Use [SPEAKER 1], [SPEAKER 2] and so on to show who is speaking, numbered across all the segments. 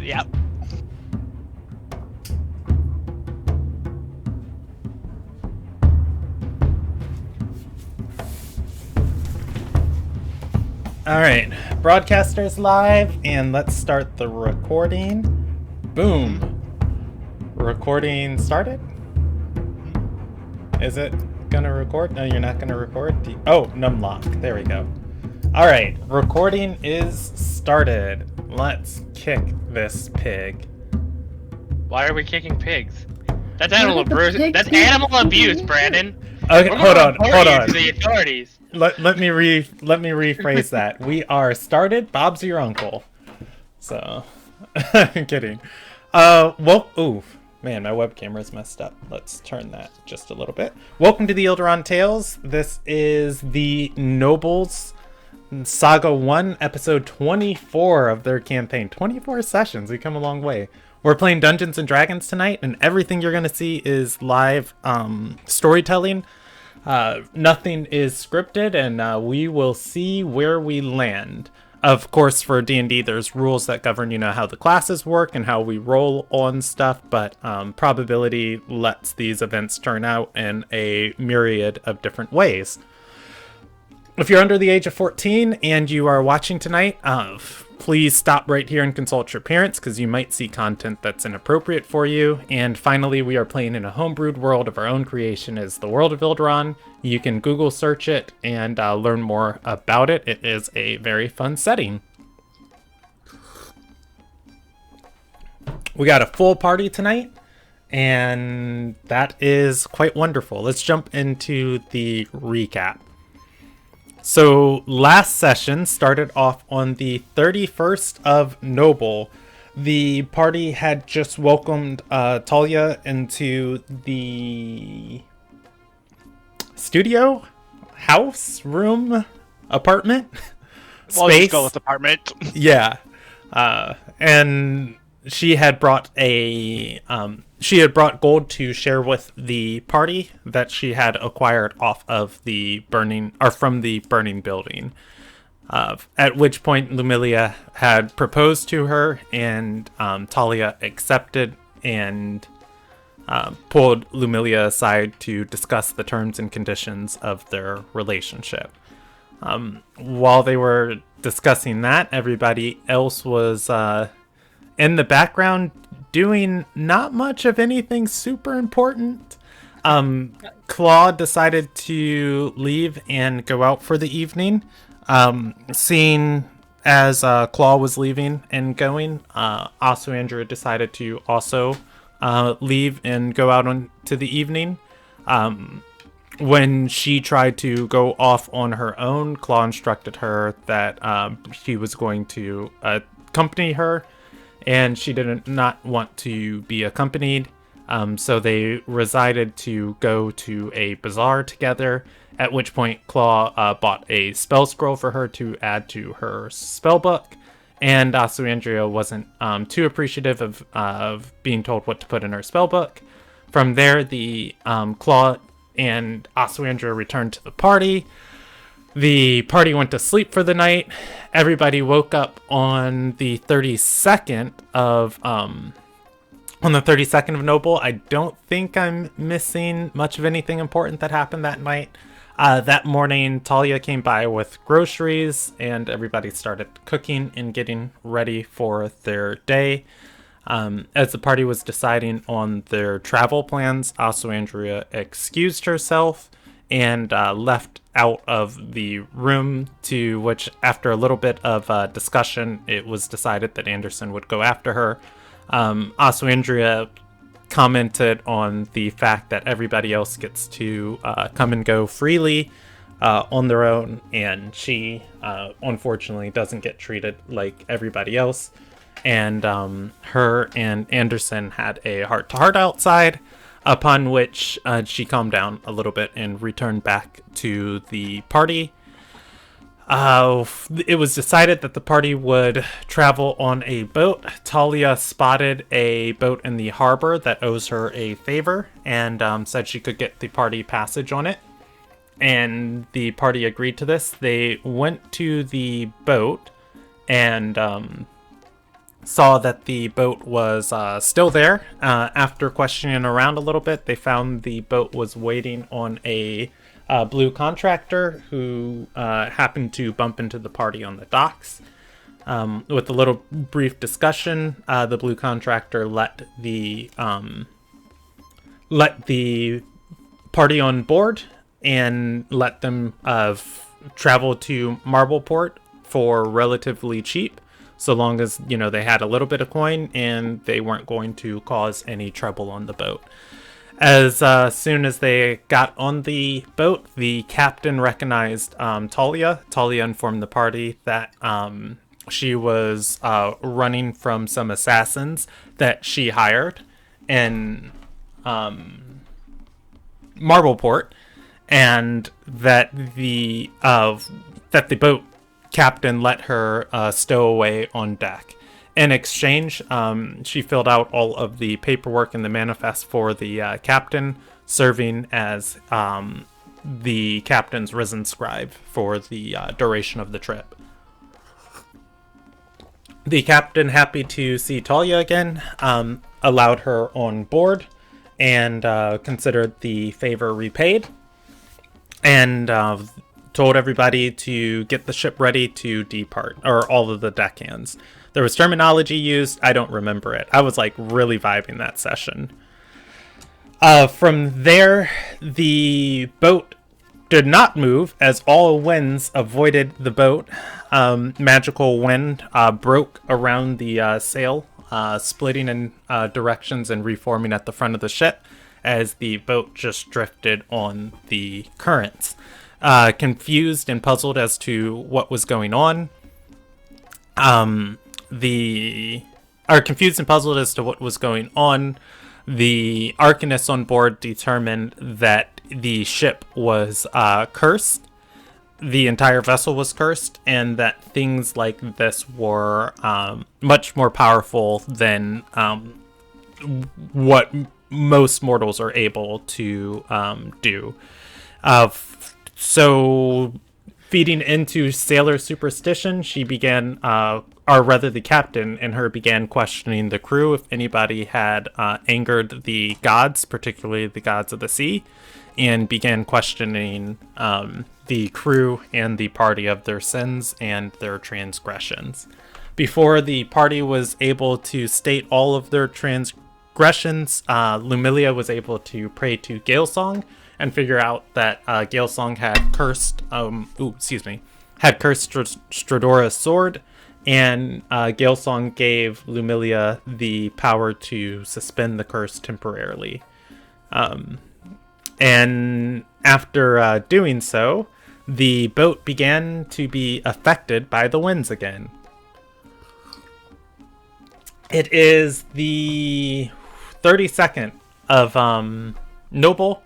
[SPEAKER 1] Yep.
[SPEAKER 2] All right, broadcasters live, and let's start the recording. Boom. Recording started? Is it gonna record? No, you're not gonna record? Oh, numlock. There we go. All right, recording is started. Let's kick this pig.
[SPEAKER 1] Why are we kicking pigs? That's animal abuse. That's animal abuse, Brandon.
[SPEAKER 2] Okay, hold on.
[SPEAKER 1] To the authorities.
[SPEAKER 2] Let me rephrase that. We are started. Bob's your uncle. So, I'm kidding. Ooh, man, my web camera's messed up. Let's turn that just a little bit. Welcome to the Ilderon Tales. This is the Nobles Saga 1, episode 24 of their campaign. 24 sessions. We come a long way. We're playing Dungeons and Dragons tonight, and everything you're going to see is live storytelling. Nothing is scripted, and we will see where we land. Of course, for D&D, there's rules that govern, how the classes work and how we roll on stuff, but probability lets these events turn out in a myriad of different ways. If you're under the age of 14 and you are watching tonight, please stop right here and consult your parents, because you might see content that's inappropriate for you. And finally, we are playing in a homebrewed world of our own creation, is the world of Ilderon. You can Google search it and learn more about it. It is a very fun setting. We got a full party tonight, and that is quite wonderful. Let's jump into the recap. So last session started off on the 31st of Noble. The party had just welcomed Talia into the studio, house, room, apartment, space.
[SPEAKER 1] Well, just go with apartment.
[SPEAKER 2] Yeah, and she had brought gold to share with the party that she had acquired off of from the burning building. At which point Lumilia had proposed to her, and Talia accepted and pulled Lumilia aside to discuss the terms and conditions of their relationship. While they were discussing that, everybody else was in the background doing not much of anything super important. Claw decided to leave and go out for the evening. Seeing as Claw was leaving and going, Andrea decided to also leave and go out to the evening. When she tried to go off on her own, Claw instructed her that she was going to accompany her, and she did not want to be accompanied, so they decided to go to a bazaar together, at which point Claw bought a spell scroll for her to add to her spellbook, and Andrea wasn't too appreciative of being told what to put in her spellbook. From there, the Claw and Andrea returned to the party. The party went to sleep for the night. Everybody woke up on the 32nd of Noble. I don't think I'm missing much of anything important that happened that night. That morning, Talia came by with groceries, and everybody started cooking and getting ready for their day. As the party was deciding on their travel plans, Andrea excused herself and left out of the room, to which, after a little bit of discussion, it was decided that Anderson would go after her. Andrea commented on the fact that everybody else gets to come and go freely on their own, and she unfortunately doesn't get treated like everybody else. And her and Anderson had a heart-to-heart outside, upon which she calmed down a little bit and returned back to the party. It was decided that the party would travel on a boat. Talia spotted a boat in the harbor that owes her a favor, and said she could get the party passage on it. And the party agreed to this. They went to the boat, and saw that the boat was still there. After questioning around a little bit, they found the boat was waiting on a blue contractor who happened to bump into the party on the docks. With a little brief discussion, the blue contractor let the party on board and let them travel to Marbleport for relatively cheap, so long as, you know, they had a little bit of coin and they weren't going to cause any trouble on the boat. As soon as they got on the boat, the captain recognized Talia. Talia informed the party that she was running from some assassins that she hired in Marbleport, and that the boat captain let her stow away on deck. In exchange, she filled out all of the paperwork and the manifest for the captain, serving as the captain's risen scribe for the duration of the trip. The captain, happy to see Talia again, allowed her on board and considered the favor repaid, and told everybody to get the ship ready to depart, or all of the deckhands. There was terminology used, I don't remember it. I was like really vibing that session. From there, the boat did not move as all winds avoided the boat. Magical wind broke around the sail, splitting in directions and reforming at the front of the ship as the boat just drifted on the currents. Confused and puzzled as to what was going on, the arcanists on board determined that the ship was cursed. The entire vessel was cursed, and that things like this were much more powerful than what most mortals are able to do. So, feeding into sailor superstition, she began, or rather the captain and her began questioning the crew if anybody had angered the gods, particularly the gods of the sea, and began questioning the crew and the party of their sins and their transgressions. Before the party was able to state all of their transgressions, Lumilia was able to pray to Galesong and figure out that Galesong had cursed, Stradora's sword, and Galesong gave Lumilia the power to suspend the curse temporarily. And after doing so, the boat began to be affected by the winds again. It is the 32nd of Noble.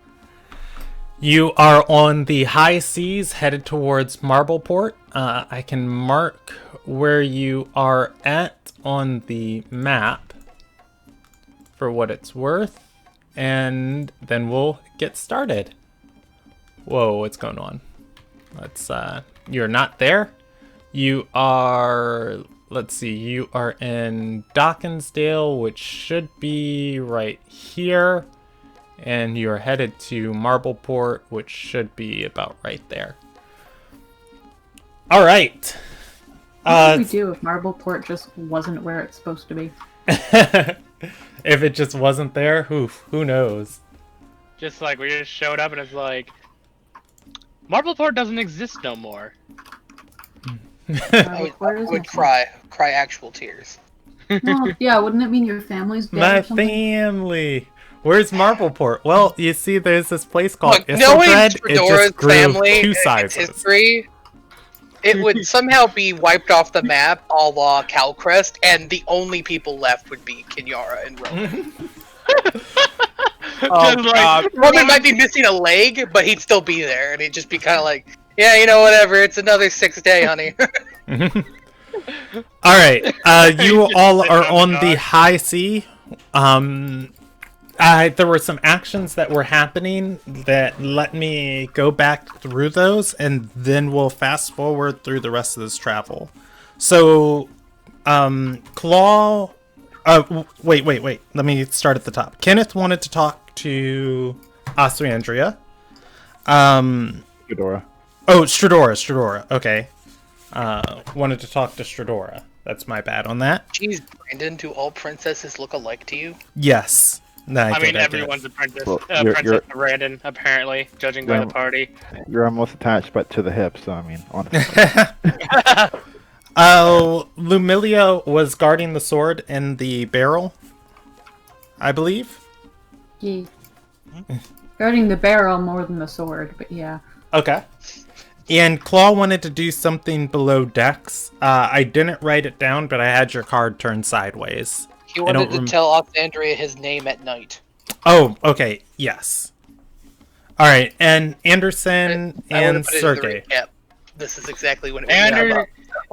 [SPEAKER 2] You are on the high seas headed towards Marbleport. I can mark where you are at on the map for what it's worth, and then we'll get started. Whoa, what's going on? Let's, you're not there. You are, let's see, you are in Dawkinsdale, which should be right here. And you're headed to Marbleport, which should be about right there. All right.
[SPEAKER 3] What would we do if Marbleport just wasn't where it's supposed to be?
[SPEAKER 2] If it just wasn't there, who knows?
[SPEAKER 1] Just like we just showed up and it's like, Marbleport doesn't exist no more.
[SPEAKER 4] I would cry actual tears.
[SPEAKER 3] Well, yeah, wouldn't it mean your family's dead
[SPEAKER 2] My
[SPEAKER 3] or something?
[SPEAKER 2] family. Where's Marbleport? Well, you see, there's this place called
[SPEAKER 4] Look, knowing
[SPEAKER 2] Isselbred. It
[SPEAKER 4] Stradora's
[SPEAKER 2] just grew
[SPEAKER 4] family
[SPEAKER 2] two
[SPEAKER 4] and its
[SPEAKER 2] sizes.
[SPEAKER 4] history, it would somehow be wiped off the map, a la Calcrest, and the only people left would be Kinyara and Roman. Roman might be missing a leg, but he'd still be there, and he'd just be kind of like, yeah, you know, whatever, it's another 6th day, honey.
[SPEAKER 2] All right, you all are on the high sea. There were some actions that were happening that let me go back through those, and then we'll fast forward through the rest of this travel. So, Claw. Wait. Let me start at the top. Kenneth wanted to talk to Oswandria.
[SPEAKER 5] Fedora.
[SPEAKER 2] Oh, Stradora. Okay. Wanted to talk to Stradora. That's my bad on that.
[SPEAKER 4] Jeez, Brandon, do all princesses look alike to you?
[SPEAKER 2] Yes. No,
[SPEAKER 1] I mean,
[SPEAKER 2] think
[SPEAKER 1] everyone's a princess.
[SPEAKER 5] Well,
[SPEAKER 1] Princess
[SPEAKER 5] you're-
[SPEAKER 1] Brandon, apparently, judging by the party.
[SPEAKER 5] You're almost attached, but to the hip. So I mean, honestly.
[SPEAKER 2] Lumilia was guarding the sword in the barrel, I believe.
[SPEAKER 3] Yeah. Guarding the barrel more than the sword, but yeah.
[SPEAKER 2] Okay. And Claw wanted to do something below decks. I didn't write it down, but I had your card turned sideways.
[SPEAKER 4] He wanted to tell Alexandria his name at night.
[SPEAKER 2] Oh, okay. Yes. All right. And Anderson and Sergey.
[SPEAKER 4] This is exactly what it
[SPEAKER 1] Andrew,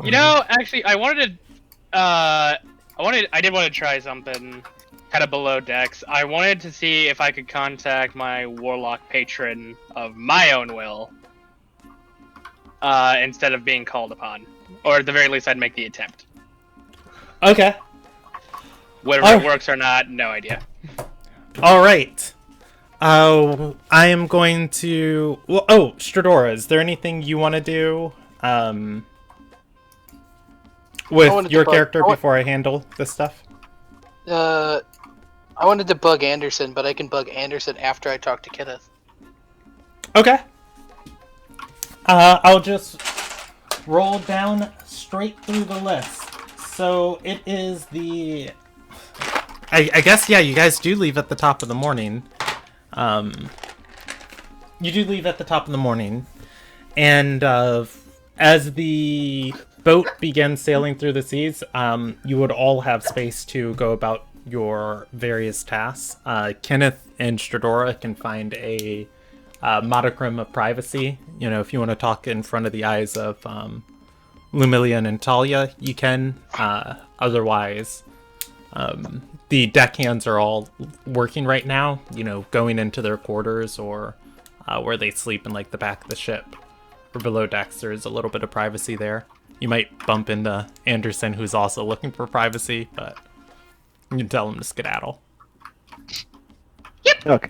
[SPEAKER 1] you know, actually, I did want to try something kind of below decks. I wanted to see if I could contact my warlock patron of my own will, instead of being called upon, or at the very least, I'd make the attempt.
[SPEAKER 2] Okay.
[SPEAKER 1] Whether it works or not, no idea.
[SPEAKER 2] All right. I am going to. Well, Stradora, is there anything you want to do with your character before I handle this stuff?
[SPEAKER 4] I wanted to bug Anderson, but I can bug Anderson after I talk to Kenneth.
[SPEAKER 2] Okay. I'll just roll down straight through the list. So it is the. I guess, yeah, you guys do leave at the top of the morning. You do leave at the top of the morning. And as the boat begins sailing through the seas, you would all have space to go about your various tasks. Kenneth and Stradora can find a modicum of privacy. You know, if you want to talk in front of the eyes of Lumilia and Talia, you can. Otherwise, the deckhands are all working right now, you know, going into their quarters or where they sleep in like the back of the ship. Or below decks, there's a little bit of privacy there. You might bump into Anderson, who's also looking for privacy, but you can tell him to skedaddle.
[SPEAKER 5] Okay.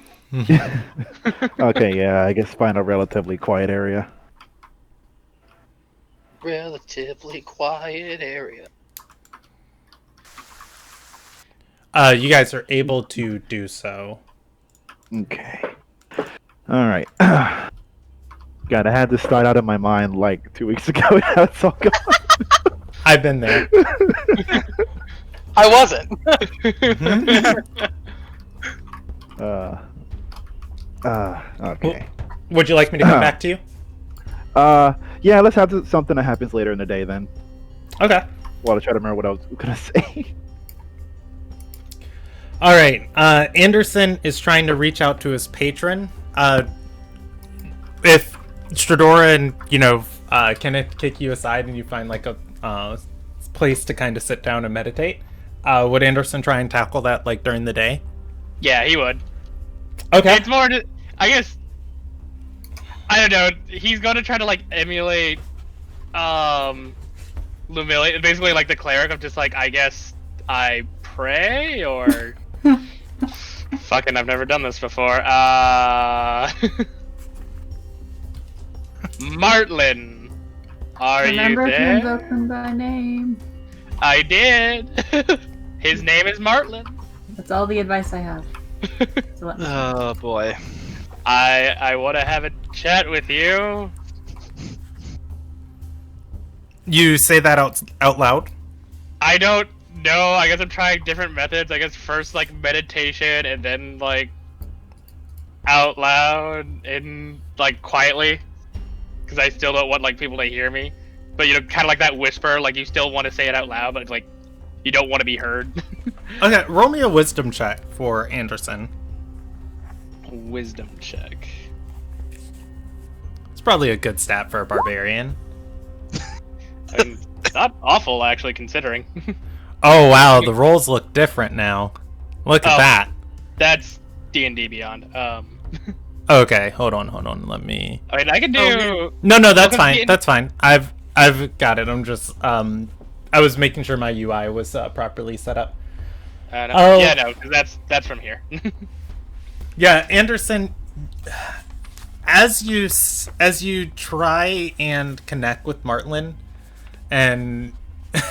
[SPEAKER 5] Okay, yeah, I guess find a relatively quiet area.
[SPEAKER 4] Relatively quiet area.
[SPEAKER 2] You guys are able to do so.
[SPEAKER 5] Okay. Alright. God, I had this start out in my mind like 2 weeks ago. Now it's all gone.
[SPEAKER 2] I've been there.
[SPEAKER 4] I wasn't.
[SPEAKER 5] Okay.
[SPEAKER 2] Would you like me to come back to you?
[SPEAKER 5] Yeah, let's have something that happens later in the day then.
[SPEAKER 2] Okay.
[SPEAKER 5] While I try to remember what I was gonna say.
[SPEAKER 2] All right. Anderson is trying to reach out to his patron. If Stradora and, you know, Kenneth kick you aside and you find like a place to kind of sit down and meditate, would Anderson try and tackle that like during the day?
[SPEAKER 1] Yeah, he would.
[SPEAKER 2] Okay.
[SPEAKER 1] It's more, I guess, I don't know, he's going to try to like emulate Lumilia, basically like the cleric of just like, I guess I pray, or fucking, I've never done this before. Martlin, are you
[SPEAKER 3] Remember to
[SPEAKER 1] there?
[SPEAKER 3] invoke him by name.
[SPEAKER 1] I did. His name is Martlin.
[SPEAKER 3] That's all the advice I have. So let me
[SPEAKER 6] Oh boy.
[SPEAKER 1] I want to have a chat with you.
[SPEAKER 2] You say that out loud?
[SPEAKER 1] I don't know. I guess I'm trying different methods. I guess first like meditation and then like out loud and like quietly, because I still don't want like people to hear me. But you know, kind of like that whisper. Like you still want to say it out loud, but like you don't want to be heard.
[SPEAKER 2] Okay, roll me a wisdom check for Anderson.
[SPEAKER 1] Wisdom check.
[SPEAKER 2] It's probably a good stat for a barbarian.
[SPEAKER 1] I mean, it's not awful actually, considering.
[SPEAKER 2] Oh wow, the rolls look different now. Look at that.
[SPEAKER 1] That's D&D Beyond.
[SPEAKER 2] Okay, hold on. Let me.
[SPEAKER 1] I mean, I can do.
[SPEAKER 2] No, that's
[SPEAKER 1] Okay,
[SPEAKER 2] fine.
[SPEAKER 1] yeah.
[SPEAKER 2] That's fine. I've got it. I'm just I was making sure my UI was properly set up.
[SPEAKER 1] No.
[SPEAKER 2] Oh.
[SPEAKER 1] Yeah, no, 'cause that's from here.
[SPEAKER 2] Yeah, Anderson, as you try and connect with Martlin, and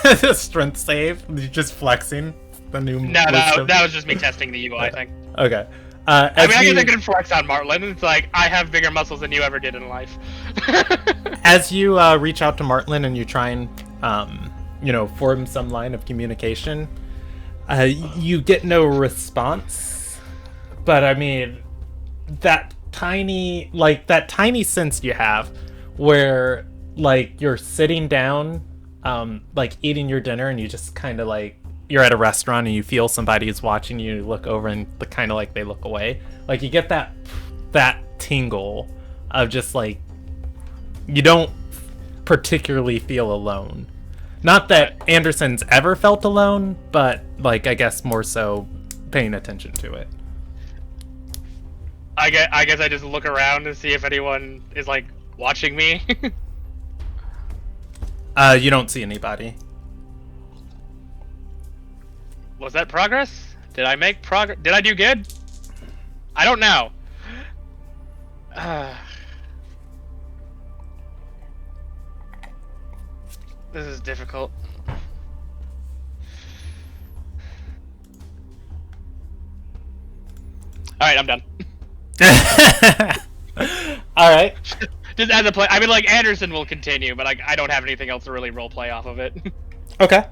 [SPEAKER 2] the strength save, you're just flexing the new.
[SPEAKER 1] No,
[SPEAKER 2] wisdom.
[SPEAKER 1] that was just me testing the UI thing.
[SPEAKER 2] Okay.
[SPEAKER 1] I
[SPEAKER 2] As
[SPEAKER 1] mean, I
[SPEAKER 2] you,
[SPEAKER 1] guess I can flex on Martlin. It's like, I have bigger muscles than you ever did in life.
[SPEAKER 2] as you reach out to Martlin and you try and form some line of communication, you get no response. But I mean, that tiny sense you have where like you're sitting down like eating your dinner and you just kind of like you're at a restaurant and you feel somebody is watching you, look over and kind of like they look away, like you get that tingle of just like you don't particularly feel alone. Not that Anderson's ever felt alone, but like I guess more so paying attention to it.
[SPEAKER 1] I guess I just look around to see if anyone is like watching me.
[SPEAKER 2] You don't see anybody.
[SPEAKER 1] Was that progress? Did I make progress? Did I do good? I don't know. This is difficult. Alright, I'm done.
[SPEAKER 2] Alright.
[SPEAKER 1] Just as a play, I mean, like, Anderson will continue, but like, I don't have anything else to really roleplay off of it.
[SPEAKER 2] Okay.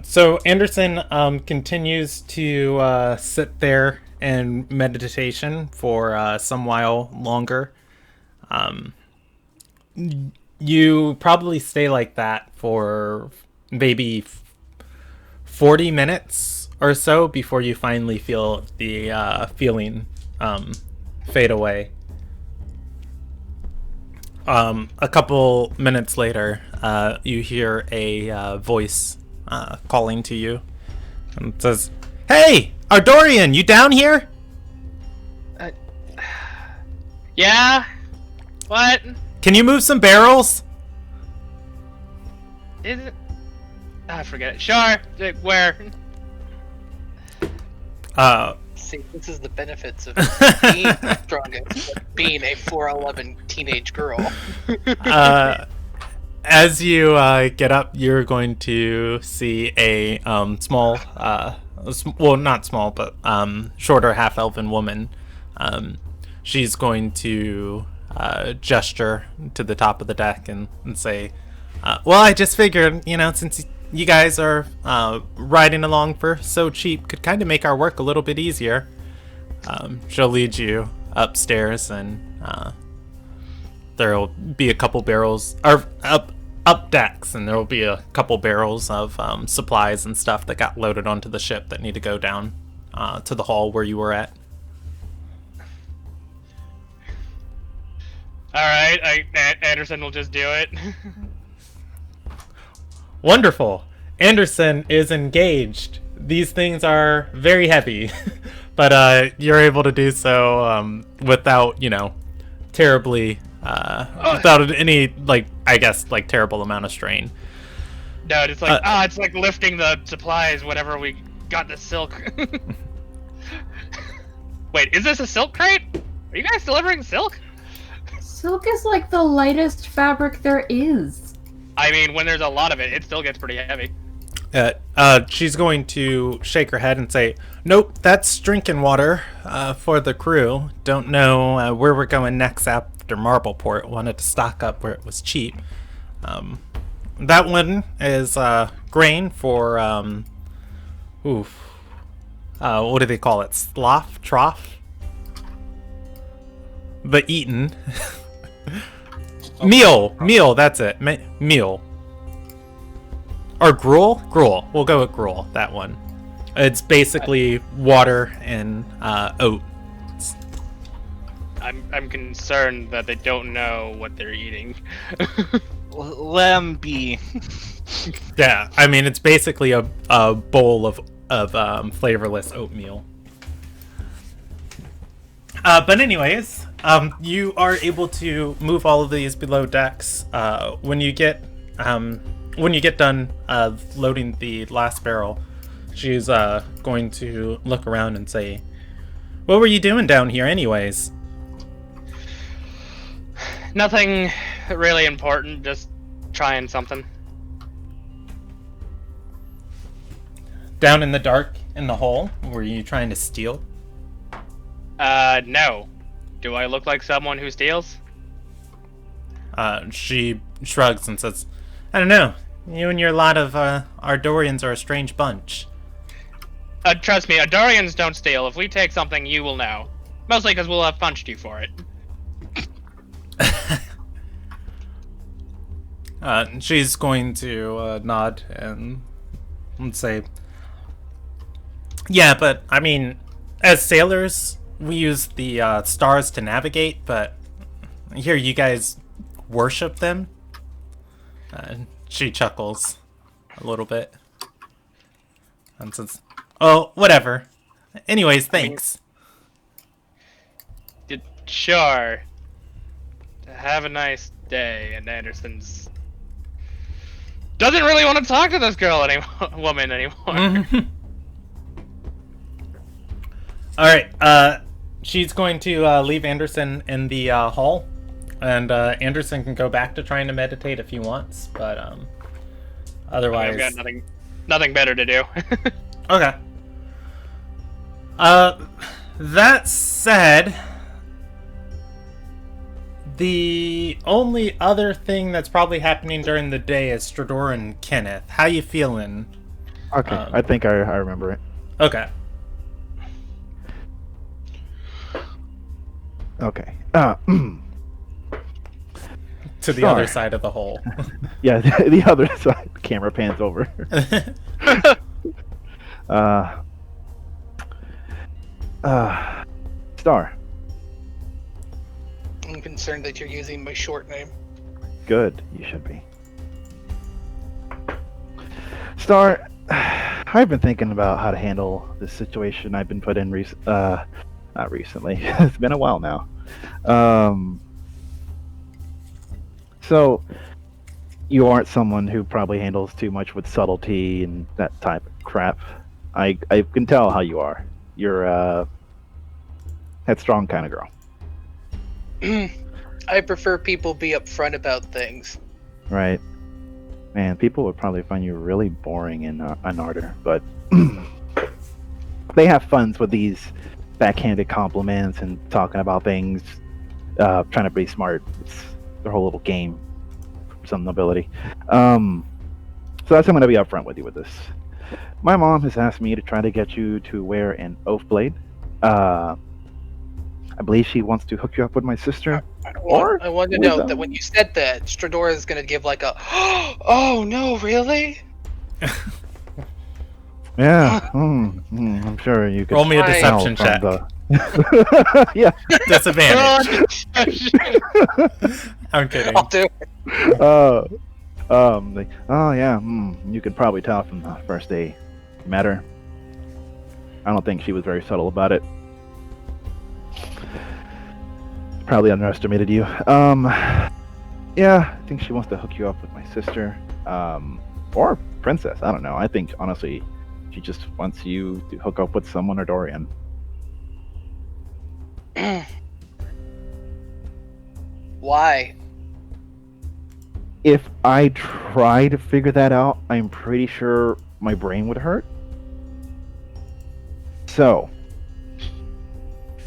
[SPEAKER 2] So Anderson continues to sit there in meditation for some while longer. You probably stay like that for maybe 40 minutes or so before you finally feel the feeling fade away. A couple minutes later, you hear a voice calling to you. And it says, "Hey, Ardorian, you down here?"
[SPEAKER 1] Yeah? What?
[SPEAKER 2] Can you move some barrels?
[SPEAKER 1] Is it? I forget it. Sure. Where?
[SPEAKER 4] See, this is the benefits of being the strongest, but being a 4'11" teenage girl.
[SPEAKER 2] As you get up, you're going to see a small, well, not small, but shorter half-elven woman. She's going to gesture to the top of the deck and say, well, I just figured, since you guys are riding along for so cheap, could kind of make our work a little bit easier. She'll lead you upstairs, and there'll be a couple barrels, or up decks, and there'll be a couple barrels of supplies and stuff that got loaded onto the ship that need to go down to the hall where you were at.
[SPEAKER 1] Alright, Anderson will just do it.
[SPEAKER 2] Wonderful. Anderson is engaged. These things are very heavy, but you're able to do so without, terribly, without any, terrible amount of strain.
[SPEAKER 1] No, it's like, it's like lifting the supplies whenever we got the silk. Wait, is this a silk crate? Are you guys delivering silk?
[SPEAKER 3] Silk is like the lightest fabric there is.
[SPEAKER 1] I mean, when there's a lot of it, it still gets pretty heavy.
[SPEAKER 2] She's going to shake her head and say, "Nope, that's drinking water for the crew. Don't know where we're going next after Marbleport. Wanted to stock up where it was cheap. That one is grain for, what do they call it? Sloth? Trough? But eaten." Meal, that's it. Meal. Or gruel? Gruel. We'll go with gruel, that one. It's basically water and oat.
[SPEAKER 1] I'm concerned that they don't know what they're eating.
[SPEAKER 6] Let them be.
[SPEAKER 2] Yeah, I mean, it's basically a bowl of flavorless oatmeal. But anyways, you are able to move all of these below decks. When you get when you get done loading the last barrel, she's going to look around and say, "What were you doing down here, anyways?"
[SPEAKER 1] Nothing really important, just trying something.
[SPEAKER 2] Down in the dark in the hole, were you trying to steal?
[SPEAKER 1] No. Do I look like someone who steals?
[SPEAKER 2] She shrugs and says, "I don't know. You and your lot of Ardorians are a strange bunch."
[SPEAKER 1] Trust me, Adorians don't steal. If we take something, you will know. Mostly because we'll have punched you for it.
[SPEAKER 2] She's going to nod and say, "Yeah, but I mean, as sailors, we use the stars to navigate, but here you guys worship them?" She chuckles a little bit and says, "Oh, whatever. Anyways, thanks."
[SPEAKER 1] Sure. Have a nice day. And Anderson's doesn't really want to talk to this girl woman anymore.
[SPEAKER 2] All right. She's going to leave Anderson in the hall, and Anderson can go back to trying to meditate if he wants, but otherwise,
[SPEAKER 1] I've got nothing better to do.
[SPEAKER 2] okay. That said, the only other thing that's probably happening during the day is Strador and Kenneth. How you feeling?
[SPEAKER 5] Okay, I think I remember it.
[SPEAKER 2] Okay.
[SPEAKER 5] Okay.
[SPEAKER 2] To the
[SPEAKER 5] Star.
[SPEAKER 2] other side of the hole.
[SPEAKER 5] Yeah, the other side. The camera pans over. Star.
[SPEAKER 4] I'm concerned that you're using my short name.
[SPEAKER 5] Good. You should be. Star, I've been thinking about how to handle this situation I've been put in not recently. It's been a while now. So, you aren't someone who probably handles too much with subtlety and that type of crap. I can tell how you are. You're a headstrong kind of girl.
[SPEAKER 4] I prefer people be upfront about things.
[SPEAKER 5] Right. Man, people would probably find you really boring in Ardor, but they have funs with these backhanded compliments and talking about things, trying to be smart. It's their whole little game for some nobility. So that's I'm going to be upfront with you with this. My mom has asked me to try to get you to wear an oath blade. I believe she wants to hook you up with my sister.
[SPEAKER 4] I want to note that when you said that, Strador is going to give like a, oh no, really?
[SPEAKER 5] Yeah, I'm sure you could.
[SPEAKER 2] Roll me a
[SPEAKER 4] Why?
[SPEAKER 2] deception check.
[SPEAKER 5] Yeah.
[SPEAKER 2] Disadvantage. I'm kidding.
[SPEAKER 4] I'll do it.
[SPEAKER 5] Oh yeah, you could probably tell from the first day you met her. I don't think she was very subtle about it. Probably underestimated you. Yeah, I think she wants to hook you up with my sister, or princess. I don't know. I think honestly, she just wants you to hook up with someone Ardorian.
[SPEAKER 4] Why?
[SPEAKER 5] If I try to figure that out, I'm pretty sure my brain would hurt. So,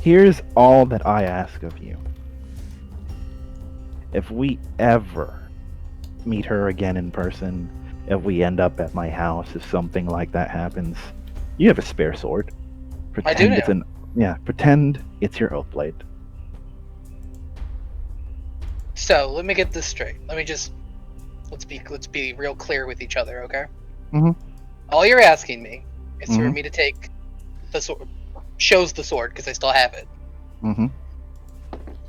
[SPEAKER 5] here's all that I ask of you. If we ever meet her again in person, if we end up at my house, if something like that happens, you have a spare sword. Pretend
[SPEAKER 4] I do
[SPEAKER 5] it's pretend it's your oath blade.
[SPEAKER 4] So let me get this straight. Let's be real clear with each other, okay?
[SPEAKER 5] Mhm.
[SPEAKER 4] All you're asking me is for
[SPEAKER 5] Mhm.
[SPEAKER 4] me to take the sword, shows the sword because I still have it.
[SPEAKER 5] Mm-hmm.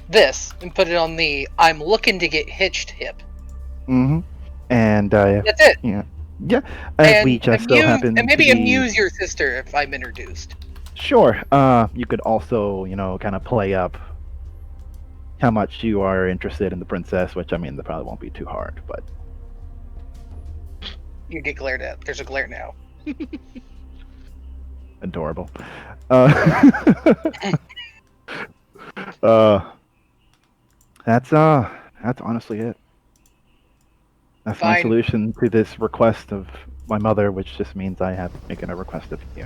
[SPEAKER 4] This and put it on the I'm looking to get hitched hip.
[SPEAKER 5] Mm-hmm. And
[SPEAKER 4] That's it.
[SPEAKER 5] yeah.
[SPEAKER 4] And
[SPEAKER 5] we just so happen
[SPEAKER 4] and maybe
[SPEAKER 5] to be...
[SPEAKER 4] amuse your sister if I'm introduced.
[SPEAKER 5] Sure. You could also, kind of play up how much you are interested in the princess, which I mean, that probably won't be too hard, but
[SPEAKER 4] You get glared at. There's a glare now.
[SPEAKER 5] Adorable. Uh, uh, that's honestly it. That's my
[SPEAKER 4] Fine.
[SPEAKER 5] solution to this request of my mother, which just means I have making a request of you.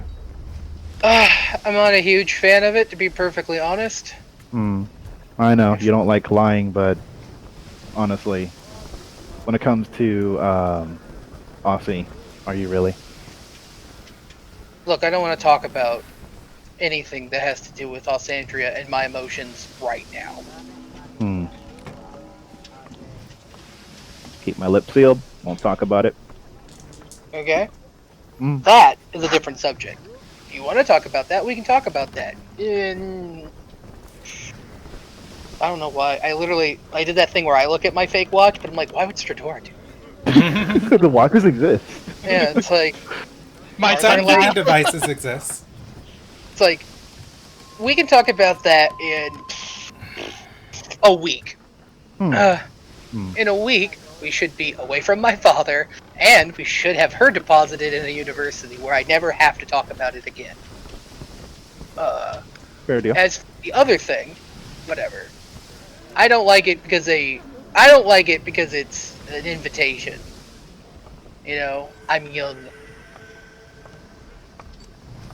[SPEAKER 4] I'm not a huge fan of it, to be perfectly honest.
[SPEAKER 5] I know you don't like lying, but honestly, when it comes to Aussie, are you really?
[SPEAKER 4] Look, I don't want to talk about anything that has to do with Alessandria and my emotions right now.
[SPEAKER 5] Keep my lips sealed. Won't talk about it.
[SPEAKER 4] Okay? That is a different subject. If you want to talk about that, we can talk about that. I don't know why. I did that thing where I look at my fake watch, but I'm like, why would Stratora do that?
[SPEAKER 5] The watches exist.
[SPEAKER 4] Yeah, it's like...
[SPEAKER 1] My
[SPEAKER 2] Time
[SPEAKER 1] time
[SPEAKER 2] keeping devices exist.
[SPEAKER 4] It's like, we can talk about that in a week. In a week, we should be away from my father, and we should have her deposited in a university where I never have to talk about it again.
[SPEAKER 5] Fair deal.
[SPEAKER 4] As the other thing, whatever. I don't like it because it's an invitation. You know, I'm young.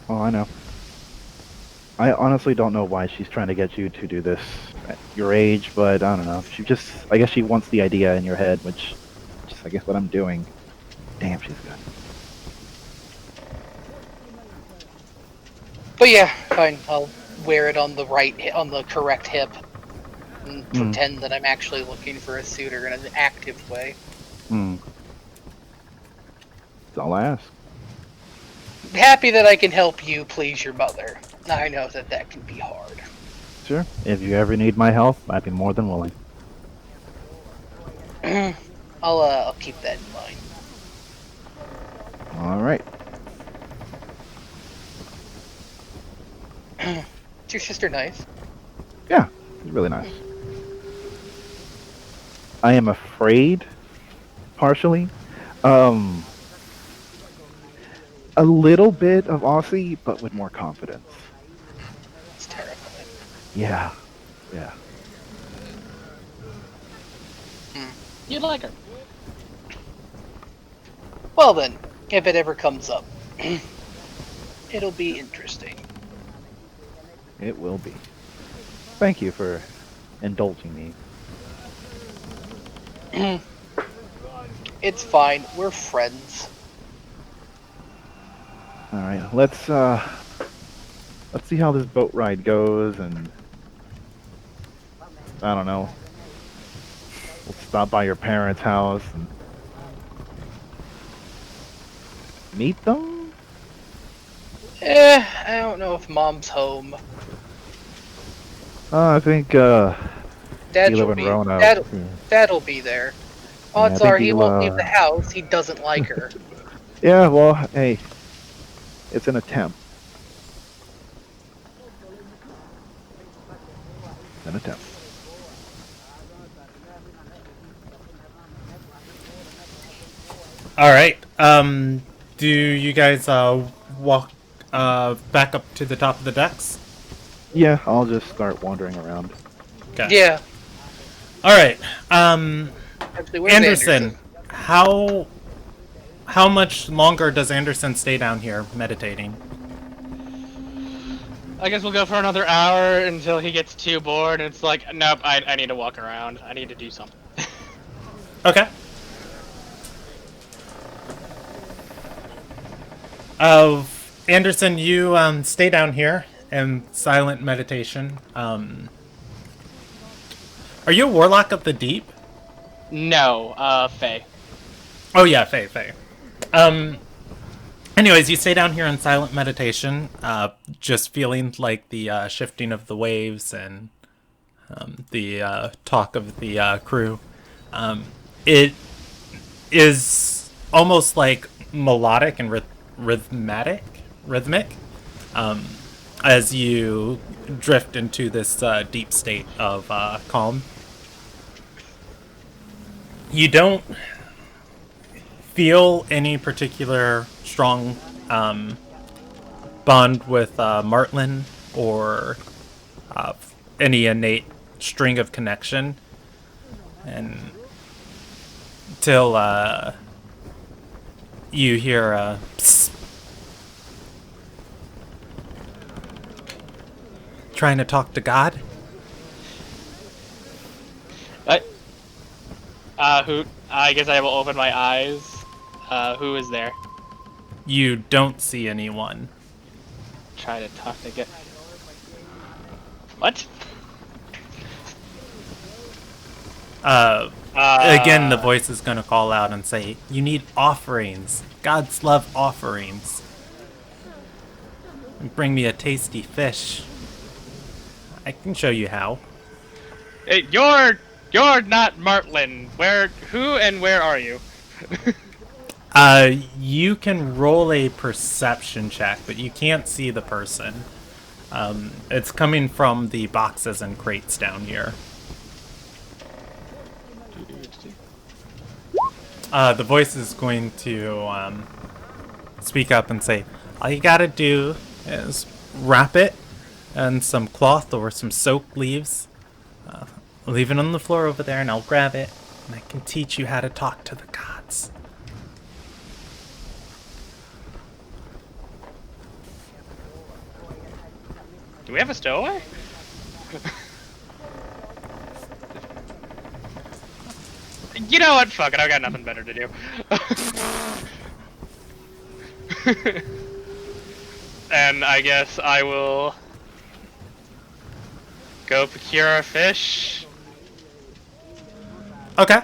[SPEAKER 5] Oh, I know. I honestly don't know why she's trying to get you to do this at your age, but I don't know. I guess she wants the idea in your head, which is, I guess, what I'm doing. Damn, she's good.
[SPEAKER 4] But yeah, fine. I'll wear it on the correct hip, and pretend that I'm actually looking for a suitor in an active way.
[SPEAKER 5] That's all I ask.
[SPEAKER 4] Happy that I can help you please your mother. I know that can be hard.
[SPEAKER 5] Sure. If you ever need my help, I'd be more than willing.
[SPEAKER 4] I'll keep that in mind.
[SPEAKER 5] All right.
[SPEAKER 4] Is your sister nice?
[SPEAKER 5] Yeah, it's really nice. I am afraid, partially. A little bit of Aussie, but with more confidence.
[SPEAKER 4] It's terrifying.
[SPEAKER 5] Yeah.
[SPEAKER 1] You like her.
[SPEAKER 4] Well then, if it ever comes up, it'll be interesting.
[SPEAKER 5] It will be. Thank you for indulging me.
[SPEAKER 4] It's fine. We're friends.
[SPEAKER 5] All right, let's see how this boat ride goes, and I don't know. We'll stop by your parents' house and meet them.
[SPEAKER 4] I don't know if Mom's home.
[SPEAKER 5] I think
[SPEAKER 4] Dad
[SPEAKER 5] live
[SPEAKER 4] will
[SPEAKER 5] in
[SPEAKER 4] be.
[SPEAKER 5] Roanoke.
[SPEAKER 4] Dad'll be there.
[SPEAKER 5] I
[SPEAKER 4] Odds
[SPEAKER 5] think
[SPEAKER 4] are he
[SPEAKER 5] he'll,
[SPEAKER 4] won't leave the house. He doesn't like her.
[SPEAKER 5] Yeah, well, hey, it's an attempt. An attempt.
[SPEAKER 2] All right. Do you guys walk back up to the top of the decks?
[SPEAKER 5] Yeah, I'll just start wandering around.
[SPEAKER 2] Okay.
[SPEAKER 4] Yeah.
[SPEAKER 2] All right.
[SPEAKER 4] Actually, where's
[SPEAKER 2] Anderson, how much longer does Anderson stay down here meditating?
[SPEAKER 1] I guess we'll go for another hour until he gets too bored and it's like, nope, I need to walk around. I need to do something.
[SPEAKER 2] Okay. Anderson, you stay down here in silent meditation. Are you a warlock of the deep?
[SPEAKER 1] No, Faye.
[SPEAKER 2] Oh yeah, Faye. Anyways, you stay down here in silent meditation, just feeling like the shifting of the waves and the talk of the crew. It is almost like melodic and rhythmic, as you drift into this deep state of calm. You don't feel any particular strong bond with Martlin or any innate string of connection, and till you hear a psst. Trying to talk to God?
[SPEAKER 1] Who? I guess I will open my eyes. Who is there?
[SPEAKER 2] You don't see anyone.
[SPEAKER 1] Try to talk to get. What?
[SPEAKER 2] Again, the voice is gonna call out and say, "You need offerings. Gods love offerings. Bring me a tasty fish. I can show you how."
[SPEAKER 1] Hey, you're not Martlin. Who and where are you?
[SPEAKER 2] You can roll a perception check, but you can't see the person. It's coming from the boxes and crates down here. The voice is going to speak up and say, "All you gotta do is wrap it in some cloth or some soaked leaves. Leave it on the floor over there and I'll grab it, and I can teach you how to talk to the gods."
[SPEAKER 1] Do we have a stowaway? You know what? Fuck it. I got nothing better to do. And I guess I will go procure a fish.
[SPEAKER 2] Okay.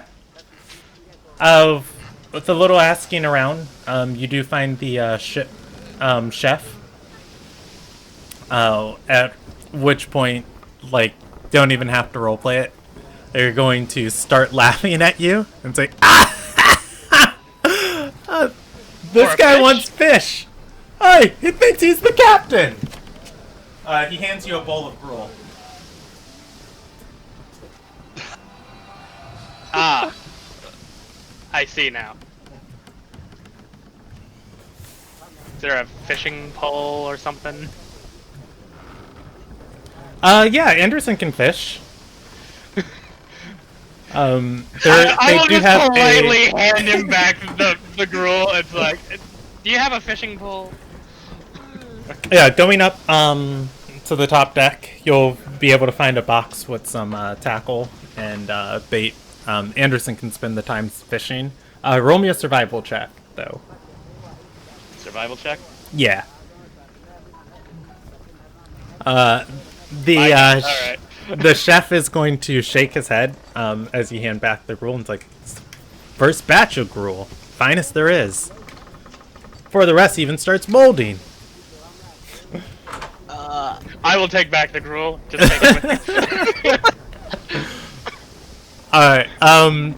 [SPEAKER 2] With a little asking around, you do find the chef. At which point, like, don't even have to roleplay it. They're going to start laughing at you and say, "This guy wants fish. Hey, he thinks he's the captain." He hands you a bowl of gruel.
[SPEAKER 1] Ah. I see now. Is there a fishing pole or something?
[SPEAKER 2] Yeah, Anderson can fish.
[SPEAKER 1] I
[SPEAKER 2] They
[SPEAKER 1] will
[SPEAKER 2] do
[SPEAKER 1] just
[SPEAKER 2] have
[SPEAKER 1] politely hand him back the gruel. It's like, do you have a fishing pole?
[SPEAKER 2] Yeah, going up to the top deck, you'll be able to find a box with some tackle and bait. Anderson can spend the time fishing. Roll me a survival check, though.
[SPEAKER 1] Survival check?
[SPEAKER 2] Yeah.
[SPEAKER 1] Alright.
[SPEAKER 2] The chef is going to shake his head as you hand back the gruel, and it's like, "First batch of gruel, finest there is. Before the rest even starts molding."
[SPEAKER 1] I will take back the gruel. Just take it with me.
[SPEAKER 2] Alright,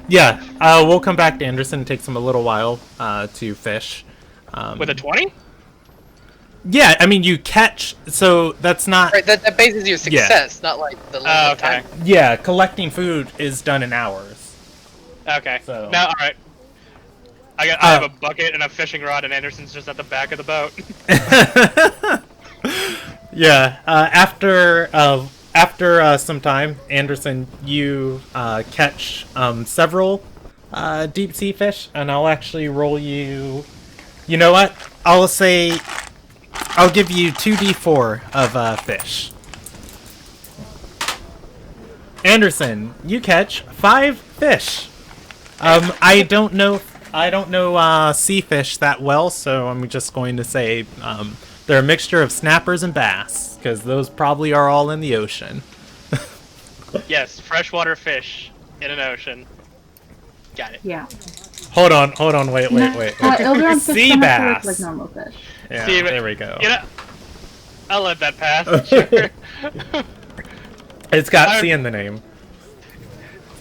[SPEAKER 2] yeah, we'll come back to Anderson. It takes him a little while to fish.
[SPEAKER 1] With a 20?
[SPEAKER 2] Yeah, I mean, you catch, so that's not...
[SPEAKER 4] Right, that bases your success, not like the length of
[SPEAKER 1] Okay.
[SPEAKER 4] time.
[SPEAKER 2] Yeah, collecting food is done in hours.
[SPEAKER 1] Okay.
[SPEAKER 2] So-
[SPEAKER 1] Now, alright. I have a bucket and a fishing rod, and Anderson's just at the back of the boat.
[SPEAKER 2] Yeah, after some time, Anderson, you catch several deep sea fish, and I'll actually roll you... You know what? I'll give you 2d4 of fish. Anderson, you catch 5 fish. I don't know sea fish that well, so I'm just going to say they're a mixture of snappers and bass, because those probably are all in the ocean.
[SPEAKER 1] Yes, freshwater fish in an ocean. Got it.
[SPEAKER 3] Yeah.
[SPEAKER 2] Hold on, wait.
[SPEAKER 3] Ilderon fish
[SPEAKER 2] Sea
[SPEAKER 3] don't have to
[SPEAKER 2] bass.
[SPEAKER 3] look like normal fish.
[SPEAKER 2] Yeah,
[SPEAKER 1] See,
[SPEAKER 2] there we go.
[SPEAKER 1] You know, I'll let that pass. Sure.
[SPEAKER 2] It's got sea in the name.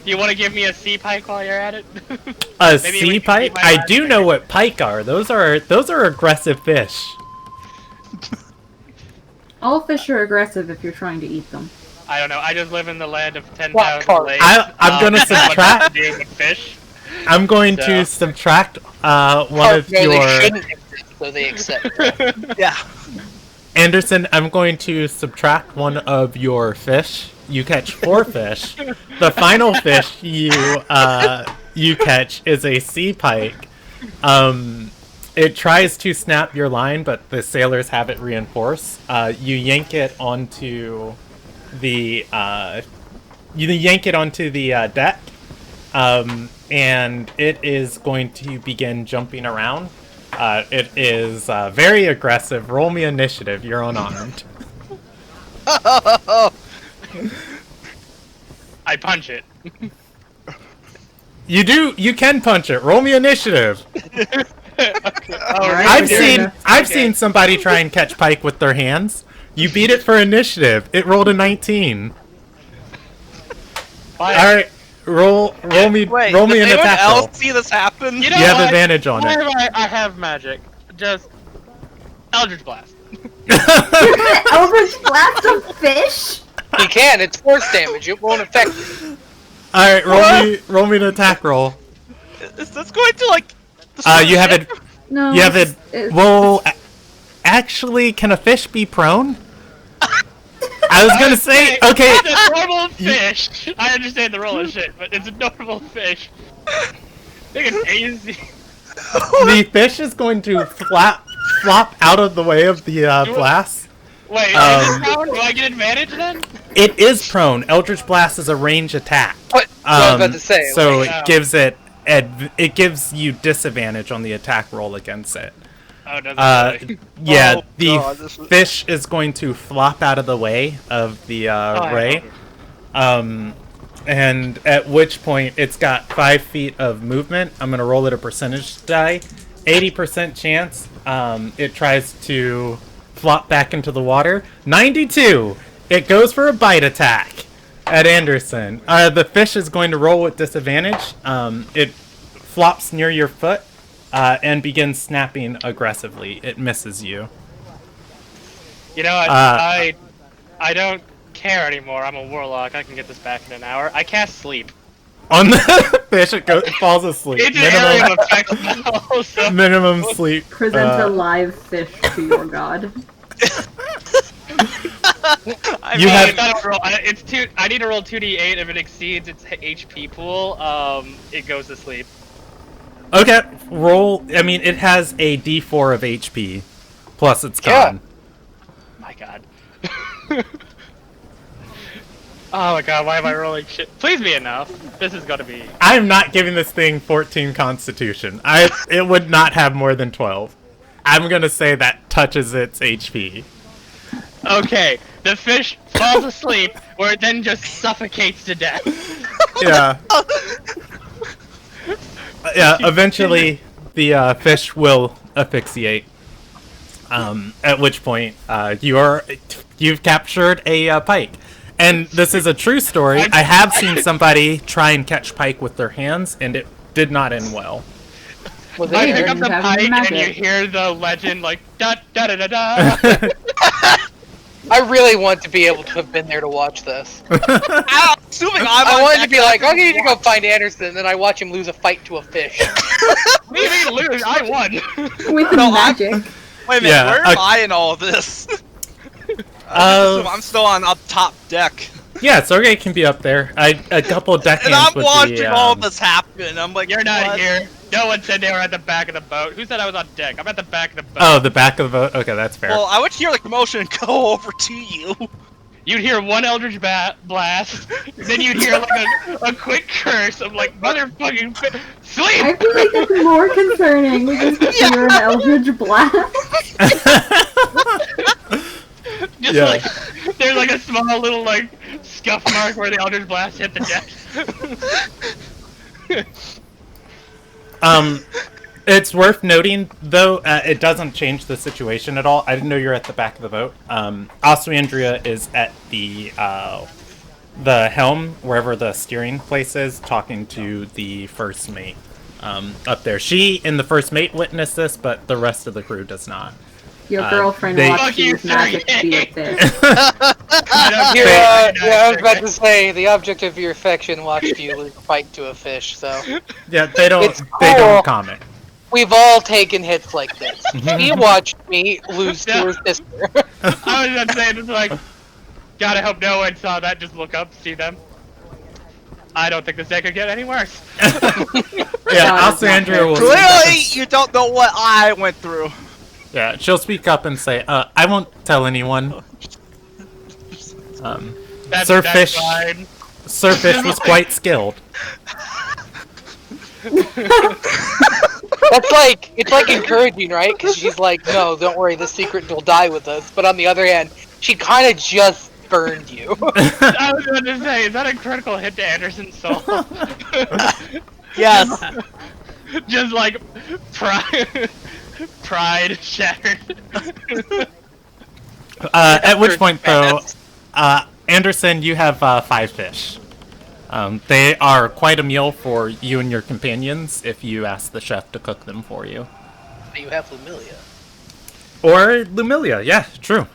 [SPEAKER 1] You want to give me a sea pike while you're at it?
[SPEAKER 2] A
[SPEAKER 1] Maybe we
[SPEAKER 2] sea
[SPEAKER 1] can
[SPEAKER 2] pike?
[SPEAKER 1] keep my
[SPEAKER 2] I
[SPEAKER 1] last
[SPEAKER 2] do
[SPEAKER 1] pick.
[SPEAKER 2] know what pike are. Those are aggressive fish.
[SPEAKER 3] All fish are aggressive if you're trying to eat them.
[SPEAKER 1] I don't know. I just live in the land of 10,000
[SPEAKER 4] Rock cart.
[SPEAKER 1] lakes.
[SPEAKER 2] I'm gonna
[SPEAKER 1] not much
[SPEAKER 2] subtract-
[SPEAKER 1] to do with fish.
[SPEAKER 2] I'm going
[SPEAKER 1] So-
[SPEAKER 2] to subtract one
[SPEAKER 4] Oh,
[SPEAKER 2] of
[SPEAKER 4] no,
[SPEAKER 2] your...
[SPEAKER 4] they shouldn't exist, so they accept it.
[SPEAKER 6] Yeah.
[SPEAKER 2] Anderson, I'm going to subtract one of your fish. You catch 4 fish. The final fish you catch is a sea pike. It tries to snap your line, but the sailors have it reinforced. You yank it onto the deck, and it is going to begin jumping around. It is very aggressive. Roll me initiative. You're unarmed.
[SPEAKER 1] I punch it.
[SPEAKER 2] You can punch it. Roll me initiative.
[SPEAKER 3] Alright,
[SPEAKER 2] I've seen somebody try and catch pike with their hands. You beat it for initiative. It rolled a 19.
[SPEAKER 1] Fine.
[SPEAKER 2] All right, roll me
[SPEAKER 6] Wait,
[SPEAKER 2] roll me
[SPEAKER 6] does
[SPEAKER 2] an
[SPEAKER 6] anyone
[SPEAKER 2] attack
[SPEAKER 6] else
[SPEAKER 2] roll.
[SPEAKER 6] see this happen?
[SPEAKER 1] You know
[SPEAKER 2] You have
[SPEAKER 1] what?
[SPEAKER 2] advantage on it.
[SPEAKER 1] I have magic. Just Eldritch Blast.
[SPEAKER 3] Eldritch Blast of fish?
[SPEAKER 4] You can. It's force damage. It won't affect you.
[SPEAKER 2] All right, roll me an attack roll.
[SPEAKER 6] Is this going to like? destroy
[SPEAKER 2] You have
[SPEAKER 6] the
[SPEAKER 2] it.
[SPEAKER 6] ship?
[SPEAKER 3] No.
[SPEAKER 2] You have it.
[SPEAKER 3] it's-
[SPEAKER 2] Well, actually, can a fish be prone? I was gonna say, okay.
[SPEAKER 1] It's a normal fish. I understand the roll of shit, but it's a normal fish. They can easy.
[SPEAKER 2] The fish is going to flop out of the way of the blast.
[SPEAKER 1] Wait, is
[SPEAKER 2] Um,
[SPEAKER 1] it prone? Do I get advantage then?
[SPEAKER 2] It is prone. Eldritch Blast is a range attack.
[SPEAKER 4] What? I was about to say.
[SPEAKER 2] So
[SPEAKER 4] like,
[SPEAKER 2] it gives it gives you disadvantage on the attack roll against it.
[SPEAKER 1] Oh, doesn't really.
[SPEAKER 2] Yeah,
[SPEAKER 6] Oh,
[SPEAKER 2] the
[SPEAKER 6] God, this is-
[SPEAKER 2] fish is going to flop out of the way of the
[SPEAKER 1] I
[SPEAKER 2] ray.
[SPEAKER 1] know.
[SPEAKER 2] And at which point it's got 5 feet of movement. I'm gonna roll it a percentage die. 80% chance it tries to flop back into the water. 92. It goes for a bite attack at Anderson. The fish is going to roll with disadvantage. It flops near your foot and begins snapping aggressively. It misses you.
[SPEAKER 1] You know what?
[SPEAKER 2] Uh,
[SPEAKER 1] I don't care anymore. I'm a warlock. I can get this back in an hour. I cast sleep.
[SPEAKER 2] On the fish, it falls asleep.
[SPEAKER 1] It's an area of effect now. So
[SPEAKER 2] Minimum sleep.
[SPEAKER 3] Present a live fish to your god.
[SPEAKER 6] I
[SPEAKER 2] You
[SPEAKER 6] mean,
[SPEAKER 2] have-
[SPEAKER 1] it's not a roll. I need to roll 2d8. If it exceeds its HP pool, it goes to sleep.
[SPEAKER 2] Okay, roll. I mean, it has a D4 of HP, plus it's
[SPEAKER 4] Yeah.
[SPEAKER 2] gone.
[SPEAKER 1] My God. Oh my God! Why am I rolling shit? Please be enough. This is gonna be.
[SPEAKER 2] I'm not giving this thing 14 Constitution. It would not have more than 12. I'm gonna say that touches its HP.
[SPEAKER 1] Okay, the fish falls asleep, where it then just suffocates to death.
[SPEAKER 2] Yeah. Yeah. Eventually, the fish will asphyxiate. At which point, you've captured a pike. And this is a true story. I have seen somebody try and catch pike with their hands, and it did not end well.
[SPEAKER 4] well,
[SPEAKER 1] I
[SPEAKER 4] there
[SPEAKER 1] pick
[SPEAKER 4] you
[SPEAKER 1] up
[SPEAKER 3] you
[SPEAKER 1] the
[SPEAKER 3] have
[SPEAKER 1] pike, and
[SPEAKER 3] magic.
[SPEAKER 1] you hear the legend like da da da da da.
[SPEAKER 4] I really want to be able to have been there to watch this.
[SPEAKER 6] I'm assuming I'm
[SPEAKER 4] I
[SPEAKER 6] on
[SPEAKER 4] wanted to
[SPEAKER 6] deck,
[SPEAKER 4] be like,
[SPEAKER 6] I
[SPEAKER 4] I need to
[SPEAKER 6] can
[SPEAKER 4] go find Anderson, and then I watch him lose a fight to a fish.
[SPEAKER 1] What do you mean lose? I won.
[SPEAKER 3] With
[SPEAKER 6] No,
[SPEAKER 3] magic.
[SPEAKER 6] Wait a minute,
[SPEAKER 2] Yeah,
[SPEAKER 6] where am I in all of this? I'm still on up top deck,
[SPEAKER 2] Yeah, Sergey can be up there. A couple deckhands
[SPEAKER 6] and I'm
[SPEAKER 2] would
[SPEAKER 6] watching
[SPEAKER 2] be,
[SPEAKER 6] all this happen. I'm like,
[SPEAKER 1] You're not
[SPEAKER 6] what?
[SPEAKER 1] here. No one said they were at the back of the boat. Who said I was on deck? I'm at the back of the boat.
[SPEAKER 2] Oh, the back of the boat? Okay, that's fair.
[SPEAKER 6] Well, I would hear the commotion and go over to you.
[SPEAKER 1] You'd hear one Eldritch Blast, then you'd hear like a quick curse of like motherfucking
[SPEAKER 3] I
[SPEAKER 1] sleep.
[SPEAKER 3] feel like that's more concerning. We just hear an Eldritch Blast.
[SPEAKER 1] Just
[SPEAKER 2] Yeah.
[SPEAKER 1] like there's like a small little like scuff mark where the Eldritch Blast hit the deck.
[SPEAKER 2] It's worth noting, though, it doesn't change the situation at all. I didn't know you're at the back of the boat. Oswandria is at the helm, wherever the steering place is, talking to the first mate up there. She and the first mate witnessed this, but the rest of the crew does not.
[SPEAKER 3] Your girlfriend
[SPEAKER 2] they-
[SPEAKER 3] watched you use magic to be a fish.
[SPEAKER 4] Yeah, I was about to say the object of your affection watched you fight to a fish. So
[SPEAKER 2] Yeah, they don't.
[SPEAKER 4] It's
[SPEAKER 2] They
[SPEAKER 4] cool.
[SPEAKER 2] don't comment.
[SPEAKER 4] we've all taken hits like this. He watched me lose to her sister.
[SPEAKER 1] I was just saying, it's like, gotta hope no one saw that. Just look up, see them. I don't think this day could get any worse.
[SPEAKER 2] Yeah,
[SPEAKER 3] No, it's not
[SPEAKER 2] Alessandra
[SPEAKER 3] fair.
[SPEAKER 2] will.
[SPEAKER 6] Clearly, you don't know what I went through.
[SPEAKER 2] Yeah, she'll speak up and say, "I won't tell anyone."
[SPEAKER 1] That's
[SPEAKER 2] Surfish.
[SPEAKER 1] fine.
[SPEAKER 2] Sirfish was quite skilled.
[SPEAKER 4] That's like it's like encouraging, right? Because she's like, "No, don't worry, the secret will die with us." But on the other hand, she kind of just burned you.
[SPEAKER 1] I was going to say, is that a critical hit to Anderson's soul?
[SPEAKER 6] Yes.
[SPEAKER 1] Just like pride shattered.
[SPEAKER 2] At which point, though, Anderson, you have 5 fish. They are quite a meal for you and your companions if you ask the chef to cook them for you.
[SPEAKER 4] You have Lumilia.
[SPEAKER 2] Or Lumilia, yeah, true.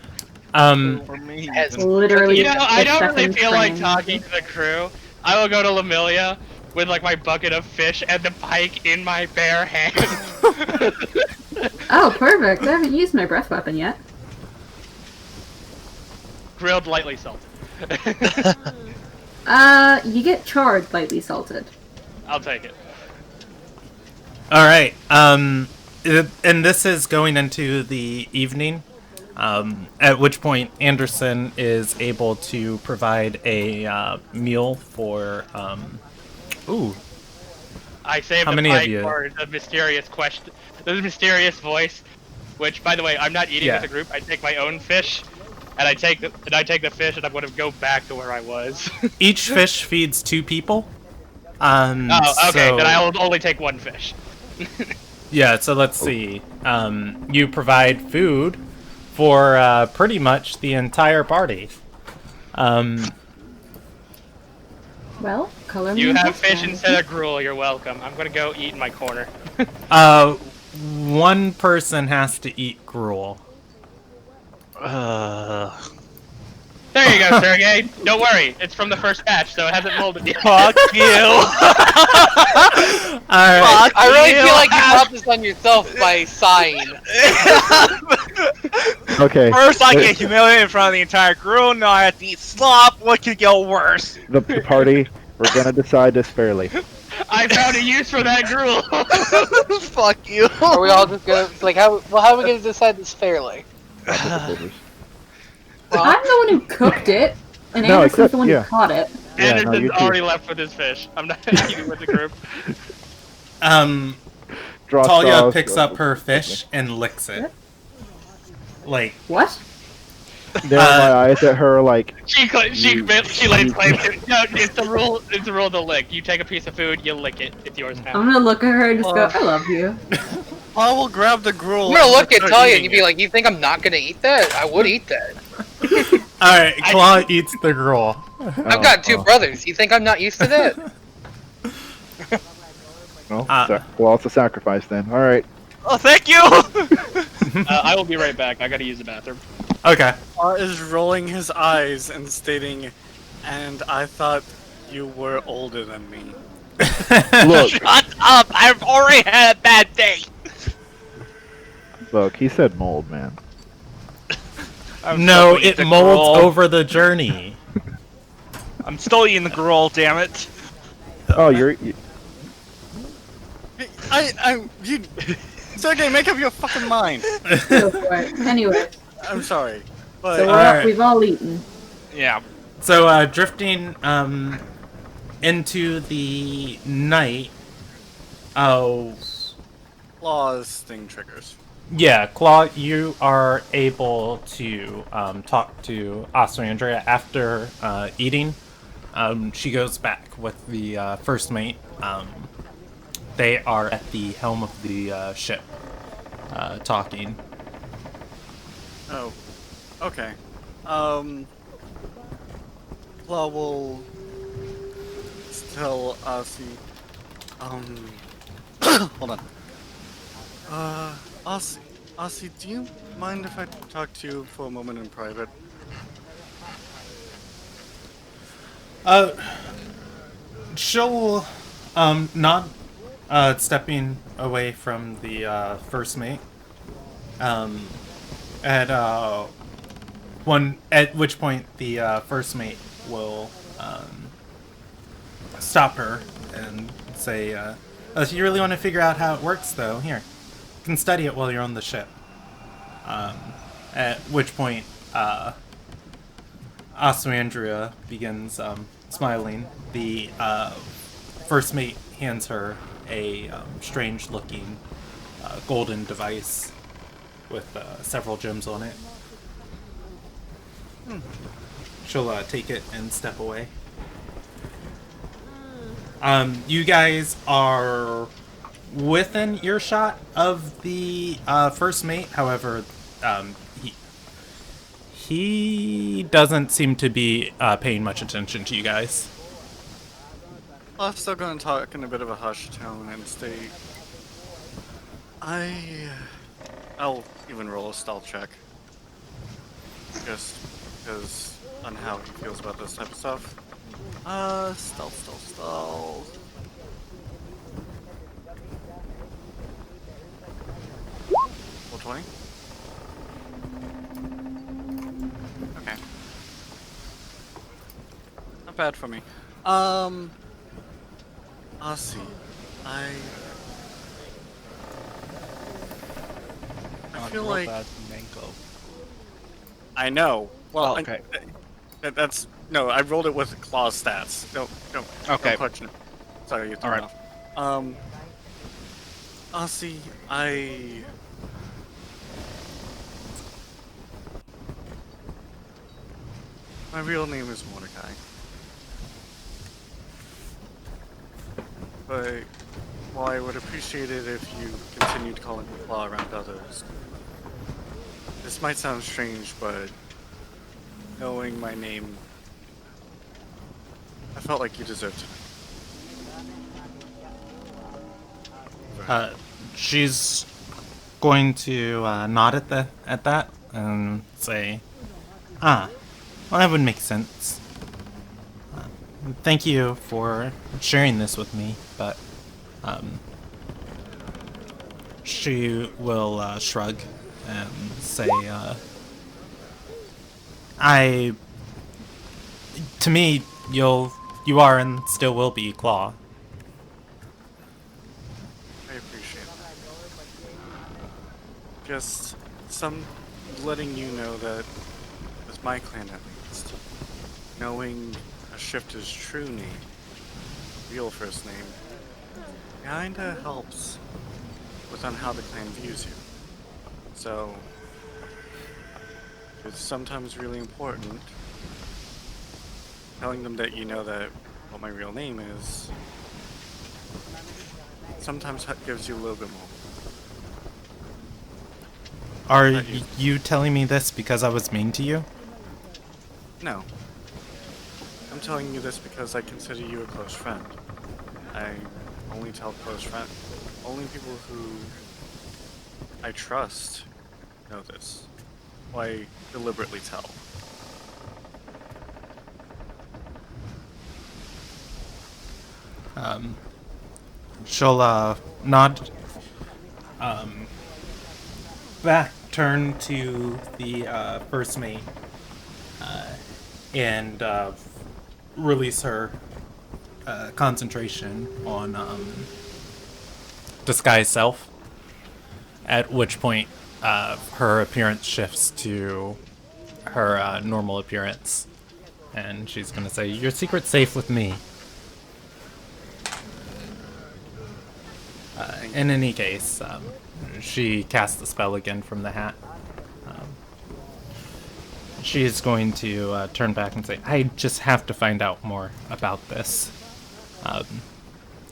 [SPEAKER 6] For me.
[SPEAKER 4] Has
[SPEAKER 3] Literally.
[SPEAKER 1] You know, I
[SPEAKER 3] the
[SPEAKER 1] don't really
[SPEAKER 3] second
[SPEAKER 1] feel like
[SPEAKER 3] frame.
[SPEAKER 1] talking to the crew. I will go to Lamilia with like my bucket of fish and the pike in my bare hand.
[SPEAKER 3] Oh, perfect. I haven't used my breath weapon yet.
[SPEAKER 1] Grilled lightly salted.
[SPEAKER 3] You get charred lightly salted.
[SPEAKER 1] I'll take it.
[SPEAKER 2] All right. And this is going into the evening. At which point Anderson is able to provide a meal for. Ooh,
[SPEAKER 1] I saved
[SPEAKER 2] How
[SPEAKER 1] the
[SPEAKER 2] many of
[SPEAKER 1] pike
[SPEAKER 2] you?
[SPEAKER 1] for the mysterious question, the mysterious voice. Which, by the way, I'm not eating
[SPEAKER 2] Yeah.
[SPEAKER 1] with a group. I take my own fish, and I take the fish, and I'm going to go back to where I was.
[SPEAKER 2] each fish feeds 2 people.
[SPEAKER 1] Oh, okay.
[SPEAKER 2] So-
[SPEAKER 1] Then I will only take one fish.
[SPEAKER 2] Yeah, so let's see. You provide food for pretty much the entire party.
[SPEAKER 3] Well, color me
[SPEAKER 1] You have
[SPEAKER 3] impressed,
[SPEAKER 1] fish
[SPEAKER 3] then.
[SPEAKER 1] instead of gruel. You're welcome. I'm gonna go eat in my corner.
[SPEAKER 2] One person has to eat gruel.
[SPEAKER 1] There you go, Sergey. Don't worry, it's from the first batch, so it hasn't molded yet.
[SPEAKER 6] Fuck you.
[SPEAKER 2] Alright.
[SPEAKER 4] I really feel like you brought this on yourself by sighing.
[SPEAKER 5] Okay.
[SPEAKER 6] First, I get humiliated in front of the entire crew. Now I have to eat slop. What could go worse?
[SPEAKER 5] The party, we're gonna decide this fairly.
[SPEAKER 1] I found a use for that gruel.
[SPEAKER 6] Fuck you.
[SPEAKER 4] Are we all just gonna like how? Well, how are we gonna decide this fairly?
[SPEAKER 3] I'm the one who cooked it, and
[SPEAKER 5] No,
[SPEAKER 3] Anderson's
[SPEAKER 5] except-
[SPEAKER 3] the one
[SPEAKER 5] yeah.
[SPEAKER 3] who caught it.
[SPEAKER 5] Yeah, no,
[SPEAKER 1] Anderson's
[SPEAKER 5] you two.
[SPEAKER 1] already left with his fish. I'm not eating with the group.
[SPEAKER 5] Draw
[SPEAKER 2] Talia
[SPEAKER 5] straws.
[SPEAKER 2] picks up her fish and licks it. Like,
[SPEAKER 3] What?
[SPEAKER 5] There are my eyes at her like,
[SPEAKER 1] She lays claim to it. No, it's the rule. It's the rule of the lick. You take a piece of food, you lick it. It's yours now.
[SPEAKER 3] I'm gonna look at her and just go, I love you.
[SPEAKER 6] I will grab the gruel.
[SPEAKER 4] I'm gonna look at Talia and you'd be like, "You think I'm not gonna eat that? I would eat that.
[SPEAKER 2] alright, Claw eats the gruel.
[SPEAKER 4] I've got 2 brothers. You think I'm not used to that?"
[SPEAKER 5] well,
[SPEAKER 2] Uh,
[SPEAKER 5] well, it's a sacrifice then. All right.
[SPEAKER 6] Oh, thank you.
[SPEAKER 1] I will be right back. I gotta use the bathroom.
[SPEAKER 2] Okay.
[SPEAKER 7] Is rolling his eyes and stating, "And I thought you were older than me."
[SPEAKER 5] Look,
[SPEAKER 6] Shut up! I've already had a bad day.
[SPEAKER 5] look. He said mold, man.
[SPEAKER 6] I'm
[SPEAKER 2] No,
[SPEAKER 6] still eating
[SPEAKER 2] it
[SPEAKER 6] the
[SPEAKER 2] molds
[SPEAKER 6] gruel.
[SPEAKER 2] over the journey.
[SPEAKER 6] I'm still eating the gruel. Damn it.
[SPEAKER 5] Oh, you
[SPEAKER 7] You, Sergey, make up your fucking mind.
[SPEAKER 3] Go for it. Anyway,
[SPEAKER 7] I'm sorry, but
[SPEAKER 3] so
[SPEAKER 2] Alright.
[SPEAKER 3] we've all eaten.
[SPEAKER 6] Yeah.
[SPEAKER 2] So, drifting into the night. Oh,
[SPEAKER 7] claws sting triggers.
[SPEAKER 2] yeah, Claw, you are able to talk to Austria after eating. She goes back with the first mate. They are at the helm of the ship, talking.
[SPEAKER 7] Oh, okay. Claw will tell Aussie. Hold on. Aussie, do you mind if I talk to you for a moment in private?
[SPEAKER 2] She'll, not, stepping away from the, first mate. At which point the, first mate will, stop her and say, if you really want to figure out how it works, though, here, you can study it while you're on the ship. At which point, Osmandria begins, smiling. The, first mate hands her a, strange-looking, golden device with, several gems on it. She'll, take it and step away. You guys are within earshot of the first mate. However, he doesn't seem to be paying much attention to you guys.
[SPEAKER 7] I'm still going to talk in a bit of a hushed tone and state, I'll even roll a stealth check. Just because on how he feels about this type of stuff. Stealth. Roll 20. Okay. Not bad for me. I'll see. I feel like I know. Well,
[SPEAKER 6] okay.
[SPEAKER 7] That's no. I rolled it with claw stats. No.
[SPEAKER 6] Okay.
[SPEAKER 7] Don't question it. Sorry, you threw it off. Aussie, my real name is Mordecai. But while I would appreciate it if you continued calling me Claw around others, this might sound strange, but knowing my name, I felt like you deserved it.
[SPEAKER 2] She's going to nod at that and say, well, that would make sense. Thank you for sharing this with me, but she will shrug and say, to me, you are and still will be Claw.
[SPEAKER 7] I appreciate that. Just letting you know that with my clan at least, knowing a shifter's true name, real first name, kinda helps with on how the clan views you. So it's sometimes really important telling them that you know that what my real name is sometimes gives you a little bit more.
[SPEAKER 2] Are you telling me this because I was mean to you?
[SPEAKER 7] No. I'm telling you this because I consider you a close friend. I only tell close friends. Only people who I trust know this. Well, I deliberately tell.
[SPEAKER 2] She'll nod, turn to the first mate, and release her concentration on disguise self. At which point, her appearance shifts to her normal appearance, and she's gonna say, "Your secret's safe with me." In any case, she casts the spell again from the hat. She is going to turn back and say, "I just have to find out more about this."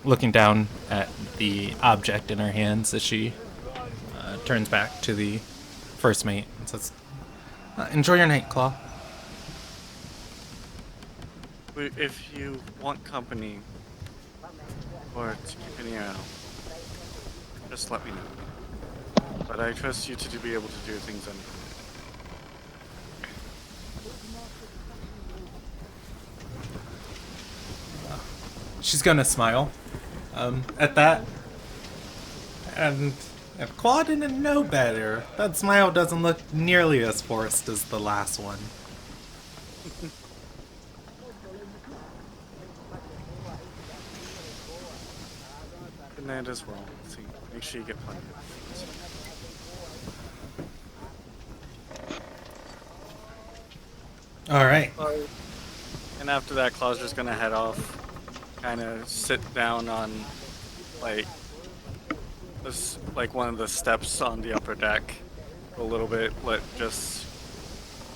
[SPEAKER 2] Looking down at the object in her hands as she turns back to the first mate and says, "Enjoy your night, Claw."
[SPEAKER 7] If you want company or to keep an ear out, just let me know. but I trust you to be able to do things anyway.
[SPEAKER 2] She's gonna smile at that. And if Claw didn't know better, that smile doesn't look nearly as forced as the last one.
[SPEAKER 7] Good night as well. See, make sure you get plenty of
[SPEAKER 2] Alright.
[SPEAKER 7] And after that, Claw's just gonna head off, kind of sit down on, like one of the steps on the upper deck a little bit, just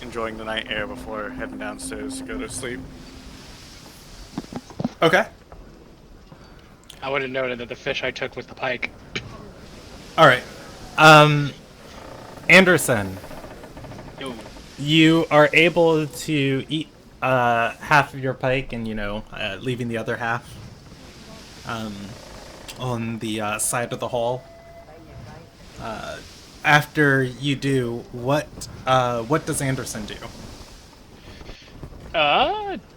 [SPEAKER 7] enjoying the night air before heading downstairs to go to sleep.
[SPEAKER 2] Okay.
[SPEAKER 1] I would have noted that the fish I took was the pike.
[SPEAKER 2] Alright. Anderson,
[SPEAKER 1] Yo.
[SPEAKER 2] you are able to eat half of your pike and, leaving the other half on the side of the hall. After you do, what does Anderson do?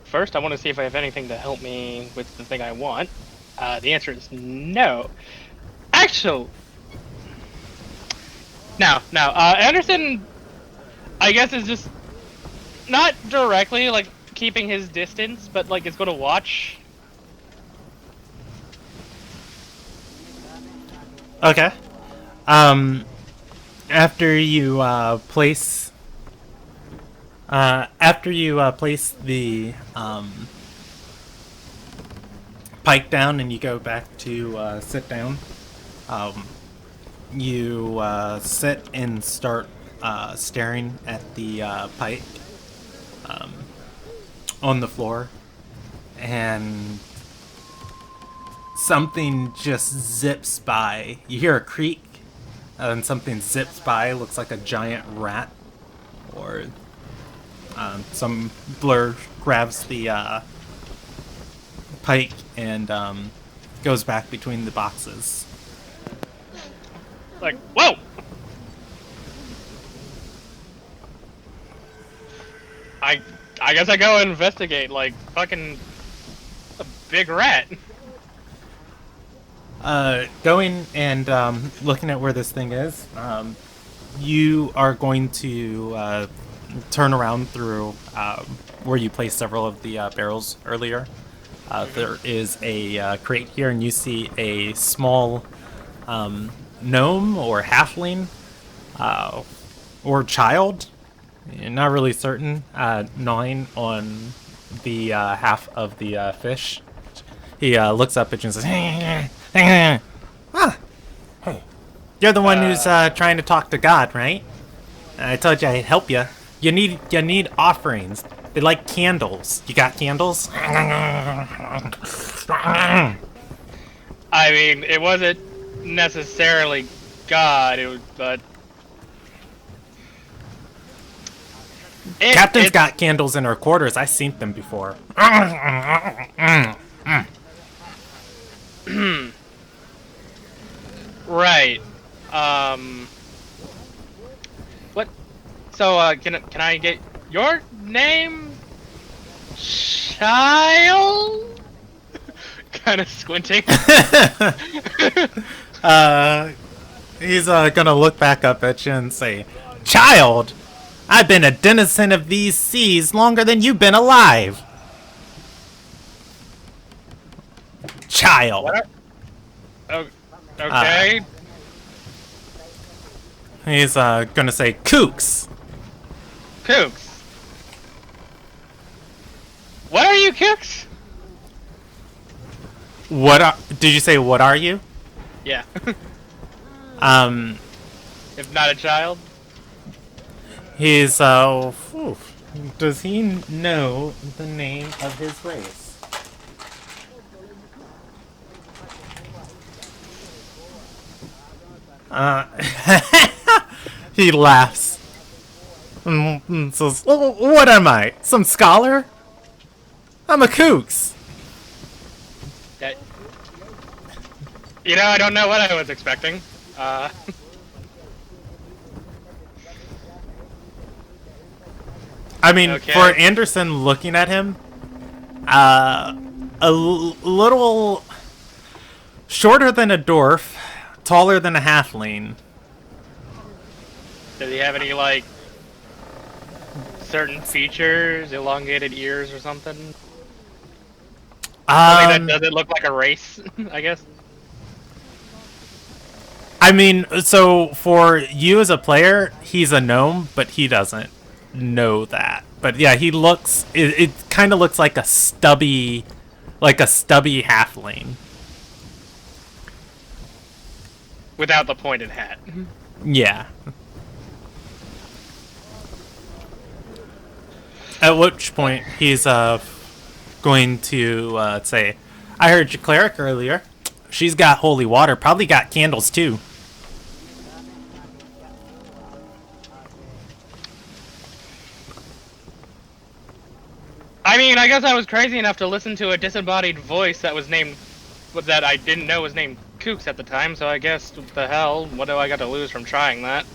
[SPEAKER 1] First I want to see if I have anything to help me with the thing I want. The answer is no. Actually, no. Anderson, I guess, is just not directly like keeping his distance, but like is going to watch.
[SPEAKER 2] Okay. After you place the pike down and you go back to sit down, you sit and start staring at the pike on the floor, and something just zips by. You hear a creak, and something zips by. Looks like a giant rat, or some blur grabs the pike and goes back between the boxes.
[SPEAKER 1] Like, whoa! I guess I go investigate, like, fucking a big rat.
[SPEAKER 2] Going and looking at where this thing is, you are going to turn around through where you placed several of the barrels earlier. There is a crate here, and you see a small gnome or halfling or child. You're not really certain. Gnawing on the half of the fish. He looks up at you and says, "Hey, you're the one who's trying to talk to God, right? I told you I'd help you. You need offerings. They like candles. You got candles?"
[SPEAKER 1] I mean, it wasn't necessarily God, but
[SPEAKER 2] Captain's got candles in her quarters. I've seen them before.
[SPEAKER 1] Right. What? So, can I get your name? Child? Kind of squinting.
[SPEAKER 2] He's gonna look back up at you and say, "Child, I've been a denizen of these seas longer than you've been alive." Child.
[SPEAKER 1] What? Okay.
[SPEAKER 2] He's gonna say, "Kooks."
[SPEAKER 1] Kooks. What are you, Kooks?
[SPEAKER 2] Did you say what are you?
[SPEAKER 1] Yeah.
[SPEAKER 2] Um,
[SPEAKER 1] If not a child.
[SPEAKER 2] he's does he know the name of his race? He laughs and says, "What am I? Some scholar? I'm a Kooks."
[SPEAKER 1] I don't know what I was expecting.
[SPEAKER 2] I mean,
[SPEAKER 1] Okay.
[SPEAKER 2] for Anderson looking at him, little shorter than a dwarf, taller than a halfling.
[SPEAKER 1] Does he have any, like, certain features, elongated ears or something? Something that doesn't look like a race, I guess?
[SPEAKER 2] I mean, so for you as a player, he's a gnome, but he doesn't know that. But yeah, he looks, it kind of looks like a stubby halfling.
[SPEAKER 1] Without the pointed hat.
[SPEAKER 2] Yeah. At which point, he's going to say, I heard your cleric earlier. She's got holy water, probably got candles too.
[SPEAKER 1] I mean, I guess I was crazy enough to listen to a disembodied voice that was named, that I didn't know was named Kooks at the time, so I guess, what the hell, what do I got to lose from trying that?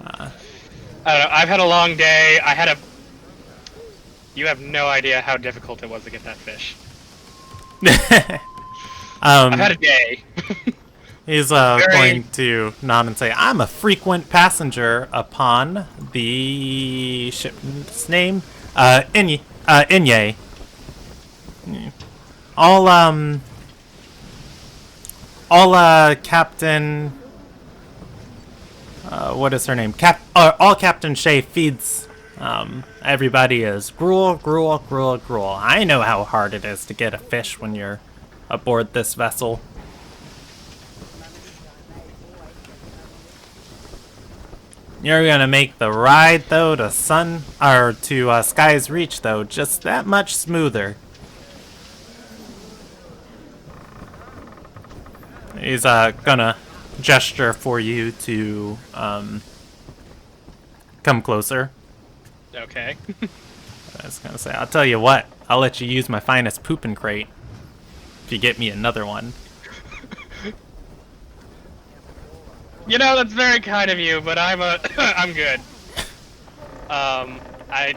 [SPEAKER 1] I don't know, I've had a long day, you have no idea how difficult it was to get that fish. I've had a day.
[SPEAKER 2] He's going to nod and say, I'm a frequent passenger upon the ship's name, Inye. All Captain, what is her name? All Captain Shay feeds, everybody is gruel, gruel, gruel, gruel. I know how hard it is to get a fish when you're aboard this vessel. You're gonna make the ride, though, to Sky's Reach, though, just that much smoother. He's gonna gesture for you to come closer.
[SPEAKER 1] Okay.
[SPEAKER 2] I was gonna say, I'll tell you what, I'll let you use my finest poopin' crate if you get me another one.
[SPEAKER 1] You know, that's very kind of you, but I'm good. I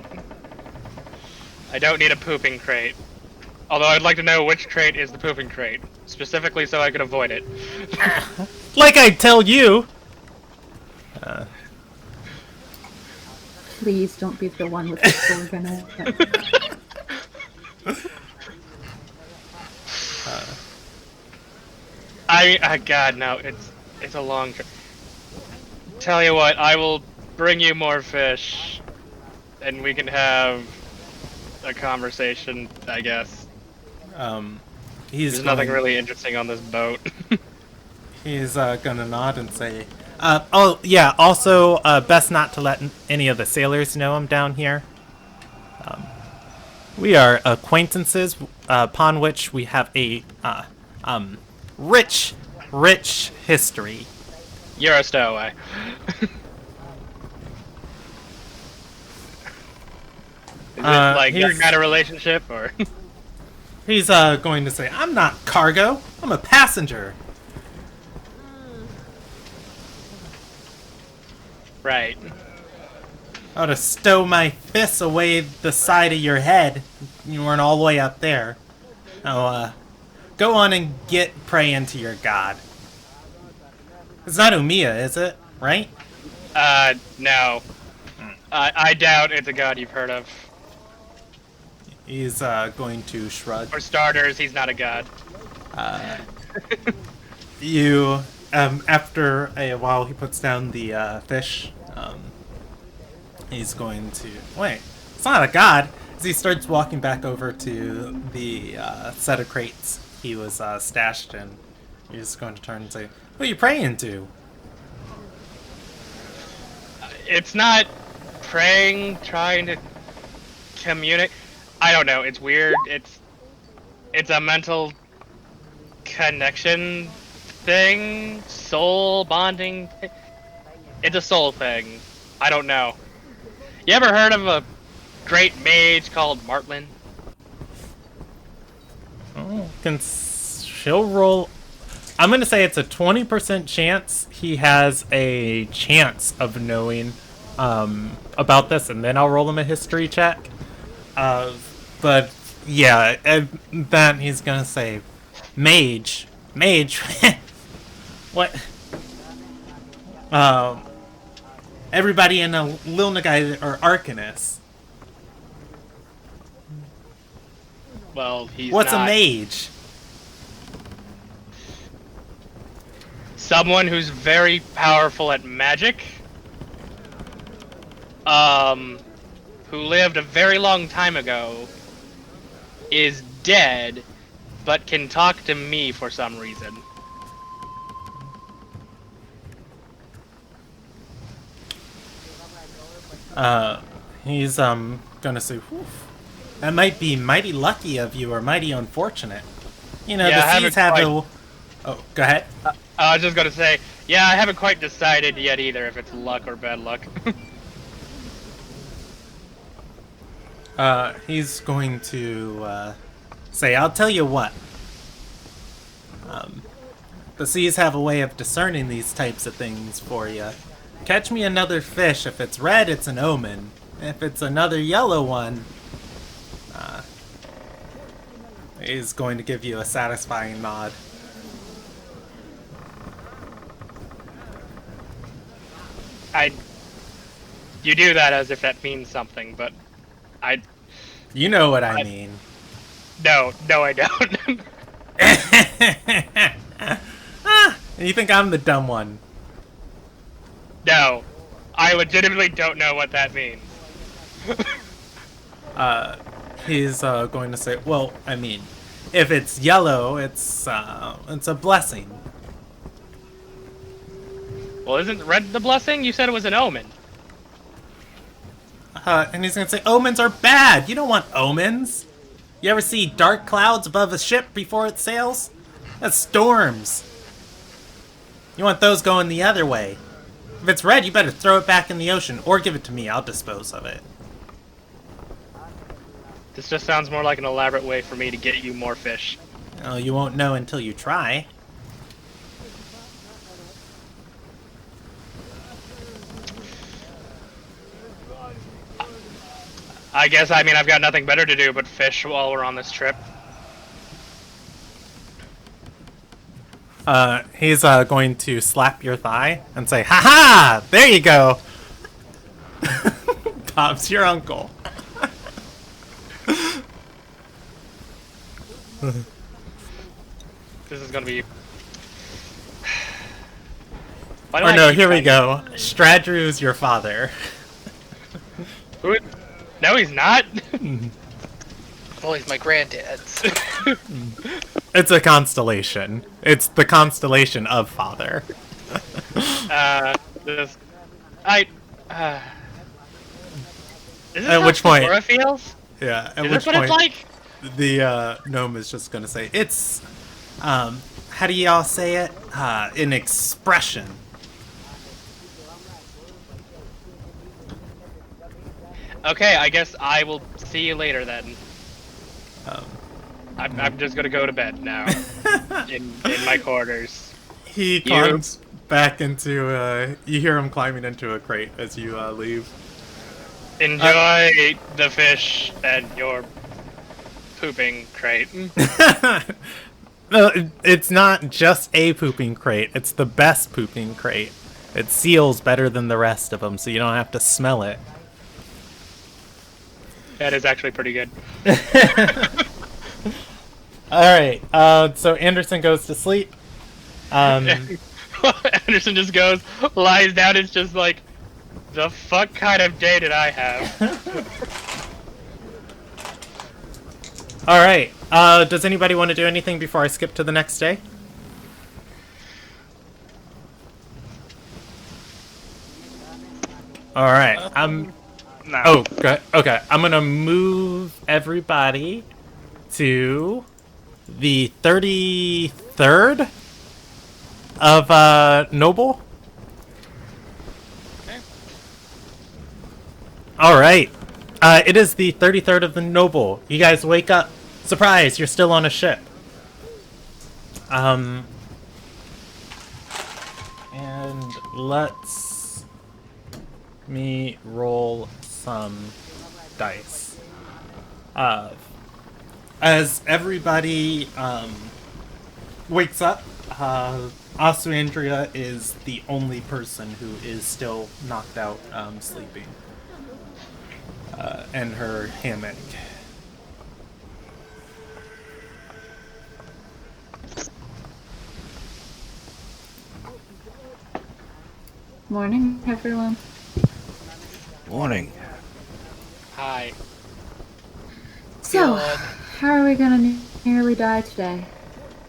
[SPEAKER 1] don't need a pooping crate. Although I'd like to know which crate is the pooping crate, specifically so I could avoid it.
[SPEAKER 2] Like I tell you!
[SPEAKER 3] Please don't be the one with the sword in it.
[SPEAKER 1] God, no, it's a long trip. Tell you what, I will bring you more fish, and we can have a conversation, I guess. There's nothing really interesting on this boat.
[SPEAKER 2] He's gonna nod and say, oh, yeah, also, best not to let any of the sailors know I'm down here. We are acquaintances, upon which we have a, rich history.
[SPEAKER 1] You're a stowaway. Is it like that kind of relationship, or?
[SPEAKER 2] He's going to say, I'm not cargo, I'm a passenger.
[SPEAKER 1] Right.
[SPEAKER 2] I ought to stow my fists away the side of your head. You weren't all the way up there. Now, go on and get praying to your god. It's not Umiya, is it? Right?
[SPEAKER 1] No. I doubt it's a god you've heard of.
[SPEAKER 2] He's going to shrug.
[SPEAKER 1] For starters, he's not a god.
[SPEAKER 2] You, after a while, he puts down the fish. He's going to... Wait, it's not a god. As he starts walking back over to the set of crates he was stashed in, he's going to turn and say, what are you praying to?
[SPEAKER 1] It's not praying, trying to communicate. I don't know. It's weird. It's a mental connection thing, soul bonding. It's a soul thing. I don't know. You ever heard of a great mage called Martlin?
[SPEAKER 2] Oh, she'll roll. I'm gonna say it's a 20% chance he has a chance of knowing about this, and then I'll roll him a history check. But yeah, and then he's gonna say, mage. What? Everybody in a Lil Nagai are Arcanists.
[SPEAKER 1] Well, he's
[SPEAKER 2] What's
[SPEAKER 1] not.
[SPEAKER 2] a mage?
[SPEAKER 1] Someone who's very powerful at magic. Who lived a very long time ago, is dead, but can talk to me for some reason.
[SPEAKER 2] He's gonna say, "Oof, that might be mighty lucky of you, or mighty unfortunate. You know,
[SPEAKER 1] Yeah,
[SPEAKER 2] the seas have a." Oh, go ahead.
[SPEAKER 1] I was just gonna say, yeah, I haven't quite decided yet either if it's luck or bad luck.
[SPEAKER 2] He's going to say, "I'll tell you what. The seas have a way of discerning these types of things for you. Catch me another fish. If it's red, it's an omen. If it's another yellow one, he's going to give you a satisfying nod."
[SPEAKER 1] You do that as if that means something, but
[SPEAKER 2] You know what I mean.
[SPEAKER 1] no, I don't.
[SPEAKER 2] You think I'm the dumb one?
[SPEAKER 1] No, I legitimately don't know what that means.
[SPEAKER 2] He's going to say, "Well, I mean, if it's yellow, it's a blessing."
[SPEAKER 1] Well, isn't red the blessing? You said it was an omen.
[SPEAKER 2] And he's going to say, "Omens are bad. You don't want omens. You ever see dark clouds above a ship before it sails? That's storms. You want those going the other way. If it's red, you better throw it back in the ocean, or give it to me. I'll dispose of it."
[SPEAKER 1] This just sounds more like an elaborate way for me to get you more fish.
[SPEAKER 2] Well, you won't know until you try.
[SPEAKER 1] I guess, I mean, I've got nothing better to do but fish while we're on this trip.
[SPEAKER 2] He's going to slap your thigh and say, "Ha ha! There you go! Bob's your uncle."
[SPEAKER 1] This is gonna be...
[SPEAKER 2] Or no, here we go. Stradru's your father.
[SPEAKER 1] Who? No, he's not.
[SPEAKER 4] Well, he's my granddad.
[SPEAKER 2] It's a constellation. It's the constellation of father.
[SPEAKER 1] This... Is this
[SPEAKER 2] At
[SPEAKER 1] how
[SPEAKER 2] which point-
[SPEAKER 1] Sakura feels?
[SPEAKER 2] Yeah, at
[SPEAKER 1] Is
[SPEAKER 2] which
[SPEAKER 1] this what
[SPEAKER 2] point
[SPEAKER 1] it's like?
[SPEAKER 2] the gnome is just gonna say, "It's, how do y'all say it? An expression."
[SPEAKER 1] Okay, I guess I will see you later then. I'm just gonna go to bed now. in my quarters.
[SPEAKER 2] He climbs back into, you hear him climbing into a crate as you leave.
[SPEAKER 1] Enjoy the fish and your pooping crate.
[SPEAKER 2] No, it's not just a pooping crate. It's the best pooping crate. It seals better than the rest of them, so you don't have to smell it.
[SPEAKER 1] That is actually pretty good.
[SPEAKER 2] Alright, so Anderson goes to sleep.
[SPEAKER 1] Anderson just goes, lies down, it's just like, the fuck kind of day did I have?
[SPEAKER 2] Alright, does anybody want to do anything before I skip to the next day? Alright,
[SPEAKER 1] No.
[SPEAKER 2] Oh, okay. I'm gonna move everybody to the 33rd of Noble.
[SPEAKER 1] Okay.
[SPEAKER 2] Alright. It is the 33rd of the Noble. You guys wake up. Surprise, you're still on a ship. let's me roll some dice. As everybody wakes up, Asuandria is the only person who is still knocked out, sleeping, in her hammock.
[SPEAKER 3] Morning, everyone.
[SPEAKER 6] Morning.
[SPEAKER 1] Hi.
[SPEAKER 3] So,
[SPEAKER 1] God.
[SPEAKER 3] how are we gonna nearly die today?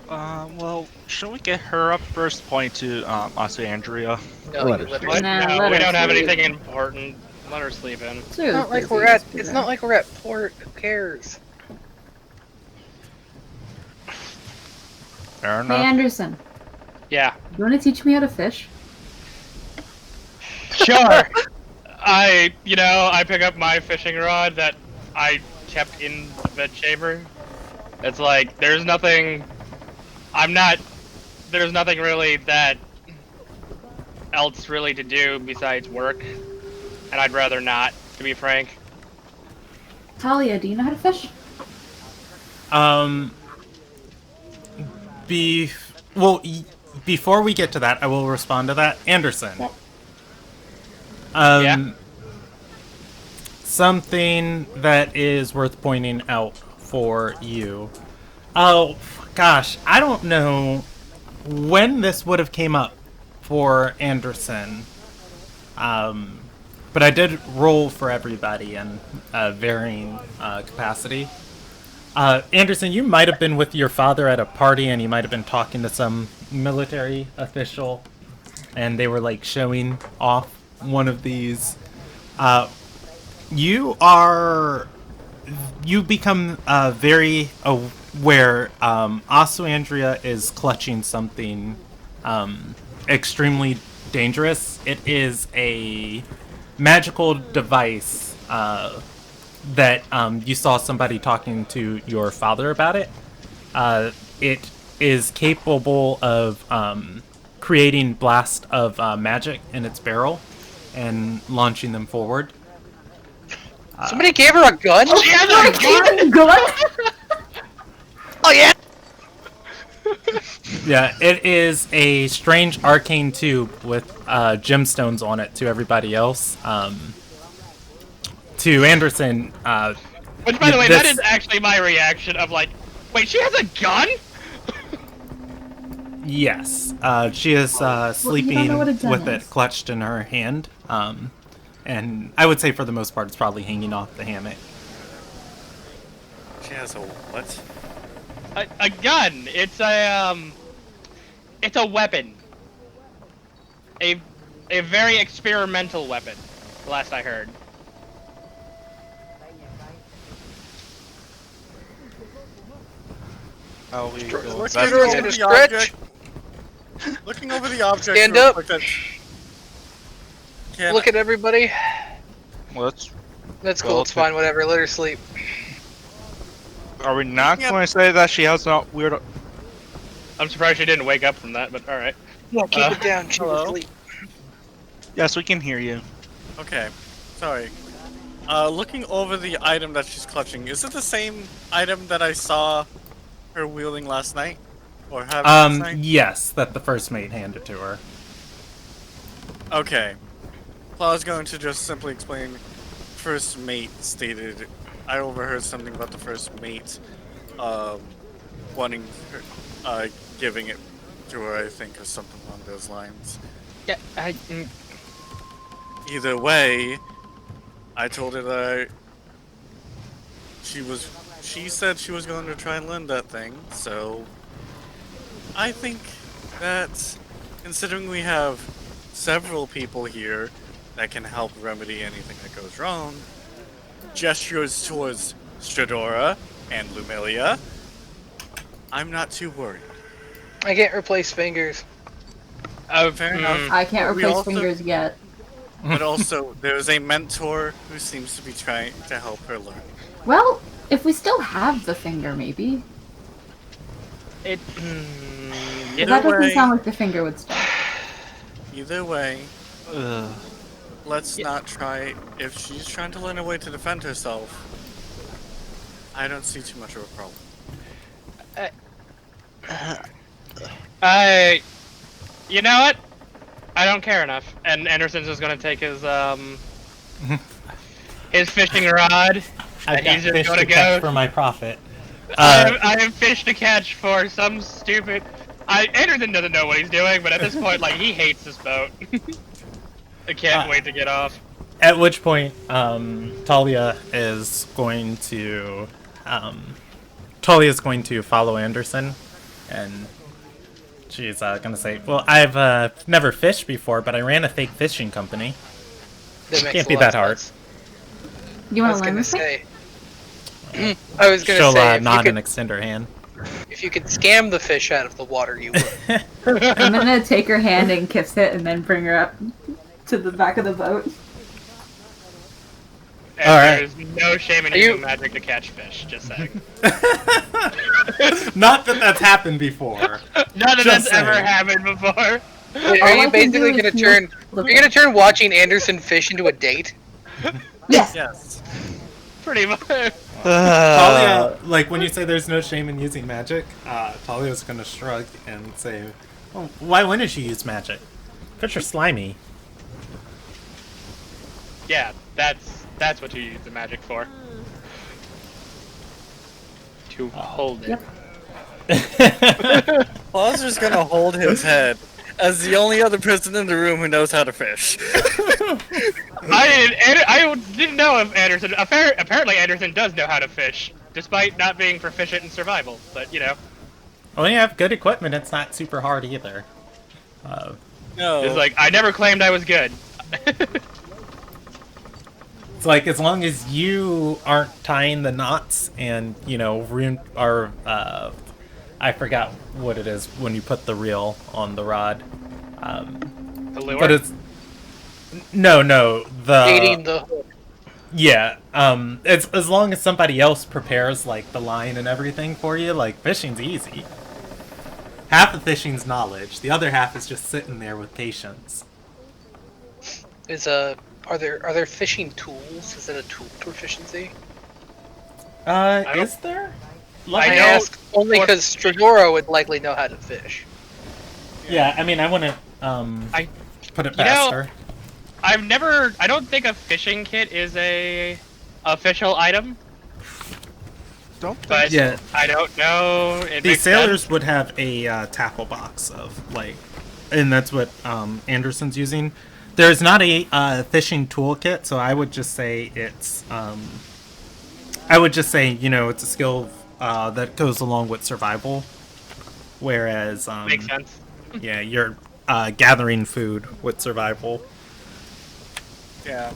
[SPEAKER 6] Well, shouldn't we get her up first? Point to Andrea.
[SPEAKER 4] No,
[SPEAKER 5] Let
[SPEAKER 4] you
[SPEAKER 5] her
[SPEAKER 4] let her
[SPEAKER 5] sleep.
[SPEAKER 4] sleep.
[SPEAKER 3] Nah,
[SPEAKER 1] No,
[SPEAKER 3] let
[SPEAKER 1] we
[SPEAKER 3] her
[SPEAKER 1] don't have
[SPEAKER 3] sleep.
[SPEAKER 1] anything important. Let her sleep in.
[SPEAKER 3] She was
[SPEAKER 4] It's not like
[SPEAKER 3] busy
[SPEAKER 4] we're at.
[SPEAKER 3] yesterday.
[SPEAKER 4] It's not like we're at port. Who cares?
[SPEAKER 6] Fair
[SPEAKER 3] Hey,
[SPEAKER 6] enough.
[SPEAKER 3] Anderson,
[SPEAKER 1] Yeah.
[SPEAKER 3] you want to teach me how to fish?
[SPEAKER 1] Sure. I pick up my fishing rod that I kept in the bed chamber. It's like, there's nothing really that else really to do besides work. And I'd rather not, to be frank.
[SPEAKER 3] Talia, do you know how to fish?
[SPEAKER 2] Before we get to that, I will respond to that. Anderson.
[SPEAKER 3] Yeah.
[SPEAKER 1] Yeah?
[SPEAKER 2] Something that is worth pointing out for you. Oh, gosh, I don't know when this would have came up for Anderson. But I did roll for everybody in varying capacity. Anderson, you might have been with your father at a party and you might have been talking to some military official and they were like showing off one of these. You become very aware. Asuandria is clutching something extremely dangerous. It is a magical device that you saw somebody talking to your father about it. It is capable of creating blast of magic in its barrel and launching them forward.
[SPEAKER 4] Somebody gave her a gun.
[SPEAKER 1] She has a gun!
[SPEAKER 3] Good.
[SPEAKER 4] Oh yeah.
[SPEAKER 2] Yeah, it is a strange arcane tube with gemstones on it to everybody else. To Anderson,
[SPEAKER 1] Which, by the way, that
[SPEAKER 2] this-
[SPEAKER 1] is actually my reaction of like, wait, she has a gun?
[SPEAKER 2] yes, she is sleeping
[SPEAKER 3] know what a gun
[SPEAKER 2] with
[SPEAKER 3] is.
[SPEAKER 2] it clutched in her hand. And I would say for the most part, it's probably hanging off the hammock.
[SPEAKER 7] She has a what?
[SPEAKER 1] A gun. It's a weapon. A very experimental weapon. Last I heard.
[SPEAKER 6] How we go
[SPEAKER 4] Let's
[SPEAKER 6] back
[SPEAKER 4] get her
[SPEAKER 6] to-
[SPEAKER 4] to stretch.
[SPEAKER 7] Looking over the object.
[SPEAKER 4] Stand
[SPEAKER 7] real
[SPEAKER 4] up.
[SPEAKER 7] quick, Can
[SPEAKER 4] Look at everybody.
[SPEAKER 6] Let's.
[SPEAKER 4] That's
[SPEAKER 6] Well,
[SPEAKER 4] cool. It's fine. Whatever. Let her sleep.
[SPEAKER 6] Are we not
[SPEAKER 7] Yep.
[SPEAKER 6] going to say that she has not weird?
[SPEAKER 1] I'm surprised she didn't wake up from that, but alright.
[SPEAKER 4] Yeah, keep it down. She's
[SPEAKER 7] hello?
[SPEAKER 4] asleep.
[SPEAKER 6] Yes, we can hear you.
[SPEAKER 7] Okay, sorry. Looking over the item that she's clutching, is it the same item that I saw her wielding last night? Or having last night?
[SPEAKER 2] Yes, that the first mate handed to her.
[SPEAKER 7] Okay. Well, I was going to just simply explain. First mate stated, I overheard something about the first mate, wanting her, giving it to her, I think, or something along those lines.
[SPEAKER 1] Yeah,
[SPEAKER 7] Either way, I told her that she said she was going to try and learn that thing, so I think that considering we have several people here that can help remedy anything that goes wrong, gestures towards Stradora and Lumilia, I'm not too worried.
[SPEAKER 4] I can't replace fingers.
[SPEAKER 7] Fair enough.
[SPEAKER 3] I can't
[SPEAKER 7] We
[SPEAKER 3] replace
[SPEAKER 7] also-
[SPEAKER 3] fingers yet.
[SPEAKER 7] But also, there's a mentor who seems to be trying to help her learn.
[SPEAKER 3] Well, if we still have the finger, maybe.
[SPEAKER 1] It.
[SPEAKER 3] But
[SPEAKER 7] Either
[SPEAKER 3] that doesn't
[SPEAKER 7] way-
[SPEAKER 3] sound like the finger would stop.
[SPEAKER 7] Either way, let's not try. If she's trying to learn a way to defend herself, I don't see too much of a problem.
[SPEAKER 1] You know what? I don't care enough. And Anderson's just gonna take his fishing rod.
[SPEAKER 2] I've
[SPEAKER 1] and
[SPEAKER 2] got
[SPEAKER 1] he's just
[SPEAKER 2] fish
[SPEAKER 1] gonna
[SPEAKER 2] to
[SPEAKER 1] go.
[SPEAKER 2] catch for my profit.
[SPEAKER 1] I have fish to catch for some stupid. Anderson doesn't know what he's doing, but at this point, like, he hates this boat. I can't wait to get off.
[SPEAKER 2] At which point, Talia is going to follow Anderson, and she's gonna say, "Well, I've never fished before, but I ran a fake fishing company. Can't be that hard."
[SPEAKER 3] You
[SPEAKER 4] I
[SPEAKER 3] want
[SPEAKER 4] was
[SPEAKER 3] to learn
[SPEAKER 4] gonna
[SPEAKER 3] this thing?
[SPEAKER 4] say. I was gonna
[SPEAKER 2] She'll
[SPEAKER 4] say
[SPEAKER 2] nod and extend her hand.
[SPEAKER 4] if you could scam the fish out of the water, you would.
[SPEAKER 3] I'm gonna take her hand and kiss it, and then bring her up to the back of the boat.
[SPEAKER 1] And
[SPEAKER 2] Alright.
[SPEAKER 1] there's no shame in using magic to catch fish, just saying.
[SPEAKER 2] Not that that's happened before.
[SPEAKER 1] None of
[SPEAKER 2] Just
[SPEAKER 1] that's ever
[SPEAKER 2] saying.
[SPEAKER 1] happened before.
[SPEAKER 4] Wait,
[SPEAKER 3] All
[SPEAKER 4] are
[SPEAKER 3] I
[SPEAKER 4] you
[SPEAKER 3] can
[SPEAKER 4] basically
[SPEAKER 3] do
[SPEAKER 4] gonna
[SPEAKER 3] is
[SPEAKER 4] turn?
[SPEAKER 3] look
[SPEAKER 4] You're gonna turn watching Anderson fish into a date?
[SPEAKER 3] Yes.
[SPEAKER 7] Yes.
[SPEAKER 1] Pretty much.
[SPEAKER 2] Talia, like when you say there's no shame in using magic, Talia's gonna shrug and say, well, "Why wouldn't you use magic? Fish are slimy."
[SPEAKER 1] Yeah, that's what you use the magic for. To hold it.
[SPEAKER 3] Yep.
[SPEAKER 7] Claw's just gonna hold his head as the only other person in the room who knows how to fish.
[SPEAKER 1] I didn't know if Anderson. Apparently, Anderson does know how to fish, despite not being proficient in survival. But you know,
[SPEAKER 2] When you have good equipment, it's not super hard either.
[SPEAKER 7] No.
[SPEAKER 1] it's like I never claimed I was good.
[SPEAKER 2] It's like as long as you aren't tying the knots and I forgot what it is when you put the reel on the rod.
[SPEAKER 1] The lure?
[SPEAKER 2] But it's no
[SPEAKER 4] Dating the hook.
[SPEAKER 2] yeah. It's as long as somebody else prepares like the line and everything for you. Like fishing's easy. Half of fishing's knowledge. The other half is just sitting there with patience.
[SPEAKER 4] Are there fishing tools? Is it a tool proficiency?
[SPEAKER 2] Is there?
[SPEAKER 4] I
[SPEAKER 1] know
[SPEAKER 4] ask only
[SPEAKER 1] for-
[SPEAKER 4] because Strigoro would likely know how to fish.
[SPEAKER 2] Yeah, I mean, I wouldn't put it past her.
[SPEAKER 1] I don't think a fishing kit is a official item,
[SPEAKER 6] Don't
[SPEAKER 1] but
[SPEAKER 2] Yeah.
[SPEAKER 1] I don't know. It
[SPEAKER 2] The
[SPEAKER 1] makes
[SPEAKER 2] sailors
[SPEAKER 1] sense.
[SPEAKER 2] would have a tackle box of and that's what Anderson's using. There's not a fishing toolkit, so I would just say it's it's a skill that goes along with survival, whereas
[SPEAKER 1] Makes sense.
[SPEAKER 2] yeah, you're gathering food with survival.
[SPEAKER 7] Yeah.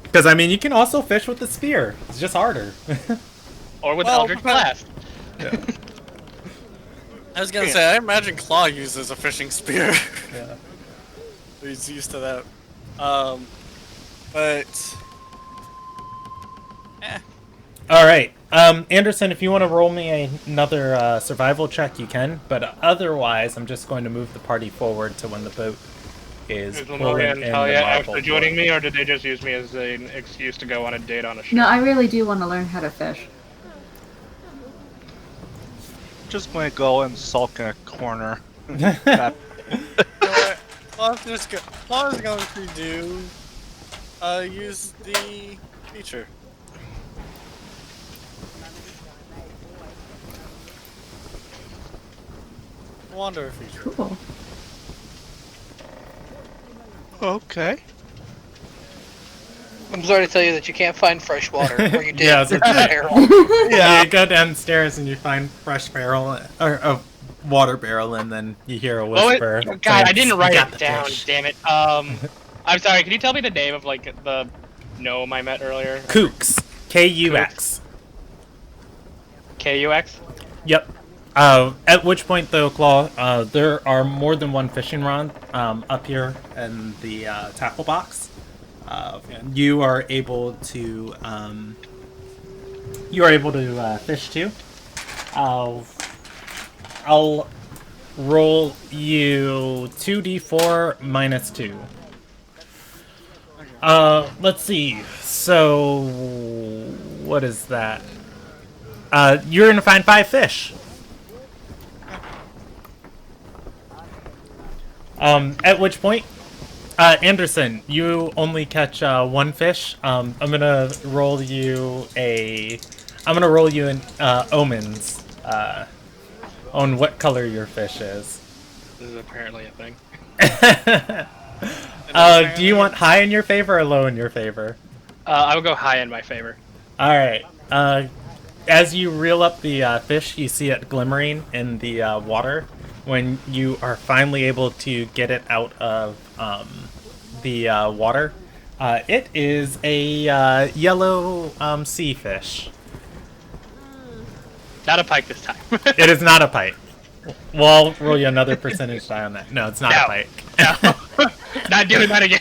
[SPEAKER 2] Because I mean, you can also fish with the spear. It's just harder.
[SPEAKER 1] Or with
[SPEAKER 7] Well,
[SPEAKER 1] Eldritch Blast.
[SPEAKER 7] I was gonna say, I imagine Claw uses a fishing spear.
[SPEAKER 2] Yeah.
[SPEAKER 7] He's used to that. But
[SPEAKER 2] All right, Anderson, if you want to roll me another survival check, you can. But otherwise, I'm just going to move the party forward to when the boat is
[SPEAKER 1] Is
[SPEAKER 2] pulling
[SPEAKER 1] Lemuria
[SPEAKER 2] in
[SPEAKER 1] and
[SPEAKER 2] the
[SPEAKER 1] Talia
[SPEAKER 2] marble
[SPEAKER 1] actually joining
[SPEAKER 2] port.
[SPEAKER 1] me, or did they just use me as an excuse to go on a date on a ship?
[SPEAKER 3] No, I really do want to learn how to fish.
[SPEAKER 6] just gonna go and sulk in a corner.
[SPEAKER 7] you know what? Claw's going to do use the feature. Wanderer feature.
[SPEAKER 3] Cool.
[SPEAKER 6] Okay.
[SPEAKER 4] I'm sorry to tell you that you can't find fresh water, or you did.
[SPEAKER 2] Yeah,
[SPEAKER 4] in
[SPEAKER 2] so-
[SPEAKER 4] the barrel.
[SPEAKER 2] Yeah, you go downstairs and you find fresh barrel or a water barrel, and then you hear a
[SPEAKER 1] Oh,
[SPEAKER 2] whisper.
[SPEAKER 1] God,
[SPEAKER 2] saying,
[SPEAKER 1] I didn't
[SPEAKER 2] "You
[SPEAKER 1] write
[SPEAKER 2] got
[SPEAKER 1] it
[SPEAKER 2] the
[SPEAKER 1] down.
[SPEAKER 2] fish."
[SPEAKER 1] Damn it. I'm sorry. Can you tell me the name of like the gnome I met earlier?
[SPEAKER 2] Kooks. Kux.
[SPEAKER 1] KUX.
[SPEAKER 2] Yep. At which point, though, Claw, there are more than one fishing rod up here in the tackle box. You are able to fish too. I'll roll you 2d4 minus 2. Let's see. So, what is that? You're gonna find 5 fish. At which point, Anderson, you only catch 1 fish. I'm gonna roll you an omens on what color your fish is.
[SPEAKER 1] This is apparently a thing.
[SPEAKER 2] Do you want high in your favor or low in your favor?
[SPEAKER 1] I will go high in my favor.
[SPEAKER 2] All right. As you reel up the fish, you see it glimmering in the water. When you are finally able to get it out of the water, it is a yellow sea fish.
[SPEAKER 1] Not a pike this time.
[SPEAKER 2] It is not a pike. Well, I'll roll you another percentage die on that. No, it's not a pike.
[SPEAKER 1] No. Not doing that again.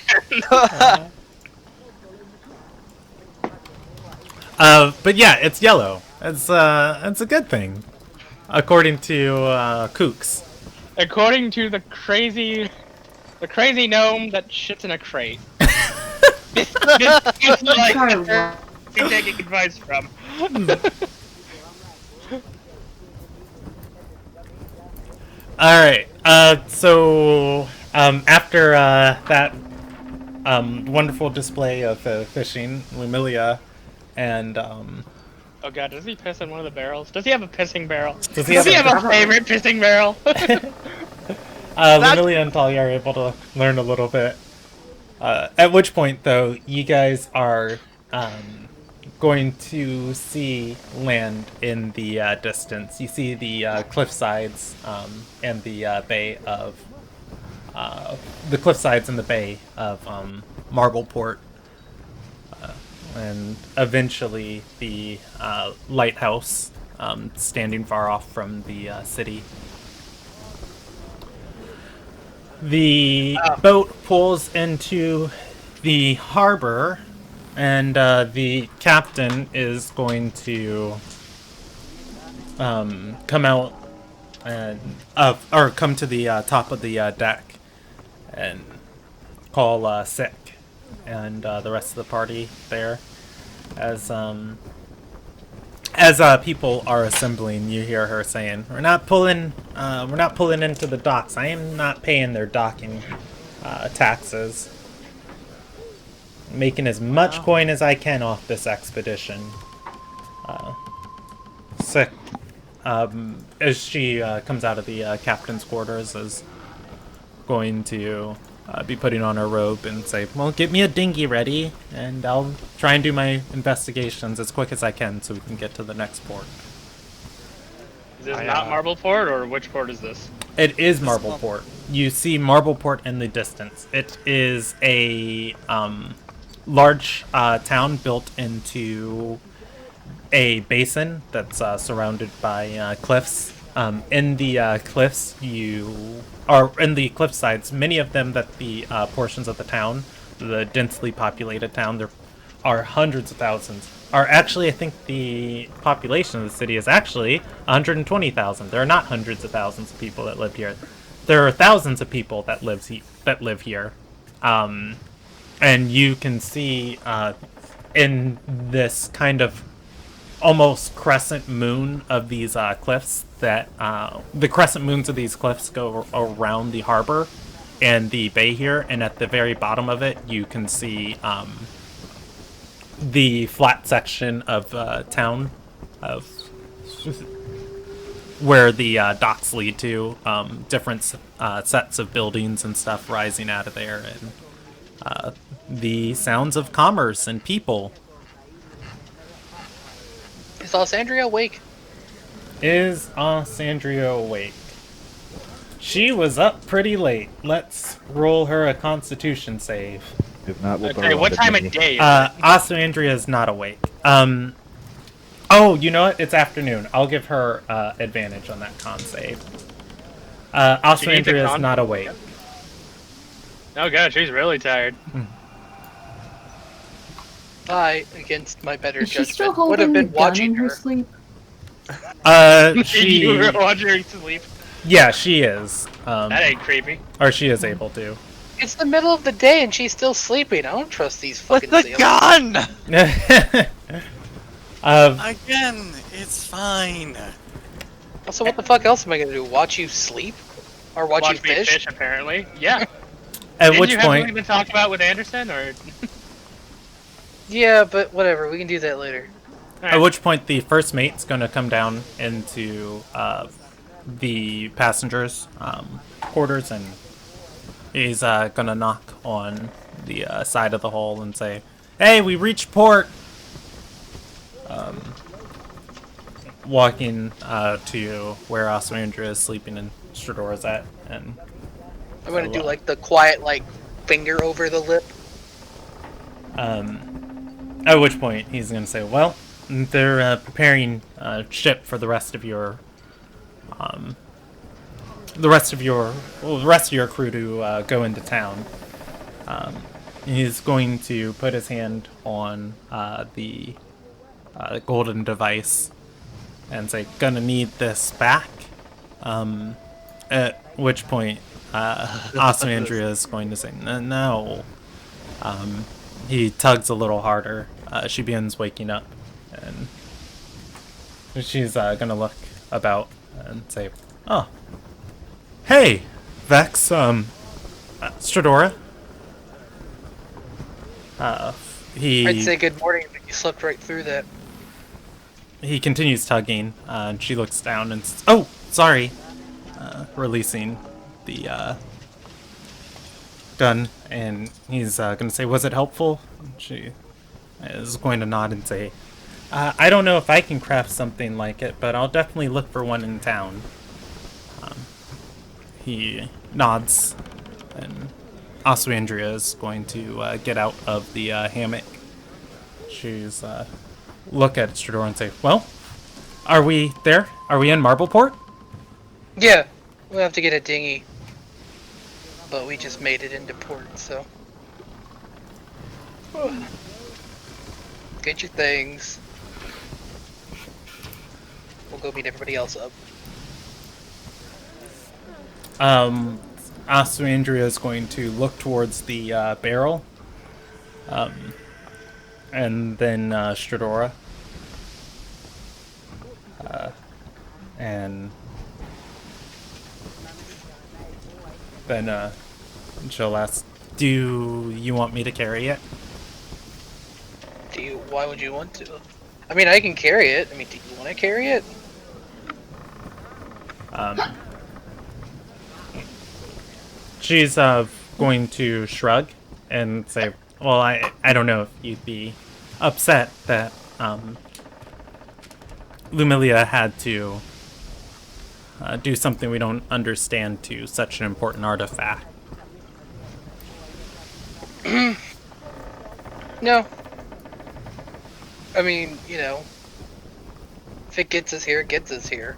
[SPEAKER 2] But yeah, it's yellow. It's a good thing, according to Kooks.
[SPEAKER 1] According to the crazy gnome that shits in a crate. this is like
[SPEAKER 3] Sorry,
[SPEAKER 1] the person taking advice from.
[SPEAKER 2] All right. So after that wonderful display of fishing, Lumilia and
[SPEAKER 1] Oh god, does he piss in one of the barrels? Does he have a pissing barrel?
[SPEAKER 2] Does he
[SPEAKER 1] have
[SPEAKER 2] have
[SPEAKER 1] a favorite pissing barrel?
[SPEAKER 2] Lumilia and Talia are able to learn a little bit. At which point, though, you guys are going to see land in the distance. You see the cliff sides and the bay of the cliff sides and the bay of Marbleport, and eventually the lighthouse standing far off from the city. The boat pulls into the harbor, and the captain is going to come out and or come to the top of the deck and call sick and the rest of the party there. As people are assembling, you hear her saying, "We're not pulling into the docks. I am not paying their docking taxes. Making as much coin as I can off this expedition." Sick, as she comes out of the captain's quarters, is going to be putting on her robe and say, "Well, get me a dinghy ready, and I'll try and do my investigations as quick as I can so we can get to the next port."
[SPEAKER 1] Is this not Marbleport, or which port is this?
[SPEAKER 2] It is Marbleport. You see Marbleport in the distance. It is a large town built into a basin that's surrounded by cliffs. In the cliffs, in the cliff sides, many of them that the portions of the town, the densely populated town, there are hundreds of thousands. Actually, I think the population of the city is actually 120,000. There are not hundreds of thousands of people that live here. There are thousands of people that live here. And you can see in this kind of almost crescent moon of these cliffs that the crescent moons of these cliffs go around the harbor and the bay here, and at the very bottom of it you can see the flat section of town of where the docks lead to, different sets of buildings and stuff rising out of there, and the sounds of commerce and people.
[SPEAKER 4] Is Alessandria awake?
[SPEAKER 2] Is Alessandria awake? She was up pretty late. Let's roll her a constitution save.
[SPEAKER 5] If not, we'll
[SPEAKER 1] Okay, what time of day?
[SPEAKER 2] Alessandria is not awake. Oh, you know what? It's afternoon. I'll give her advantage on that con save. Alessandria is not awake.
[SPEAKER 1] Oh god, she's really tired.
[SPEAKER 4] I, against my better
[SPEAKER 3] Is she still
[SPEAKER 4] judgment, would have
[SPEAKER 3] holding the
[SPEAKER 4] been
[SPEAKER 3] gun
[SPEAKER 4] watching
[SPEAKER 3] in her
[SPEAKER 4] her.
[SPEAKER 3] sleep?
[SPEAKER 1] You were watching her sleep.
[SPEAKER 2] Yeah, she is.
[SPEAKER 1] That ain't creepy.
[SPEAKER 2] Or she is able to.
[SPEAKER 4] It's the middle of the day and she's still sleeping. I don't trust these fucking
[SPEAKER 6] With the
[SPEAKER 4] sailors.
[SPEAKER 6] gun!
[SPEAKER 7] Again, it's fine.
[SPEAKER 4] Also, what the fuck else am I gonna do? Watch you sleep? Or watch you
[SPEAKER 1] Watch me
[SPEAKER 4] fish?
[SPEAKER 1] apparently. Yeah.
[SPEAKER 2] At
[SPEAKER 1] Didn't
[SPEAKER 2] which
[SPEAKER 1] you have
[SPEAKER 2] point,
[SPEAKER 1] something to talk about with Anderson, or?
[SPEAKER 4] Yeah, but whatever. We can do that later.
[SPEAKER 2] at which point the first mate's going to come down into the passengers' quarters, and he's going to knock on the side of the hull and say, "Hey, we reached port." Walking to where Osmandra is sleeping and Stradora's at, and
[SPEAKER 4] I'm gonna do like the quiet, like, finger over the lip.
[SPEAKER 2] at which point he's going to say, "Well, they're preparing ship for the rest of your crew to go into town." He's going to put his hand on the golden device and say, "Gonna need this back." At which point, Osmandria is going to say, "No." He tugs a little harder. She begins waking up, and she's gonna look about and say, "Oh, hey, Vex, Stradora."
[SPEAKER 4] I'd say good morning, but you slept right through that.
[SPEAKER 2] He continues tugging, and she looks down and says, "Oh, sorry," releasing the gun, and he's going to say, "Was it helpful?" She is going to nod and say, "I don't know if I can craft something like it, but I'll definitely look for one in town." He nods, and Oswandria is going to get out of the hammock. She's look at Strador and say, "Well, are we there? Are we in Marbleport?"
[SPEAKER 4] Yeah, we'll have to get a dinghy. But we just made it into port, so. Get your things. We'll go meet everybody else up.
[SPEAKER 2] Oswandria is going to look towards the barrel. And then Stradora. And then she'll ask, "Do you want me to carry it?"
[SPEAKER 4] Why would you want to? I mean, I can carry it. I mean, do you want to carry it?
[SPEAKER 2] She's going to shrug and say, "Well, I don't know if you'd be upset that Lumilia had to do something we don't understand to such an important artifact."
[SPEAKER 4] No. I mean, you know, if it gets us here, it gets us here.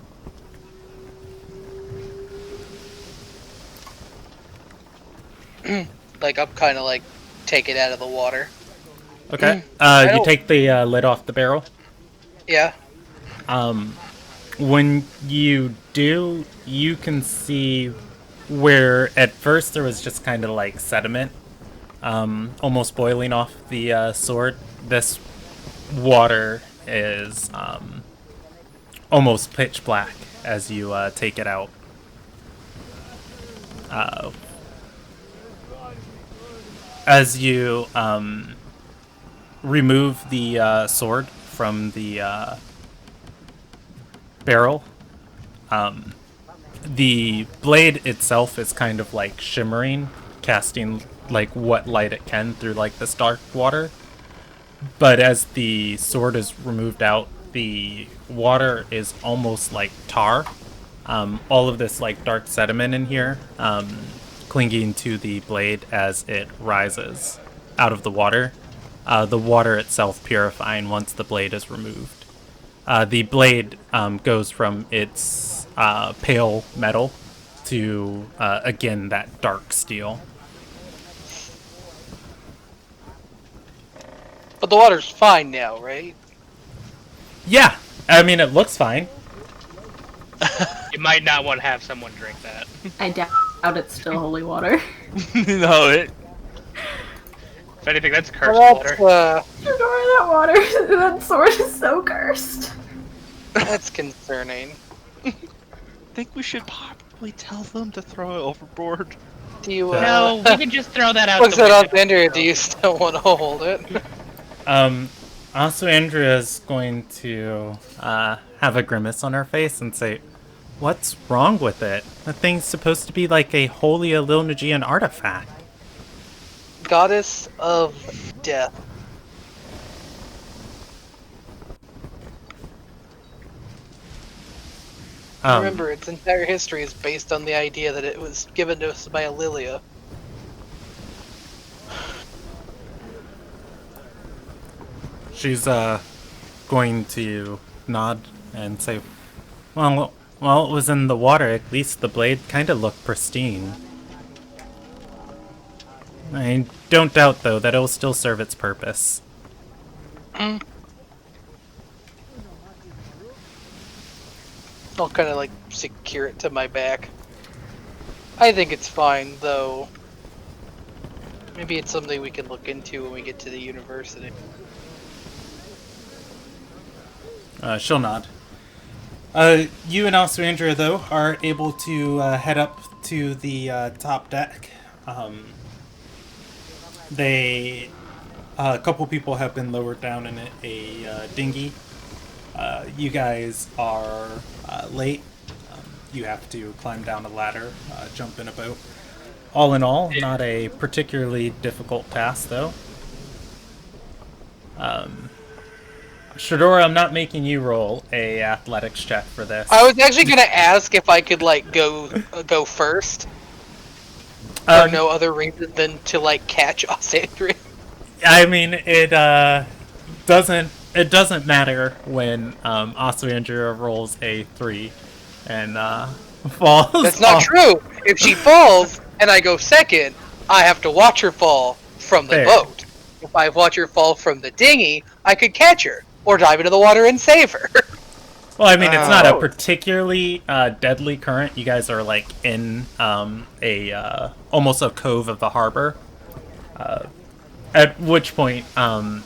[SPEAKER 4] Like, I'm kind of like, take it out of the water.
[SPEAKER 2] Okay. You take the lid off the barrel.
[SPEAKER 4] Yeah.
[SPEAKER 2] When you do, you can see where at first there was just kind of like sediment, almost boiling off the sword. This water is almost pitch black as you take it out. As you remove the sword from the barrel, the blade itself is kind of like shimmering, casting like what light it can through like this dark water. But as the sword is removed out, the water is almost like tar. All of this like dark sediment in here, clinging to the blade as it rises out of the water. The water itself purifying once the blade is removed. The blade goes from its pale metal to, again, that dark steel.
[SPEAKER 4] But the water's fine now, right?
[SPEAKER 2] Yeah, I mean, it looks fine.
[SPEAKER 1] You might not want to have someone drink that.
[SPEAKER 3] I doubt it's still holy water.
[SPEAKER 6] No, it.
[SPEAKER 1] If anything, that's cursed
[SPEAKER 4] Well,
[SPEAKER 1] water.
[SPEAKER 3] Shadora, that water, that sword is so cursed.
[SPEAKER 4] That's concerning.
[SPEAKER 6] I think we should probably tell them to throw it overboard.
[SPEAKER 4] Do you,
[SPEAKER 1] No, we can just throw that out
[SPEAKER 4] Looks
[SPEAKER 1] the
[SPEAKER 4] at
[SPEAKER 1] window.
[SPEAKER 4] Alexander, do you still want to hold it?
[SPEAKER 2] Also, Andrea is going to have a grimace on her face and say, "What's wrong with it? The thing's supposed to be like a holy Ililnagian artifact."
[SPEAKER 4] Goddess of Death. Remember, its entire history is based on the idea that it was given to us by a Lilia.
[SPEAKER 2] She's going to nod and say, "Well, while it was in the water, at least the blade kind of looked pristine. I don't doubt, though, that it'll still serve its purpose."
[SPEAKER 4] I'll kind of like secure it to my back. I think it's fine, though. Maybe it's something we can look into when we get to the university.
[SPEAKER 2] She'll nod. You and also Andrea, though, are able to head up to the top deck. A couple people have been lowered down in a dinghy. You guys are late. You have to climb down a ladder, jump in a boat. All in all, not a particularly difficult task, though. Shadora, I'm not making you roll a athletics check for this.
[SPEAKER 4] I was actually gonna ask if I could like go first, for no other reason than to like catch Osandria.
[SPEAKER 2] I mean, it doesn't matter when Osandria rolls a 3 and falls.
[SPEAKER 4] That's not true. If she falls and I go second, I have to watch her fall from the
[SPEAKER 2] Fair.
[SPEAKER 4] boat. If I watch her fall from the dinghy, I could catch her or dive into the water and save her.
[SPEAKER 2] Well, I mean, it's not a particularly deadly current. You guys are like in almost a cove of the harbor. At which point, Osandria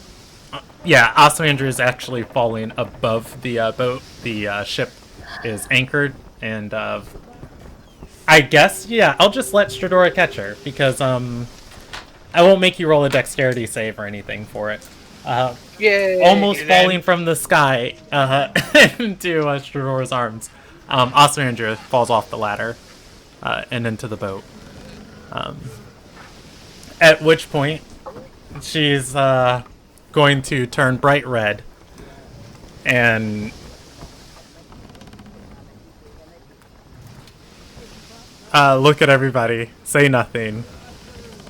[SPEAKER 2] is actually falling above the boat. The ship is anchored, and I guess, I'll just let Stradora catch her, because I won't make you roll a dexterity save or anything for it.
[SPEAKER 4] Yay!
[SPEAKER 2] Almost falling from the sky into Stradora's arms. Osandria falls off the ladder and into the boat. At which point, she's going to turn bright red and look at everybody, say nothing,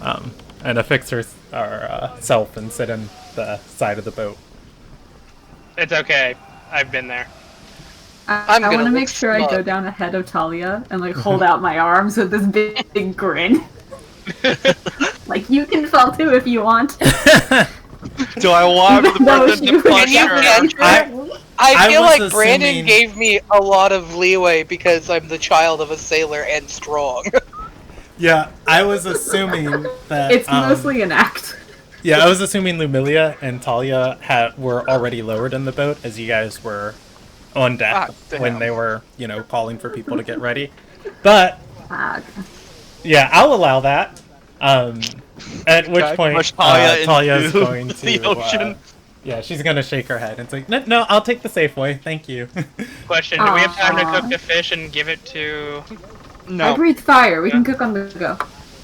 [SPEAKER 2] and affix herself and sit in the side of the boat.
[SPEAKER 1] It's okay. I've been there.
[SPEAKER 3] I want to make sure I go down ahead of Talia and like hold out my arms with this big grin. Like, you can fall too if you want.
[SPEAKER 6] Do I want the person to push her?
[SPEAKER 4] I feel
[SPEAKER 2] was
[SPEAKER 4] like Brandon
[SPEAKER 2] assuming-
[SPEAKER 4] gave me a lot of leeway because I'm the child of a sailor and strong.
[SPEAKER 2] Yeah, I was assuming that...
[SPEAKER 3] It's mostly an act.
[SPEAKER 2] Yeah, I was assuming Lumilia and Talia were already lowered in the boat as you guys were on deck when they were, calling for people to get ready. But, yeah, I'll allow that. At which point,
[SPEAKER 6] push Talia
[SPEAKER 2] Talia is
[SPEAKER 6] into
[SPEAKER 2] going to...
[SPEAKER 6] the ocean.
[SPEAKER 2] Yeah, she's going to shake her head and say, no, I'll take the safe way, thank you.
[SPEAKER 1] Question, do we have time to cook the fish and give it to...
[SPEAKER 3] I
[SPEAKER 6] No.
[SPEAKER 3] breathe fire. We can cook on the go.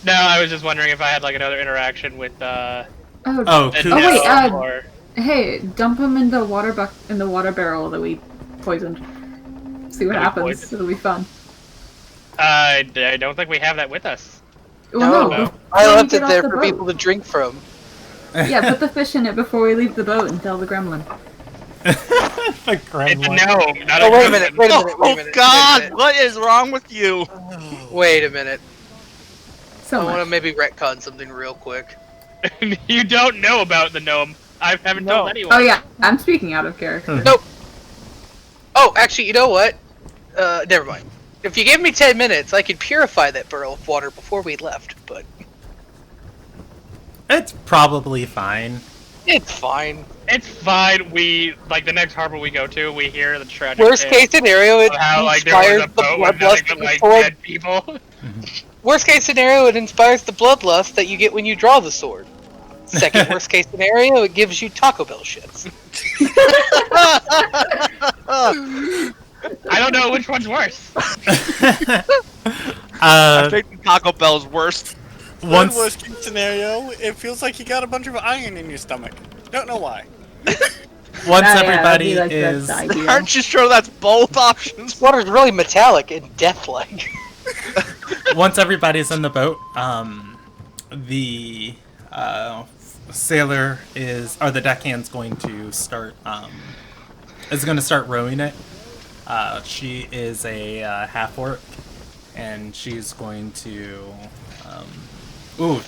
[SPEAKER 1] No, I was just wondering if I had like another interaction with
[SPEAKER 3] Oh,
[SPEAKER 2] Cool.
[SPEAKER 3] wait,
[SPEAKER 1] or...
[SPEAKER 3] hey, dump them in the water barrel that we poisoned. See what
[SPEAKER 1] That we
[SPEAKER 3] happens.
[SPEAKER 1] poisoned?
[SPEAKER 3] It'll be fun.
[SPEAKER 1] I don't think we have that with us.
[SPEAKER 3] Well,
[SPEAKER 1] No.
[SPEAKER 4] I
[SPEAKER 3] when we
[SPEAKER 4] left
[SPEAKER 3] get
[SPEAKER 4] it
[SPEAKER 3] off
[SPEAKER 4] there
[SPEAKER 3] the
[SPEAKER 4] for
[SPEAKER 3] boat.
[SPEAKER 4] people to drink from.
[SPEAKER 3] Yeah, put the fish in it before we leave the boat and tell the gremlin.
[SPEAKER 2] The
[SPEAKER 1] It's a
[SPEAKER 2] gremlin.
[SPEAKER 1] gnome, not
[SPEAKER 4] Oh,
[SPEAKER 1] a
[SPEAKER 4] wait a
[SPEAKER 1] gremlin.
[SPEAKER 4] minute, wait a minute, wait a
[SPEAKER 6] Oh
[SPEAKER 4] minute.
[SPEAKER 6] God! What is wrong with you?
[SPEAKER 4] Wait a minute.
[SPEAKER 3] So
[SPEAKER 4] I want to
[SPEAKER 3] much.
[SPEAKER 4] maybe retcon something real quick.
[SPEAKER 1] You don't know about the gnome. I haven't told anyone.
[SPEAKER 3] Oh yeah, I'm speaking out of character.
[SPEAKER 4] Nope. Oh, actually, you know what? Never mind. If you gave me 10 minutes, I could purify that barrel of water before we left, but...
[SPEAKER 2] It's probably fine.
[SPEAKER 4] It's fine.
[SPEAKER 1] It's fine. We like the next harbor we go to. We hear the tragic.
[SPEAKER 4] Worst case scenario, it
[SPEAKER 1] how like there was
[SPEAKER 4] inspires
[SPEAKER 1] a
[SPEAKER 4] the
[SPEAKER 1] boat with
[SPEAKER 4] bloodlust
[SPEAKER 1] nothing but like
[SPEAKER 4] before.
[SPEAKER 1] dead people.
[SPEAKER 4] Worst case scenario, it inspires the bloodlust that you get when you draw the sword. Second worst case scenario, it gives you Taco Bell shits.
[SPEAKER 1] I don't know which one's worse.
[SPEAKER 6] I think the Taco Bell's worst.
[SPEAKER 7] One worst case scenario, it feels like you got a bunch of iron in your stomach. Don't know why.
[SPEAKER 2] Once
[SPEAKER 3] Yeah,
[SPEAKER 2] everybody
[SPEAKER 3] that'd be, like,
[SPEAKER 2] is...
[SPEAKER 3] the ideal.
[SPEAKER 6] Aren't you sure that's both options?
[SPEAKER 4] Water's really metallic and death-like.
[SPEAKER 2] Once everybody's in the boat, the sailor is, or the deckhand's going to start, rowing it. She is a half-orc, and she's going to,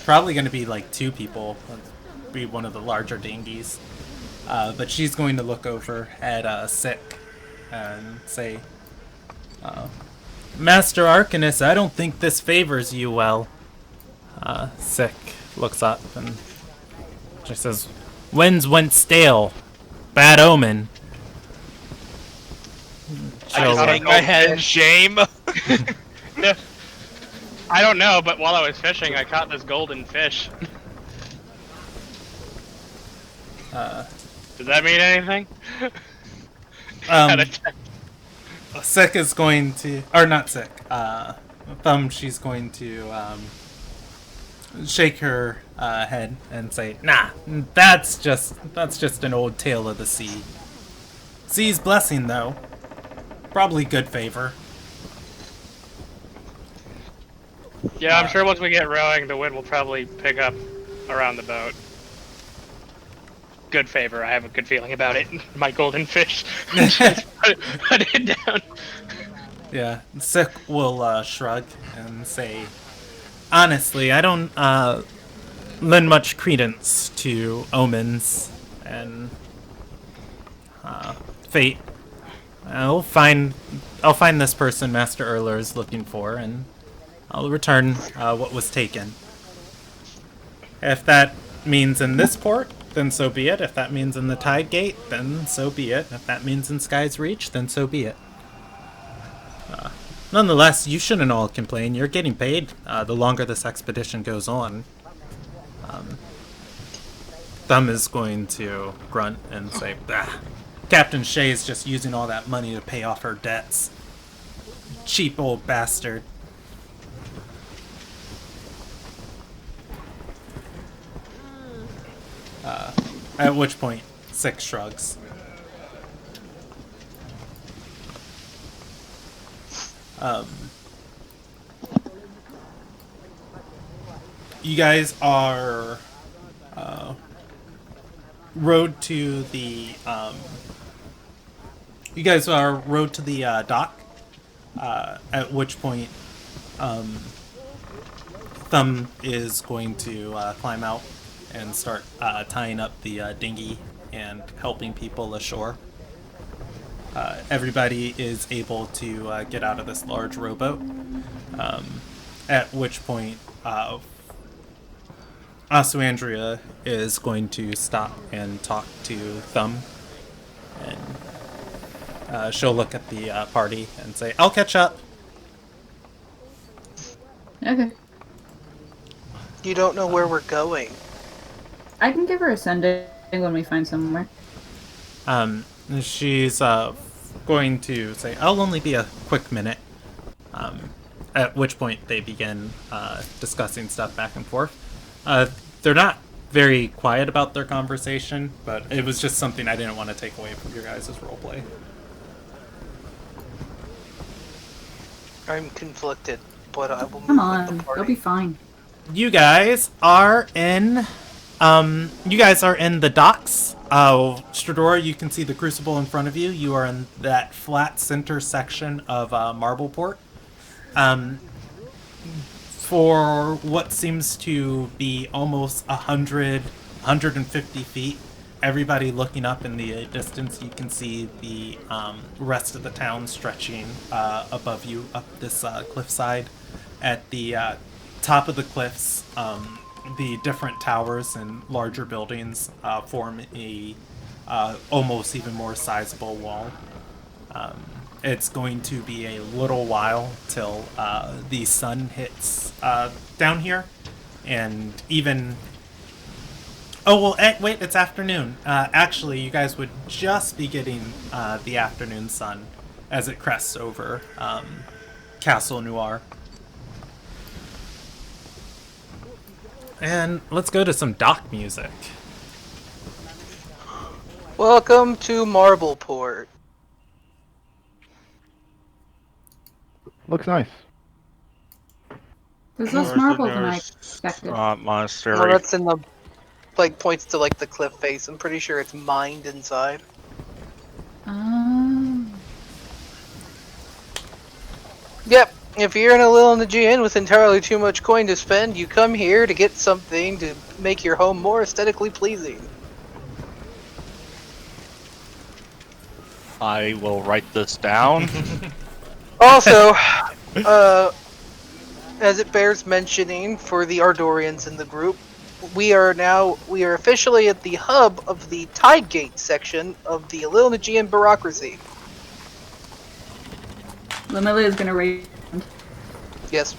[SPEAKER 2] probably going to be like 2 people, be one of the larger dinghies. But she's going to look over at Sick and say, Master Arcanist, I don't think this favors you well. Sick looks up and she says, winds went stale. Bad omen.
[SPEAKER 6] I just hang my head in shame.
[SPEAKER 1] No, I don't know, but while I was fishing, I caught this golden fish. Does that mean anything?
[SPEAKER 2] Sick is going to, or not Sick, Thumb, she's going to shake her head and say, nah, that's just an old tale of the sea. Sea's blessing, though. Probably good favor.
[SPEAKER 1] Yeah, I'm sure once we get rowing, the wind will probably pick up around the boat. Good favor. I have a good feeling about it. My golden fish. Just put it down.
[SPEAKER 2] Yeah, Sick will shrug and say, honestly, I don't lend much credence to omens and fate. I'll find this person Master Erler is looking for, and I'll return what was taken. If that means in this port, then so be it. If that means in the Tide Gate, then so be it. If that means in Sky's Reach, then so be it. Nonetheless, you shouldn't all complain. You're getting paid the longer this expedition goes on. Thumb is going to grunt and say, Captain Shay's just using all that money to pay off her debts. Cheap old bastard. At which point, Sick shrugs. You guys are rowed to the dock. At which point, Thumb is going to climb out and start tying up the dinghy and helping people ashore. Everybody is able to get out of this large rowboat. At which point, Asuandria is going to stop and talk to Thumb. And she'll look at the party and say, I'll catch up.
[SPEAKER 3] Okay.
[SPEAKER 4] You don't know where we're going.
[SPEAKER 3] I can give her a sending when we find somewhere.
[SPEAKER 2] She's going to say, I'll only be a quick minute. At which point they begin discussing stuff back and forth. They're not very quiet about their conversation, but it was just something I didn't want to take away from your guys' roleplay.
[SPEAKER 4] I'm conflicted, but I will
[SPEAKER 3] Come
[SPEAKER 4] move
[SPEAKER 3] on,
[SPEAKER 4] with the party.
[SPEAKER 3] you'll be fine.
[SPEAKER 2] You guys are in the docks. Stradora, you can see the Crucible in front of you. You are in that flat center section of Marbleport. For what seems to be almost 150 feet, everybody looking up in the distance, you can see the rest of the town stretching above you up this cliffside. At the top of the cliffs, the different towers and larger buildings form a almost even more sizable wall. It's going to be a little while till the sun hits down here, and even... Oh, well, wait, it's afternoon. Actually, you guys would just be getting the afternoon sun as it crests over Castle Noir. And let's go to some dock music.
[SPEAKER 4] Welcome to Marbleport.
[SPEAKER 5] Looks nice.
[SPEAKER 3] There's less marble than I expected.
[SPEAKER 6] Monastery.
[SPEAKER 4] Well, that's in the points to the cliff face. I'm pretty sure it's mined inside. Yep. If you're in a little Nagian with entirely too much coin to spend, you come here to get something to make your home more aesthetically pleasing.
[SPEAKER 6] I will write this down.
[SPEAKER 4] Also, as it bears mentioning for the Ardorians in the group, we are officially at the hub of the Tidegate section of the Ilderon bureaucracy.
[SPEAKER 3] Lamilla is gonna raise.
[SPEAKER 4] Yes.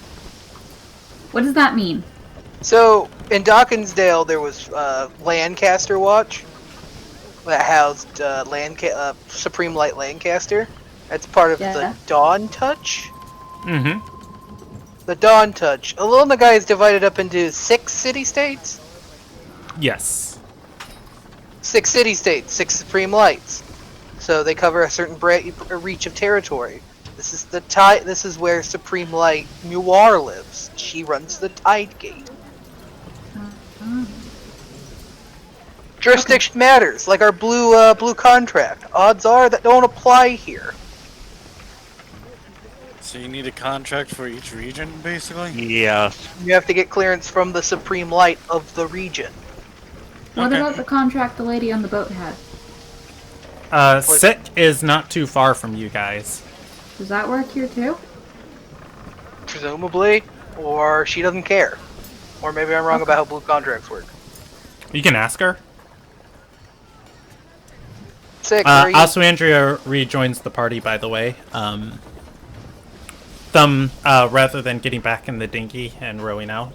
[SPEAKER 3] What does that mean?
[SPEAKER 4] So, in Dawkinsdale, there was Lancaster Watch that housed Supreme Light Lancaster. That's part of the Dawn Touch.
[SPEAKER 2] Mm-hmm.
[SPEAKER 4] The Dawn Touch. Ilderon is divided up into 6 city-states?
[SPEAKER 2] Yes.
[SPEAKER 4] 6 city-states, 6 Supreme Lights. So they cover a certain reach of territory. This is This is where Supreme Light Noir lives. She runs the Tidegate. Jurisdiction matters, like our blue contract. Odds are that don't apply here.
[SPEAKER 7] So you need a contract for each region, basically?
[SPEAKER 6] Yeah.
[SPEAKER 4] You have to get clearance from the Supreme Light of the region.
[SPEAKER 3] What
[SPEAKER 7] Okay.
[SPEAKER 3] about the contract the lady on the boat had?
[SPEAKER 2] Sick is not too far from you guys.
[SPEAKER 3] Does that work here too?
[SPEAKER 4] Presumably, or she doesn't care. Or maybe I'm wrong about how blue contracts work.
[SPEAKER 2] You can ask her.
[SPEAKER 4] Sick,
[SPEAKER 2] Andrea rejoins the party, by the way. Thumb, rather than getting back in the dinghy and rowing out,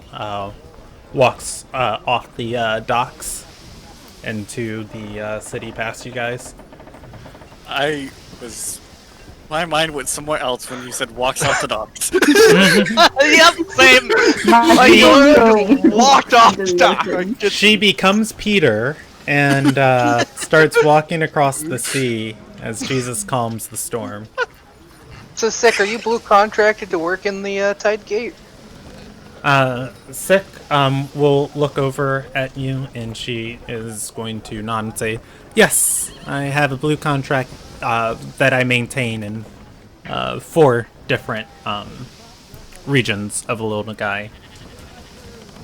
[SPEAKER 2] walks off the docks into the city past you guys.
[SPEAKER 7] My mind went somewhere else when you said walks off the docks.
[SPEAKER 6] Yep, same. Walked off the dock.
[SPEAKER 2] She becomes Peter and starts walking across the sea as Jesus calms the storm.
[SPEAKER 4] So, Sick, are you blue contracted to work in the Tidegate?
[SPEAKER 2] Sick will look over at you, and she is going to nod and say, "Yes, I have a blue contract that I maintain in 4 different regions of Ilderon."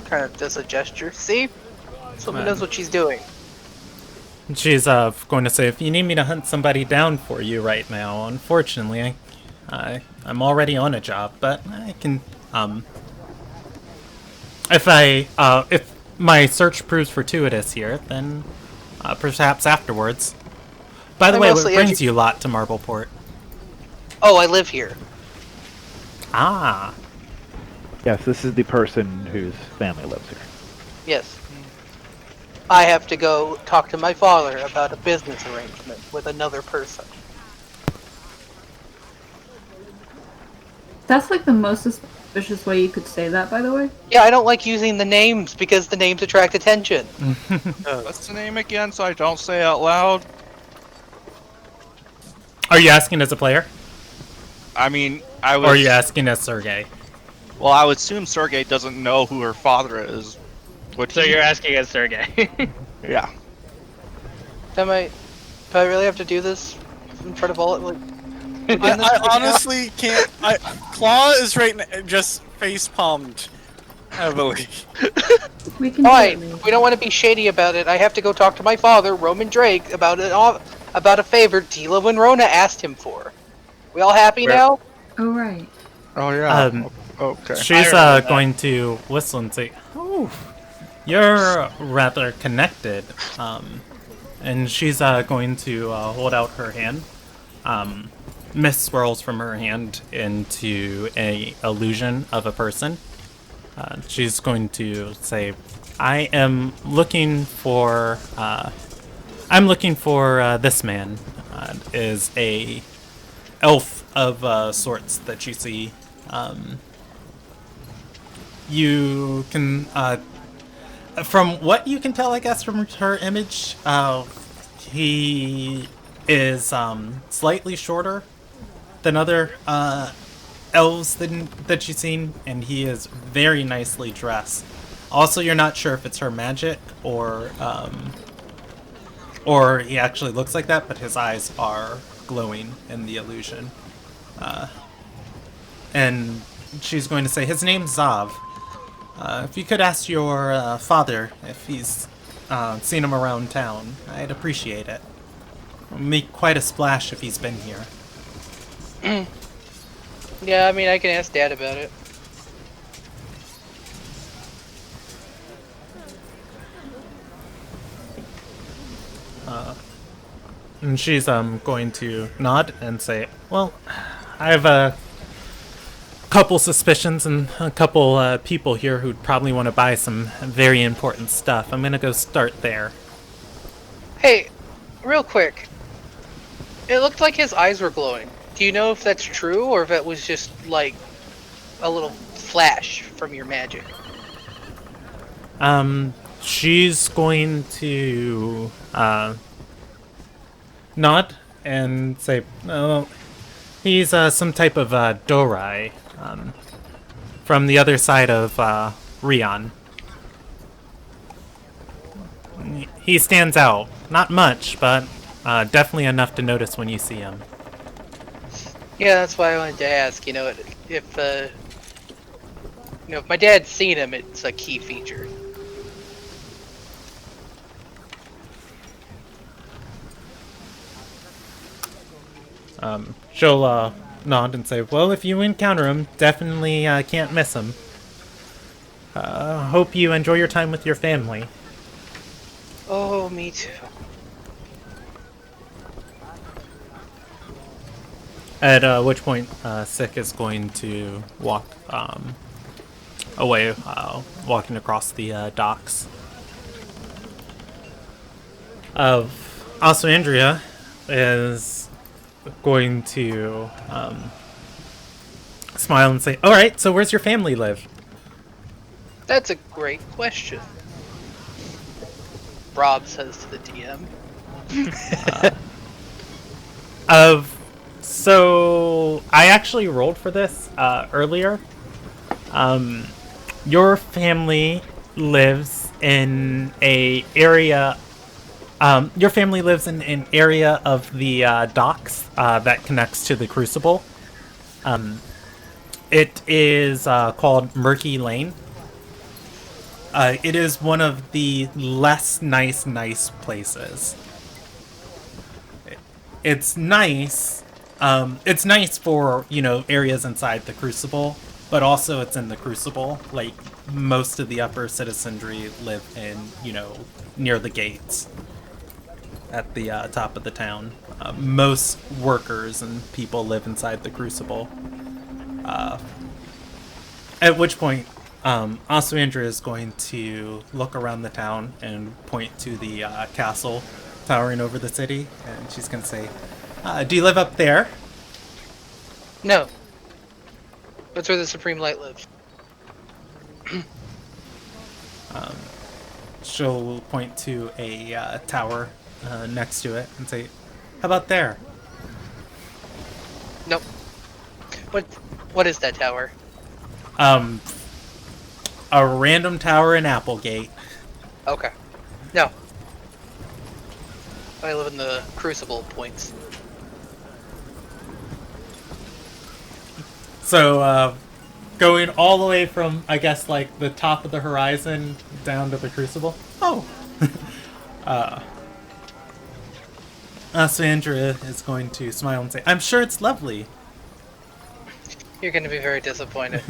[SPEAKER 4] Kind of does a gesture. See? Someone knows what she's doing.
[SPEAKER 2] She's going to say, "If you need me to hunt somebody down for you right now, unfortunately, I'm already on a job, but I can, if my search proves fortuitous here, then perhaps afterwards." By the way, what brings you lot to Marbleport?
[SPEAKER 4] Oh, I live here.
[SPEAKER 2] Ah.
[SPEAKER 5] Yes, this is the person whose family lives here.
[SPEAKER 4] Yes. I have to go talk to my father about a business arrangement with another person.
[SPEAKER 3] That's like the most suspicious way you could say that, by the way.
[SPEAKER 4] Yeah, I don't like using the names because the names attract attention.
[SPEAKER 6] What's the name again so I don't say it out loud?
[SPEAKER 2] Are you asking as a player?
[SPEAKER 6] I mean, I was...
[SPEAKER 2] Or are you asking as Sergey?
[SPEAKER 6] Well, I would assume Sergey doesn't know who her father is.
[SPEAKER 1] So you're asking as Sergey.
[SPEAKER 6] Yeah.
[SPEAKER 4] Do I really have to do this in front of all? Like,
[SPEAKER 7] I honestly can't. Claw is right now, just face palmed
[SPEAKER 6] Heavily.
[SPEAKER 3] We can
[SPEAKER 4] Fine.
[SPEAKER 3] do it.
[SPEAKER 4] We don't want to be shady about it. I have to go talk to my father, Roman Drake, about a favor Dila Winrona asked him for. We all happy now?
[SPEAKER 3] Oh, right.
[SPEAKER 6] Oh yeah. Okay.
[SPEAKER 2] She's
[SPEAKER 1] remember that.
[SPEAKER 2] going to whistle and say, "Oh, you're rather connected." And she's going to hold out her hand. Mist swirls from her hand into a illusion of a person. She's going to say, "I am looking for. I'm looking for this man. Is a elf of sorts that you see. You can, from what you can tell, I guess, from her image, he is slightly shorter than other elves that you've seen, and he is very nicely dressed. Also, you're not sure if it's her magic or he actually looks like that, but his eyes are glowing in the illusion. And she's going to say, his name's Zav. If you could ask your father if he's seen him around town, I'd appreciate it. It'll make quite a splash if he's been here."
[SPEAKER 4] Yeah, I mean, I can ask Dad about it.
[SPEAKER 2] And she's going to nod and say, "Well, I have a couple suspicions and a couple people here who'd probably want to buy some very important stuff. I'm gonna go start there."
[SPEAKER 4] Hey, real quick. It looked like his eyes were glowing. Do you know if that's true or if it was just like a little flash from your magic?
[SPEAKER 2] She's going to nod and say, "Oh, he's some type of Dorai from the other side of Rion. He stands out. Not much, but definitely enough to notice when you see him."
[SPEAKER 4] Yeah, that's why I wanted to ask. If my dad's seen him, it's a key feature.
[SPEAKER 2] She'll nod and say, "Well, if you encounter him, definitely can't miss him. Hope you enjoy your time with your family."
[SPEAKER 4] Oh, me too.
[SPEAKER 2] At which point, Sick is going to walk away, walking across the docks. Also, Andrea is going to smile and say, "All right, so where's your family live?"
[SPEAKER 4] That's a great question. Rob says to the DM.
[SPEAKER 2] So I actually rolled for this earlier. Your family lives in a area. Your family lives in an area of the docks that connects to the Crucible. It is called Murky Lane. It is one of the less nice places. It's nice. It's nice for, areas inside the Crucible, but also it's in the Crucible. Like, most of the upper citizenry live in, near the gates at the top of the town. Most workers and people live inside the Crucible. At which point, Aswandra is going to look around the town and point to the castle towering over the city, and she's going to say, "Do you live up there?"
[SPEAKER 4] No. That's where the Supreme Light lives.
[SPEAKER 2] She'll point to a tower next to it and say, "How about there?"
[SPEAKER 4] Nope. What is that tower?
[SPEAKER 2] A random tower in Applegate.
[SPEAKER 4] Okay. No. I live in the Crucible points.
[SPEAKER 2] So, Going all the way from, I guess, like the top of the horizon down to the crucible. Oh. Sandra is going to smile and say, "I'm sure it's lovely."
[SPEAKER 4] You're gonna be very disappointed.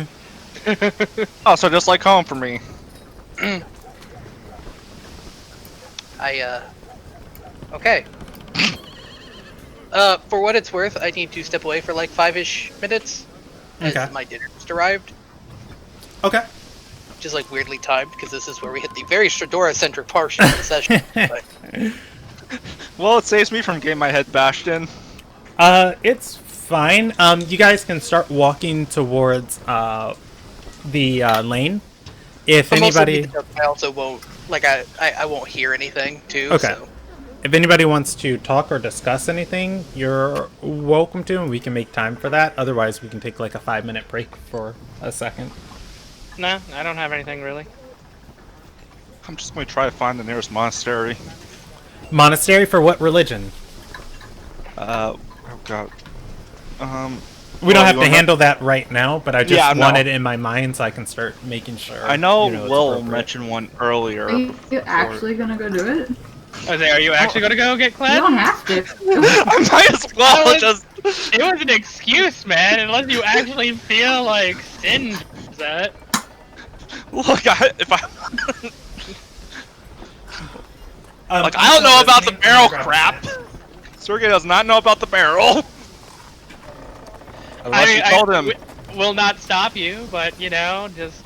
[SPEAKER 6] Oh, so just like home for me.
[SPEAKER 4] Okay. For what it's worth, I need to step away for like 5-ish minutes. As
[SPEAKER 2] Okay.
[SPEAKER 4] my dinner just arrived.
[SPEAKER 2] Okay.
[SPEAKER 4] Which is like weirdly timed, because this is where we hit the very Shadora-centric portion of the session. But
[SPEAKER 6] Well, it saves me from getting my head bashed in.
[SPEAKER 2] It's fine. You guys can start walking towards the lane. If anybody,
[SPEAKER 4] I also won't, like, I won't hear anything, too.
[SPEAKER 2] Okay.
[SPEAKER 4] So.
[SPEAKER 2] if anybody wants to talk or discuss anything, you're welcome to, and we can make time for that. Otherwise, we can take like a 5-minute break for a second.
[SPEAKER 1] No, I don't have anything really.
[SPEAKER 6] I'm just going to try to find the nearest monastery.
[SPEAKER 2] Monastery for what religion?
[SPEAKER 6] Oh god.
[SPEAKER 2] We don't have
[SPEAKER 6] you
[SPEAKER 2] to
[SPEAKER 6] wanna-
[SPEAKER 2] handle that right now, but I just
[SPEAKER 6] Yeah, no.
[SPEAKER 2] want it in my mind so I can start making sure.
[SPEAKER 6] I know
[SPEAKER 2] it's
[SPEAKER 6] Will
[SPEAKER 2] appropriate.
[SPEAKER 6] mentioned one earlier.
[SPEAKER 3] Are you
[SPEAKER 6] before-
[SPEAKER 3] actually gonna go do it?
[SPEAKER 1] I was like, are you actually gonna go get
[SPEAKER 3] You
[SPEAKER 1] cleansed?
[SPEAKER 3] don't have to.
[SPEAKER 6] I might as well
[SPEAKER 1] Well,
[SPEAKER 6] just.
[SPEAKER 1] It was an excuse, man. Unless you actually feel like sin does that.
[SPEAKER 6] Look, if I. Like, I
[SPEAKER 2] thanks
[SPEAKER 6] don't know
[SPEAKER 2] for
[SPEAKER 6] about the
[SPEAKER 2] listening.
[SPEAKER 6] barrel
[SPEAKER 2] I'm gonna grab a
[SPEAKER 6] crap.
[SPEAKER 2] sip.
[SPEAKER 6] Sergey does not know about the barrel. Unless you told him.
[SPEAKER 1] Will not stop you, but you know, just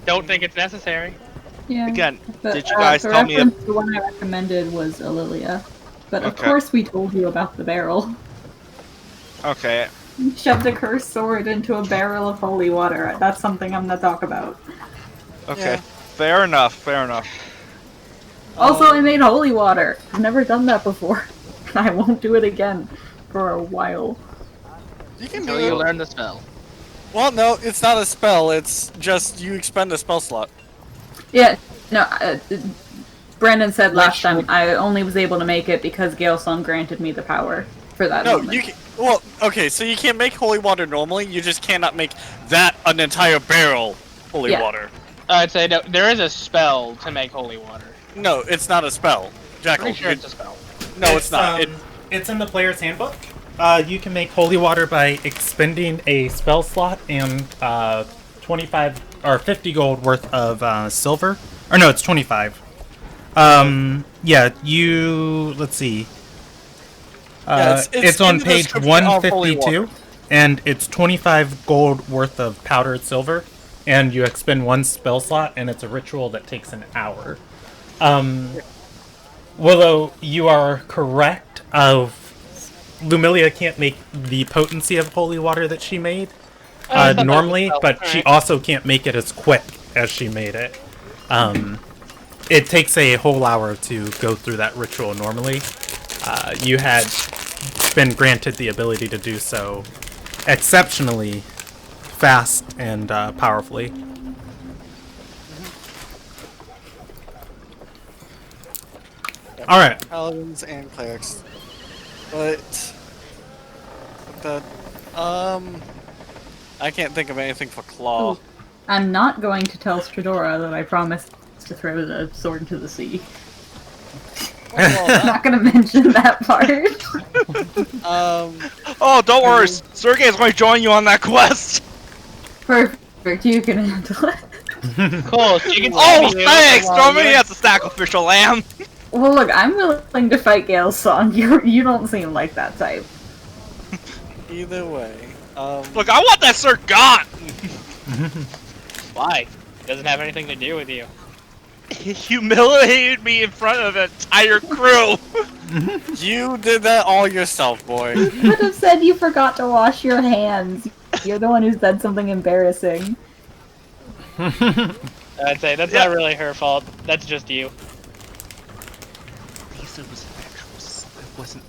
[SPEAKER 1] don't think it's necessary.
[SPEAKER 3] Yeah.
[SPEAKER 6] Again,
[SPEAKER 3] But,
[SPEAKER 6] did you guys
[SPEAKER 3] the
[SPEAKER 6] tell me?
[SPEAKER 3] reference, the one I recommended was Aurelia. But of
[SPEAKER 6] Okay.
[SPEAKER 3] course we told you about the barrel.
[SPEAKER 6] Okay.
[SPEAKER 3] You shoved a cursed sword into a barrel of holy water. That's something I'm gonna talk about.
[SPEAKER 6] Okay.
[SPEAKER 7] Yeah.
[SPEAKER 6] Fair enough. Fair enough.
[SPEAKER 3] Also, I made holy water. I've never done that before. I won't do it again for a while.
[SPEAKER 7] You can
[SPEAKER 1] So
[SPEAKER 7] do
[SPEAKER 1] you
[SPEAKER 7] it.
[SPEAKER 1] learn the spell.
[SPEAKER 7] Well, no, it's not a spell. It's just you expend a spell slot.
[SPEAKER 3] Yeah, no, Brandon said last time I only was able to make it because Galeson granted me the power for that
[SPEAKER 7] No,
[SPEAKER 3] moment.
[SPEAKER 7] you can. Well, okay, so you can't make holy water normally. You just cannot make that an entire barrel holy
[SPEAKER 3] Yeah.
[SPEAKER 7] water.
[SPEAKER 1] I'd say no, there is a spell to make holy water.
[SPEAKER 7] No, it's not a spell. Jackal,
[SPEAKER 1] Pretty sure
[SPEAKER 7] you-
[SPEAKER 1] it's a spell.
[SPEAKER 7] no, it's not.
[SPEAKER 2] It's in the player's handbook. You can make holy water by expending a spell slot and 25 or 50 gold worth of silver. Or no, it's 25. Yeah, let's see.
[SPEAKER 7] Yeah,
[SPEAKER 2] It's
[SPEAKER 7] in
[SPEAKER 2] on
[SPEAKER 7] the
[SPEAKER 2] page
[SPEAKER 7] description of holy
[SPEAKER 2] 152,
[SPEAKER 7] water.
[SPEAKER 2] and it's 25 gold worth of powdered silver, and you expend one spell slot, and it's a ritual that takes an hour. Willow, you are correct. Lumilia can't make the potency of holy water that she made normally, but she also can't make it as quick as she made it. It takes a whole hour to go through that ritual normally. You had been granted the ability to do so exceptionally fast and powerfully. Alright.
[SPEAKER 7] Paladins and clerics. But I can't think of anything for claw.
[SPEAKER 3] Ooh. I'm not going to tell Stradora that I promised to throw the sword into the sea. I'm not going to mention that part.
[SPEAKER 6] Oh, don't worry. Sergey is going to join you on that quest.
[SPEAKER 3] Perfect, you can handle it.
[SPEAKER 1] Cool. So you can
[SPEAKER 6] Oh,
[SPEAKER 1] see me
[SPEAKER 6] thanks.
[SPEAKER 1] while
[SPEAKER 6] Throw me
[SPEAKER 1] you're-
[SPEAKER 6] as a sacrificial lamb.
[SPEAKER 3] Well, look, I'm willing to fight Gale's son. You don't seem like that type.
[SPEAKER 7] Either way.
[SPEAKER 6] Look, I want that sword gone.
[SPEAKER 1] Why? It doesn't have anything to do with you.
[SPEAKER 6] He humiliated me in front of an entire crew.
[SPEAKER 7] You did that all yourself, boy.
[SPEAKER 3] You could have said you forgot to wash your hands. You're the one who said something embarrassing.
[SPEAKER 1] I'd say that's not really her fault. That's just you.
[SPEAKER 6] Lisa was actual. It wasn't.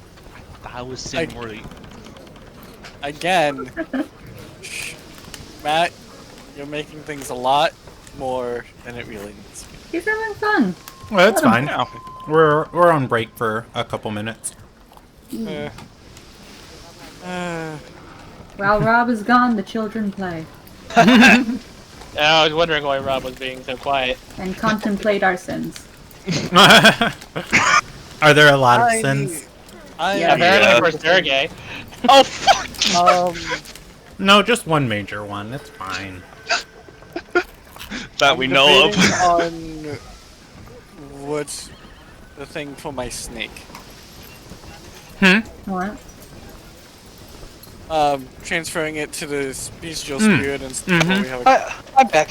[SPEAKER 6] I was sin worthy.
[SPEAKER 7] Again, Matt, you're making things a lot more than it really needs to be.
[SPEAKER 3] He's having fun.
[SPEAKER 2] Well, that's fine.
[SPEAKER 6] Yeah.
[SPEAKER 2] We're on break for a couple minutes.
[SPEAKER 3] While Rob is gone, the children play.
[SPEAKER 1] I was wondering why Rob was being so quiet.
[SPEAKER 3] And contemplate our sins.
[SPEAKER 2] Are there a lot of sins?
[SPEAKER 3] Yeah.
[SPEAKER 1] Apparently we're Sergey.
[SPEAKER 6] Oh fuck!
[SPEAKER 2] No, just one major one. It's fine.
[SPEAKER 6] That we know of.
[SPEAKER 7] On what's the thing for my snake?
[SPEAKER 3] What?
[SPEAKER 7] Transferring it to the bestial spirit and stuff. We have
[SPEAKER 4] I'm back.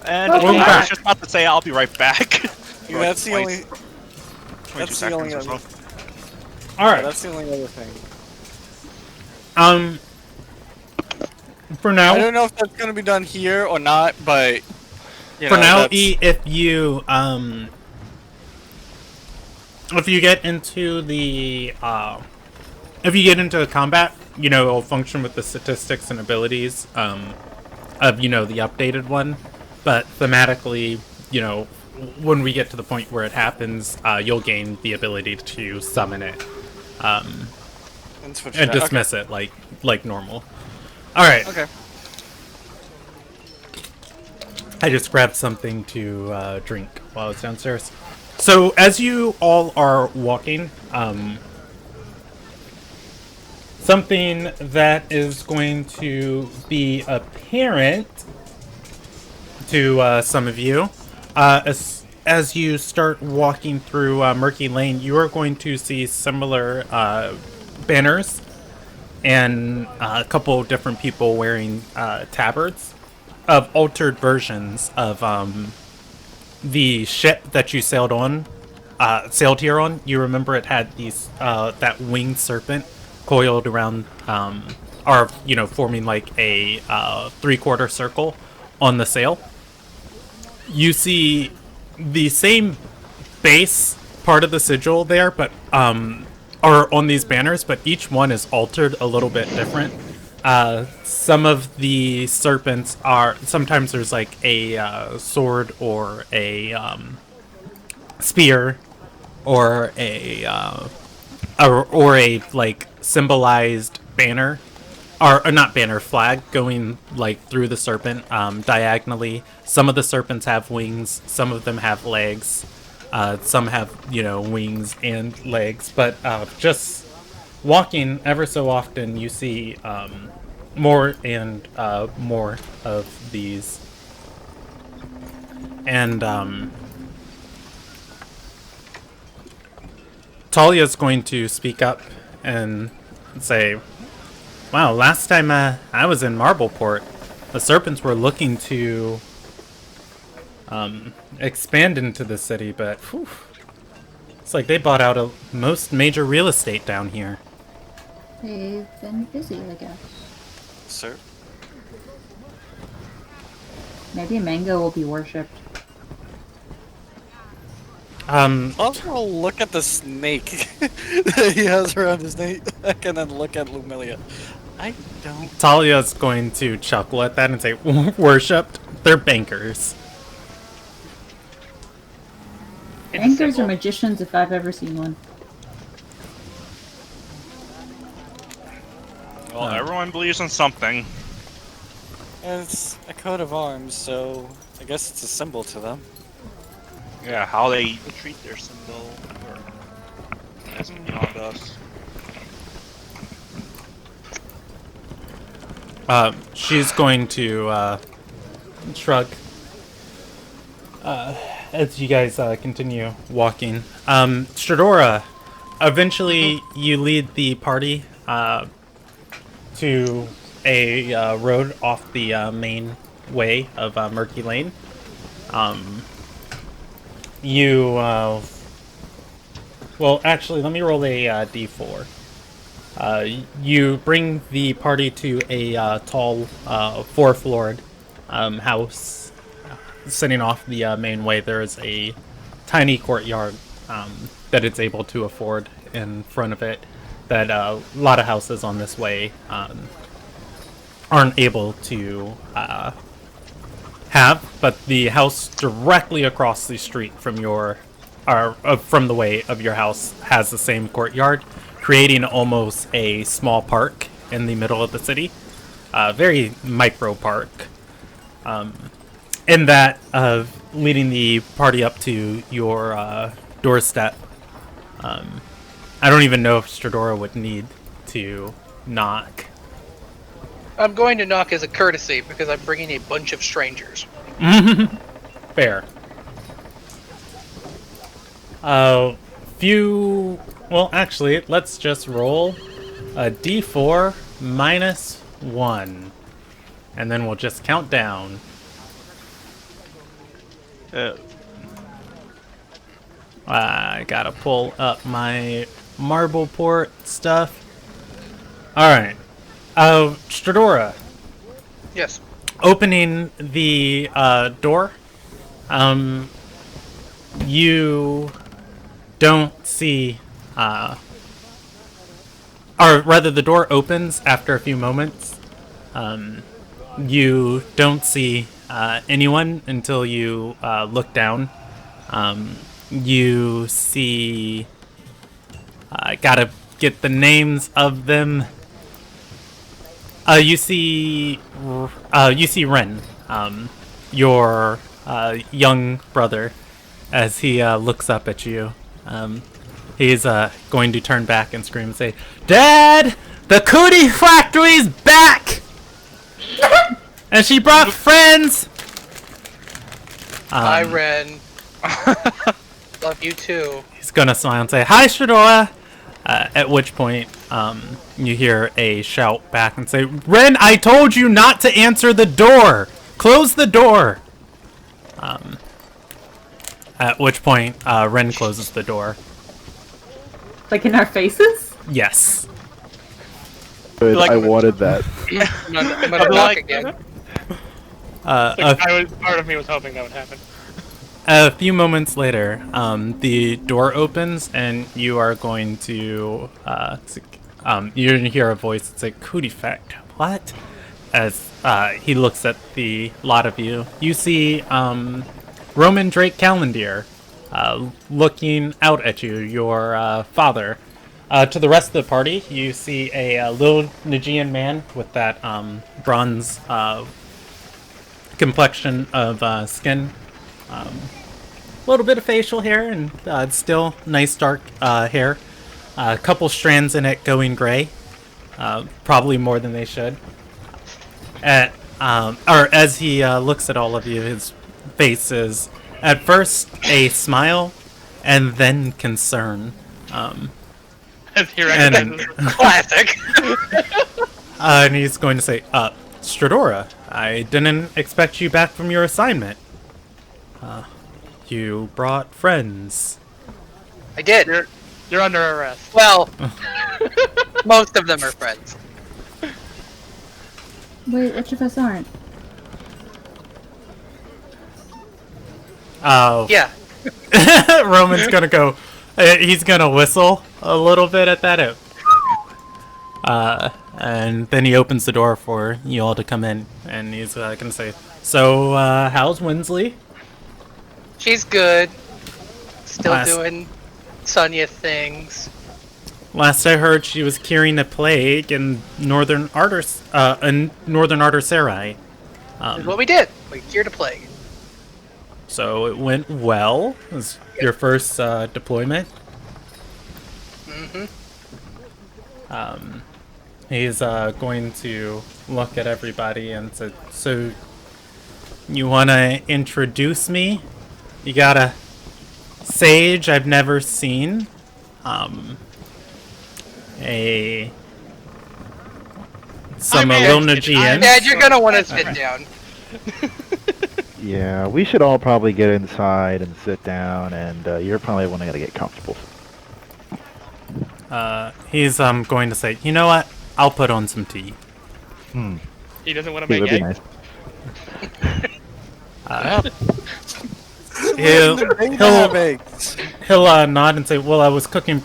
[SPEAKER 6] And
[SPEAKER 2] Welcome
[SPEAKER 6] I
[SPEAKER 2] back.
[SPEAKER 6] was just about to say I'll be right back.
[SPEAKER 7] Yeah, that's the only.
[SPEAKER 6] 22
[SPEAKER 7] That's the only
[SPEAKER 6] seconds or
[SPEAKER 7] other.
[SPEAKER 6] so.
[SPEAKER 2] All right.
[SPEAKER 7] That's the only other thing.
[SPEAKER 2] For now,
[SPEAKER 7] I don't know if that's gonna be done here or not, but you
[SPEAKER 2] for
[SPEAKER 7] know,
[SPEAKER 2] now,
[SPEAKER 7] that's-
[SPEAKER 2] if you get into the combat, you know, it'll function with the statistics and abilities of, you know, the updated one. But thematically, you know, when we get to the point where it happens, you'll gain the ability to summon it
[SPEAKER 7] and switch
[SPEAKER 2] and
[SPEAKER 7] that.
[SPEAKER 2] dismiss it like normal. All right.
[SPEAKER 7] Okay.
[SPEAKER 2] I just grabbed something to drink while I was downstairs. So as you all are walking, something that is going to be apparent to some of you, as you start walking through Murky Lane, you are going to see similar banners and a couple different people wearing tabards of altered versions of the ship that you sailed here on. You remember it had these that winged serpent coiled around, or you know, forming like a 3/4 circle on the sail. You see the same base part of the sigil there, but or on these banners, but each one is altered a little bit different. Some of the serpents are, sometimes there's like a sword or a spear or a like symbolized banner, or not banner, flag going like through the serpent diagonally. Some of the serpents have wings, some of them have legs, some have, you know, wings and legs, but just walking ever so often you see more and more of these. And Talia's going to speak up and say, wow, last time I was in Marbleport, the serpents were looking to expand into the city, but whew, it's like they bought out most major real estate down here.
[SPEAKER 3] They've been busy, I guess.
[SPEAKER 7] Sir.
[SPEAKER 3] Maybe Mango will be worshipped.
[SPEAKER 7] Also, look at the snake that he has around his neck, and then look at Lumilia. I don't.
[SPEAKER 2] Talia's going to chuckle at that and say, worshipped? They're bankers.
[SPEAKER 3] Bankers are magicians if I've ever seen one.
[SPEAKER 6] Well, everyone believes in something.
[SPEAKER 7] It's a coat of arms, so I guess it's a symbol to them.
[SPEAKER 6] Yeah, how they treat their symbol is beyond us.
[SPEAKER 2] She's going to shrug as you guys continue walking. Stradora, eventually you lead the party to a road off the main way of Murky Lane. Well, actually, let me roll a d4. You bring the party to a tall, four-floored house sitting off the main way. There is a tiny courtyard that it's able to afford in front of it that a lot of houses on this way aren't able to have. But the house directly across the street from from the way of your house has the same courtyard, creating almost a small park in the middle of the city. Very micro park. in that of leading the party up to your doorstep. I don't even know if Stradora would need to knock.
[SPEAKER 4] I'm going to knock as a courtesy because I'm bringing a bunch of strangers.
[SPEAKER 2] Fair. Well, actually, let's just roll a d4 minus 1. And then we'll just count down. I gotta pull up my marble port stuff. Alright. Stradora.
[SPEAKER 4] Yes.
[SPEAKER 2] Opening the door. You don't see, or rather the door opens after a few moments. You don't see anyone until you look down. You see, I gotta get the names of them. You see Ren, your young brother, as he looks up at you. He's going to turn back and scream and say, "Dad, the cootie factory's back, and she brought friends."
[SPEAKER 4] Hi, Ren. Love you too.
[SPEAKER 2] He's gonna smile and say, "Hi, Stradora." At which point, you hear a shout back and say, "Ren, I told you not to answer the door! Close the door!" At which point, Ren closes the door.
[SPEAKER 3] Like in our faces?
[SPEAKER 2] Yes.
[SPEAKER 5] Good,
[SPEAKER 1] Like-
[SPEAKER 5] I wanted that.
[SPEAKER 4] I'm gonna knock again.
[SPEAKER 1] Part of me was hoping that would happen.
[SPEAKER 2] A few moments later, the door opens and you are going to, you're going to hear a voice that's like, "Cootie fact, what?" As he looks at the lot of you. You see Roman Drake Callandier looking out at you, your father. To the rest of the party, you see a little Nagian man with that bronze complexion of skin. A little bit of facial hair and still nice dark hair. A couple strands in it going gray. Probably more than they should. As he looks at all of you, his face is at first a smile and then concern.
[SPEAKER 1] As he recognizes.
[SPEAKER 4] Classic.
[SPEAKER 2] And he's going to say, "Stradora, I didn't expect you back from your assignment. You brought friends."
[SPEAKER 4] I did.
[SPEAKER 1] You're under arrest.
[SPEAKER 4] Well, most of them are friends.
[SPEAKER 3] Wait, which of us aren't?
[SPEAKER 2] Oh.
[SPEAKER 4] Yeah.
[SPEAKER 2] Roman's gonna go. He's gonna whistle a little bit at that. And then he opens the door for you all to come in, and he's gonna say, "So, how's Winsley?"
[SPEAKER 4] She's good. Still
[SPEAKER 2] Last-
[SPEAKER 4] doing Sonya things.
[SPEAKER 2] Last I heard, she was curing a plague in northern Arterserai.
[SPEAKER 4] Is what we did. We cured a plague.
[SPEAKER 2] So it went well. It was your first deployment.
[SPEAKER 4] Mm-hmm.
[SPEAKER 2] He's going to look at everybody and say, "So, you want to introduce me? You got a sage I've never seen. Some little Nagian."
[SPEAKER 4] Dad, you're gonna want to sit down.
[SPEAKER 5] Yeah, we should all probably get inside and sit down, and you're probably one to get comfortable.
[SPEAKER 2] He's going to say, "You know what? I'll put on some tea."
[SPEAKER 1] He doesn't want to
[SPEAKER 5] It
[SPEAKER 1] make
[SPEAKER 5] would be
[SPEAKER 1] eggs.
[SPEAKER 5] nice.
[SPEAKER 2] He'll nod and say, "Well, I was cooking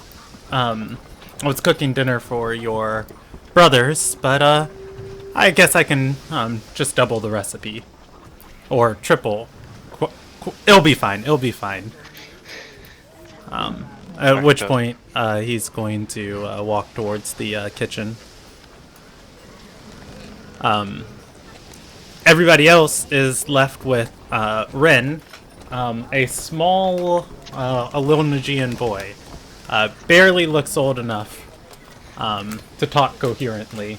[SPEAKER 2] dinner for your brothers, but I guess I can just double the recipe, or triple. It'll be fine. It'll be fine." At which point, he's going to walk towards the kitchen. everybody else is left with Ren, a small, a little Nagian boy. Barely looks old enough to talk coherently.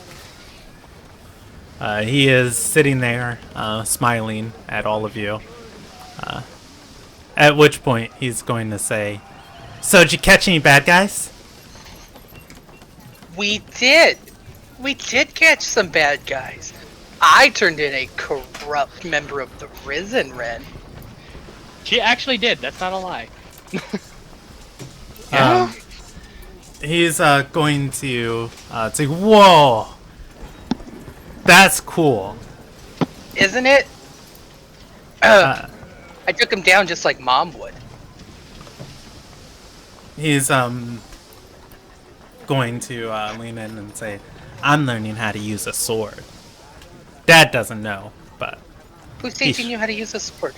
[SPEAKER 2] He is sitting there, smiling at all of you. At which point, he's going to say, "So, did you catch any bad guys?"
[SPEAKER 4] We did. We did catch some bad guys. I turned in a corrupt member of the Risen, Ren.
[SPEAKER 1] She actually did. That's not a lie.
[SPEAKER 2] He's going to say, "Whoa, that's cool."
[SPEAKER 4] Isn't it? I took him down just like Mom would.
[SPEAKER 2] He's going to lean in and say, "I'm learning how to use a sword. Dad doesn't know, but
[SPEAKER 4] Who's teaching you how to use a sword?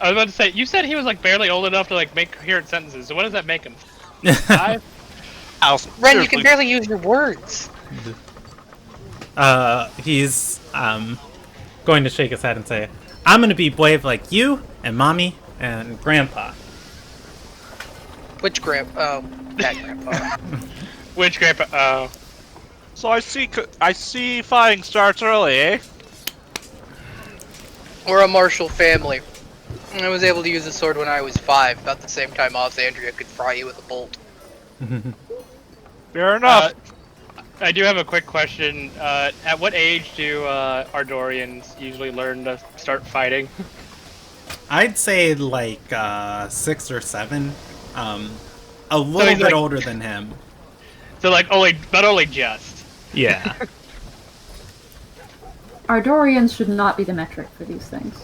[SPEAKER 1] I was about to say, you said he was like barely old enough to like make coherent sentences. So what does that make him? 5?
[SPEAKER 4] Ren, you can barely use your words.
[SPEAKER 2] he's going to shake his head and say, "I'm going to be brave like you and Mommy and Grandpa."
[SPEAKER 4] Which grandpa? Oh, that grandpa.
[SPEAKER 1] Which grandpa? Oh.
[SPEAKER 6] So I see fighting starts early, eh?
[SPEAKER 4] We're a martial family. I was able to use a sword when I was 5, about the same time Alexandria could fry you with a bolt.
[SPEAKER 6] Fair enough.
[SPEAKER 1] I do have a quick question. At what age do Ardorians usually learn to start fighting?
[SPEAKER 2] I'd say like 6 or 7. A little bit
[SPEAKER 1] like,
[SPEAKER 2] older than him.
[SPEAKER 1] So like not only just.
[SPEAKER 2] Yeah.
[SPEAKER 3] Ardorians should not be the metric for these things.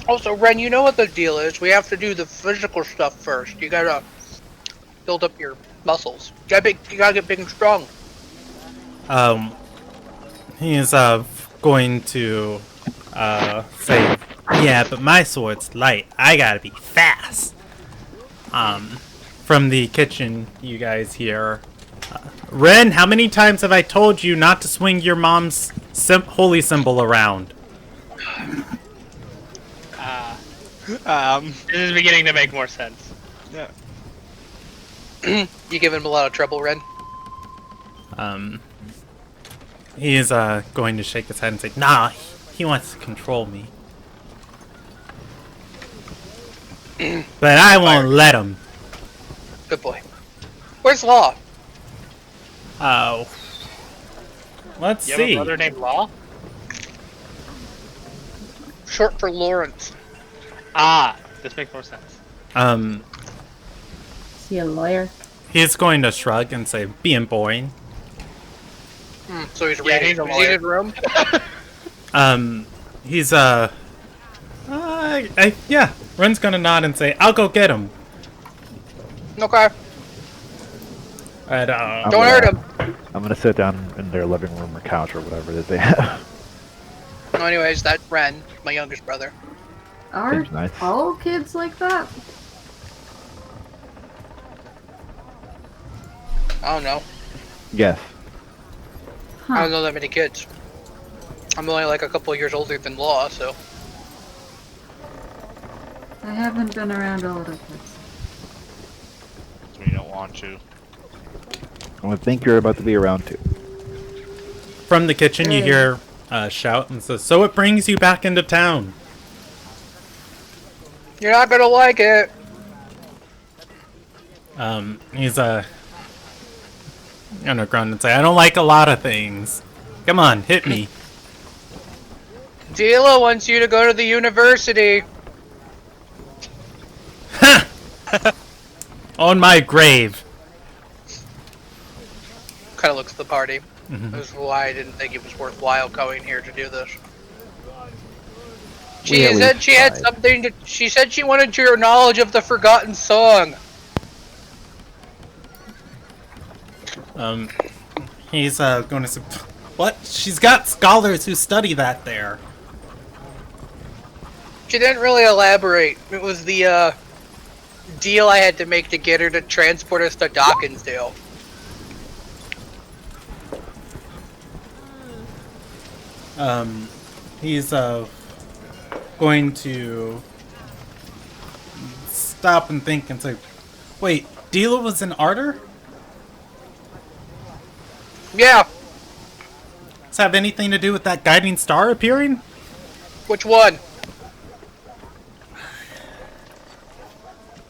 [SPEAKER 4] Also, Ren, you know what the deal is. We have to do the physical stuff first. You gotta build up your muscles. You gotta get big and strong.
[SPEAKER 2] He is going to say, "Yeah, but my sword's light. I gotta be fast." From the kitchen, you guys hear, "Ren, how many times have I told you not to swing your mom's holy symbol around?"
[SPEAKER 1] This is beginning to make more sense.
[SPEAKER 6] Yeah.
[SPEAKER 4] You give him a lot of trouble, Ren?
[SPEAKER 2] He is going to shake his head and say, "Nah, he wants to control me. But I won't let him."
[SPEAKER 4] Good boy. Where's Law?
[SPEAKER 2] Oh. Let's
[SPEAKER 1] You have a
[SPEAKER 2] see.
[SPEAKER 1] brother named Law?
[SPEAKER 4] Short for Lawrence.
[SPEAKER 1] Ah, this makes more sense.
[SPEAKER 3] Is he a lawyer?
[SPEAKER 2] He's going to shrug and say, "Being boring."
[SPEAKER 4] So he's
[SPEAKER 1] Yeah,
[SPEAKER 4] reading
[SPEAKER 1] he's a
[SPEAKER 4] the
[SPEAKER 1] lawyer.
[SPEAKER 4] heated room?
[SPEAKER 2] He's yeah. Ren's gonna nod and say, "I'll go get him."
[SPEAKER 4] Okay.
[SPEAKER 2] And,
[SPEAKER 4] Don't hurt him.
[SPEAKER 5] I'm gonna sit down in their living room or couch or whatever that they have.
[SPEAKER 4] No, anyways, that's Ren, my youngest brother.
[SPEAKER 3] Are
[SPEAKER 5] Seems nice.
[SPEAKER 3] all kids like that?
[SPEAKER 4] I don't know.
[SPEAKER 5] Yes.
[SPEAKER 4] I
[SPEAKER 3] Huh.
[SPEAKER 4] don't know that many kids. I'm only like a couple of years older than Law, so.
[SPEAKER 3] I haven't been around older kids.
[SPEAKER 6] So you don't want to.
[SPEAKER 5] I think you're about to be around too.
[SPEAKER 2] from the kitchen, you hear a shout and says, "So it brings you back into town."
[SPEAKER 4] You're not gonna like it.
[SPEAKER 2] He's gonna grunt and say, "I don't like a lot of things. Come on, hit me."
[SPEAKER 4] Dila wants you to go to the university.
[SPEAKER 2] On my grave.
[SPEAKER 4] Kind of looks at the party. That's why I didn't think it was worthwhile coming here to do this.
[SPEAKER 5] We
[SPEAKER 4] She
[SPEAKER 5] at
[SPEAKER 4] said
[SPEAKER 5] least
[SPEAKER 4] she had
[SPEAKER 5] tried.
[SPEAKER 4] something to. She said she wanted your knowledge of the forgotten song.
[SPEAKER 2] He's going to say, "What? She's got scholars who study that there."
[SPEAKER 4] She didn't really elaborate. It was the deal I had to make to get her to transport us to Dawkinsdale.
[SPEAKER 2] He's going to stop and think and say, "Wait, Dila was an Arter?
[SPEAKER 4] Yeah.
[SPEAKER 2] Does it have anything to do with that guiding star appearing?"
[SPEAKER 4] Which one?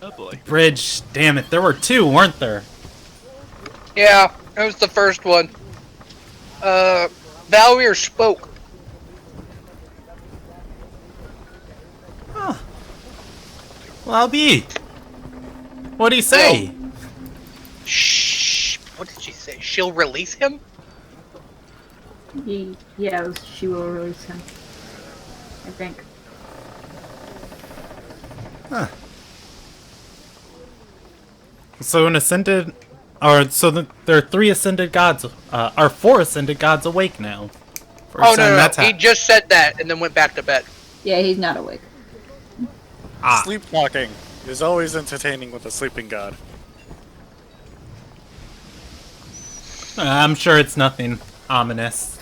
[SPEAKER 6] Oh boy.
[SPEAKER 2] Bridge, damn it, there were two, weren't there?
[SPEAKER 4] Yeah, it was the first one. Valrier spoke.
[SPEAKER 2] Huh. Well, I'll be. What'd he say?
[SPEAKER 4] Shh. What did she say? She'll release him?
[SPEAKER 3] Yeah, she will release him. I think.
[SPEAKER 2] Huh. So an ascended, or so there are 3 ascended gods, or 4 ascended gods awake now.
[SPEAKER 4] Oh no! He just said that and then went back to bed.
[SPEAKER 3] Yeah, he's not awake.
[SPEAKER 7] Sleepwalking is always entertaining with a sleeping god.
[SPEAKER 2] I'm sure it's nothing ominous.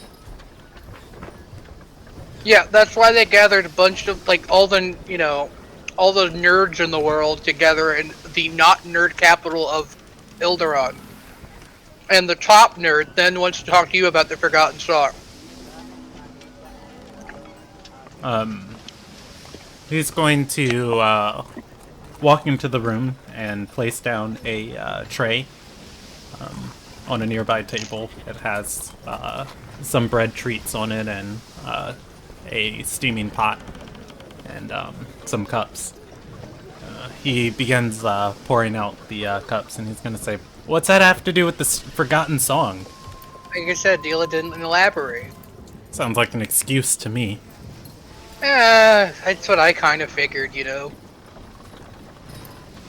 [SPEAKER 4] Yeah, that's why they gathered a bunch of all the all the nerds in the world together in the not nerd capital of Ilderon. And the top nerd then wants to talk to you about the Forgotten Star.
[SPEAKER 2] He's going to walk into the room and place down a tray on a nearby table. It has some bread treats on it and a steaming pot and some cups. He begins pouring out the cups, and he's going to say, "What's that have to do with this forgotten song?"
[SPEAKER 4] Like I said, Dila didn't elaborate.
[SPEAKER 2] Sounds like an excuse to me.
[SPEAKER 4] That's what I kind of figured,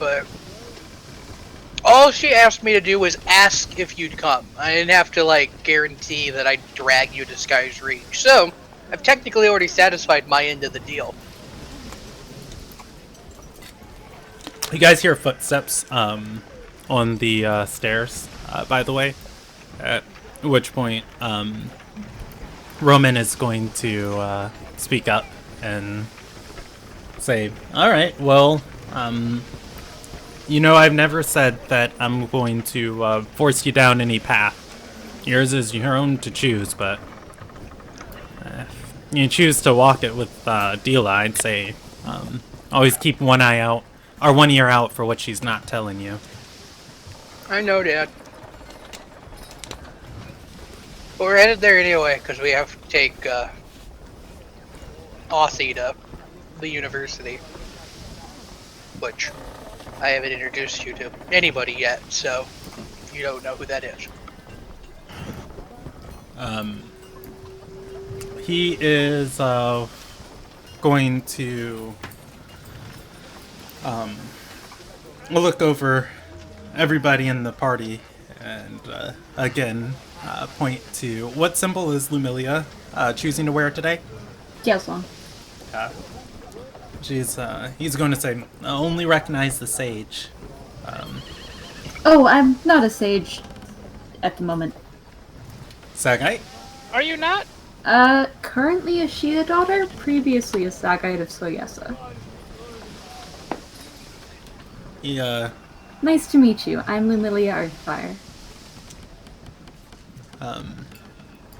[SPEAKER 4] But all she asked me to do was ask if you'd come. I didn't have to, guarantee that I'd drag you to Sky's Reach. So, I've technically already satisfied my end of the deal.
[SPEAKER 2] You guys hear footsteps on the stairs, by the way. At which point, Roman is going to speak up and say, "Alright, well, I've never said that I'm going to force you down any path. Yours is your own to choose, but if you choose to walk it with Dila, I'd say always keep one eye out, or one ear out for what she's not telling you."
[SPEAKER 4] I know, Dad. But we're headed there anyway, because we have to take Aussie to the university. Which I haven't introduced you to anybody yet, so you don't know who that is.
[SPEAKER 2] He is going to look over everybody in the party and again point to what symbol is Lumilia choosing to wear today?
[SPEAKER 3] Yes,
[SPEAKER 2] He's going to say, "I only recognize the sage."
[SPEAKER 3] Oh, I'm not a sage at the moment.
[SPEAKER 2] Sagai?
[SPEAKER 1] Are you not?
[SPEAKER 3] Currently a Shia daughter, previously a Sagite of Soyesa. Nice to meet you. I'm Lumilia Earthfire.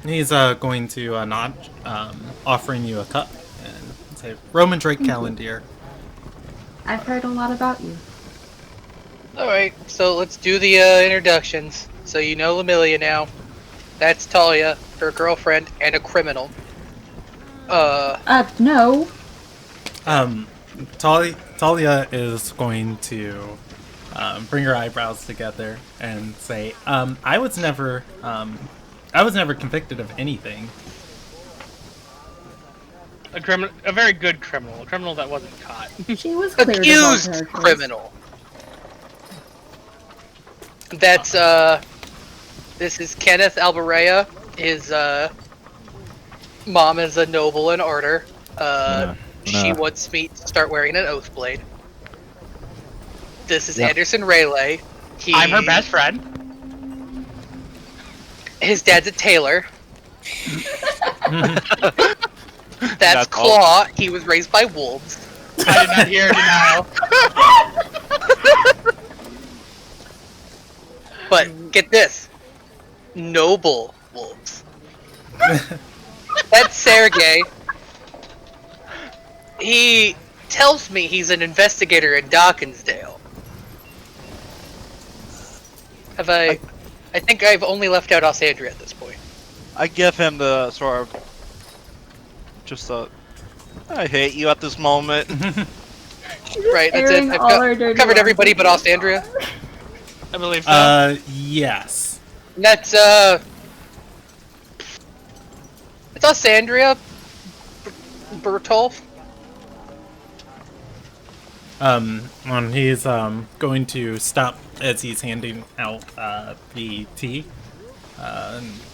[SPEAKER 2] He's going to nod, offering you a cup, and say, "Roman Drake Calendar."
[SPEAKER 3] I've heard a lot about you.
[SPEAKER 4] Alright, so let's do the introductions. So you know Lumilia now. That's Talia, her girlfriend, and a criminal.
[SPEAKER 3] No.
[SPEAKER 2] Talia is going to bring her eyebrows together and say, I was never convicted of anything."
[SPEAKER 1] A very good criminal. A criminal that wasn't caught.
[SPEAKER 3] She was cleared
[SPEAKER 4] Accused
[SPEAKER 3] of all her
[SPEAKER 4] criminal. That's, this is Kenneth Albarea. His, mom is a noble in order. She wants me to start wearing an oath blade. This is Anderson Rayleigh.
[SPEAKER 1] I'm her best friend.
[SPEAKER 4] His dad's a tailor. That's Claw. He was raised by wolves.
[SPEAKER 1] I did not hear denial.
[SPEAKER 4] But get this. Noble wolves. That's Sergey. He tells me he's an investigator in Dawkinsdale. I think I've only left out Alessandria at this point.
[SPEAKER 6] I give him the sort of I hate you at this moment.
[SPEAKER 4] Right, that's it. I've covered everybody but Alessandria.
[SPEAKER 1] I believe so.
[SPEAKER 2] Yes.
[SPEAKER 4] And that's it's Alessandria Bertolf.
[SPEAKER 2] When he's going to stop as he's handing out the tea.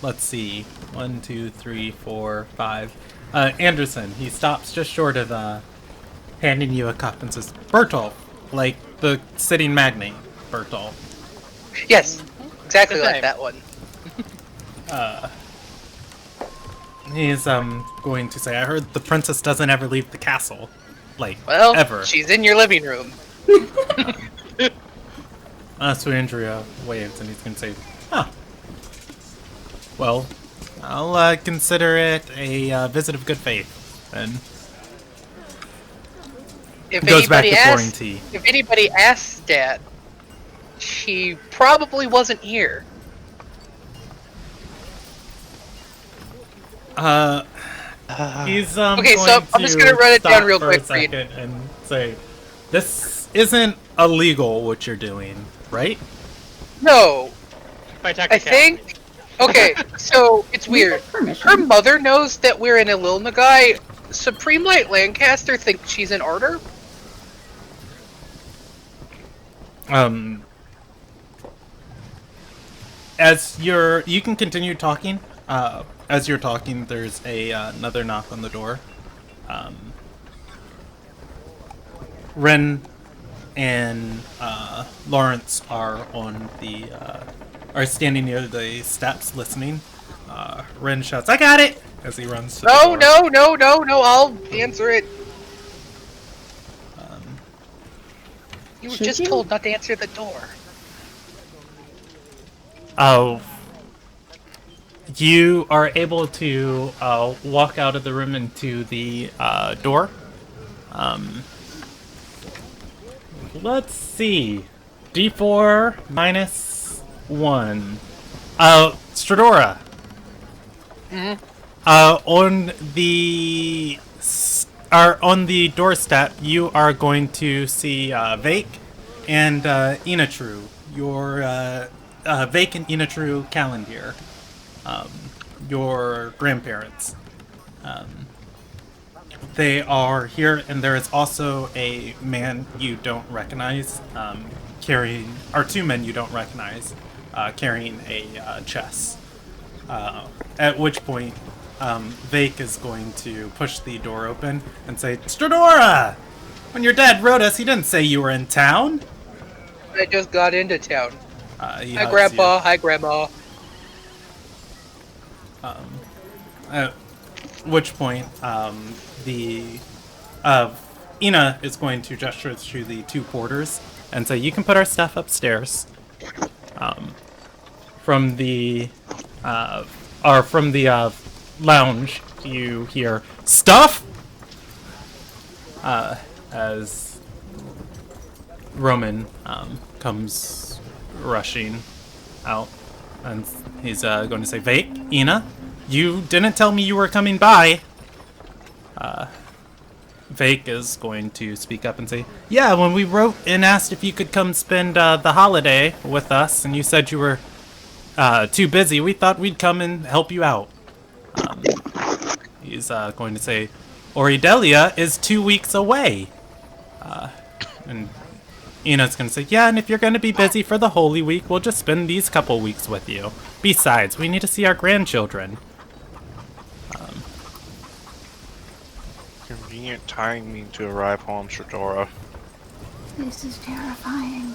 [SPEAKER 2] Let's see, 1, 2, 3, 4, 5. Anderson, he stops just short of handing you a cup and says, "Bertolf, like the sitting magnate, Bertolf."
[SPEAKER 4] Yes, exactly
[SPEAKER 1] Good
[SPEAKER 4] like
[SPEAKER 1] name.
[SPEAKER 4] that one.
[SPEAKER 2] He's going to say, "I heard the princess doesn't ever leave the castle, like
[SPEAKER 4] Well,
[SPEAKER 2] ever."
[SPEAKER 4] she's in your living room.
[SPEAKER 2] So Andrea waves and he's going to say, "Huh. Well, I'll consider it a visit of good faith." And
[SPEAKER 4] If
[SPEAKER 2] goes back
[SPEAKER 4] anybody
[SPEAKER 2] to pouring
[SPEAKER 4] asks,
[SPEAKER 2] tea.
[SPEAKER 4] if anybody asks Dad, she probably wasn't here.
[SPEAKER 2] He's
[SPEAKER 4] Okay, so I'm just gonna run it down real quick for you.
[SPEAKER 2] And say, "This isn't illegal what you're doing, right?"
[SPEAKER 4] No,
[SPEAKER 1] By
[SPEAKER 4] I
[SPEAKER 1] technicality.
[SPEAKER 4] think. Okay, so it's weird.
[SPEAKER 3] Permission.
[SPEAKER 4] Her mother knows that we're in Ililnagai. Supreme Light Lancaster thinks she's in order.
[SPEAKER 2] As you can continue talking. As you're talking, there's another knock on the door. Ren and Lawrence are are standing near the steps listening. Ren shouts, "I got it!" as he runs to the door.
[SPEAKER 4] No, I'll answer it. You were
[SPEAKER 3] Should
[SPEAKER 4] just
[SPEAKER 3] you?
[SPEAKER 4] told not to answer the door.
[SPEAKER 2] Oh. You are able to walk out of the room into the door. Let's see. D4 minus 1. Stradora. On the doorstep, you are going to see Vake and Inatru. Your Vake and Inatru Calendar. Your grandparents. They are here, and there is also a man you don't recognize, two men you don't recognize, carrying a chest. At which point, Vake is going to push the door open and say, "Stradora! When your dad wrote us, he didn't say you were in town."
[SPEAKER 4] I just got into town.
[SPEAKER 2] He
[SPEAKER 4] Hi,
[SPEAKER 2] hugs
[SPEAKER 4] Grandpa.
[SPEAKER 2] you.
[SPEAKER 4] Hi, Grandma.
[SPEAKER 2] At which point, Ina is going to gesture to the two porters and say, "You can put our stuff upstairs." From the lounge, you hear stuff as Roman comes rushing out, and he's going to say, "Vake, Ina, you didn't tell me you were coming by." Vake is going to speak up and say, "Yeah, when we wrote and asked if you could come spend the holiday with us, and you said you were too busy, we thought we'd come and help you out." He's going to say, "Oridelia is 2 weeks away." And Ina's going to say, "Yeah, and if you're going to be busy for the Holy Week, we'll just spend these couple weeks with you. Besides, we need to see our grandchildren."
[SPEAKER 6] Convenient timing to arrive home, Stradora.
[SPEAKER 3] This is terrifying.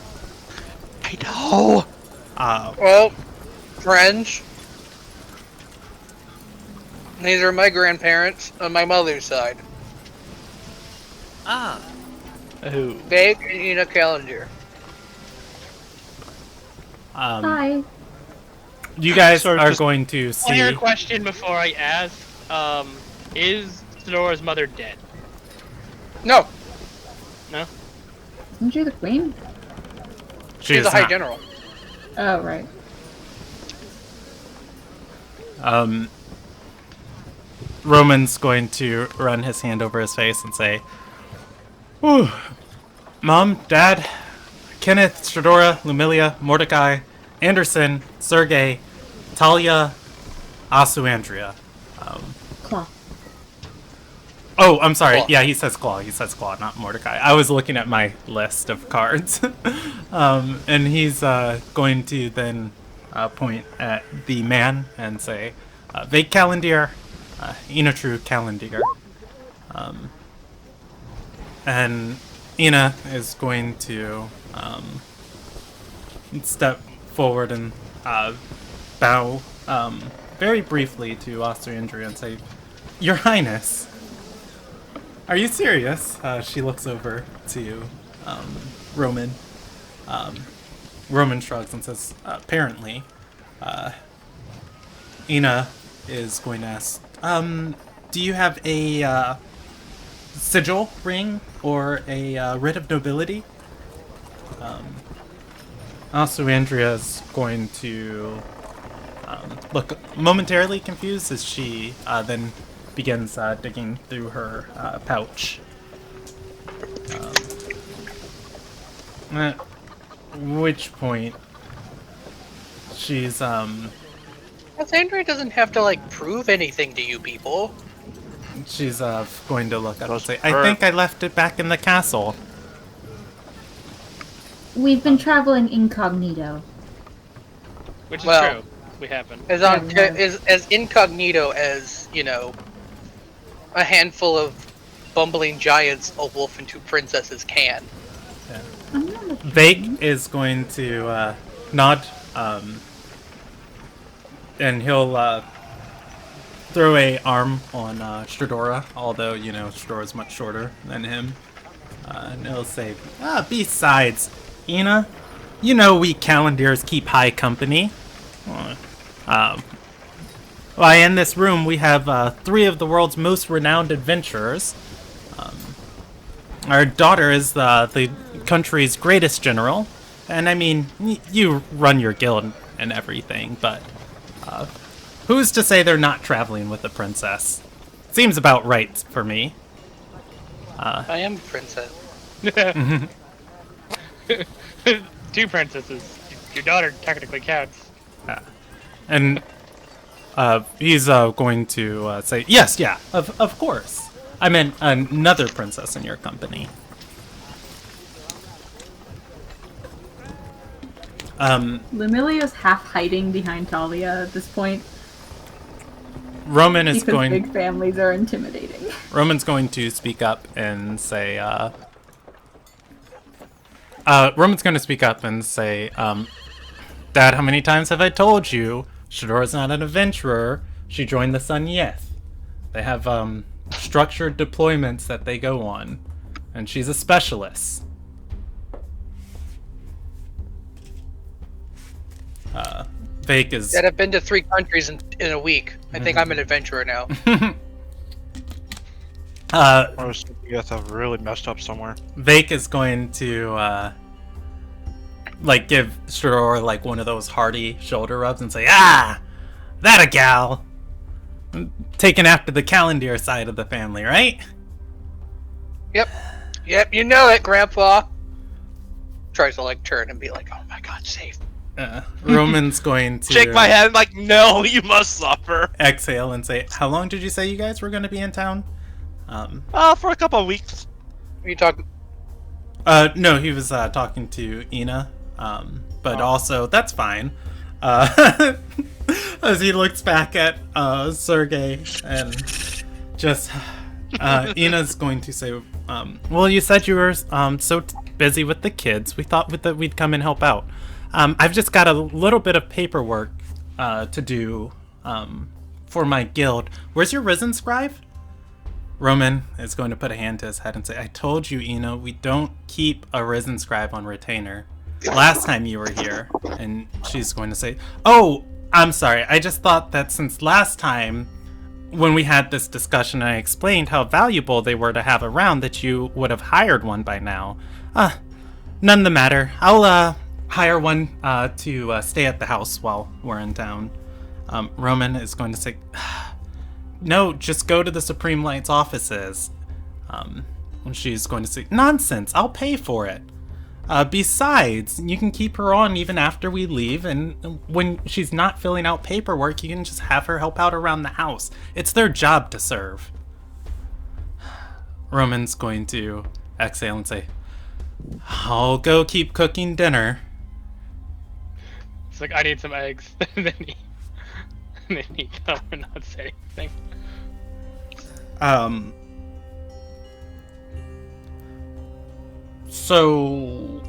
[SPEAKER 6] I know!
[SPEAKER 4] Well, friends. These are my grandparents on my mother's side.
[SPEAKER 7] Ah.
[SPEAKER 6] Who?
[SPEAKER 4] Vague and Ina Calendar.
[SPEAKER 3] Hi.
[SPEAKER 2] You guys
[SPEAKER 6] Sort of
[SPEAKER 2] are
[SPEAKER 6] just-
[SPEAKER 2] going to
[SPEAKER 1] One
[SPEAKER 2] see.
[SPEAKER 1] other question before I ask. Is Sonora's mother dead?
[SPEAKER 4] No,
[SPEAKER 1] No?
[SPEAKER 3] Isn't she the queen?
[SPEAKER 2] She
[SPEAKER 4] she's
[SPEAKER 2] is
[SPEAKER 4] a high
[SPEAKER 2] not.
[SPEAKER 4] general.
[SPEAKER 3] Oh, right.
[SPEAKER 2] Roman's going to run his hand over his face and say, "Whew. Mom, Dad, Kenneth, Shadora, Lumilia, Mordecai, Anderson, Sergey, Talia, Asu Andrea."
[SPEAKER 3] Claw.
[SPEAKER 2] Oh, I'm sorry.
[SPEAKER 4] Claw.
[SPEAKER 2] Yeah, he says Claw. He says Claw, not Mordecai. I was looking at my list of cards. And he's going to then point at the man and say, Vague Calendir, Ina True Calendir. And Ina is going to step forward and bow very briefly to Austria-Andrea and say, "Your Highness, are you serious?" She looks over to Roman. Roman shrugs and says, "Apparently." Ina is going to ask, "Do you have a sigil ring or a writ of nobility?" Also, Andrea is going to look momentarily confused as she then begins digging through her pouch. At which point she's
[SPEAKER 4] Cassandra doesn't have to like prove anything to you people.
[SPEAKER 2] she's going to look up and
[SPEAKER 6] Those
[SPEAKER 2] say, "I
[SPEAKER 6] bird-
[SPEAKER 2] think I left it back in the castle."
[SPEAKER 3] We've been traveling incognito.
[SPEAKER 1] Which is
[SPEAKER 4] Well,
[SPEAKER 1] true. We haven't.
[SPEAKER 4] As incognito as, you know, a handful of bumbling giants, a wolf, and two princesses can.
[SPEAKER 2] Vague is going to nod, and he'll throw a arm on Stradora, although, you know, Stradora's much shorter than him. And he'll say, "Besides, Ina, you know we Calendirs keep high company. Why, in this room we have 3 of the world's most renowned adventurers. Our daughter is the country's greatest general, and I mean, you run your guild and everything, but who's to say they're not traveling with the princess? Seems about right for me."
[SPEAKER 4] I am a princess.
[SPEAKER 1] 2 princesses. Your daughter technically counts.
[SPEAKER 2] And he's going to say, "Yes, yeah, of course. I meant another princess in your company."
[SPEAKER 3] Lumilia's half hiding behind Talia at this point
[SPEAKER 2] Roman is
[SPEAKER 3] because
[SPEAKER 2] going.
[SPEAKER 3] big families are intimidating.
[SPEAKER 2] Roman's going to speak up and say. Roman's going to speak up and say, "Dad, how many times have I told you? Shadora's not an adventurer. She joined the Sun Yeth. They have structured deployments that they go on, and she's a specialist." Fake is.
[SPEAKER 4] That I've been to 3 countries in a week. I think I'm an adventurer now.
[SPEAKER 6] I was thinking you guys have really messed up somewhere.
[SPEAKER 2] Vake is going to like give Shador like one of those hearty shoulder rubs and say, "Ah, that a gal. Taken after the Calendir side of the family, right?"
[SPEAKER 4] Yep, you know it, Grandpa. Tries to like turn and be like, "Oh my God, safe."
[SPEAKER 2] Roman's going to
[SPEAKER 6] Shake my head like, no, you must suffer.
[SPEAKER 2] exhale and say, "How long did you say you guys were going to be in town?"
[SPEAKER 6] For a couple of weeks.
[SPEAKER 4] Are you talking?
[SPEAKER 2] No, he was talking to Ina, but also that's fine. As he looks back at Sergey and just Ina's going to say, "Well, you said you were so busy with the kids. We thought that we'd come and help out. I've just got a little bit of paperwork to do for my guild. Where's your risen scribe? Roman is going to put a hand to his head and say, I told you, Ina, we don't keep a risen scribe on retainer. Last time you were here. And she's going to say, oh, I'm sorry. I just thought that since last time when we had this discussion, I explained how valuable they were to have around, that you would have hired one by now. None the matter. I'll hire one to stay at the house while we're in town. Roman is going to say, no, just go to the Supreme Light's offices. She's going to say, nonsense, I'll pay for it. Besides, you can keep her on even after we leave, and when she's not filling out paperwork, you can just have her help out around the house. It's their job to serve. Roman's going to exhale and say, I'll go keep cooking dinner.
[SPEAKER 1] It's like, I need some eggs. And then he come and not say anything.
[SPEAKER 2] So,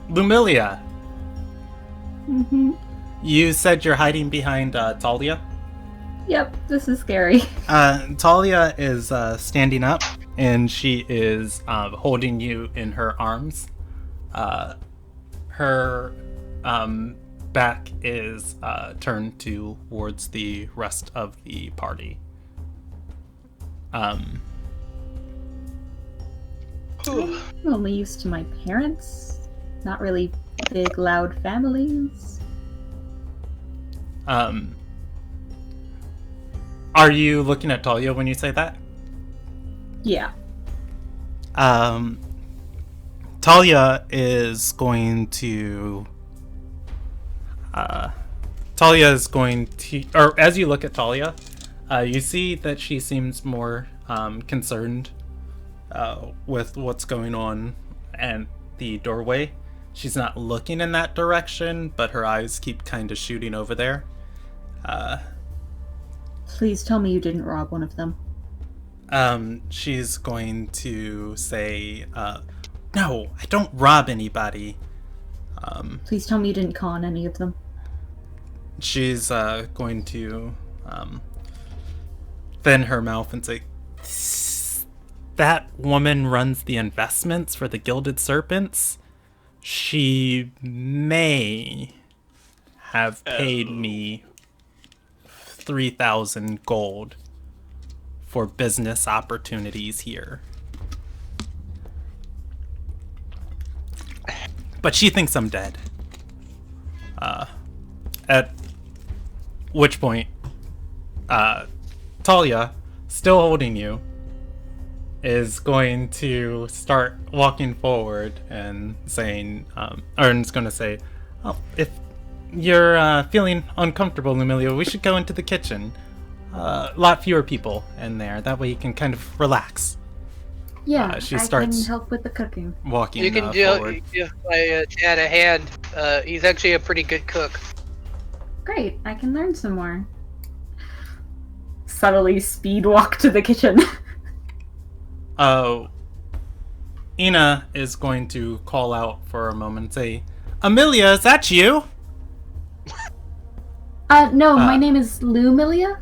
[SPEAKER 2] Lumilia.
[SPEAKER 3] Mm-hmm.
[SPEAKER 2] You said you're hiding behind Talia?
[SPEAKER 3] Yep, this is scary.
[SPEAKER 2] Talia is standing up, and she is holding you in her arms. Her back is turned towards the rest of the party.
[SPEAKER 3] I'm only used to my parents. Not really big, loud families.
[SPEAKER 2] Are you looking at Talia when you say that?
[SPEAKER 3] Yeah.
[SPEAKER 2] Talia is going to... or as you look at Talia, you see that she seems more concerned with what's going on at the doorway. She's not looking in that direction, but her eyes keep kind of shooting over there.
[SPEAKER 3] Please tell me you didn't rob one of them.
[SPEAKER 2] She's going to say, no, I don't rob anybody.
[SPEAKER 3] Please tell me you didn't con any of them.
[SPEAKER 2] She's going to thin her mouth and say, that woman runs the investments for the Gilded Serpents. She may have paid me 3,000 gold for business opportunities here. But she thinks I'm dead. At which point, Talia, still holding you, is going to start walking forward and saying, or is going to say, oh, if you're feeling uncomfortable, Lumilia, we should go into the kitchen. A lot fewer people in there. That way you can kind of relax.
[SPEAKER 3] Yeah,
[SPEAKER 2] she
[SPEAKER 3] I
[SPEAKER 2] starts
[SPEAKER 3] can help with the cooking.
[SPEAKER 2] Walking
[SPEAKER 4] You can
[SPEAKER 2] forward.
[SPEAKER 4] give my dad a hand. He's actually a pretty good cook.
[SPEAKER 3] Great, I can learn some more. Subtly speed walk to the kitchen.
[SPEAKER 2] Ina is going to call out for a moment and say, Amelia, is that you?
[SPEAKER 3] No, my name is Lumilia.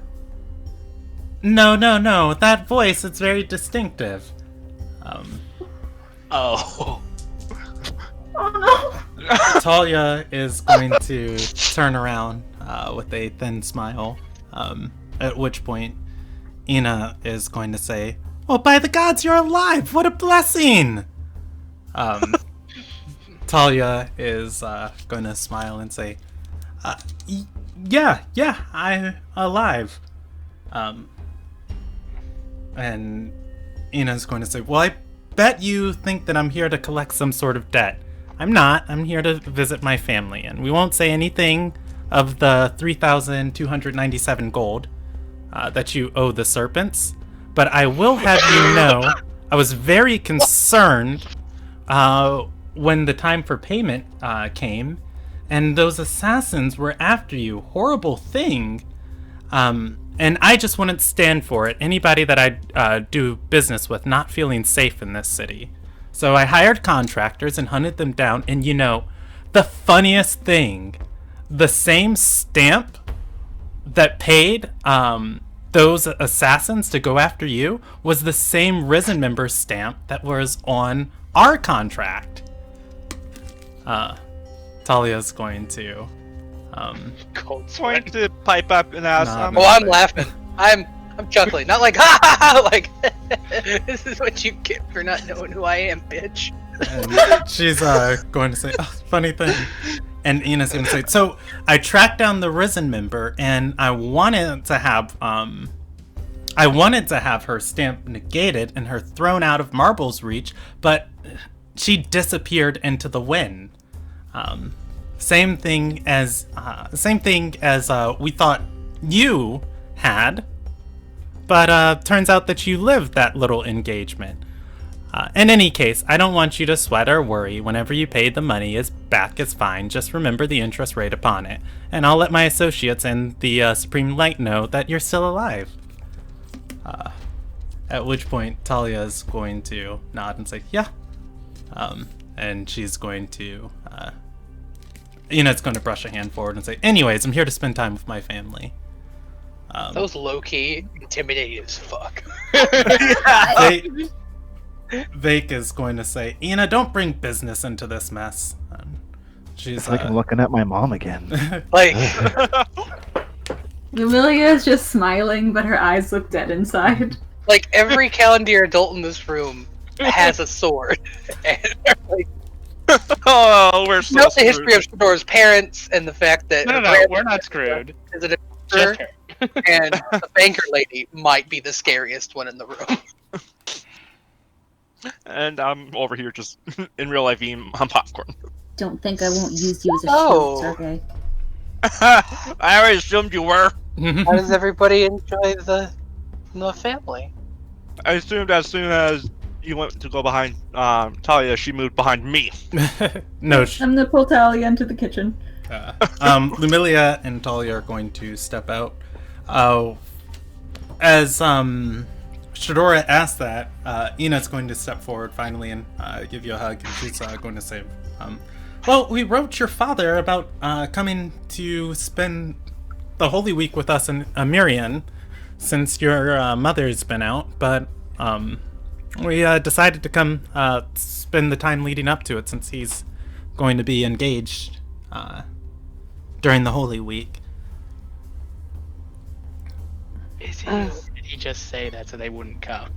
[SPEAKER 2] No. That voice, it's very distinctive.
[SPEAKER 6] Oh.
[SPEAKER 3] Oh no!
[SPEAKER 2] Talia is going to turn around with a thin smile, at which point Ina is going to say, oh, by the gods, you're alive! What a blessing! Talia is going to smile and say, yeah, I'm alive. And Ina's going to say, well, I bet you think that I'm here to collect some sort of debt. I'm not. I'm here to visit my family, and we won't say anything of the 3,297 gold that you owe the serpents. But I will have you know, I was very concerned when the time for payment came, and those assassins were after you. Horrible thing. And I just wouldn't stand for it. Anybody that I do business with not feeling safe in this city. So I hired contractors and hunted them down, and you know, the funniest thing, the same stamp that paid those assassins to go after you was the same Risen member stamp that was on our contract. Talia's going to
[SPEAKER 1] Cold
[SPEAKER 6] Going
[SPEAKER 1] sweat.
[SPEAKER 6] to pipe up and ask.
[SPEAKER 2] Nah,
[SPEAKER 4] Oh, I'm laughing. I'm chuckling. Not like ha ha ha. Like this is what you get for not knowing who I am, bitch.
[SPEAKER 2] and she's going to say, oh, funny thing. And Ina's going to say, so I tracked down the Risen member, and I wanted to have her stamp negated and her thrown out of Marble's reach, but she disappeared into the wind. Same thing as we thought you had, but turns out that you lived that little engagement. In any case, I don't want you to sweat or worry. Whenever you pay the money back is fine. Just remember the interest rate upon it. And I'll let my associates and the Supreme Light know that you're still alive. At which point, Talia's going to nod and say, yeah. And she's going to... Ina's going to brush a hand forward and say, anyways, I'm here to spend time with my family.
[SPEAKER 4] That was low-key intimidating as fuck.
[SPEAKER 2] Vake is going to say, Ina, don't bring business into this mess. She's
[SPEAKER 5] It's like I'm looking at my mom again.
[SPEAKER 4] Like,
[SPEAKER 3] Amelia is just smiling, but her eyes look dead inside.
[SPEAKER 4] like every Calendar adult in this room has a sword. And like,
[SPEAKER 6] Oh, we're so
[SPEAKER 4] know the
[SPEAKER 6] screwed.
[SPEAKER 4] history of Shadora's parents and the fact that
[SPEAKER 1] No,
[SPEAKER 4] her
[SPEAKER 1] we're not screwed.
[SPEAKER 4] is a
[SPEAKER 1] Just
[SPEAKER 4] doctor,
[SPEAKER 1] her.
[SPEAKER 4] and the banker lady might be the scariest one in the room.
[SPEAKER 6] And I'm over here just in real life eating my popcorn.
[SPEAKER 8] Don't think I won't use you as a
[SPEAKER 4] Oh.
[SPEAKER 8] shield, Sergey.
[SPEAKER 6] I already assumed you were.
[SPEAKER 4] How does everybody enjoy the family?
[SPEAKER 6] I assumed as soon as you went to go behind Talia, she moved behind me.
[SPEAKER 2] No,
[SPEAKER 3] I'm gonna pull Talia into the kitchen.
[SPEAKER 2] Lumilia and Talia are going to step out. As Shadora asked that, Ina's going to step forward finally and give you a hug, and she's going to say, well, we wrote your father about coming to spend the Holy Week with us in Amirian since your mother's been out, but we decided to come spend the time leading up to it since he's going to be engaged during the Holy Week.
[SPEAKER 1] Is he? Did he just say that so they wouldn't come?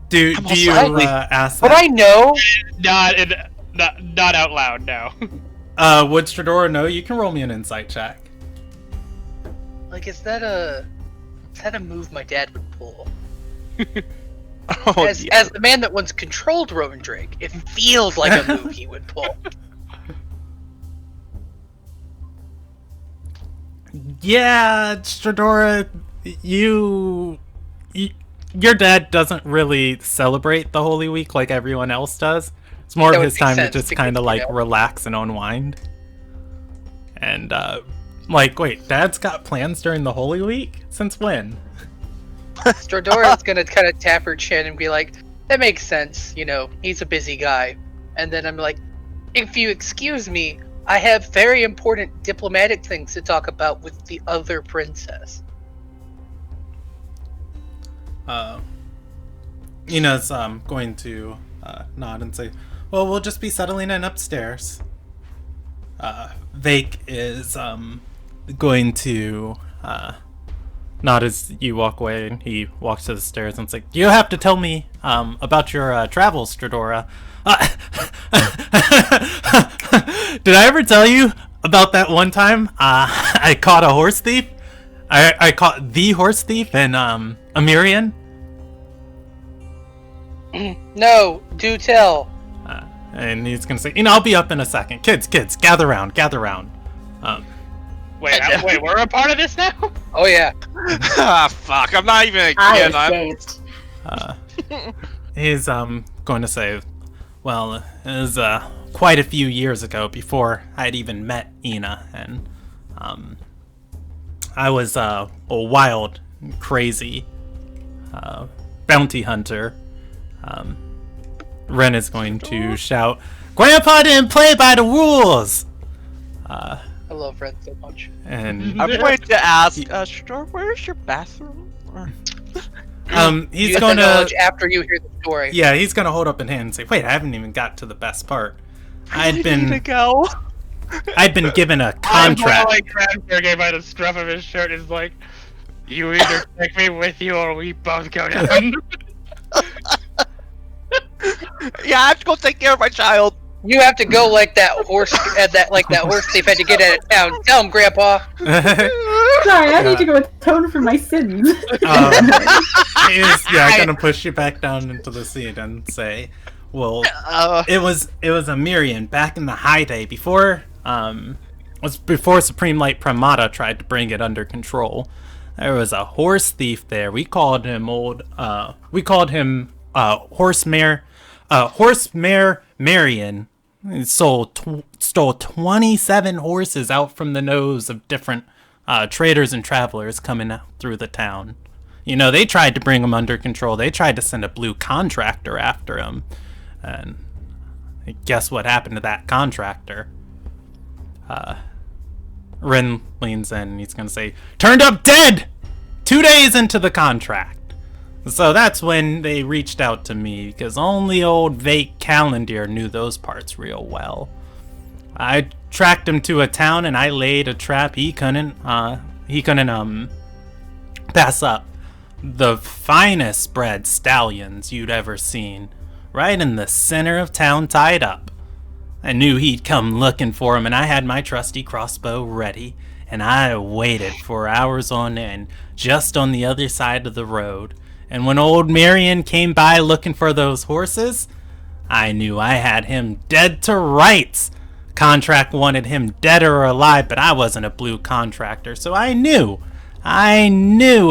[SPEAKER 2] Do you ask
[SPEAKER 4] But
[SPEAKER 2] that?
[SPEAKER 4] I know.
[SPEAKER 1] Not out loud. No.
[SPEAKER 2] Would Stradora know? You can roll me an insight check.
[SPEAKER 4] Like, is that a move my dad would pull?
[SPEAKER 6] Oh,
[SPEAKER 4] As the man that once controlled Roman Drake, it feels like a move he would pull.
[SPEAKER 2] Yeah, Stradora, your dad doesn't really celebrate the Holy Week like everyone else does. It's more
[SPEAKER 4] That
[SPEAKER 2] of
[SPEAKER 4] would
[SPEAKER 2] his
[SPEAKER 4] make
[SPEAKER 2] time to
[SPEAKER 4] sense
[SPEAKER 2] just
[SPEAKER 4] because,
[SPEAKER 2] kind of like
[SPEAKER 4] you know.
[SPEAKER 2] relax and unwind. And like, wait, Dad's got plans during the Holy Week? Since when?
[SPEAKER 4] Stradora's gonna kind of tap her chin and be like, that makes sense, you know, he's a busy guy. And then I'm like, if you excuse me, I have very important diplomatic things to talk about with the other princess.
[SPEAKER 2] Ina's going to nod and say, well, we'll just be settling in upstairs. Vake is going to nod as you walk away, and he walks to the stairs and it's like, you have to tell me about your travels, Stradora. Did I ever tell you about that one time I caught a horse thief? I caught the horse thief in Amirian?
[SPEAKER 4] No, do tell.
[SPEAKER 2] And he's gonna say, I'll be up in a second. Kids, gather round.
[SPEAKER 1] Wait, we're a part of this now?
[SPEAKER 4] Oh yeah.
[SPEAKER 6] Ah, fuck! I'm not even a
[SPEAKER 3] I
[SPEAKER 6] kid.
[SPEAKER 3] escaped.
[SPEAKER 2] He's going to say, well, it was quite a few years ago before I'd even met Ina, and I was a wild, crazy bounty hunter. Ren is going to shout, Grandpa didn't play by the rules!
[SPEAKER 4] I love Ren so much.
[SPEAKER 2] And
[SPEAKER 6] I'm going to ask, Shador, where's your bathroom?
[SPEAKER 2] he's
[SPEAKER 4] Use that
[SPEAKER 2] gonna
[SPEAKER 4] knowledge after you hear the story.
[SPEAKER 2] yeah, he's gonna hold up a hand and say, "Wait, I haven't even got to the best part.
[SPEAKER 6] I need to go.
[SPEAKER 2] I'd been given a contract."
[SPEAKER 1] Like Cranberry by the scruff of his shirt is like, you either take me with you or we both go down.
[SPEAKER 6] Yeah, I have to go take care of my child.
[SPEAKER 4] You have to go like that horse, that horse thief had to get out of town. Tell him, Grandpa.
[SPEAKER 3] Sorry, I need to go atone for my sins.
[SPEAKER 2] He's gonna push you back down into the seat and say, "Well, it was a Mirian back in the high day before Supreme Light Pramada tried to bring it under control. There was a horse thief there. We called him Horse Mare Marion. He stole 27 horses out from the nose of different traders and travelers coming out through the town. You know, they tried to bring him under control. They tried to send a blue contractor after him. And guess what happened to that contractor? Ren leans in and he's going to say, "Turned up dead 2 days into the contract." So that's when they reached out to me, because only old Vake Calendar knew those parts real well. I tracked him to a town and I laid a trap he couldn't pass up. The finest bred stallions you'd ever seen, right in the center of town tied up. I knew he'd come looking for him, and I had my trusty crossbow ready, and I waited for hours on end just on the other side of the road. And when old Marion came by looking for those horses, I knew I had him dead to rights. Contract wanted him dead or alive, but I wasn't a blue contractor, so I knew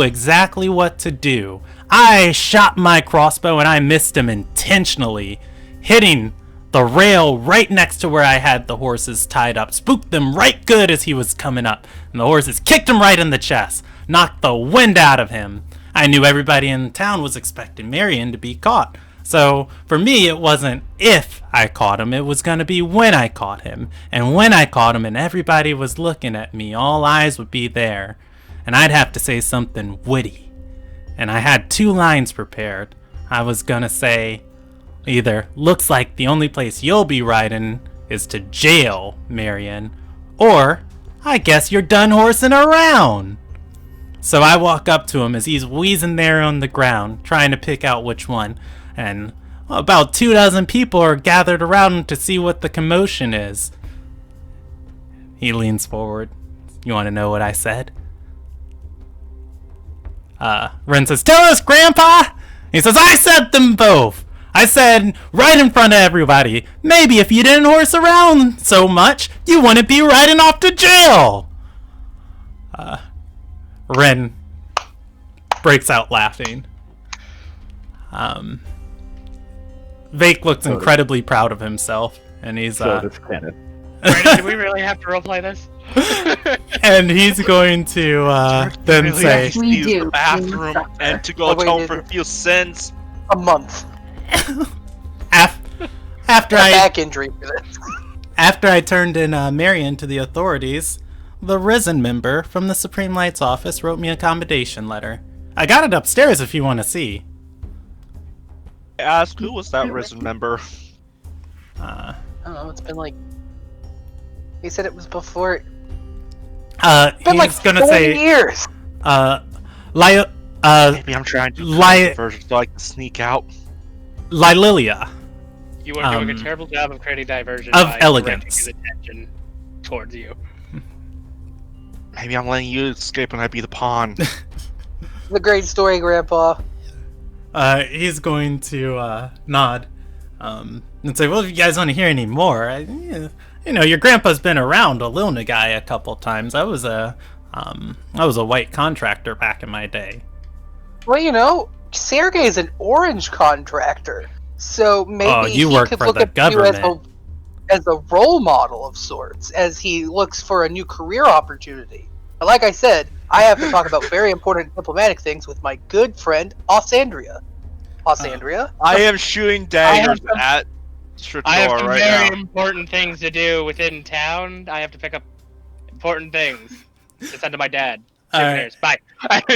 [SPEAKER 2] exactly what to do. I shot my crossbow and I missed him intentionally, hitting the rail right next to where I had the horses tied up. Spooked them right good as he was coming up, and the horses kicked him right in the chest, knocked the wind out of him. I knew everybody in town was expecting Marion to be caught. So for me, it wasn't if I caught him, it was going to be when I caught him. And when I caught him and everybody was looking at me, all eyes would be there. And I'd have to say something witty. And I had 2 lines prepared. I was going to say, either, "Looks like the only place you'll be riding is to jail, Marion," or, "I guess you're done horsing around." So I walk up to him as he's wheezing there on the ground, trying to pick out which one. And about 24 people are gathered around him to see what the commotion is. He leans forward. "You want to know what I said?" Ren says, "Tell us, Grandpa!" He says, "I said them both. I said right in front of everybody, maybe if you didn't horse around so much, you wouldn't be riding off to jail." Ren breaks out laughing. Vake looks incredibly proud of himself, and he's
[SPEAKER 5] So does Kenneth.
[SPEAKER 1] Brandon, do we really have to roleplay this?
[SPEAKER 2] and he's going to then
[SPEAKER 6] Really
[SPEAKER 2] say,
[SPEAKER 6] have to
[SPEAKER 3] We
[SPEAKER 6] use
[SPEAKER 3] do.
[SPEAKER 6] the bathroom and to go
[SPEAKER 4] Oh, wait,
[SPEAKER 6] atone
[SPEAKER 4] did
[SPEAKER 6] for
[SPEAKER 4] you-
[SPEAKER 6] a few sins.
[SPEAKER 4] A month.
[SPEAKER 2] after
[SPEAKER 4] A
[SPEAKER 2] I
[SPEAKER 4] back injury for this.
[SPEAKER 2] After I turned in Marion to the authorities, the Risen member from the Supreme Light's office wrote me a commendation letter. I got it upstairs if you want to see.
[SPEAKER 6] Ask, who was that Risen member?
[SPEAKER 4] I don't know, it's been like... He said it was before...
[SPEAKER 2] He's
[SPEAKER 4] been like
[SPEAKER 2] gonna
[SPEAKER 4] 40
[SPEAKER 2] say,
[SPEAKER 4] years!
[SPEAKER 6] Maybe I'm trying to version so I can sneak out.
[SPEAKER 2] Lilia.
[SPEAKER 1] You are doing a terrible job of creating diversion
[SPEAKER 2] Of
[SPEAKER 1] by
[SPEAKER 2] elegance.
[SPEAKER 1] directing his attention towards you.
[SPEAKER 6] Maybe I'm letting you escape and I be the pawn.
[SPEAKER 4] The great story, Grandpa.
[SPEAKER 2] He's going to nod and say, "Well, if you guys want to hear any more, you know, your grandpa's been around a Luna guy a couple times. I was a white contractor back in my day."
[SPEAKER 4] Well, you know, Sergey is an orange contractor, so maybe
[SPEAKER 2] you
[SPEAKER 4] he
[SPEAKER 2] work
[SPEAKER 4] could
[SPEAKER 2] for
[SPEAKER 4] look
[SPEAKER 2] the
[SPEAKER 4] at
[SPEAKER 2] government.
[SPEAKER 4] you as a role model of sorts, as he looks for a new career opportunity. But like I said, I have to talk about very important diplomatic things with my good friend, Osandria. Osandria?
[SPEAKER 6] I am shooting daggers
[SPEAKER 4] some-
[SPEAKER 6] at
[SPEAKER 1] I have
[SPEAKER 6] Shador
[SPEAKER 1] some
[SPEAKER 6] right
[SPEAKER 1] very
[SPEAKER 6] now.
[SPEAKER 1] important things to do within town. I have to pick up important things to send to my dad.
[SPEAKER 2] Alright.
[SPEAKER 1] Bye.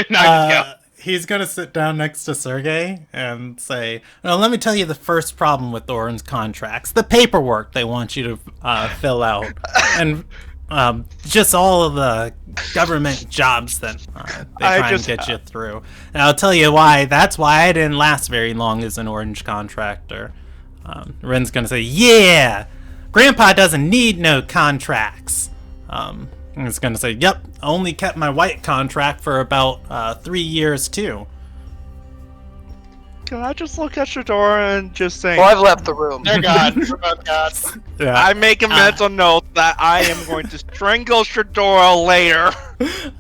[SPEAKER 1] Now just go.
[SPEAKER 2] He's gonna sit down next to Sergey and say, "Now, let me tell you the first problem with Orin's contracts: the paperwork they want you to fill out, and just all of the government jobs that they try and get you through." And I'll tell you why. That's why I didn't last very long as an Orange contractor. Ren's gonna say, "Yeah, Grandpa doesn't need no contracts." He's gonna say, "Yep, only kept my white contract for about 3 years too."
[SPEAKER 6] Can I just look at Shadora and just say...
[SPEAKER 4] Well, I've left the room.
[SPEAKER 1] They're gone. We're both gone.
[SPEAKER 2] Yeah.
[SPEAKER 6] I make a mental note that I am going to strangle Shadora later.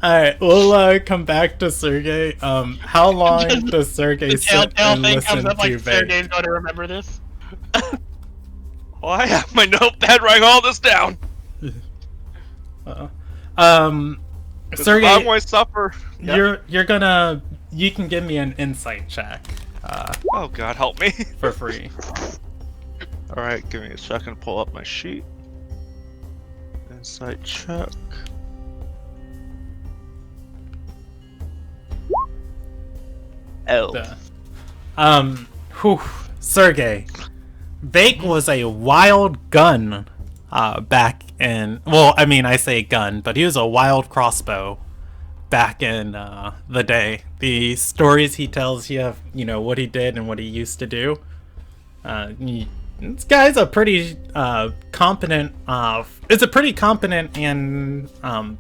[SPEAKER 2] Alright, we'll come back to Sergey. How long does Sergey sit and
[SPEAKER 1] thing
[SPEAKER 2] listen
[SPEAKER 1] comes up
[SPEAKER 2] to
[SPEAKER 1] like
[SPEAKER 2] Vake?
[SPEAKER 1] Sergey's going to remember this.
[SPEAKER 6] Well, I have my notepad writing all this down.
[SPEAKER 2] Sergey,
[SPEAKER 6] I want to suffer.
[SPEAKER 2] you can give me an insight check.
[SPEAKER 6] Oh God, help me.
[SPEAKER 2] For free.
[SPEAKER 6] Alright, give me a second to pull up my sheet. Insight check. L.
[SPEAKER 2] Sergey. Vake was a wild gun back in... Well, I mean, I say gun, but he was a wild crossbow back in the day. The stories he tells you, what he did and what he used to do. This guy's a pretty competent... it's a pretty competent and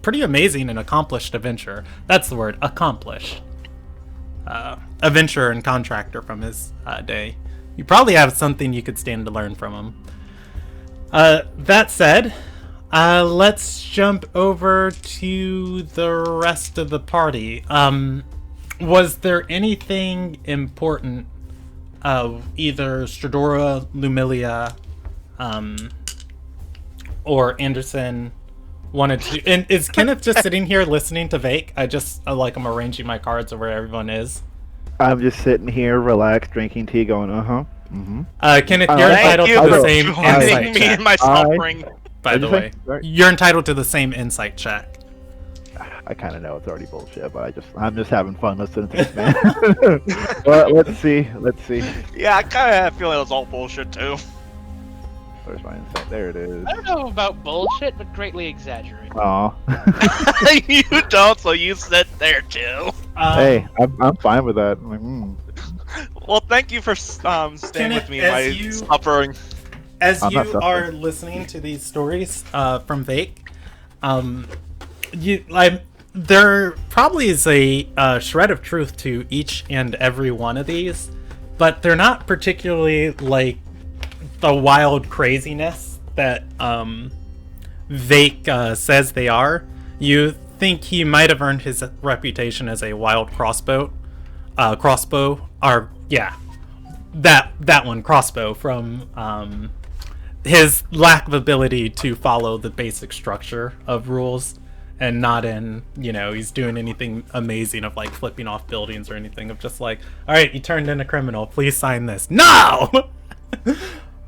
[SPEAKER 2] pretty amazing and accomplished adventurer. That's the word, accomplished. Adventurer and contractor from his day. You probably have something you could stand to learn from him. That said, let's jump over to the rest of the party. Was there anything important either Stradora, Lumilia, or Anderson wanted to... And is Kenneth just sitting here listening to Vake? I'm arranging my cards of where everyone is.
[SPEAKER 5] I'm just sitting here, relaxed, drinking tea, going,
[SPEAKER 2] Kenneth, you're entitled to the same insight
[SPEAKER 6] me
[SPEAKER 2] check.
[SPEAKER 6] and my suffering.
[SPEAKER 2] By the way, you're entitled to the same insight check.
[SPEAKER 5] I kind of know it's already bullshit, but I'm just having fun listening to this man. Well, let's see.
[SPEAKER 6] Yeah, I kind of have a feeling it was all bullshit too.
[SPEAKER 5] Where's my insight? There it is.
[SPEAKER 4] I don't know about bullshit, but greatly exaggerated.
[SPEAKER 5] Aw.
[SPEAKER 6] You don't, so you sit there too.
[SPEAKER 5] Hey, I'm fine with that. I'm like,
[SPEAKER 6] Well, thank you for staying
[SPEAKER 2] Kenneth,
[SPEAKER 6] with me in my suffering.
[SPEAKER 2] As
[SPEAKER 5] I'm
[SPEAKER 2] you
[SPEAKER 5] not suffering.
[SPEAKER 2] are listening to these stories from Vake, there probably is a shred of truth to each and every one of these, but they're not particularly like the wild craziness that Vake says they are. You think he might have earned his reputation as a wild crossbow, that one, crossbow, from his lack of ability to follow the basic structure of rules, and not in, he's doing anything amazing of like flipping off buildings or anything, of just like, alright, you turned in a criminal, please sign this. No!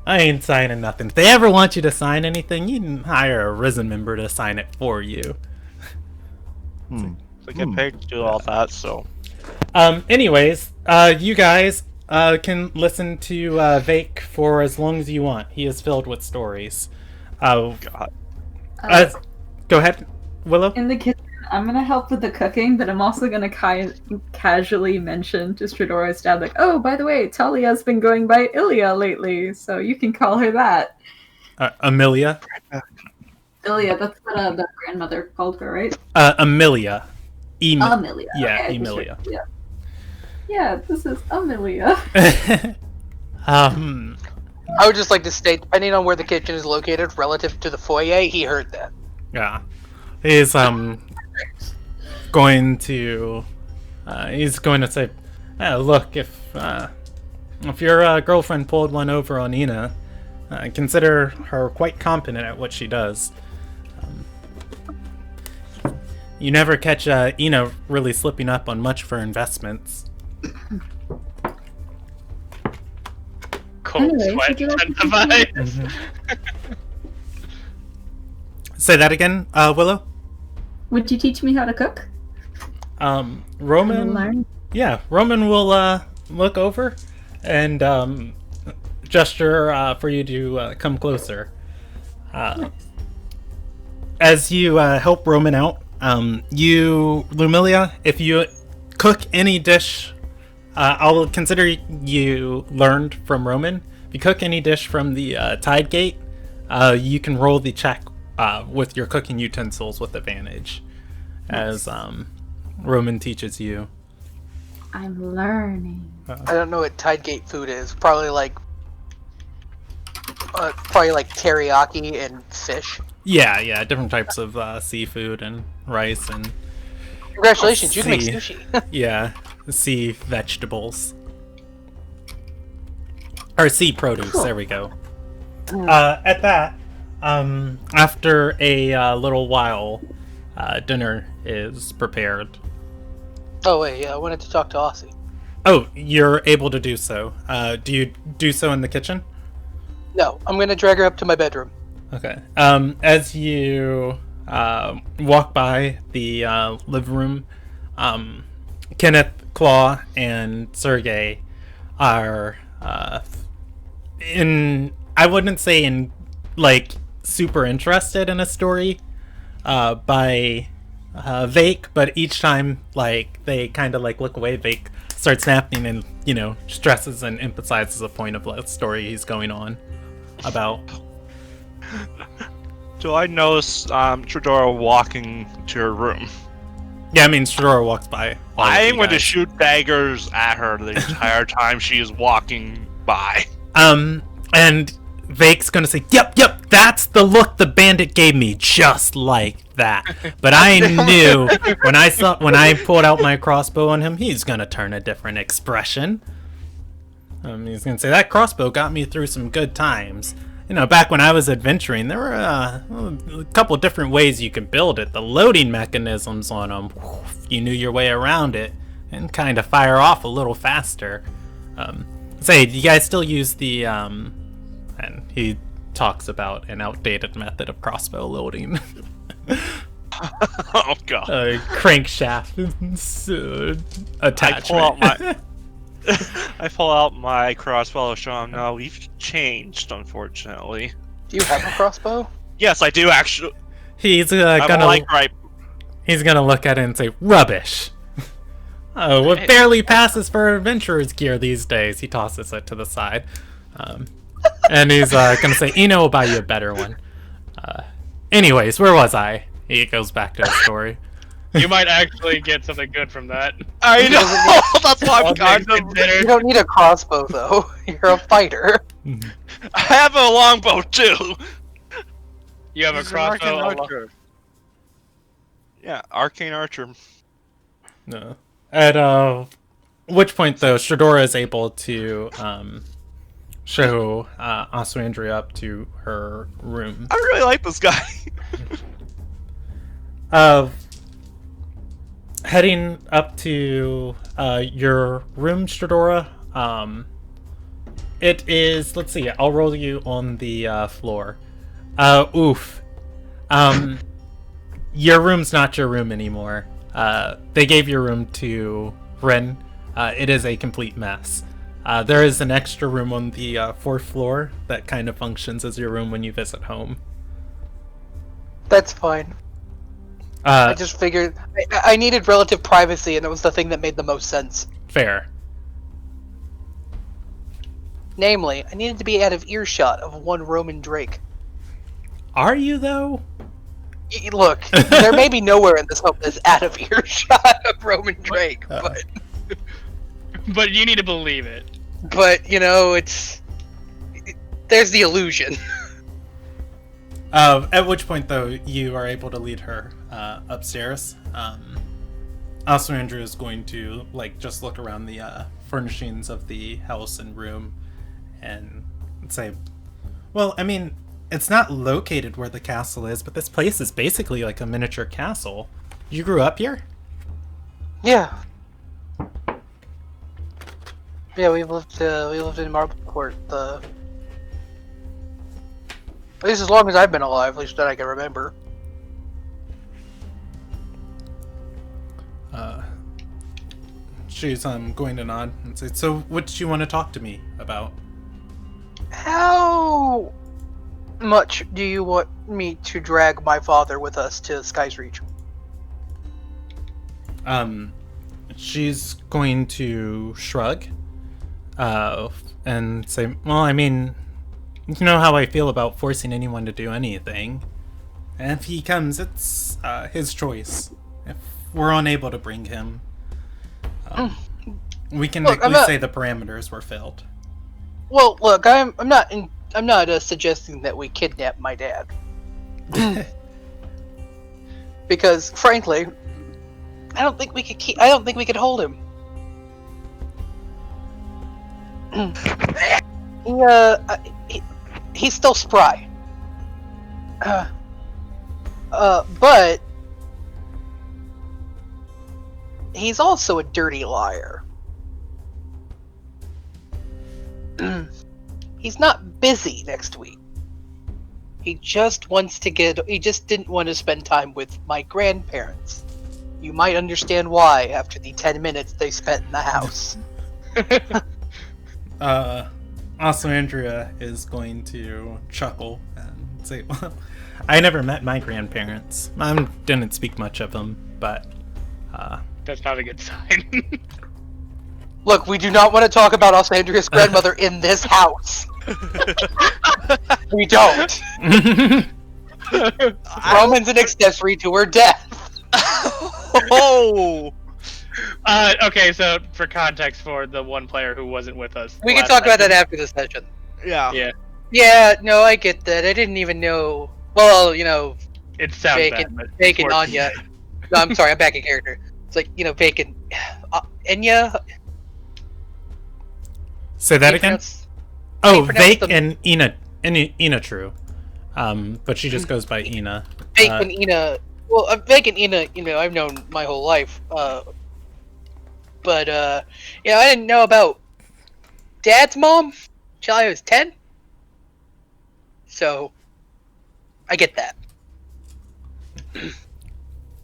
[SPEAKER 2] I ain't signing nothing. If they ever want you to sign anything, you can hire a Risen member to sign it for you.
[SPEAKER 6] I get paid to do all that, so...
[SPEAKER 2] Anyways, you guys can listen to Vake for as long as you want. He is filled with stories.
[SPEAKER 6] God.
[SPEAKER 2] Go ahead, Willow.
[SPEAKER 3] In the kitchen, I'm gonna help with the cooking, but I'm also gonna casually mention to Stradora's dad, like, oh, by the way, Talia's been going by Ilya lately, so you can call her that.
[SPEAKER 2] Amelia?
[SPEAKER 3] Ilya, that's what the grandmother called her, right?
[SPEAKER 2] Amelia.
[SPEAKER 3] Amelia.
[SPEAKER 2] Yeah,
[SPEAKER 3] okay,
[SPEAKER 2] Amelia.
[SPEAKER 3] Sure. Yeah, this is Amelia.
[SPEAKER 4] I would just like to state, depending on where the kitchen is located relative to the foyer, he heard that.
[SPEAKER 2] Yeah. He's going to say, look, if your girlfriend pulled one over on Ina, consider her quite competent at what she does. You never catch Ina really slipping up on much of her investments.
[SPEAKER 1] Cold
[SPEAKER 3] Anyway,
[SPEAKER 1] sweat
[SPEAKER 3] would you like to
[SPEAKER 1] intensified.
[SPEAKER 2] Say that again, Willow?
[SPEAKER 3] Would you teach me how to cook?
[SPEAKER 2] Roman.
[SPEAKER 3] Learn.
[SPEAKER 2] Yeah, Roman will look over and gesture for you to come closer. As you help Roman out, Lumilia, if you cook any dish, I'll consider you learned from Roman. If you cook any dish from the Tide Gate, you can roll the check with your cooking utensils with advantage, as Roman teaches you.
[SPEAKER 3] I'm learning.
[SPEAKER 4] I don't know what Tidegate food is. Probably like teriyaki and fish.
[SPEAKER 2] Yeah, different types of seafood and rice and
[SPEAKER 4] Congratulations, you can make
[SPEAKER 2] sea.
[SPEAKER 4] sushi.
[SPEAKER 2] Yeah, sea vegetables. Or sea produce, there we go. At that, after a little while, dinner is prepared.
[SPEAKER 4] Oh wait, yeah, I wanted to talk to Aussie.
[SPEAKER 2] Oh, you're able to do so. Do you do so in the kitchen?
[SPEAKER 4] No, I'm gonna drag her up to my bedroom.
[SPEAKER 2] Okay. As you walk by the living room, Kenneth, Claw, and Sergey are I wouldn't say in like super interested in a story by Vake, but each time like they kind of like look away, Vake starts snapping and stresses and emphasizes the point of the story he's going on about.
[SPEAKER 6] Do I notice Tredora walking to her room?
[SPEAKER 2] Yeah, I mean Tredora walks by.
[SPEAKER 6] I'm going to shoot daggers at her the entire time she is walking by.
[SPEAKER 2] And Vake's gonna say, yep, that's the look the bandit gave me, just like that. But I knew when I pulled out my crossbow on him, he's gonna turn a different expression. He's gonna say, that crossbow got me through some good times. Back when I was adventuring, there were a couple different ways you could build it. The loading mechanisms on them, you knew your way around it, and kind of fire off a little faster. Say, do you guys still use the, and he talks about an outdated method of crossbow loading.
[SPEAKER 6] Oh god.
[SPEAKER 2] Crankshaft attachment.
[SPEAKER 6] I pull out my crossbow, show him, no, we've changed, unfortunately.
[SPEAKER 4] Do you have a crossbow?
[SPEAKER 6] Yes, I do actually.
[SPEAKER 2] He's
[SPEAKER 6] He's
[SPEAKER 2] gonna look at it and say, rubbish. Oh, what barely passes for adventurer's gear these days. He tosses it to the side. And he's gonna say, I'll buy you a better one. Anyways, where was I? He goes back to his story.
[SPEAKER 1] You might actually get something good from that.
[SPEAKER 6] I know! That's why I'm kind of...
[SPEAKER 4] You don't need a crossbow, though. You're a fighter.
[SPEAKER 6] I have a longbow, too!
[SPEAKER 1] You have a crossbow.
[SPEAKER 7] Archer.
[SPEAKER 6] Yeah, arcane archer.
[SPEAKER 2] No. At which point, though, Shadora is able to show Aswandria up to her room.
[SPEAKER 6] I really like this guy.
[SPEAKER 2] Heading up to your room, Shadora. It is. Let's see. I'll roll you on the floor. Oof. Your room's not your room anymore. They gave your room to Ren. It is a complete mess. There is an extra room on the fourth floor that kind of functions as your room when you visit home.
[SPEAKER 4] That's fine. I just figured I needed relative privacy, and it was the thing that made the most sense.
[SPEAKER 2] Fair.
[SPEAKER 4] Namely, I needed to be out of earshot of one Roman Drake.
[SPEAKER 2] Are you, though?
[SPEAKER 4] Look, there may be nowhere in this home that's out of earshot of Roman Drake, but...
[SPEAKER 1] But you need to believe it.
[SPEAKER 4] But, there's the illusion.
[SPEAKER 2] At which point, though, you are able to lead her upstairs. Also, Andrew is going to just look around the furnishings of the house and room and say, well, I mean, it's not located where the castle is, but this place is basically like a miniature castle. You grew up here?
[SPEAKER 4] Yeah. Yeah, we lived in Marblecourt, at least as long as I've been alive, at least that I can remember.
[SPEAKER 2] she's going to nod and say, "So, what do you want to talk to me about?"
[SPEAKER 4] How much do you want me to drag my father with us to Sky's Reach?
[SPEAKER 2] She's going to shrug, and say, "Well, I mean, you know how I feel about forcing anyone to do anything. And if he comes, it's his choice. If we're unable to bring him, we can
[SPEAKER 4] Look,
[SPEAKER 2] at least say the parameters were filled."
[SPEAKER 4] Well, look, I'm not suggesting that we kidnap my dad. Because, frankly, I don't think we could hold him. He's still spry. But he's also a dirty liar. He's not busy next week. He just didn't want to spend time with my grandparents. You might understand why after the 10 minutes they spent in the house.
[SPEAKER 2] Also, Andrea is going to chuckle and say, "Well, I never met my grandparents. I didn't speak much of them, but
[SPEAKER 1] That's not a good sign.
[SPEAKER 4] Look, we do not want to talk about Andrea's grandmother in this house. We don't. Roman's an accessory to her death.
[SPEAKER 6] Oh!
[SPEAKER 1] Okay, so for context for the one player who wasn't with us.
[SPEAKER 4] We can talk about that after the session.
[SPEAKER 6] Yeah.
[SPEAKER 1] Yeah,
[SPEAKER 4] Yeah, no, I get that. I didn't even know. Well, you know,
[SPEAKER 1] it sounds bad, but
[SPEAKER 4] bacon
[SPEAKER 1] it's
[SPEAKER 4] Anya. No, I'm sorry, I'm back in character. It's like, you know, bacon. Enya?
[SPEAKER 2] say that
[SPEAKER 4] How do you
[SPEAKER 2] again."
[SPEAKER 4] pronounce-
[SPEAKER 2] Oh,
[SPEAKER 4] pronounce
[SPEAKER 2] Vake
[SPEAKER 4] them?
[SPEAKER 2] and Ina True. But she just goes by Ina.
[SPEAKER 4] Bacon Ina. Well, bacon Ina, you know, I've known my whole life. But, you know, I didn't know about Dad's mom till I was 10. So, I get that.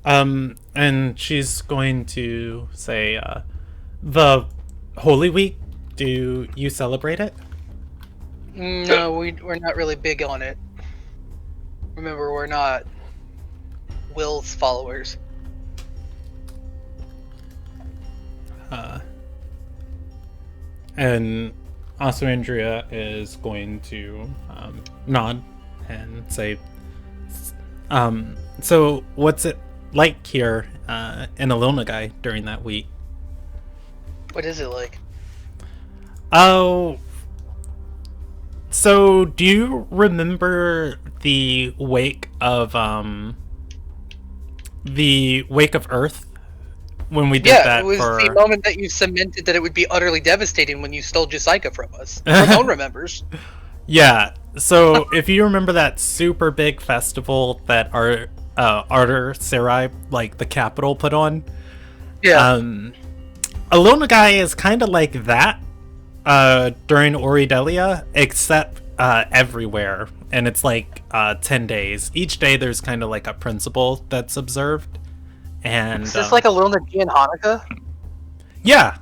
[SPEAKER 2] And she's going to say, "The Holy Week, do you celebrate it?"
[SPEAKER 4] No, we're not really big on it. Remember, we're not Will's followers.
[SPEAKER 2] And also Andrea is going to nod and say, "So what's it like here in Ililnagai during that week?"
[SPEAKER 4] What is it like?
[SPEAKER 2] Oh, so do you remember the wake of Earth when we did
[SPEAKER 4] Yeah,
[SPEAKER 2] that?
[SPEAKER 4] it was
[SPEAKER 2] for...
[SPEAKER 4] the moment that you cemented that it would be utterly devastating when you stole Jessica from us. Ramon remembers.
[SPEAKER 2] Yeah, so if you remember that super big festival that Arter Sarai, like the capital, put on,
[SPEAKER 4] Yeah.
[SPEAKER 2] Ililnagai is kind of like that during Oridelia, except everywhere, and it's like 10 days. Each day there's kind of like a principle that's observed, and
[SPEAKER 4] Is this like a Luna G and Hanukkah?
[SPEAKER 2] yeah,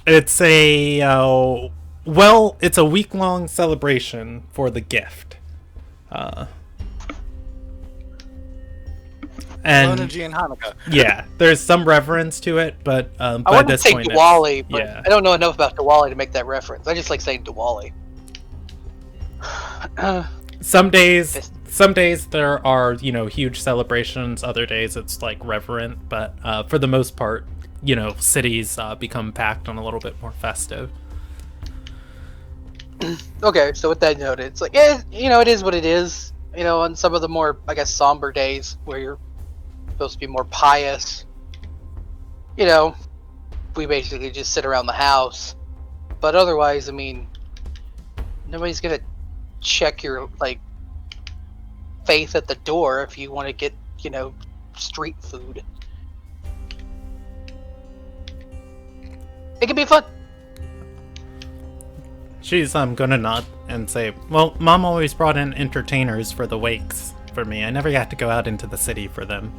[SPEAKER 2] it's a well, it's a week-long celebration for the gift. And
[SPEAKER 7] Lona G and Hanukkah.
[SPEAKER 2] yeah, there's some reference to it, but
[SPEAKER 4] I
[SPEAKER 2] by
[SPEAKER 4] want to
[SPEAKER 2] this
[SPEAKER 4] say
[SPEAKER 2] point,
[SPEAKER 4] Diwali, but
[SPEAKER 2] yeah.
[SPEAKER 4] I don't know enough about Diwali to make that reference. I just like saying Diwali.
[SPEAKER 2] Some days there are, you know, huge celebrations. Other days it's like reverent, but for the most part, you know, cities become packed on a little bit more festive.
[SPEAKER 4] Okay, so with that noted, it's like, yeah, you know, it is what it is. You know, on some of the more, I guess, somber days where you're supposed to be more pious, you know, we basically just sit around the house. But otherwise, I mean, nobody's gonna check your, like, faith at the door if you want to get, you know, street food. It can be fun.
[SPEAKER 2] She's gonna nod and say, "Well, Mom always brought in entertainers for the wakes for me. I never got to go out into the city for them."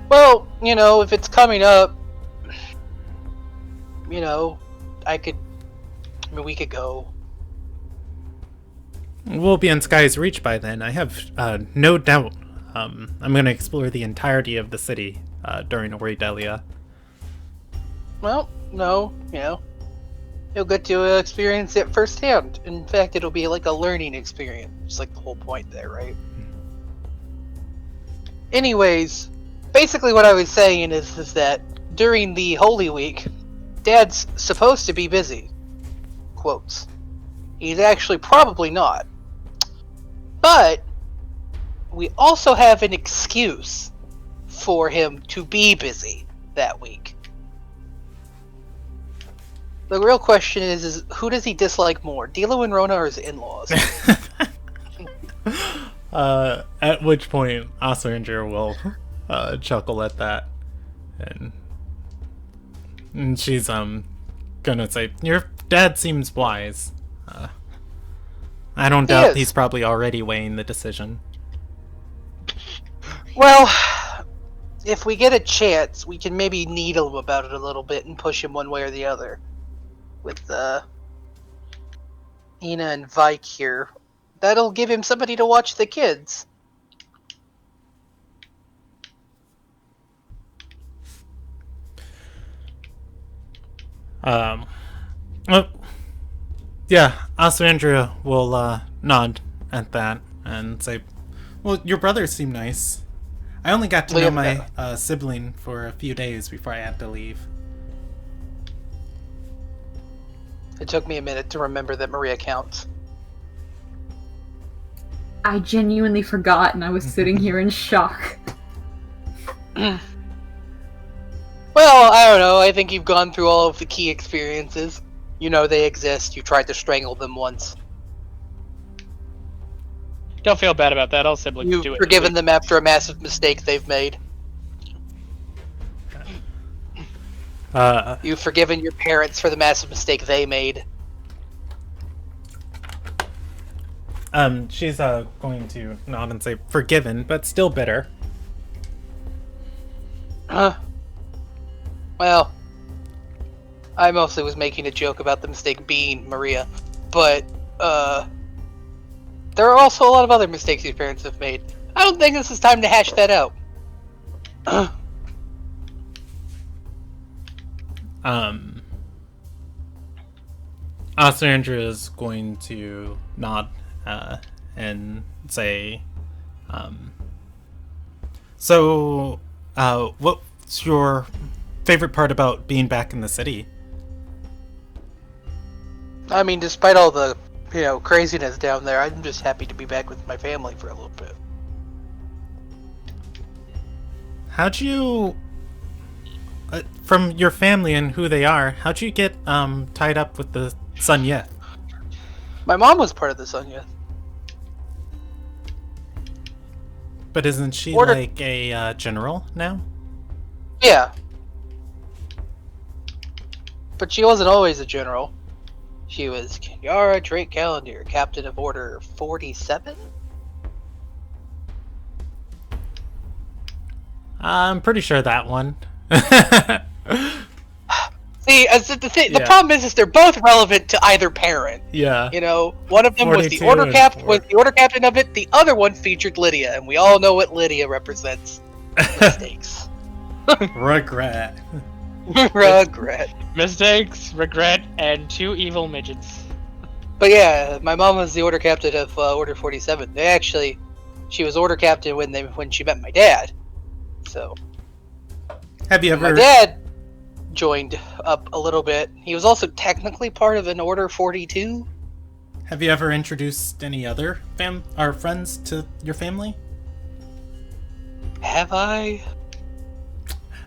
[SPEAKER 4] Well, if it's coming up, I mean, we could go.
[SPEAKER 2] We'll be in Sky's Reach by then. I have no doubt. I'm going to explore the entirety of the city during Aurelia.
[SPEAKER 4] Well, no, you'll get to experience it firsthand. In fact, it'll be like a learning experience. It's like the whole point there, right? Anyways, basically what I was saying is that during the Holy Week, Dad's supposed to be busy. Quotes. He's actually probably not. But we also have an excuse for him to be busy that week. The real question is who does he dislike more, Dilo and Rona or his in-laws?
[SPEAKER 2] At which point, Asandra will chuckle at that. And she's gonna say, your dad seems wise. I don't doubt he's probably already weighing the decision.
[SPEAKER 4] Well, if we get a chance, we can maybe needle him about it a little bit and push him one way or the other. With Ina and Vike here. That'll give him somebody to watch the kids.
[SPEAKER 2] Well, yeah, Asandra will nod at that and say, well, your brothers seem nice. I only got to know my sibling for a few days before I had to leave.
[SPEAKER 4] It took me a minute to remember that Maria counts.
[SPEAKER 3] I genuinely forgot, and I was sitting here in shock.
[SPEAKER 4] Well, I don't know. I think you've gone through all of the key experiences. You know they exist. You tried to strangle them once.
[SPEAKER 1] Don't feel bad about that. All siblings do it.
[SPEAKER 4] You've forgiven them after a massive mistake they've made. You've forgiven your parents for the massive mistake they made.
[SPEAKER 2] She's going to nod and say, forgiven, but still bitter.
[SPEAKER 4] Well, I mostly was making a joke about the mistake being Maria, but, there are also a lot of other mistakes your parents have made. I don't think this is time to hash that out.
[SPEAKER 2] Asandra is going to nod and say, so, what's your favorite part about being back in the city?
[SPEAKER 4] I mean, despite all the, craziness down there, I'm just happy to be back with my family for a little bit.
[SPEAKER 2] How'd you, from your family and who they are, how'd you get tied up with the Sun Yeth?
[SPEAKER 4] My mom was part of the Sun Yeth.
[SPEAKER 2] But isn't she like a general now?
[SPEAKER 4] Yeah. But she wasn't always a general. She was Kinyara Drake Calendar, Captain of Order 47?
[SPEAKER 2] I'm pretty sure that one.
[SPEAKER 4] See, the problem is they're both relevant to either parent.
[SPEAKER 2] Yeah.
[SPEAKER 4] One of them was the order captain of it. The other one featured Lydia, and we all know what Lydia represents. Mistakes.
[SPEAKER 2] Regret.
[SPEAKER 4] Regret.
[SPEAKER 1] Mistakes, regret, and 2 evil midgets.
[SPEAKER 4] But yeah, my mom was the order captain of Order 47. She was order captain when she met my dad. So.
[SPEAKER 2] Have you ever?
[SPEAKER 4] My dad joined up a little bit. He was also technically part of an Order 42.
[SPEAKER 2] Have you ever introduced any other friends to your family?
[SPEAKER 4] Have I?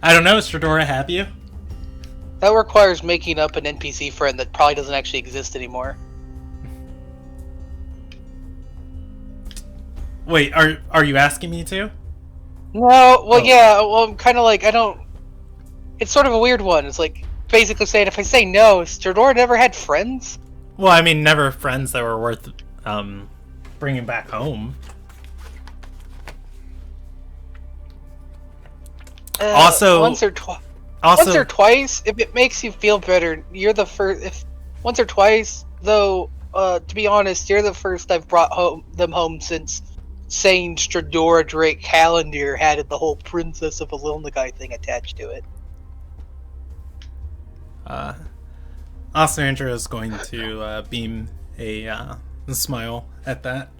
[SPEAKER 2] I don't know. Stradora, have you?
[SPEAKER 4] That requires making up an NPC friend that probably doesn't actually exist anymore.
[SPEAKER 2] Wait, are you asking me to?
[SPEAKER 4] No, well, yeah, well, I'm kind of like, it's sort of a weird one. It's like, basically saying, if I say no, Stradora never had friends?
[SPEAKER 2] Well, I mean, never friends that were worth, bringing back home. Also-
[SPEAKER 4] once or twice.
[SPEAKER 2] Also,
[SPEAKER 4] Once or twice, if it makes you feel better, you're the first. If once or twice, though, to be honest, you're the first I've brought them home since Saint Stradora Drake Calendar had the whole Princess of Alilnagai thing attached to it.
[SPEAKER 2] Ostrander is going to beam a smile at that.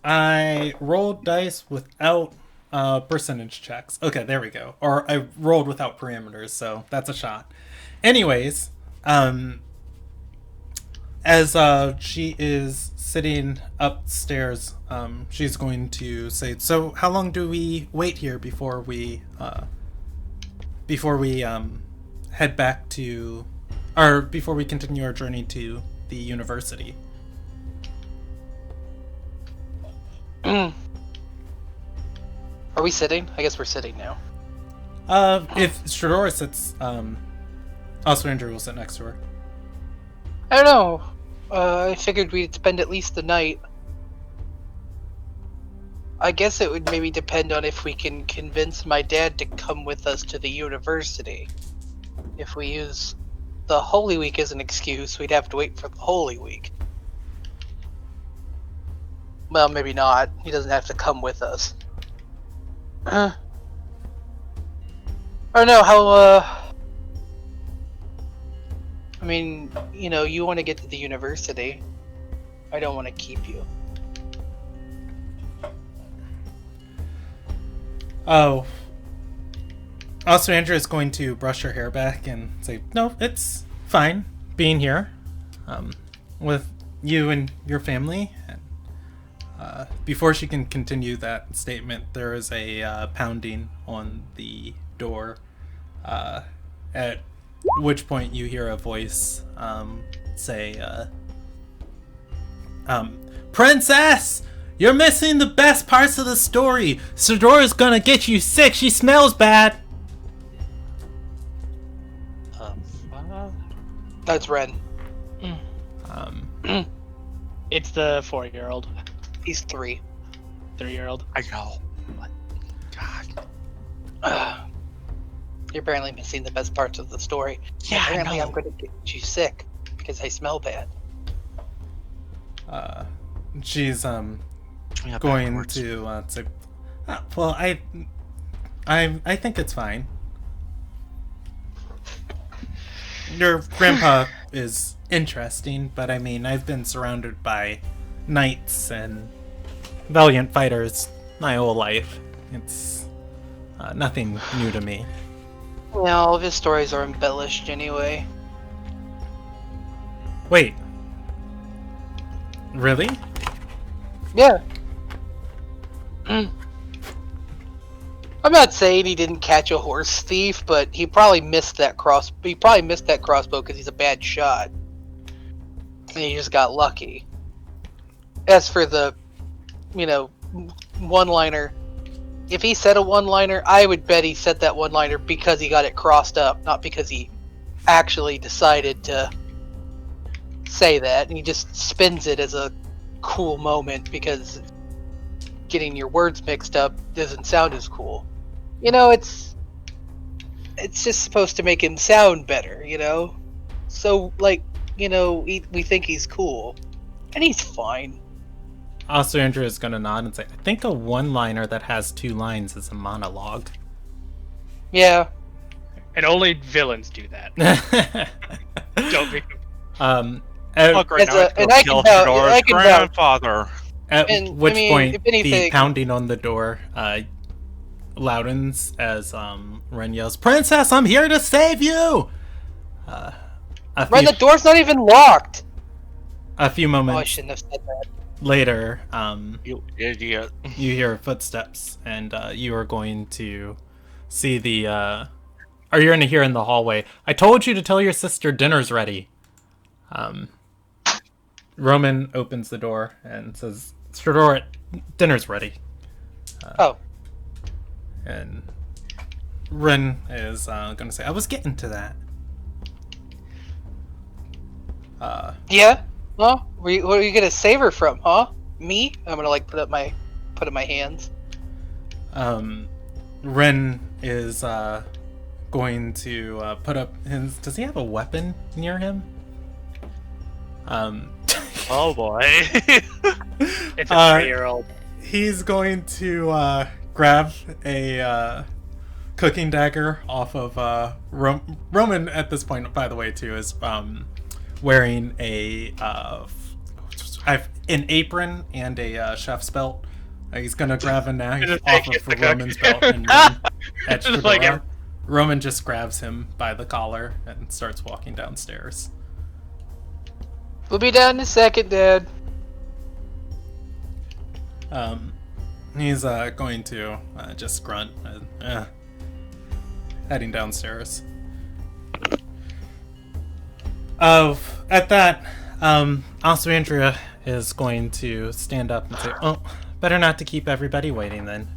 [SPEAKER 2] I rolled dice without percentage checks. Okay, there we go. Or I rolled without parameters, so that's a shot. Anyways, as she is sitting upstairs, she's going to say, "So, how long do we wait here before we head back to, or before we continue our journey to the university?"
[SPEAKER 4] Are we sitting? I guess we're sitting now.
[SPEAKER 2] If Stradora sits, Ostrander will sit next to her.
[SPEAKER 4] I don't know. I figured we'd spend at least the night. I guess it would maybe depend on if we can convince my dad to come with us to the university. If we use the Holy Week as an excuse, we'd have to wait for the Holy Week. Well, maybe not. He doesn't have to come with us. I don't know how, I mean, you know, you want to get to the university. I don't want to keep you.
[SPEAKER 2] Oh. Also, Andrea is going to brush her hair back and say, "No, it's fine being here with you and your family." And, before she can continue that statement, there is a pounding on the door, at which point you hear a voice say, "Princess! You're missing the best parts of the story! Stradora's gonna get you sick! She smells bad!"
[SPEAKER 4] That's Ren.
[SPEAKER 1] It's the 4-year-old,
[SPEAKER 4] He's 3.
[SPEAKER 1] 3-year-old.
[SPEAKER 6] I know. God.
[SPEAKER 4] You're apparently missing the best parts of the story.
[SPEAKER 6] Yeah, I
[SPEAKER 4] Apparently
[SPEAKER 6] know.
[SPEAKER 4] I'm going to get you sick because I smell bad.
[SPEAKER 2] She's
[SPEAKER 6] Swing it
[SPEAKER 2] going
[SPEAKER 6] backwards.
[SPEAKER 2] to say, "Well, I think it's fine. Your grandpa is interesting, but I mean, I've been surrounded by knights and valiant fighters my whole life. It's nothing new to me."
[SPEAKER 4] Yeah, all of his stories are embellished anyway.
[SPEAKER 2] Wait. Really?
[SPEAKER 4] Yeah. I'm not saying he didn't catch a horse thief, but he probably missed that crossbow because he's a bad shot. And he just got lucky. As for the, one-liner, if he said a one-liner, I would bet he said that one-liner because he got it crossed up, not because he actually decided to say that. And he just spins it as a cool moment because getting your words mixed up doesn't sound as cool. It's just supposed to make him sound better, So, we think he's cool. And he's fine.
[SPEAKER 2] Also, Andrew is going to nod and say, "I think a one-liner that has 2 lines is a monologue."
[SPEAKER 4] Yeah.
[SPEAKER 1] And only villains do that. Don't be.
[SPEAKER 6] Look, right
[SPEAKER 4] As
[SPEAKER 6] now,
[SPEAKER 4] a-
[SPEAKER 6] it's
[SPEAKER 4] and
[SPEAKER 6] go
[SPEAKER 4] I
[SPEAKER 6] kill
[SPEAKER 4] can vouch-
[SPEAKER 6] Stradora's
[SPEAKER 4] I can vouch.
[SPEAKER 6] grandfather.
[SPEAKER 2] At
[SPEAKER 4] And,
[SPEAKER 2] which point,
[SPEAKER 4] if anything-
[SPEAKER 2] the pounding on the door loudens as Ren yells, "Princess, I'm here to save you!"
[SPEAKER 4] Ren, the door's not even locked!
[SPEAKER 2] A few
[SPEAKER 4] Oh, I
[SPEAKER 2] moments
[SPEAKER 4] shouldn't have said that.
[SPEAKER 2] later,
[SPEAKER 6] You idiot.
[SPEAKER 2] you hear footsteps, and you are going to see the, or you're going to hear in the hallway, "I told you to tell your sister dinner's ready." Roman opens the door and says, "Stradora, dinner's ready."
[SPEAKER 4] Oh.
[SPEAKER 2] And Ren is going to say, "I was getting to that."
[SPEAKER 4] Yeah? Huh? What are you gonna save her from, huh? Me? I'm gonna, put up my put in my hands.
[SPEAKER 2] Ren is going to put up his. Does he have a weapon near him?
[SPEAKER 6] Oh boy.
[SPEAKER 1] It's a 3-year-old.
[SPEAKER 2] He's going to grab a cooking dagger off of Roman. At this point, by the way, too, is wearing an apron and a chef's belt. He's gonna grab a knife off of Roman's belt and run at Fedora. Roman just grabs him by the collar and starts walking downstairs.
[SPEAKER 4] We'll be down in a second, Dad.
[SPEAKER 2] He's going to just grunt, heading downstairs. At that, Oswandria is going to stand up and say, "Oh, better not to keep everybody waiting then."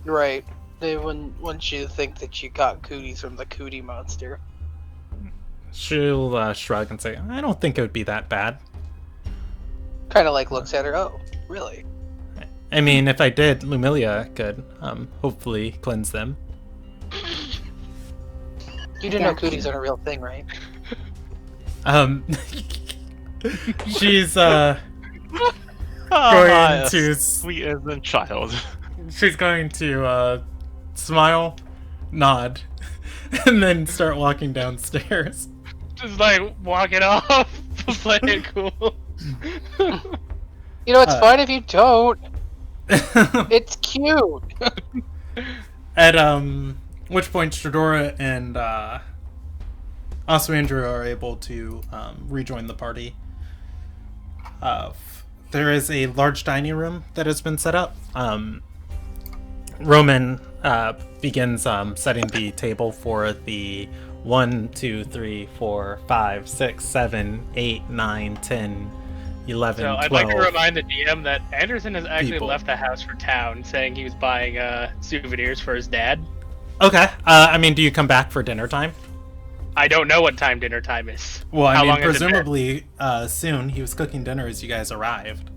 [SPEAKER 4] Right. They wouldn't want you to think that you got cooties from the cootie monster.
[SPEAKER 2] She'll shrug and say, "I don't think it would be that bad."
[SPEAKER 4] Kind of like looks at her. Oh, really?
[SPEAKER 2] I mean, if I did, Lumilia could hopefully cleanse them.
[SPEAKER 4] You do know cooties aren't a real thing, right?
[SPEAKER 2] She's going to
[SPEAKER 6] sweet as a child.
[SPEAKER 2] She's going to smile, nod, and then start walking downstairs.
[SPEAKER 1] Just like walking off, playing it cool.
[SPEAKER 4] You know, it's fine if you don't. It's cute.
[SPEAKER 2] At which point Stradora and Oswandra are able to rejoin the party. There is a large dining room that has been set up. Roman begins setting the table for the 1, 2, 3, 4, 5, 6, 7, 8, 9, 10, 11,
[SPEAKER 1] so
[SPEAKER 2] 12.
[SPEAKER 1] I'd like to remind the DM that Anderson has actually
[SPEAKER 2] people.
[SPEAKER 1] left the house for town, saying he was buying souvenirs for his dad.
[SPEAKER 2] Okay. I mean, do you come back for dinner time?
[SPEAKER 1] I don't know what time dinner time is.
[SPEAKER 2] Well, I
[SPEAKER 1] How
[SPEAKER 2] mean,
[SPEAKER 1] long has it been?
[SPEAKER 2] presumably soon. He was cooking dinner as you guys arrived.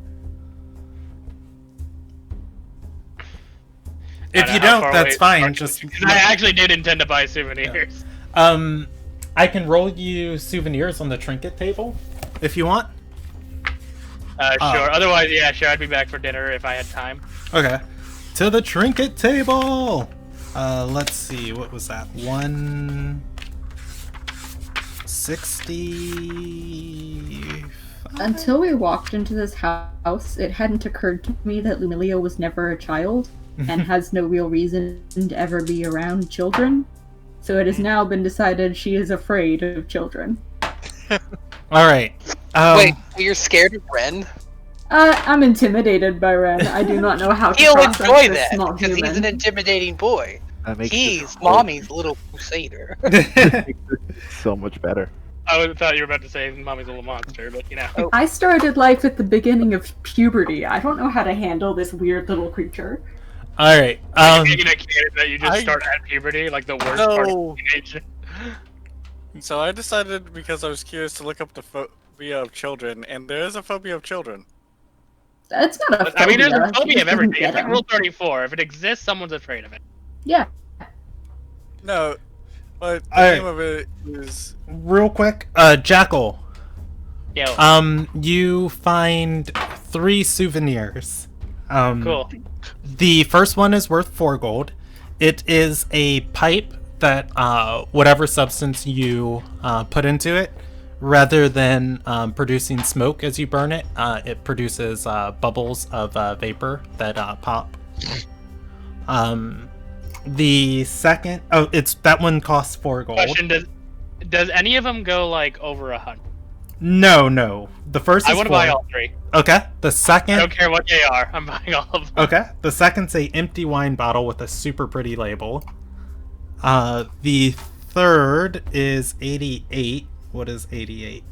[SPEAKER 2] If you don't, that's fine. Just
[SPEAKER 1] I actually did intend to buy souvenirs.
[SPEAKER 2] I can roll you souvenirs on the trinket table if you want.
[SPEAKER 1] Sure. Otherwise, yeah, sure. I'd be back for dinner if I had time.
[SPEAKER 2] Okay. To the trinket table. Let's see. What was that? 160.
[SPEAKER 3] Until we walked into this house, it hadn't occurred to me that Lumilia was never a child and has no real reason to ever be around children. So it has now been decided she is afraid of children.
[SPEAKER 2] All right.
[SPEAKER 4] Wait, you're scared of Ren?
[SPEAKER 3] I'm intimidated by Ren. I do not know how to
[SPEAKER 4] He'll
[SPEAKER 3] process
[SPEAKER 4] enjoy
[SPEAKER 3] this
[SPEAKER 4] that
[SPEAKER 3] small
[SPEAKER 4] because
[SPEAKER 3] human.
[SPEAKER 4] he's an intimidating boy. He's mommy's little crusader.
[SPEAKER 5] So much better.
[SPEAKER 1] I thought you were about to say mommy's a little monster, but you know.
[SPEAKER 3] I started life at the beginning of puberty. I don't know how to handle this weird little creature.
[SPEAKER 2] All right.
[SPEAKER 1] Being a kid that you just start at puberty, like the worst part of teenage.
[SPEAKER 7] So I decided, because I was curious, to look up the phobia of children, and there is a phobia of children.
[SPEAKER 3] That's not a phobia.
[SPEAKER 1] I mean, there's a
[SPEAKER 3] She
[SPEAKER 1] phobia
[SPEAKER 3] just
[SPEAKER 1] of everything.
[SPEAKER 3] didn't
[SPEAKER 1] It's like
[SPEAKER 3] get
[SPEAKER 1] Rule 34. If it exists, someone's afraid of it.
[SPEAKER 3] Yeah.
[SPEAKER 7] No, but the
[SPEAKER 2] Alright.
[SPEAKER 7] name of it is...
[SPEAKER 2] Real quick, Jackal.
[SPEAKER 1] Yo.
[SPEAKER 2] You find 3 souvenirs.
[SPEAKER 1] Cool.
[SPEAKER 2] The first one is worth 4 gold. It is a pipe that whatever substance you put into it, rather than producing smoke as you burn it, it produces bubbles of vapor that pop. The second, it's that one costs 4 gold.
[SPEAKER 1] Question: Does any of them go like over 100?
[SPEAKER 2] No. The first is
[SPEAKER 1] I want to
[SPEAKER 2] 4.
[SPEAKER 1] buy all 3.
[SPEAKER 2] Okay. The second.
[SPEAKER 1] I don't care what they are. I'm buying all of them.
[SPEAKER 2] Okay. The second's a empty wine bottle with a super pretty label. The third is 88. What is 88?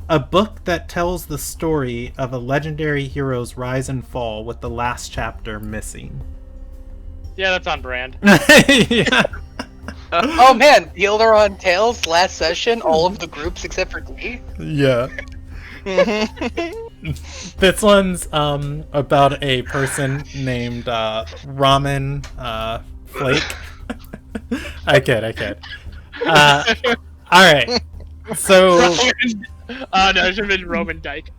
[SPEAKER 2] A book that tells the story of a legendary hero's rise and fall with the last chapter missing.
[SPEAKER 1] Yeah, that's on brand.
[SPEAKER 2] Yeah.
[SPEAKER 4] Oh man, the Ilderon Tales last session, all of the groups except for D.
[SPEAKER 2] Yeah. This one's about a person named Ramen Flake. I kid. All right. So
[SPEAKER 1] no, it should have been Roman Dyke.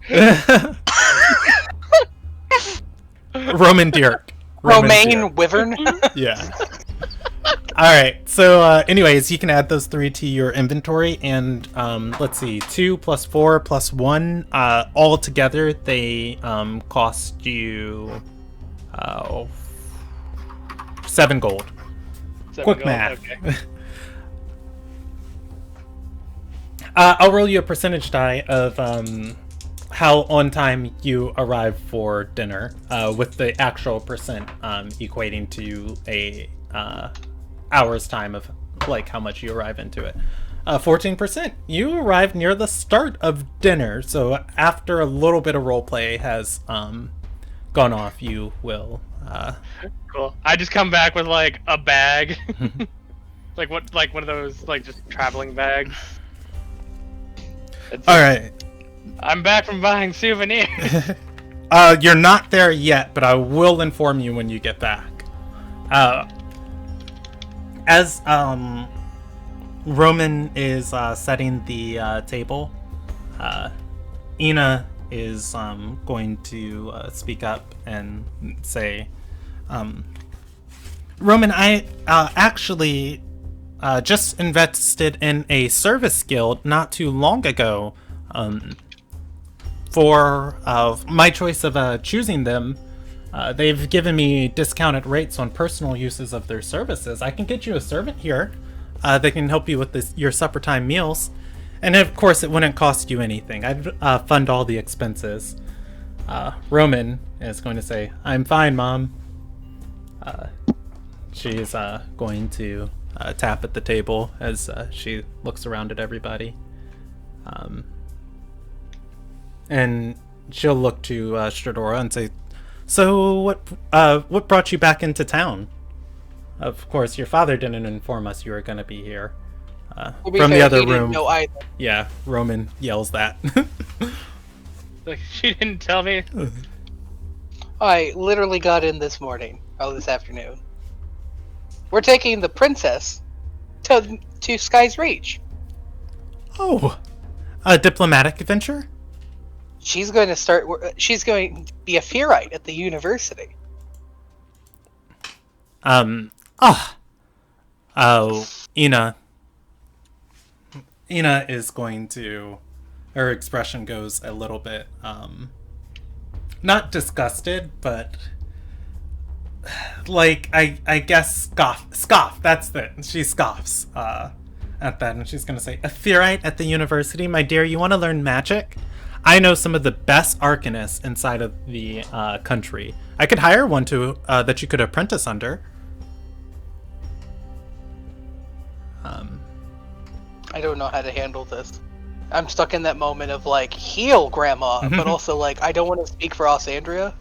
[SPEAKER 2] Roman Dirk.
[SPEAKER 4] Romaine Wyvern.
[SPEAKER 2] Yeah. Alright, so anyways, you can add those 3 to your inventory, and let's see, 2 plus 4 plus 1, all together they cost you 7 gold. Quick math.
[SPEAKER 1] Okay.
[SPEAKER 2] I'll roll you a percentage die of how on time you arrive for dinner, with the actual percent equating to a hour's time of like how much you arrive into it. 14%. You arrive near the start of dinner, so after a little bit of roleplay has gone off, you will.
[SPEAKER 1] Cool. I just come back with like a bag, like one of those like just traveling bags.
[SPEAKER 2] All right.
[SPEAKER 1] I'm back from buying souvenirs.
[SPEAKER 2] You're not there yet, but I will inform you when you get back. As Roman is setting the table, Ina is going to speak up and say, Roman, I actually just invested in a service guild not too long ago. For my choice of choosing them, they've given me discounted rates on personal uses of their services. I can get you a servant here. They can help you with your supper time meals. And of course, it wouldn't cost you anything. I'd fund all the expenses. Roman is going to say, I'm fine, Mom. She's going to tap at the table as she looks around at everybody. And she'll look to Stradora and say, so what brought you back into town? Of course, your father didn't inform us you were going to be here. From the other room.
[SPEAKER 4] No, either.
[SPEAKER 2] Yeah, Roman yells that.
[SPEAKER 1] Like, she didn't tell me.
[SPEAKER 4] I literally got in this morning. This afternoon. We're taking the princess to Sky's Reach.
[SPEAKER 2] Oh, a diplomatic adventure?
[SPEAKER 4] She's going to she's going to be a Fearite at the university.
[SPEAKER 2] Ina is going to, her expression goes a little bit, not disgusted, but like, I guess scoff, that's it. She scoffs, at that, and she's gonna say, a Fearite at the university? My dear, you want to learn magic? I know some of the best arcanists inside of the country. I could hire one to that you could apprentice under.
[SPEAKER 4] I don't know how to handle this. I'm stuck in that moment of like, heal, Grandma, but also like, I don't want to speak for Osandria.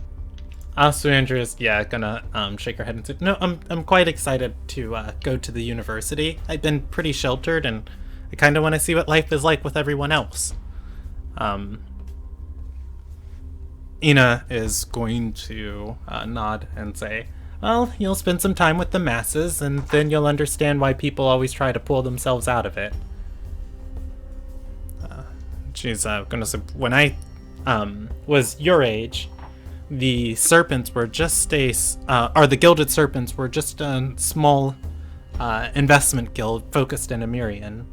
[SPEAKER 2] Osandria's gonna shake her head and say, no, I'm quite excited to go to the university. I've been pretty sheltered, and I kind of want to see what life is like with everyone else. Ina is going to nod and say, well, you'll spend some time with the masses, and then you'll understand why people always try to pull themselves out of it. She's gonna say, when I was your age, the serpents were just the Gilded Serpents were just a small investment guild focused in Emirian.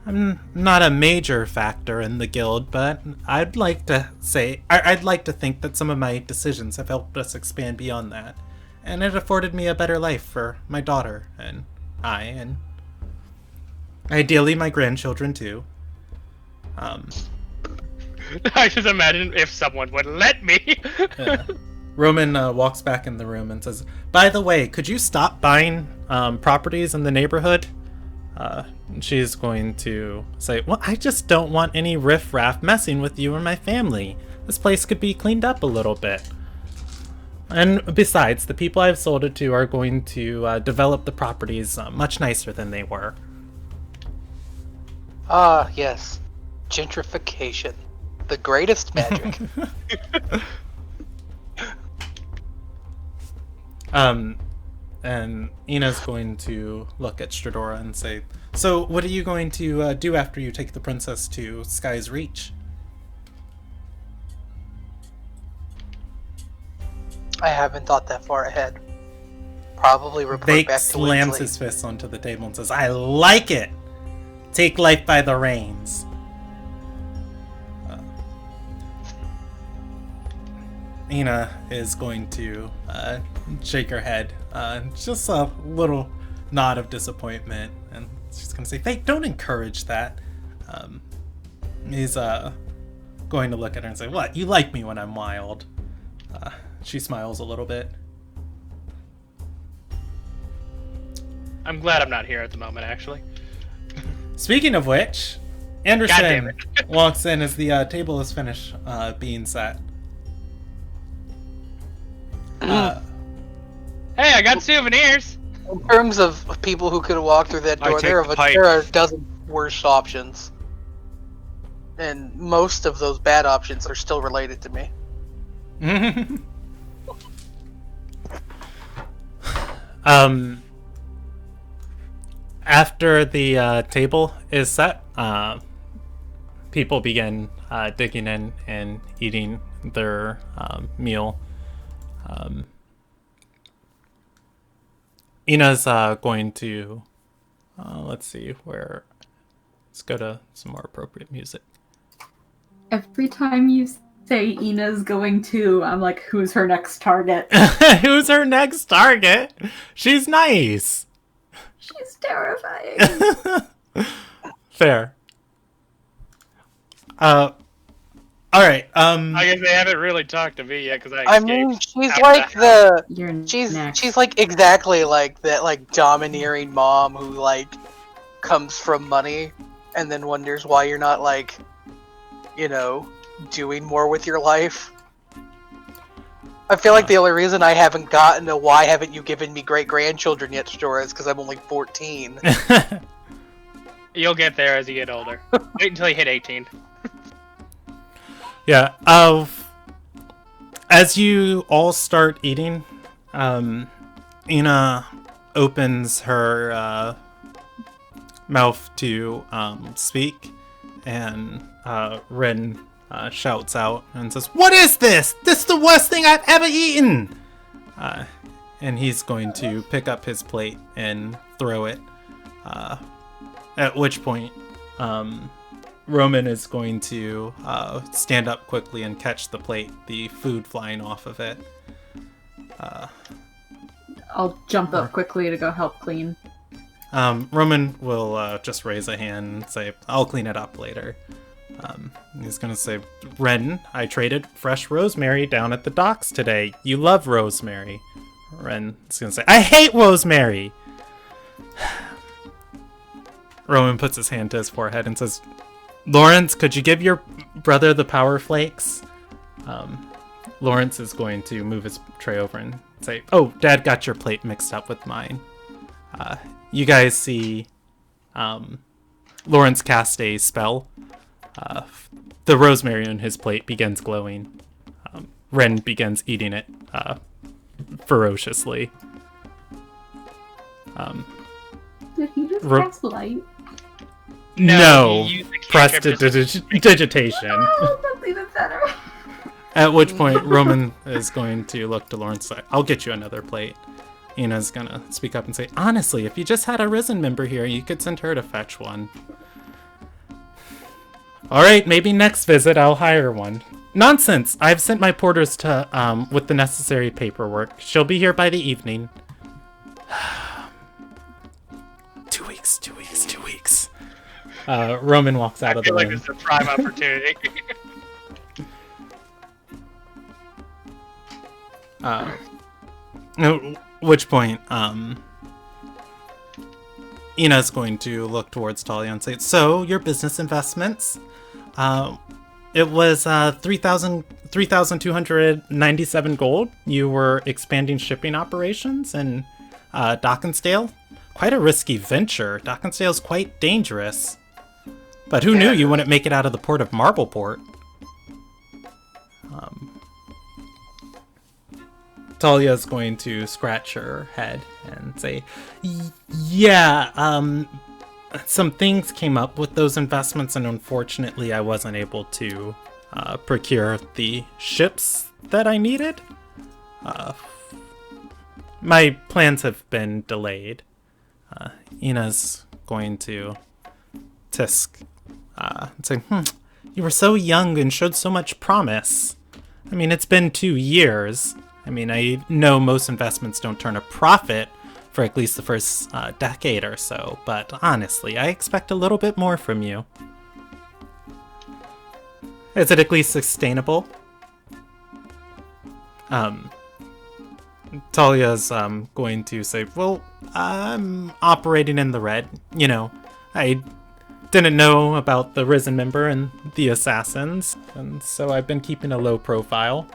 [SPEAKER 2] I'm not a major factor in the guild, but I'd like to think that some of my decisions have helped us expand beyond that, and it afforded me a better life for my daughter and and ideally my grandchildren too.
[SPEAKER 1] I just imagine if someone would let me.
[SPEAKER 2] Roman walks back in the room and says, by the way, could you stop buying properties in the neighborhood? She's going to say, well, I just don't want any riffraff messing with you or my family. This place could be cleaned up a little bit. And besides, the people I've sold it to are going to develop the properties much nicer than they were.
[SPEAKER 4] Ah, yes. Gentrification. the greatest magic.
[SPEAKER 2] And Ina's going to look at Stradora and say, "So, what are you going to do after you take the princess to Sky's Reach?"
[SPEAKER 4] I haven't thought that far ahead. Probably report
[SPEAKER 2] Vake
[SPEAKER 4] back to
[SPEAKER 2] slams
[SPEAKER 4] Winsley.
[SPEAKER 2] his fist onto the table and says, "I like it! Take life by the reins." Ina is going to shake her head. Just a little nod of disappointment. And she's going to say, "Vake, don't encourage that." He's going to look at her and say, "What? You like me when I'm wild?" She smiles a little bit.
[SPEAKER 1] I'm glad I'm not here at the moment, actually.
[SPEAKER 2] Speaking of which,
[SPEAKER 1] God damn
[SPEAKER 2] Anderson
[SPEAKER 1] it.
[SPEAKER 2] walks in as the table is finished being set.
[SPEAKER 1] Hey, I got souvenirs!
[SPEAKER 4] In terms of people who could have walked through that
[SPEAKER 6] I
[SPEAKER 4] door,
[SPEAKER 6] take
[SPEAKER 4] there
[SPEAKER 6] the pipe.
[SPEAKER 4] are a dozen worse options. And most of those bad options are still related to me.
[SPEAKER 2] After the table is set, people begin digging in and eating their meal. Ina's going to, let's see, let's go to some more appropriate music.
[SPEAKER 3] Every time you say Ina's going to, I'm like, who's her next target?
[SPEAKER 2] Who's her next target? She's nice.
[SPEAKER 3] She's terrifying.
[SPEAKER 2] Fair. All right.
[SPEAKER 1] I guess they haven't really talked to me yet, because I
[SPEAKER 4] I
[SPEAKER 1] escaped.
[SPEAKER 4] mean, she's
[SPEAKER 1] after
[SPEAKER 4] like
[SPEAKER 1] that.
[SPEAKER 3] You're
[SPEAKER 4] she's
[SPEAKER 3] next.
[SPEAKER 4] like exactly like that, like domineering mom who like comes from money and then wonders why you're not like, you know, doing more with your life. I feel like the only reason I haven't gotten a "why haven't you given me great grandchildren yet" story is because I'm only 14.
[SPEAKER 1] You'll get there as you get older. Wait until you hit 18.
[SPEAKER 2] Yeah. As you all start eating, Ina opens her mouth to speak, and Ren shouts out and says, "What is this? This is the worst thing I've ever eaten!" And he's going to pick up his plate and throw it. At which point, Roman is going to stand up quickly and catch the plate, the food flying off of it.
[SPEAKER 3] I'll jump up quickly to go help clean.
[SPEAKER 2] Roman will just raise a hand and say, "I'll clean it up later." He's going to say, "Ren, I traded fresh rosemary down at the docks today. You love rosemary." Ren's going to say, "I hate rosemary!" Roman puts his hand to his forehead and says, "Lawrence, could you give your brother the power flakes?" Lawrence is going to move his tray over and say, "Oh, Dad got your plate mixed up with mine." You guys see Lawrence cast a spell. The rosemary on his plate begins glowing. Ren begins eating it ferociously.
[SPEAKER 3] Did he just
[SPEAKER 2] Ro-
[SPEAKER 3] cast light?
[SPEAKER 2] No,
[SPEAKER 1] he used the
[SPEAKER 2] press
[SPEAKER 1] cantrip
[SPEAKER 2] digitation.
[SPEAKER 3] Oh, that's even better.
[SPEAKER 2] At which point, Roman is going to look to Lawrence and say, "I'll get you another plate." Ina's gonna speak up and say, "Honestly, if you just had a Risen member here, you could send her to fetch one." "Alright, maybe next visit I'll hire one." "Nonsense! I've sent my porters to, with the necessary paperwork. She'll be here by the evening." 2 weeks, 2 weeks, 2 weeks. Roman walks out
[SPEAKER 1] I
[SPEAKER 2] of the
[SPEAKER 1] feel like
[SPEAKER 2] room.
[SPEAKER 1] this is a prime opportunity.
[SPEAKER 2] At which point, Ina's going to look towards Talia and say, "So, your business investments? It was 3,297 gold. You were expanding shipping operations in Dockensdale? Quite a risky venture. Dockensdale's quite dangerous. But who knew you wouldn't make it out of the port of Marbleport?" Talia's going to scratch her head and say, yeah, some things came up with those investments, and unfortunately I wasn't able to procure the ships that I needed. My plans have been delayed. Ina's going to tisk and say, you were so young and showed so much promise. I mean, it's been 2 years. I mean, I know most investments don't turn a profit for at least the first decade or so, but honestly, I expect a little bit more from you. Is it at least sustainable? Talia's going to say, well, I'm operating in the red. You know, I didn't know about the Risen member and the assassins, and so I've been keeping a low profile.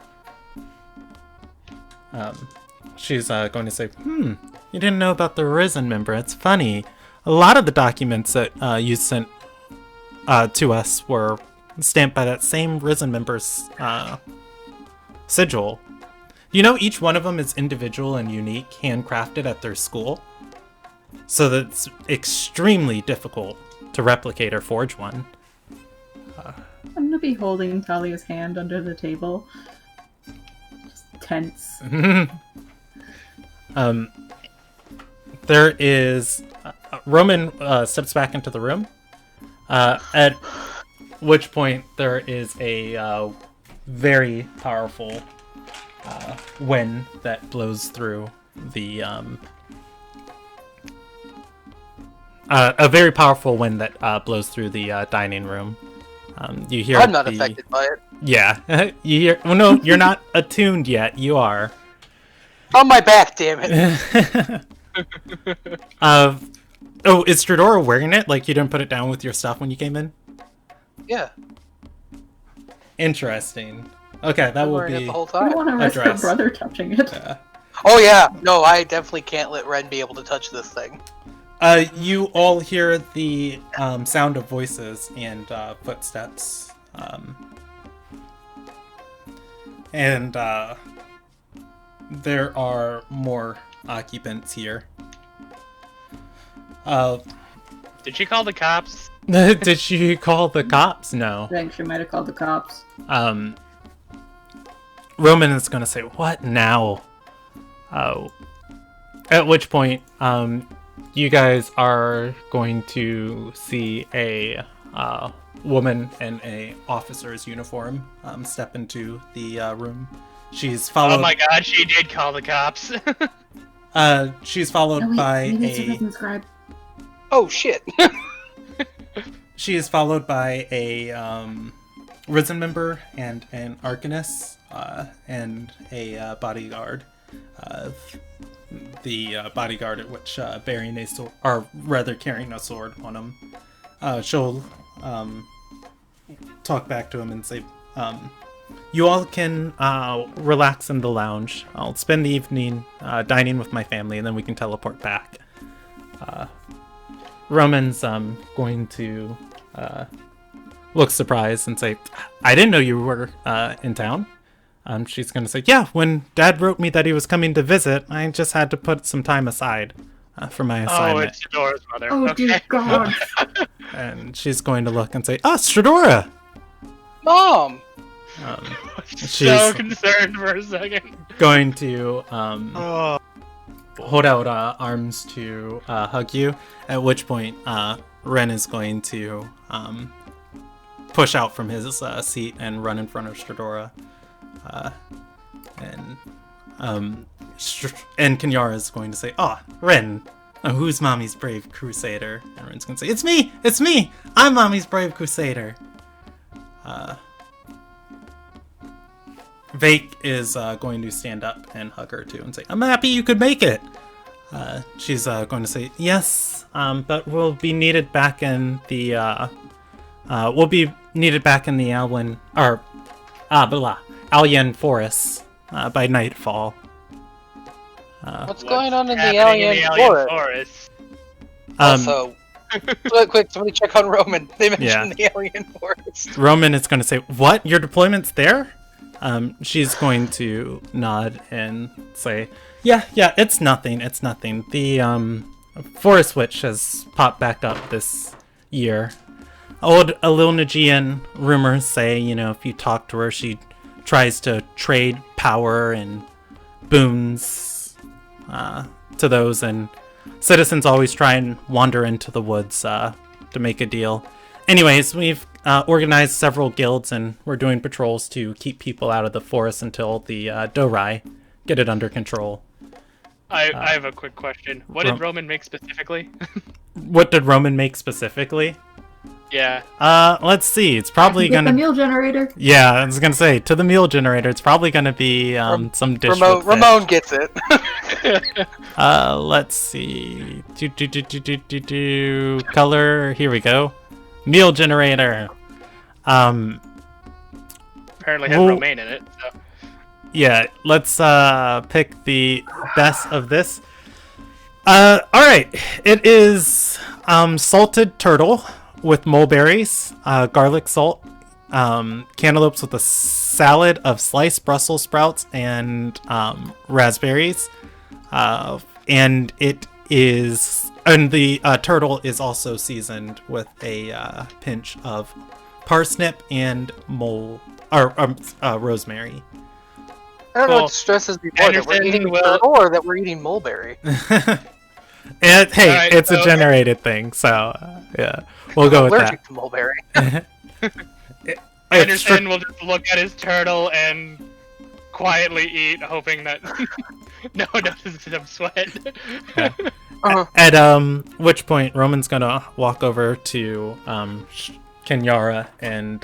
[SPEAKER 2] She's going to say, you didn't know about the Risen member. It's funny. A lot of the documents that you sent to us were stamped by that same Risen member's sigil. You know, each one of them is individual and unique, handcrafted at their school. So that it's extremely difficult to replicate or forge one.
[SPEAKER 3] I'm gonna be holding Talia's hand under the table. Just tense.
[SPEAKER 2] There is... Roman steps back into the room. At which point there is a very powerful wind that blows through the... a very powerful wind that blows through the dining room. You hear
[SPEAKER 4] I'm not affected by it.
[SPEAKER 2] Yeah, you hear... Well, no, you're not attuned yet. You are.
[SPEAKER 4] On my back, damn it.
[SPEAKER 2] Oh, is Stradora wearing it? Like, you didn't put it down with your stuff when you came in?
[SPEAKER 4] Yeah.
[SPEAKER 2] Interesting. Okay, that will
[SPEAKER 4] wearing
[SPEAKER 2] be...
[SPEAKER 4] it the whole
[SPEAKER 3] I
[SPEAKER 4] time.
[SPEAKER 3] don't want to risk her
[SPEAKER 2] addressed.
[SPEAKER 3] brother touching it.
[SPEAKER 4] Oh yeah, no, I definitely can't let Ren be able to touch this thing.
[SPEAKER 2] You all hear the sound of voices and footsteps. And there are more occupants here.
[SPEAKER 1] Did she call the cops?
[SPEAKER 2] Did she call the cops? No.
[SPEAKER 3] I think she might have called the cops.
[SPEAKER 2] Roman is going to say, what now? At which point, you guys are going to see a woman in a officer's uniform step into the room. She's followed...
[SPEAKER 1] Oh my god, she did call the cops.
[SPEAKER 2] She's followed
[SPEAKER 3] No, wait,
[SPEAKER 2] by
[SPEAKER 3] maybe it's a
[SPEAKER 2] a...
[SPEAKER 3] Risen scribe.
[SPEAKER 4] Oh shit.
[SPEAKER 2] She is followed by a Risen member and an Arcanist and a bodyguard. The bodyguard at which bearing a sword, or rather carrying a sword on him. She'll talk back to him and say, you all can relax in the lounge. I'll spend the evening dining with my family, and then we can teleport back. Roman's going to look surprised and say, I didn't know you were in town. She's going to say, yeah, when Dad wrote me that he was coming to visit, I just had to put some time aside for my assignment.
[SPEAKER 1] Oh, it's Stradora's mother.
[SPEAKER 3] Oh,
[SPEAKER 1] Okay.
[SPEAKER 3] dear God.
[SPEAKER 2] And she's going to look and say, Stradora!
[SPEAKER 4] Mom!
[SPEAKER 1] So
[SPEAKER 2] She's
[SPEAKER 1] concerned for a second.
[SPEAKER 2] going to hold out arms to hug you, at which point Ren is going to push out from his seat and run in front of Stradora. And Kenyara is going to say, Ren, who's Mommy's brave crusader? And Ren's going to say, it's me! I'm Mommy's brave crusader! Vake is going to stand up and hug her too and say, I'm happy you could make it! She's going to say, yes, but we'll be needed back in the, Alien Forest by nightfall.
[SPEAKER 4] What's going on in the
[SPEAKER 1] happening
[SPEAKER 4] Alien Forest? Also, quick, somebody check on Roman. They mentioned the Alien Forest.
[SPEAKER 2] Roman is going to say, what? Your deployment's there? she's going to nod and say, yeah, it's nothing. The Forest Witch has popped back up this year. Old Ililnagian rumors say, if you talk to her, she tries to trade power and boons to those, and citizens always try and wander into the woods to make a deal. Anyways, we've organized several guilds, and we're doing patrols to keep people out of the forest until the Dorai get it under control.
[SPEAKER 1] I have a quick question. What did Roman make specifically?
[SPEAKER 2] What did Roman make specifically?
[SPEAKER 1] Yeah.
[SPEAKER 2] Let's see. It's probably
[SPEAKER 3] Get
[SPEAKER 2] gonna.
[SPEAKER 3] the meal generator.
[SPEAKER 2] Yeah, I was gonna say to the meal generator. It's probably gonna be some dish. with
[SPEAKER 4] Ramon gets it.
[SPEAKER 2] Let's see. Color. Here we go. Meal generator.
[SPEAKER 1] Apparently has romaine in it. So.
[SPEAKER 2] Yeah. Let's pick the best of this. All right. It is salted turtle with mulberries, garlic salt, cantaloupes with a salad of sliced Brussels sprouts and raspberries, and it is, and the turtle is also seasoned with a pinch of parsnip and rosemary.
[SPEAKER 4] I don't know what stresses me more, that we're eating turtle or that we're eating mulberry.
[SPEAKER 2] Hey,
[SPEAKER 1] right,
[SPEAKER 2] it's a generated thing, so yeah, we'll go with that.
[SPEAKER 4] Allergic to mulberry.
[SPEAKER 1] Anderson will just look at his turtle and quietly eat, hoping that no one notices him sweat.
[SPEAKER 2] Yeah. At which point Roman's gonna walk over to Kenyara and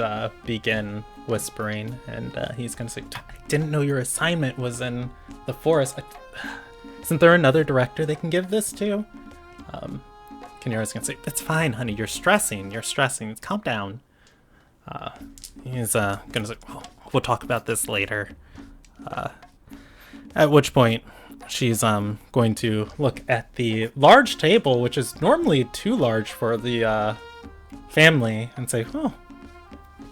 [SPEAKER 2] begin whispering, and he's gonna say, "I didn't know your assignment was in the forest. Isn't there another director they can give this to?" Kenyara's gonna say, "It's fine, honey. You're stressing. Calm down." He's gonna say, "Well, we'll talk about this later." At which point, she's going to look at the large table, which is normally too large for the family, and say, "Oh,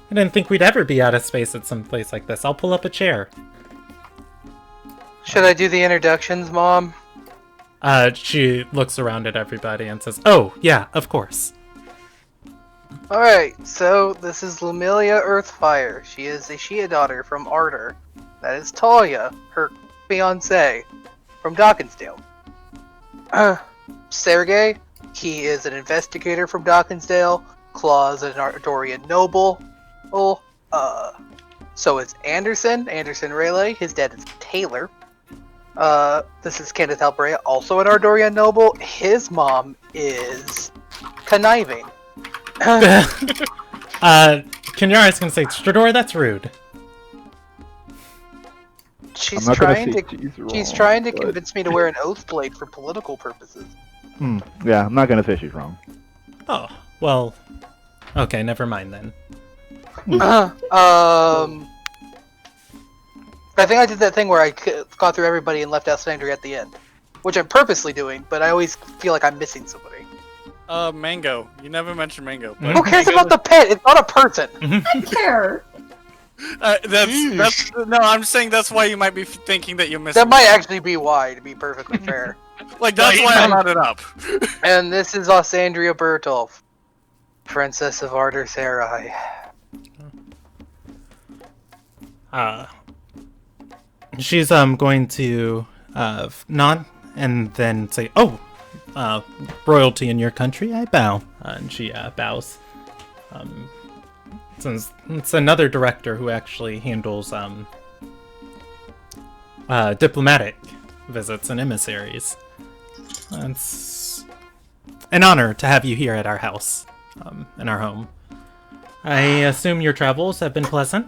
[SPEAKER 2] I didn't think we'd ever be out of space at some place like this. I'll pull up a chair."
[SPEAKER 4] Should I do the introductions, Mom?
[SPEAKER 2] She looks around at everybody and says, "Oh, yeah, of course."
[SPEAKER 4] Alright, so this is Lumilia Earthfire. She is a Shia daughter from Ardor. That is Talia, her fiancé, from Dawkinsdale. Sergei, he is an investigator from Dawkinsdale. Claus, an Ardorian noble. So is Anderson Rayleigh. His dad is Taylor. This is Kenneth Alberea, also an Ardorian noble. His mom is conniving.
[SPEAKER 2] Kenyara's gonna say, "Strador, that's rude."
[SPEAKER 4] She's trying to convince me to wear an oath blade for political purposes.
[SPEAKER 5] Yeah, I'm not gonna say she's wrong.
[SPEAKER 2] Oh, well, okay, never mind then.
[SPEAKER 4] I think I did that thing where I got through everybody and left out Sandra at the end, which I'm purposely doing, but I always feel like I'm missing somebody.
[SPEAKER 7] Mango. You never mentioned Mango. But
[SPEAKER 4] Who cares about the pet? It's not a person.
[SPEAKER 3] I care.
[SPEAKER 7] That's no. I'm saying that's why you might be thinking that you're missing.
[SPEAKER 4] That might actually be why, to be perfectly fair.
[SPEAKER 7] Like that's why I brought it up.
[SPEAKER 4] And this is Osandria Bertolf, Princess of Ardor Sarai.
[SPEAKER 2] She's going to nod and then say, "Oh, royalty in your country, I bow." And she bows. Since it's another director who actually handles diplomatic visits and emissaries. It's an honor to have you here at our house, in our home. I assume your travels have been pleasant?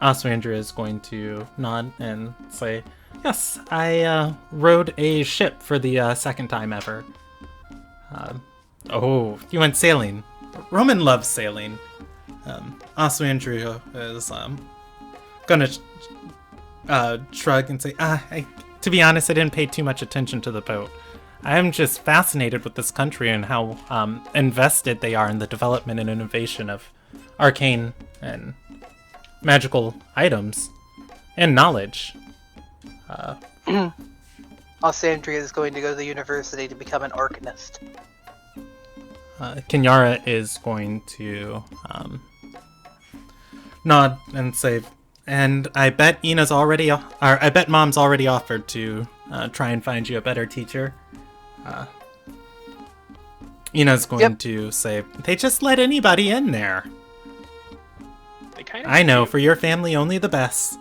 [SPEAKER 2] Oswandra is going to nod and say, "Yes, I rode a ship for the second time ever." Oh, you went sailing. Roman loves sailing. Oswandra is gonna shrug and say, to be honest, I didn't pay too much attention to the boat. I am just fascinated with this country and how invested they are in the development and innovation of arcane and magical items and knowledge.
[SPEAKER 4] Alessandria is going to go to the university to become an arcanist.
[SPEAKER 2] Kenyara is going to nod and say, and I bet I bet Mom's already offered to try and find you a better teacher. Ina's going to say, they just let anybody in there. I know, for your family, only the best.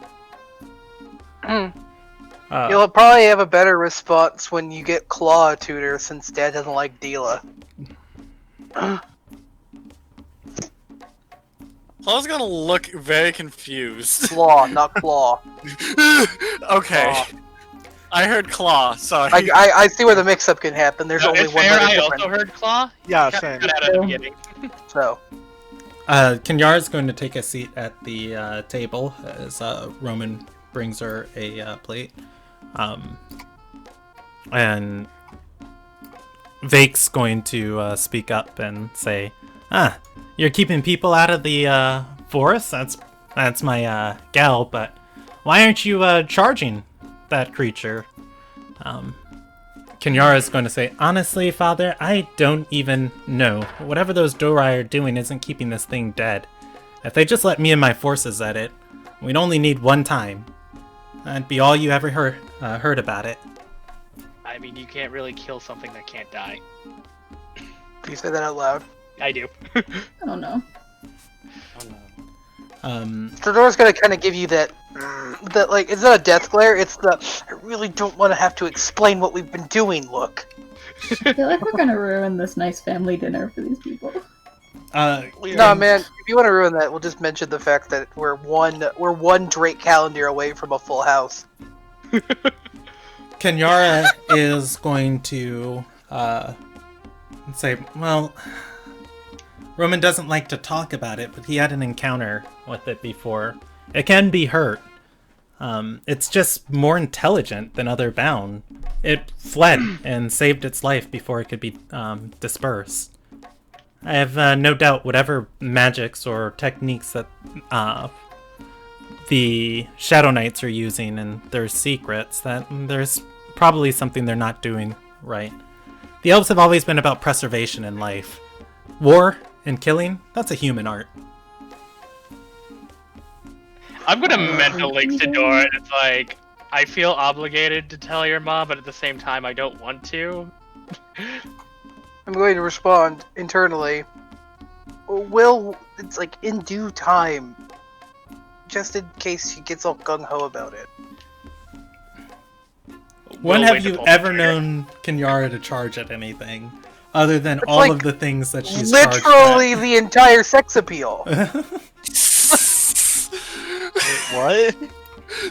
[SPEAKER 4] You'll probably have a better response when you get Claw a tutor, since Dad doesn't like Dila.
[SPEAKER 7] Claw's gonna look very confused.
[SPEAKER 4] Claw, not Claw.
[SPEAKER 7] Okay.
[SPEAKER 4] Claw.
[SPEAKER 7] I heard Claw, sorry.
[SPEAKER 4] I see where the mix-up can happen. There's only
[SPEAKER 1] it's
[SPEAKER 4] one
[SPEAKER 1] fair,
[SPEAKER 4] letter
[SPEAKER 1] I
[SPEAKER 4] different.
[SPEAKER 1] also heard Claw.
[SPEAKER 6] Yeah,
[SPEAKER 1] Cut
[SPEAKER 6] same.
[SPEAKER 1] that at the beginning.
[SPEAKER 4] So,
[SPEAKER 2] Kenyara's going to take a seat at the table as Roman brings her a plate. And Vake's going to speak up and say, you're keeping people out of the forest? That's my gal, but why aren't you charging that creature? Kenyara's going to say, honestly, Father, I don't even know. Whatever those Dorai are doing isn't keeping this thing dead. If they just let me and my forces at it, we'd only need one time. That'd be all you ever heard about it.
[SPEAKER 1] I mean, you can't really kill something that can't die.
[SPEAKER 4] can you say that out loud?
[SPEAKER 1] I do.
[SPEAKER 3] Oh no.
[SPEAKER 4] Stradora's gonna kind of give you that like, it's not a death glare, it's the, I really don't want to have to explain what we've been doing look.
[SPEAKER 3] I feel like we're gonna ruin this nice family dinner for these people.
[SPEAKER 4] No, man, if you want to ruin that, we'll just mention the fact that we're one Drake calendar away from a full house.
[SPEAKER 2] Kenyara is going to say, well, Roman doesn't like to talk about it, but he had an encounter with it before. It can be hurt. It's just more intelligent than other bound. It fled and saved its life before it could be dispersed. I have no doubt whatever magics or techniques that the Shadow Knights are using and their secrets, that there's probably something they're not doing right. The elves have always been about preservation in life. War and killing, that's a human art.
[SPEAKER 1] I'm gonna mental link to Dora, and it's like, I feel obligated to tell your mom, but at the same time, I don't want to.
[SPEAKER 4] I'm going to respond internally. It's like in due time. Just in case she gets all gung-ho about it.
[SPEAKER 2] When
[SPEAKER 1] We'll
[SPEAKER 2] have
[SPEAKER 1] wait to
[SPEAKER 2] you
[SPEAKER 1] pull the
[SPEAKER 2] ever
[SPEAKER 1] trigger.
[SPEAKER 2] known Kenyara to charge at anything? Other than
[SPEAKER 4] It's
[SPEAKER 2] all
[SPEAKER 4] like
[SPEAKER 2] of the things that she's
[SPEAKER 4] literally the entire sex appeal.
[SPEAKER 6] What?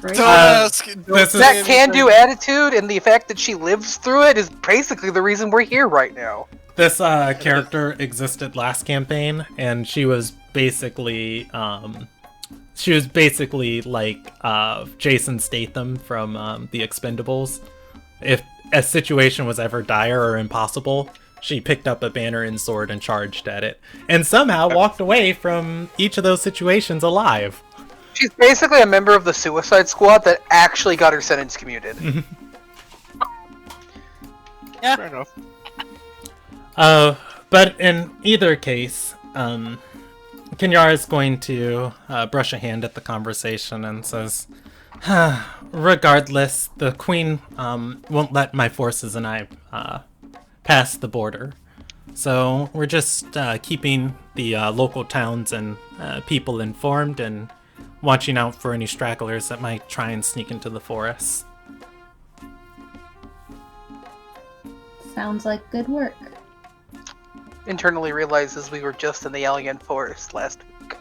[SPEAKER 3] Right?
[SPEAKER 7] Don't ask.
[SPEAKER 2] this is-
[SPEAKER 4] That can-do attitude and the fact that she lives through it is basically the reason we're here right now.
[SPEAKER 2] This character existed last campaign, and she was basically like Jason Statham from The Expendables. If a situation was ever dire or impossible, she picked up a banner and sword and charged at it, and somehow walked away from each of those situations alive.
[SPEAKER 4] She's basically a member of the Suicide Squad that actually got her sentence commuted.
[SPEAKER 6] Yeah. Fair enough.
[SPEAKER 2] But in either case, Kenyara is going to brush a hand at the conversation and says, regardless, the Queen won't let my forces and I pass the border. So we're just keeping the local towns and people informed and watching out for any stragglers that might try and sneak into the forest.
[SPEAKER 3] Sounds like good work.
[SPEAKER 4] Internally realizes we were just in the Alien Forest last week.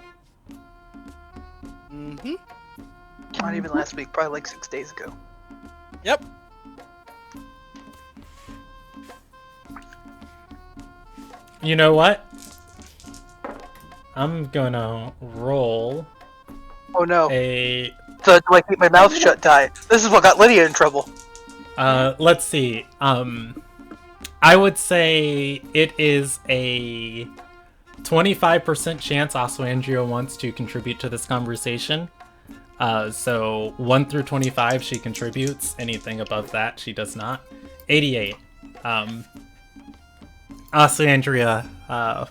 [SPEAKER 6] Mm-hmm.
[SPEAKER 4] Not even last week, probably like 6 days ago.
[SPEAKER 6] Yep.
[SPEAKER 2] You know what? I'm gonna roll
[SPEAKER 4] Oh no.
[SPEAKER 2] a...
[SPEAKER 4] So do I keep my mouth shut die? This is what got Lydia in trouble.
[SPEAKER 2] let's see. I would say it is a 25% chance Oswandria wants to contribute to this conversation. So 1 through 25 she contributes. Anything above that she does not. 88. Oswandria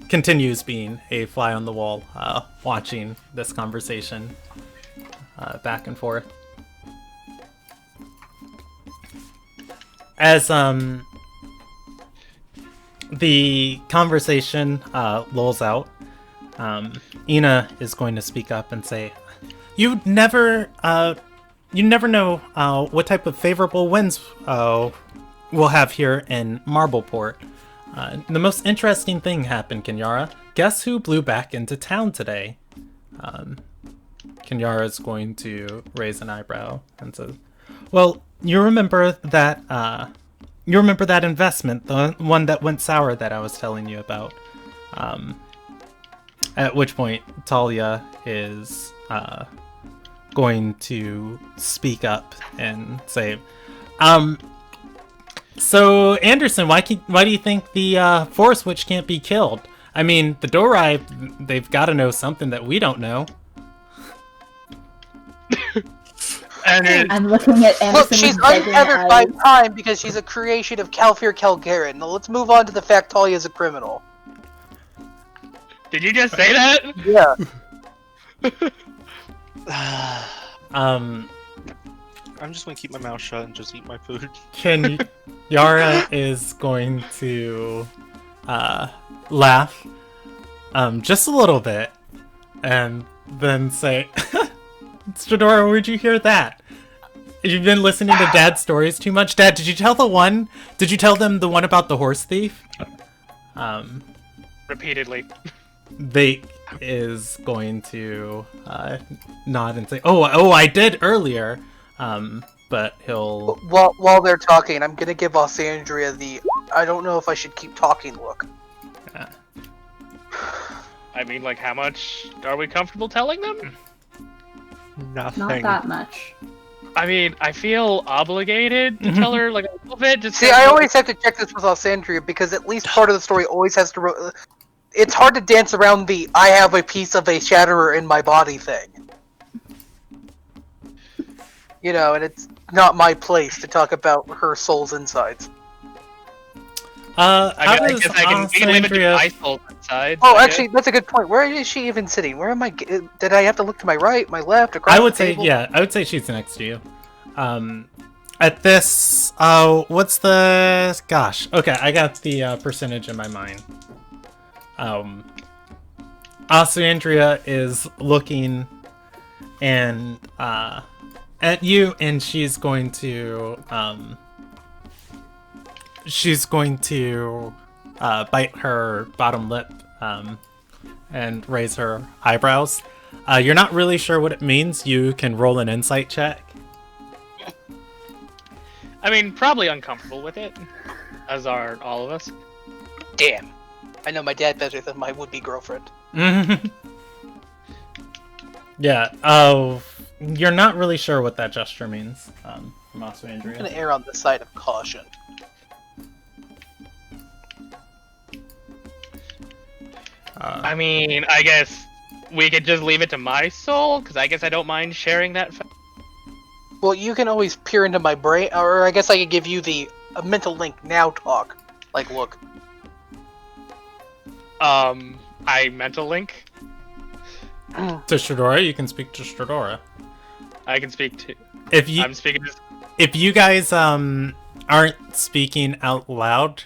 [SPEAKER 2] continues being a fly on the wall, watching this conversation back and forth. As the conversation lulls out, Ina is going to speak up and say, "You never know what type of favorable winds we'll have here in Marbleport. The most interesting thing happened, Kenyara. Guess who blew back into town today?" Kenyara is going to raise an eyebrow and says, "Well, you remember that investment, the one that went sour that I was telling you about?" At which point, Talia is going to speak up and say, "So Anderson, why do you think the Forest Witch can't be killed? I mean, the Dorai, they've got to know something that we don't know."
[SPEAKER 3] I'm looking at Anderson.
[SPEAKER 4] Look, she's
[SPEAKER 3] with begging
[SPEAKER 4] untethered by
[SPEAKER 3] eyes.
[SPEAKER 4] time because she's a creation of Kalfir Kelgaren. Now let's move on to the fact Talia is a criminal.
[SPEAKER 1] Did you just say that?
[SPEAKER 4] Yeah.
[SPEAKER 6] I'm just gonna keep my mouth shut and just eat my food.
[SPEAKER 2] Yara is going to laugh just a little bit and then say, "Stradora, where'd you hear that? You've been listening to Dad's stories too much. Dad, did you tell them the one about the horse thief?"
[SPEAKER 1] Repeatedly.
[SPEAKER 2] Vake is going to nod and say, "Oh, I did earlier." But he'll...
[SPEAKER 4] While they're talking, I'm gonna give Osandria the I don't know if I should keep talking look.
[SPEAKER 2] Yeah.
[SPEAKER 1] I mean, like, how much are we comfortable telling them?
[SPEAKER 6] Nothing.
[SPEAKER 3] Not that much.
[SPEAKER 1] I mean, I feel obligated to tell her, like, a little bit. Just
[SPEAKER 4] See, I always have to check this with Osandria because at least part of the story always has to. It's hard to dance around the "I have a piece of a shatterer in my body" thing. You know, and it's not my place to talk about her soul's insides.
[SPEAKER 1] I guess I can leave it to my soul inside.
[SPEAKER 4] Oh, actually, that's a good point. Where is she even sitting? Where am I? Did I have to look to my right, my left, across
[SPEAKER 2] I would
[SPEAKER 4] the
[SPEAKER 2] say,
[SPEAKER 4] table?
[SPEAKER 2] yeah, I would say she's next to you. At this, what's the... Gosh, okay, I got the percentage in my mind. Osandria is looking and at you, and she's going to bite her bottom lip and raise her eyebrows. You're not really sure what it means. You can roll an insight check.
[SPEAKER 1] I mean, probably uncomfortable with it, as are all of us.
[SPEAKER 4] Damn. I know my dad better than my would-be girlfriend.
[SPEAKER 2] Yeah. Oh, you're not really sure what that gesture means. From
[SPEAKER 4] I'm
[SPEAKER 2] Oswandria.
[SPEAKER 4] gonna err on the side of caution.
[SPEAKER 1] I mean, I guess we could just leave it to my soul, because I guess I don't mind sharing that.
[SPEAKER 4] Well, you can always peer into my brain, or I guess I could give you a mental link now talk. Like, look.
[SPEAKER 1] I mental link.
[SPEAKER 2] To Stradora, you can speak to Stradora.
[SPEAKER 1] I can speak to.
[SPEAKER 2] I'm
[SPEAKER 1] speaking to.
[SPEAKER 2] If you guys aren't speaking out loud,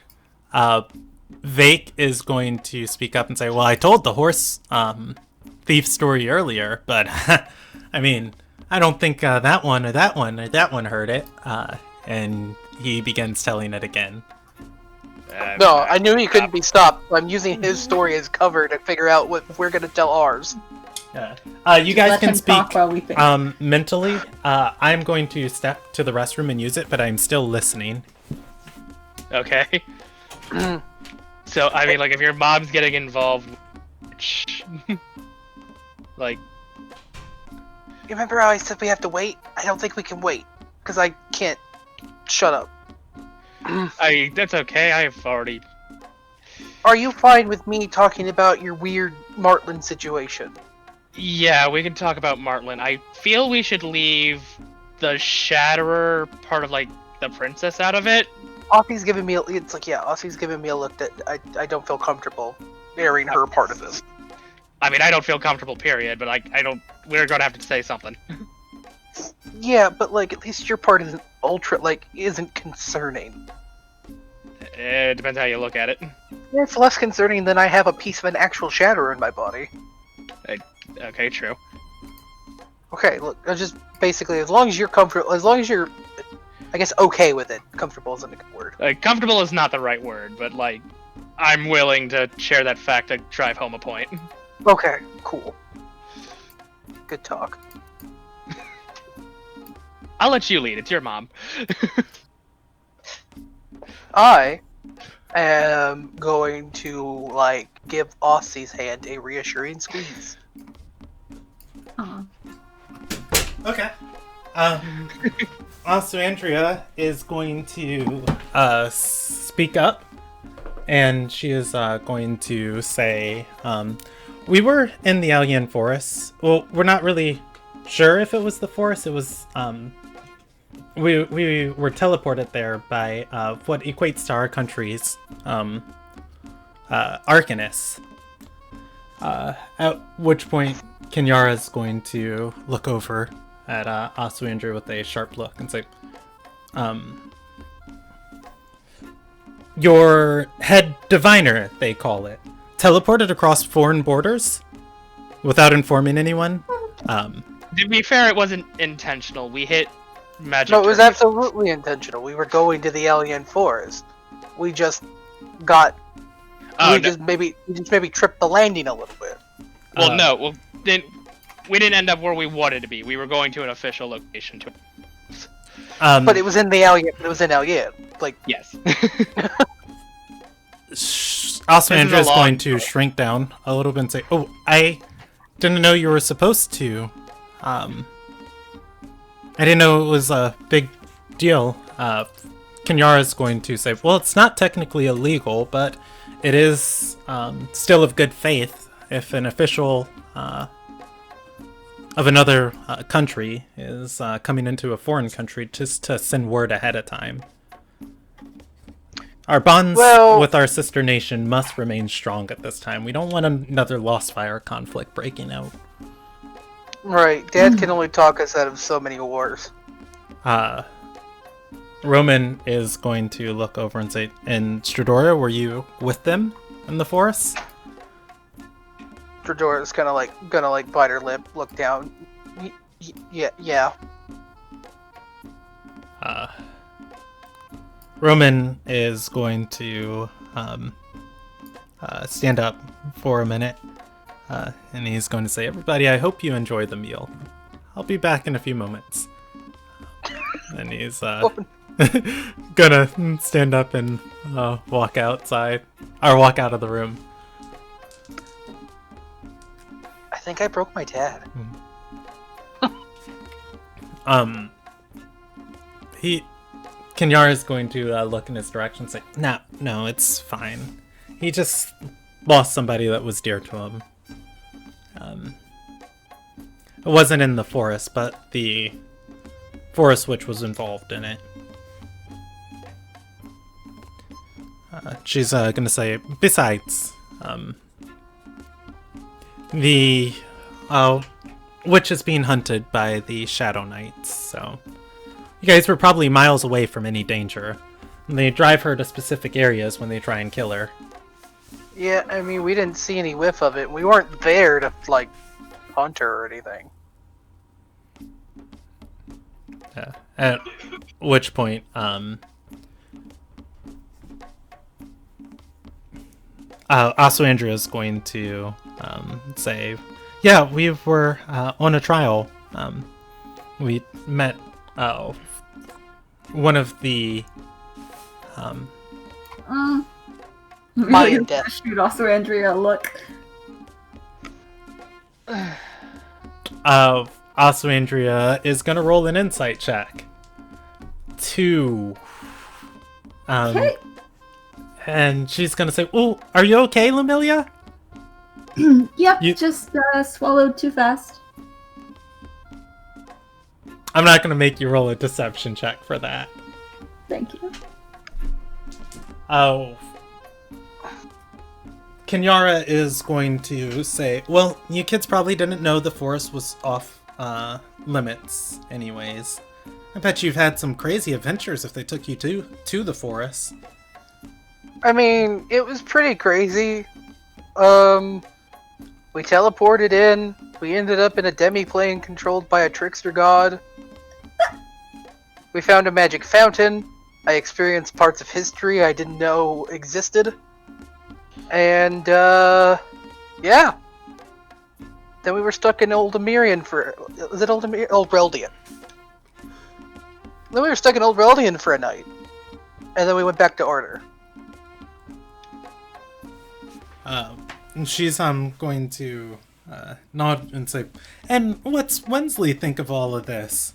[SPEAKER 2] Vake is going to speak up and say, "Well, I told the horse thief story earlier, but I mean, I don't think that one heard it." And he begins telling it again.
[SPEAKER 4] No, I knew he couldn't be stopped. So I'm using his story as cover to figure out what we're gonna tell ours.
[SPEAKER 2] Yeah. You guys
[SPEAKER 3] Let
[SPEAKER 2] can
[SPEAKER 3] him
[SPEAKER 2] speak
[SPEAKER 3] talk while we think.
[SPEAKER 2] mentally. I'm going to step to the restroom and use it, but I'm still listening.
[SPEAKER 1] Okay. So, I mean, like, if your mom's getting involved, like...
[SPEAKER 4] You remember how I said we have to wait? I don't think we can wait. Because I can't... Shut up.
[SPEAKER 1] That's okay, I've already...
[SPEAKER 4] are you fine with me talking about your weird Martland situation?
[SPEAKER 1] Yeah, we can talk about Martland. I feel we should leave the Shatterer part of, like, the princess out of it.
[SPEAKER 4] Offie's giving me Offie's giving me a look that I don't feel comfortable airing her part of this.
[SPEAKER 1] I mean, I don't feel comfortable, period, but, like, we're gonna have to say something.
[SPEAKER 4] Yeah, but, like, at least your part isn't concerning.
[SPEAKER 1] It depends how you look at it.
[SPEAKER 4] It's less concerning than I have a piece of an actual Shatterer in my body.
[SPEAKER 1] Okay, true.
[SPEAKER 4] Okay, look, I just basically, as long as you're comfortable, as long as you're, I guess, okay with it. Comfortable isn't a good word.
[SPEAKER 1] Comfortable is not the right word, but, like, I'm willing to share that fact to drive home a point.
[SPEAKER 4] Okay, cool. Good talk.
[SPEAKER 1] I'll let you lead. It's your mom.
[SPEAKER 4] I am going to, like, give Aussie's hand a reassuring squeeze.
[SPEAKER 3] Aw.
[SPEAKER 2] Okay. Also, Andrea is going to speak up, and she is going to say, we were in the Alien Forest. Well, we're not really sure if it was the forest. It was, we were teleported there by what equates to our country's Arcanist. At which point, Kenyara's going to look over at Asuandra with a sharp look and say, your head diviner, they call it, teleported across foreign borders without informing anyone.
[SPEAKER 1] To be fair, it wasn't intentional. We hit magic.
[SPEAKER 4] No, it was
[SPEAKER 1] turtles.
[SPEAKER 4] absolutely intentional. We were going to the Alien Forest. We just got. We just maybe tripped the landing a little bit.
[SPEAKER 1] Well, no. Well, we didn't end up where we wanted to be. We were going to an official location.
[SPEAKER 4] But it was in the Alien. It was in Alien. Like,
[SPEAKER 1] yes.
[SPEAKER 2] Asuandra is going to shrink down a little bit and say, "Oh, I didn't know you were supposed to. I didn't know it was a big deal." Kenyara is going to say, "Well, it's not technically illegal, but it is still of good faith if an official of another country is coming into a foreign country just to send word ahead of time. Our bonds with our sister nation must remain strong at this time. We don't want another Lost Fire conflict breaking out."
[SPEAKER 4] Right. Dad can only talk us out of so many wars.
[SPEAKER 2] Roman is going to look over and say, "And Stradora, were you with them in the forest?"
[SPEAKER 4] Stradora's gonna bite her lip, look down. Yeah.
[SPEAKER 2] Roman is going to stand up for a minute, and he's going to say, "Everybody, I hope you enjoy the meal. I'll be back in a few moments." And he's gonna stand up and walk outside, or walk out of the room.
[SPEAKER 4] I think I broke my dad.
[SPEAKER 2] Kenyara is going to look in his direction and say, No, it's fine. He just lost somebody that was dear to him. It wasn't in the forest, but the forest witch was involved in it. She's gonna say, besides, the witch is being hunted by the Shadow Knights, so you guys were probably miles away from any danger. And they drive her to specific areas when they try and kill her.
[SPEAKER 4] Yeah, I mean, we didn't see any whiff of it. We weren't there to, like, hunt her or anything.
[SPEAKER 2] Yeah. At which point, Asuandra is going to say, "Yeah, we were on a trial. We met one of the
[SPEAKER 4] Mayan death.
[SPEAKER 3] Shoot Asuandra a look.
[SPEAKER 2] Asuandra is gonna roll an insight check to
[SPEAKER 3] Okay.
[SPEAKER 2] And she's gonna say, "Oh, are you okay, Lumilia?"
[SPEAKER 3] Yep,
[SPEAKER 2] You-
[SPEAKER 3] just swallowed too fast.
[SPEAKER 2] I'm not gonna make you roll a deception check for that.
[SPEAKER 3] Thank you.
[SPEAKER 2] Oh. Kenyara is going to say, well, you kids probably didn't know the forest was off limits anyways. I bet you've had some crazy adventures if they took you to the forest.
[SPEAKER 4] I mean, it was pretty crazy. We teleported in. We ended up in a demi-plane controlled by a trickster god. We found a magic fountain. I experienced parts of history I didn't know existed. And, yeah. Then we were stuck in Old Emirian for... Is it Old Emirian? Old Reldian. Then we were stuck in Old Reldian for a night. And then we went back to Order.
[SPEAKER 2] And she's going to nod and say, and what's Wensley think of all of this?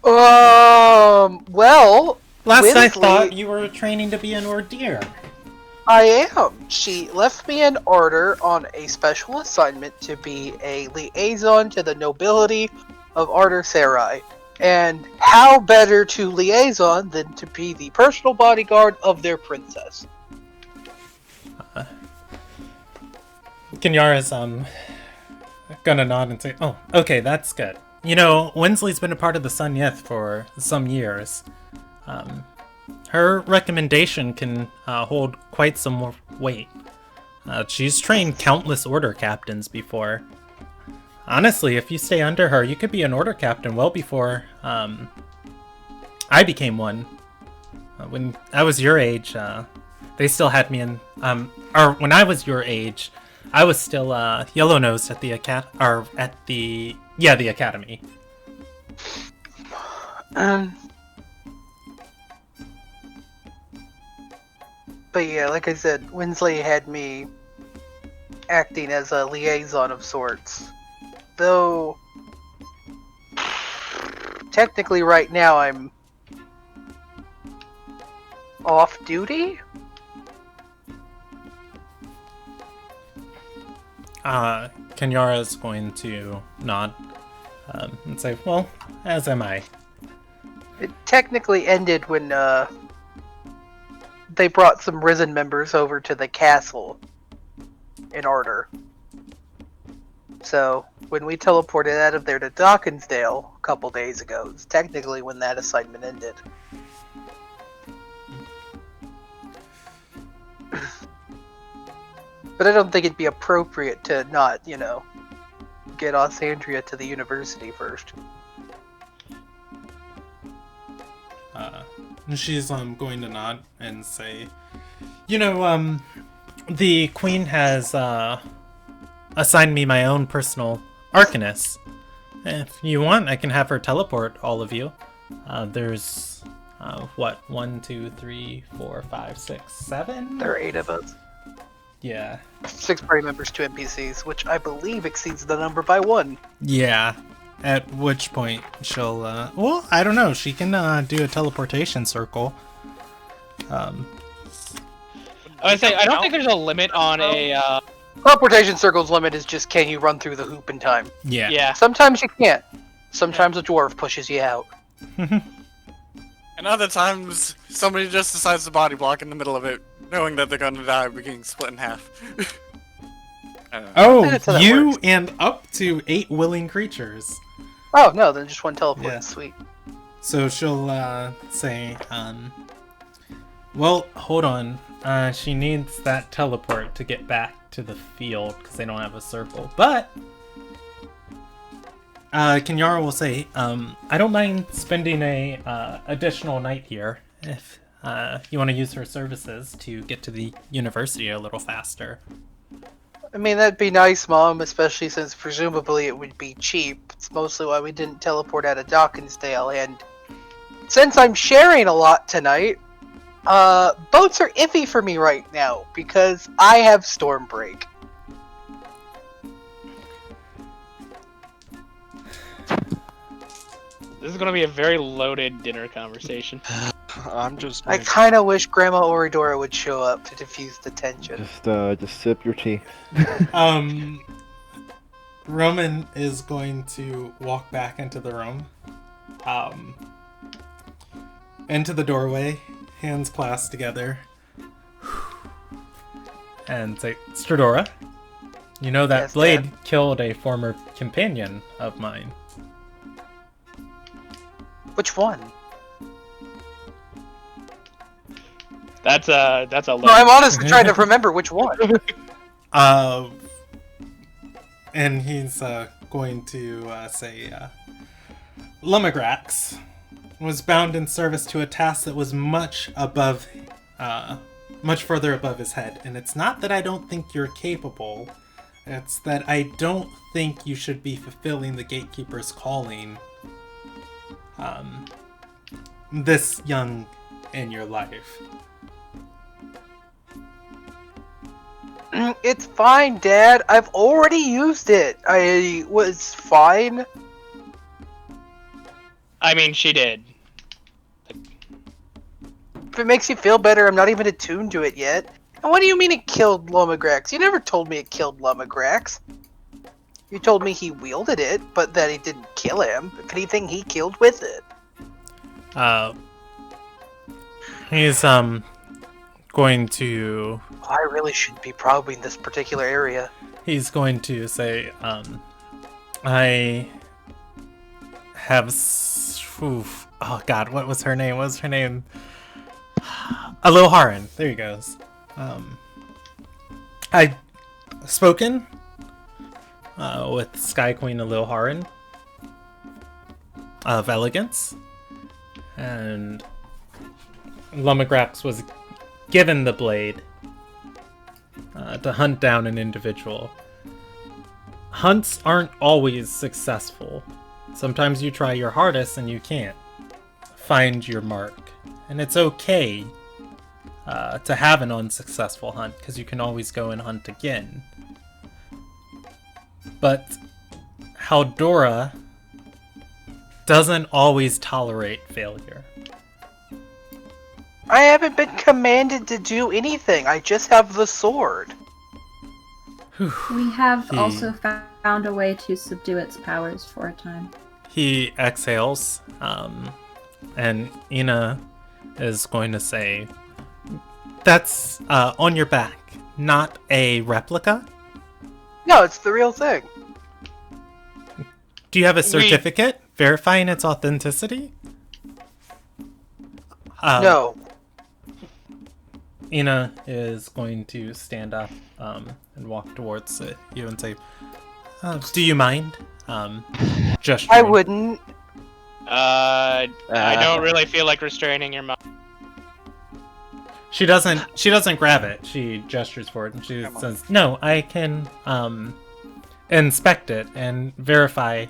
[SPEAKER 4] Well...
[SPEAKER 2] Last I
[SPEAKER 4] Wensley-
[SPEAKER 2] thought you were training to be an Ordeer.
[SPEAKER 4] I am. She left me an order on a special assignment to be a liaison to the nobility of Arder Sarai. And how better to liaison than to be the personal bodyguard of their princess?
[SPEAKER 2] Kenyara's gonna nod and say, oh, okay, that's good. You know, Wensley's been a part of the Sun Yith for some years. Her recommendation can hold quite some more weight. She's trained countless order captains before. Honestly, if you stay under her, you could be an order captain well before I became one. When I was your age, they still had me in... or when I was your age, I was still yellow-nosed at the the academy.
[SPEAKER 4] But yeah, like I said, Wensley had me acting as a liaison of sorts. Though, technically right now I'm off duty?
[SPEAKER 2] Kenyara's going to nod and say, well, as am I.
[SPEAKER 4] It technically ended when they brought some Risen members over to the castle in Order. So, when we teleported out of there to Dawkinsdale a couple days ago, it's technically when that assignment ended. But I don't think it'd be appropriate to not, get Osandria to the university first.
[SPEAKER 2] She's going to nod and say, the queen has assigned me my own personal arcanist. If you want, I can have her teleport all of you. There's 1, 2, 3, 4, 5, 6, 7?
[SPEAKER 4] There are 8 of us.
[SPEAKER 2] Yeah.
[SPEAKER 4] 6 party members, 2 NPCs, which I believe exceeds the number by 1.
[SPEAKER 2] Yeah. At which point she'll, well, I don't know. She can do a teleportation circle.
[SPEAKER 1] I would say I don't think there's a limit on a.
[SPEAKER 4] Teleportation circle's limit is just can you run through the hoop in time.
[SPEAKER 2] Yeah.
[SPEAKER 1] Yeah.
[SPEAKER 4] Sometimes you can't. Sometimes a dwarf pushes you out.
[SPEAKER 7] And other times, somebody just decides to body block in the middle of it, knowing that they're gonna die by getting split in half. I don't know.
[SPEAKER 2] Oh,
[SPEAKER 4] That's how that
[SPEAKER 2] you
[SPEAKER 4] works.
[SPEAKER 2] and up to 8 willing creatures.
[SPEAKER 4] Oh no, then just one teleport.
[SPEAKER 2] Yeah.
[SPEAKER 4] Sweet.
[SPEAKER 2] So she'll say, well, hold on. She needs that teleport to get back to the field because they don't have a circle. But Kenyara will say, I don't mind spending a additional night here if you want to use her services to get to the university a little faster.
[SPEAKER 4] I mean, that'd be nice, Mom, especially since presumably it would be cheap. It's mostly why we didn't teleport out of Dawkinsdale, and since I'm sharing a lot tonight, boats are iffy for me right now, because I have Stormbreak.
[SPEAKER 1] This is gonna be a very loaded dinner conversation.
[SPEAKER 6] I'm just.
[SPEAKER 4] I kind of wish Grandma Oridora would show up to diffuse the tension.
[SPEAKER 5] Just sip your tea.
[SPEAKER 2] Roman is going to walk back into the room. Into the doorway, hands clasped together. And say, Stradora, you know that
[SPEAKER 4] Yes,
[SPEAKER 2] blade
[SPEAKER 4] Dad?
[SPEAKER 2] killed a former companion of mine.
[SPEAKER 4] Which one?
[SPEAKER 1] That's a
[SPEAKER 4] No, I'm honestly trying to remember which one.
[SPEAKER 2] And he's going to say, Lumigrax was bound in service to a task that was much further above his head. And it's not that I don't think you're capable, it's that I don't think you should be fulfilling the Gatekeeper's calling this young in your life.
[SPEAKER 4] It's fine, Dad. I've already used it. I was fine.
[SPEAKER 1] I mean, she did.
[SPEAKER 4] If it makes you feel better, I'm not even attuned to it yet. And what do you mean it killed Lomagrax? You never told me it killed Lomagrax. You told me he wielded it, but that it didn't kill him. If anything, he killed with it.
[SPEAKER 2] He's going to
[SPEAKER 4] I really shouldn't be probing this particular area.
[SPEAKER 2] He's going to say, I have... oh god, what was her name? What was her name? Ilderon. There he goes. I've spoken with Sky Queen Ilderon of Elegance, and Lumigrax was given the blade to hunt down an individual. Hunts aren't always successful. Sometimes you try your hardest and you can't find your mark. And it's okay to have an unsuccessful hunt, because you can always go and hunt again. But Haldora doesn't always tolerate failure.
[SPEAKER 4] I haven't been commanded to do anything. I just have the sword.
[SPEAKER 3] We have also found a way to subdue its powers for a time.
[SPEAKER 2] He exhales, and Ina is going to say, that's on your back, not a replica?
[SPEAKER 4] No, it's the real thing.
[SPEAKER 2] Do you have a certificate verifying its authenticity?
[SPEAKER 4] No.
[SPEAKER 2] Ina is going to stand up and walk towards you and say, do you mind? Gesturing.
[SPEAKER 4] I wouldn't.
[SPEAKER 1] I don't really feel like restraining your mom.
[SPEAKER 2] She doesn't grab it. She gestures for it and she says, no, I can inspect it and verify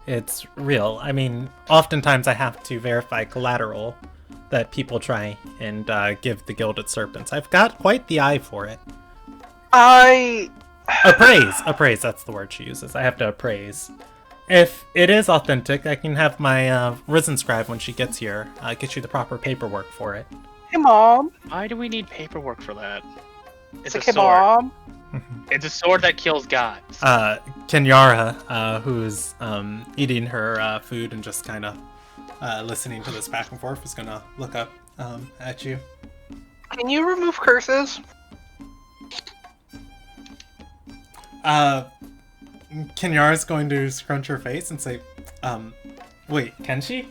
[SPEAKER 2] it's real. I mean, oftentimes I have to verify collateral that people try and give the Gilded Serpents. I've got quite the eye for it. Appraise, that's the word she uses. I have to appraise. If it is authentic, I can have my Risen Scribe, when she gets here, get you the proper paperwork for it.
[SPEAKER 4] Hey, Mom.
[SPEAKER 1] Why do we need paperwork for that? It's a
[SPEAKER 4] Hey,
[SPEAKER 1] sword.
[SPEAKER 4] Mom.
[SPEAKER 1] It's a sword that kills gods.
[SPEAKER 2] Kenyara, who's eating her food and just kind of listening to this back and forth, is going to look up at you.
[SPEAKER 4] Can you remove curses?
[SPEAKER 2] Kenyara's going to scrunch her face and say, wait, can she?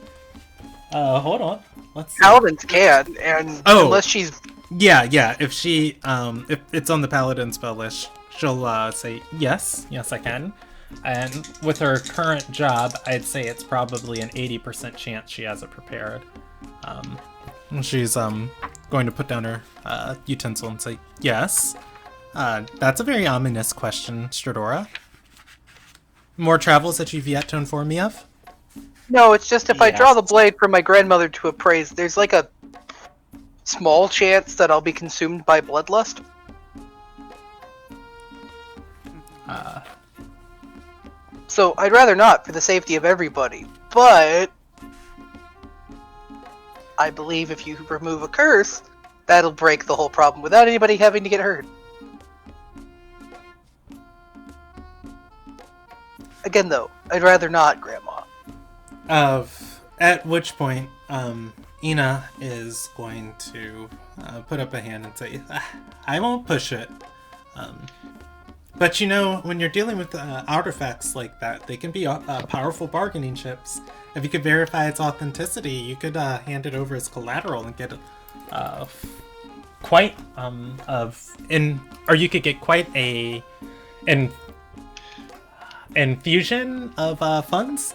[SPEAKER 2] Hold on. Let's see.
[SPEAKER 4] Paladins can, and unless she's...
[SPEAKER 2] Yeah, if she, if it's on the Paladin spell list, she'll say, yes, I can. And with her current job, I'd say it's probably an 80% chance she has it prepared. She's going to put down her utensil and say, yes. That's a very ominous question, Stradora. More travels that you've yet to inform me of?
[SPEAKER 4] No, it's just if I draw the blade from my grandmother to appraise, there's like a small chance that I'll be consumed by bloodlust. So I'd rather not for the safety of everybody. But I believe if you remove a curse, that'll break the whole problem without anybody having to get hurt. Again, though, I'd rather not, Grandma.
[SPEAKER 2] At which point, Ina is going to put up a hand and say, I won't push it. But you know, when you're dealing with artifacts like that, they can be powerful bargaining chips. If you could verify its authenticity, you could hand it over as collateral and get quite or you could get quite a infusion of funds.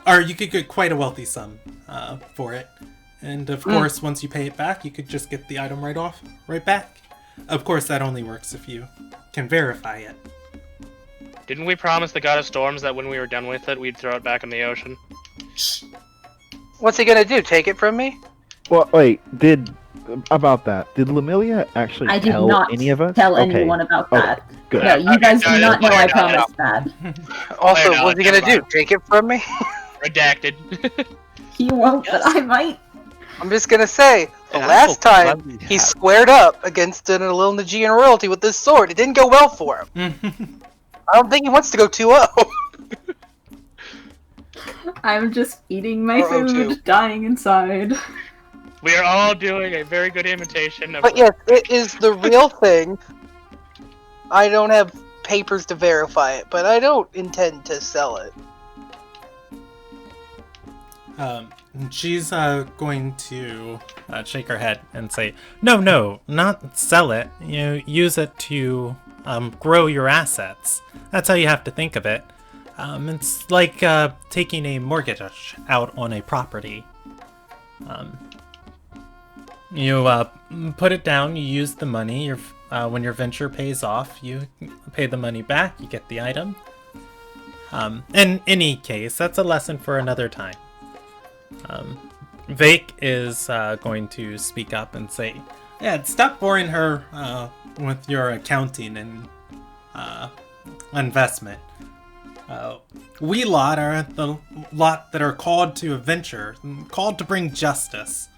[SPEAKER 2] Or you could get quite a wealthy sum for it. And of course, once you pay it back, you could just get the item right back. Of course, that only works if you can verify it.
[SPEAKER 1] Didn't we promise the God of Storms that when we were done with it, we'd throw it back in the ocean?
[SPEAKER 4] What's he gonna do? Take it from me?
[SPEAKER 5] Well, wait. About that? Did Lumilia actually
[SPEAKER 3] I did
[SPEAKER 5] tell
[SPEAKER 3] not
[SPEAKER 5] any of us?
[SPEAKER 3] tell
[SPEAKER 5] Okay.
[SPEAKER 3] anyone about
[SPEAKER 5] Okay,
[SPEAKER 3] that.
[SPEAKER 5] good.
[SPEAKER 3] No, you guys do not know I promised that.
[SPEAKER 4] Also,
[SPEAKER 1] no,
[SPEAKER 4] what's he gonna do? Take it from me?
[SPEAKER 1] Redacted.
[SPEAKER 3] He won't, but I might.
[SPEAKER 4] I'm just gonna say, the
[SPEAKER 6] Yeah,
[SPEAKER 4] last
[SPEAKER 6] I'll
[SPEAKER 4] time
[SPEAKER 6] gladly
[SPEAKER 4] he
[SPEAKER 6] have-
[SPEAKER 4] squared up against an little Nagian royalty with this sword, it didn't go well for him. I don't think he wants to go 2-0.
[SPEAKER 3] I'm just eating my
[SPEAKER 4] Or O2.
[SPEAKER 3] food, dying inside.
[SPEAKER 1] We are all doing a very good imitation of.
[SPEAKER 4] But yes, it is the real thing. I don't have papers to verify it, but I don't intend to sell it.
[SPEAKER 2] She's going to shake her head and say, No, not sell it. Use it to grow your assets. That's how you have to think of it. It's like taking a mortgage out on a property. You put it down, you use the money, when your venture pays off, you pay the money back, you get the item. In any case, that's a lesson for another time. Vake is going to speak up and say, yeah, stop boring her with your accounting and investment. We lot are the lot that are called to a venture, called to bring justice.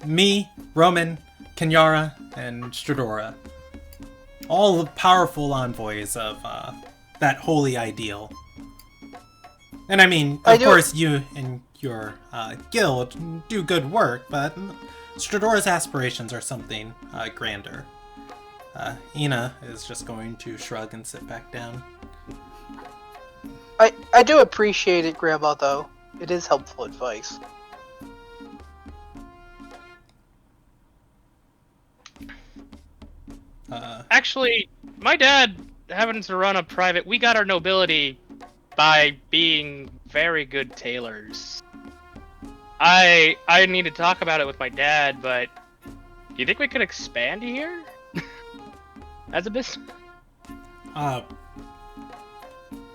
[SPEAKER 2] Me, Roman, Kenyara, and Stradora. All the powerful envoys of that holy ideal. And I mean, of course, you and your guild do good work, but Stradora's aspirations are something grander. Ina is just going to shrug and sit back down.
[SPEAKER 4] I do appreciate it, Grandma, though. It is helpful advice.
[SPEAKER 1] Actually, my dad having to run a private. We got our nobility by being very good tailors. I need to talk about it with my dad, but do you think we could expand here as a business?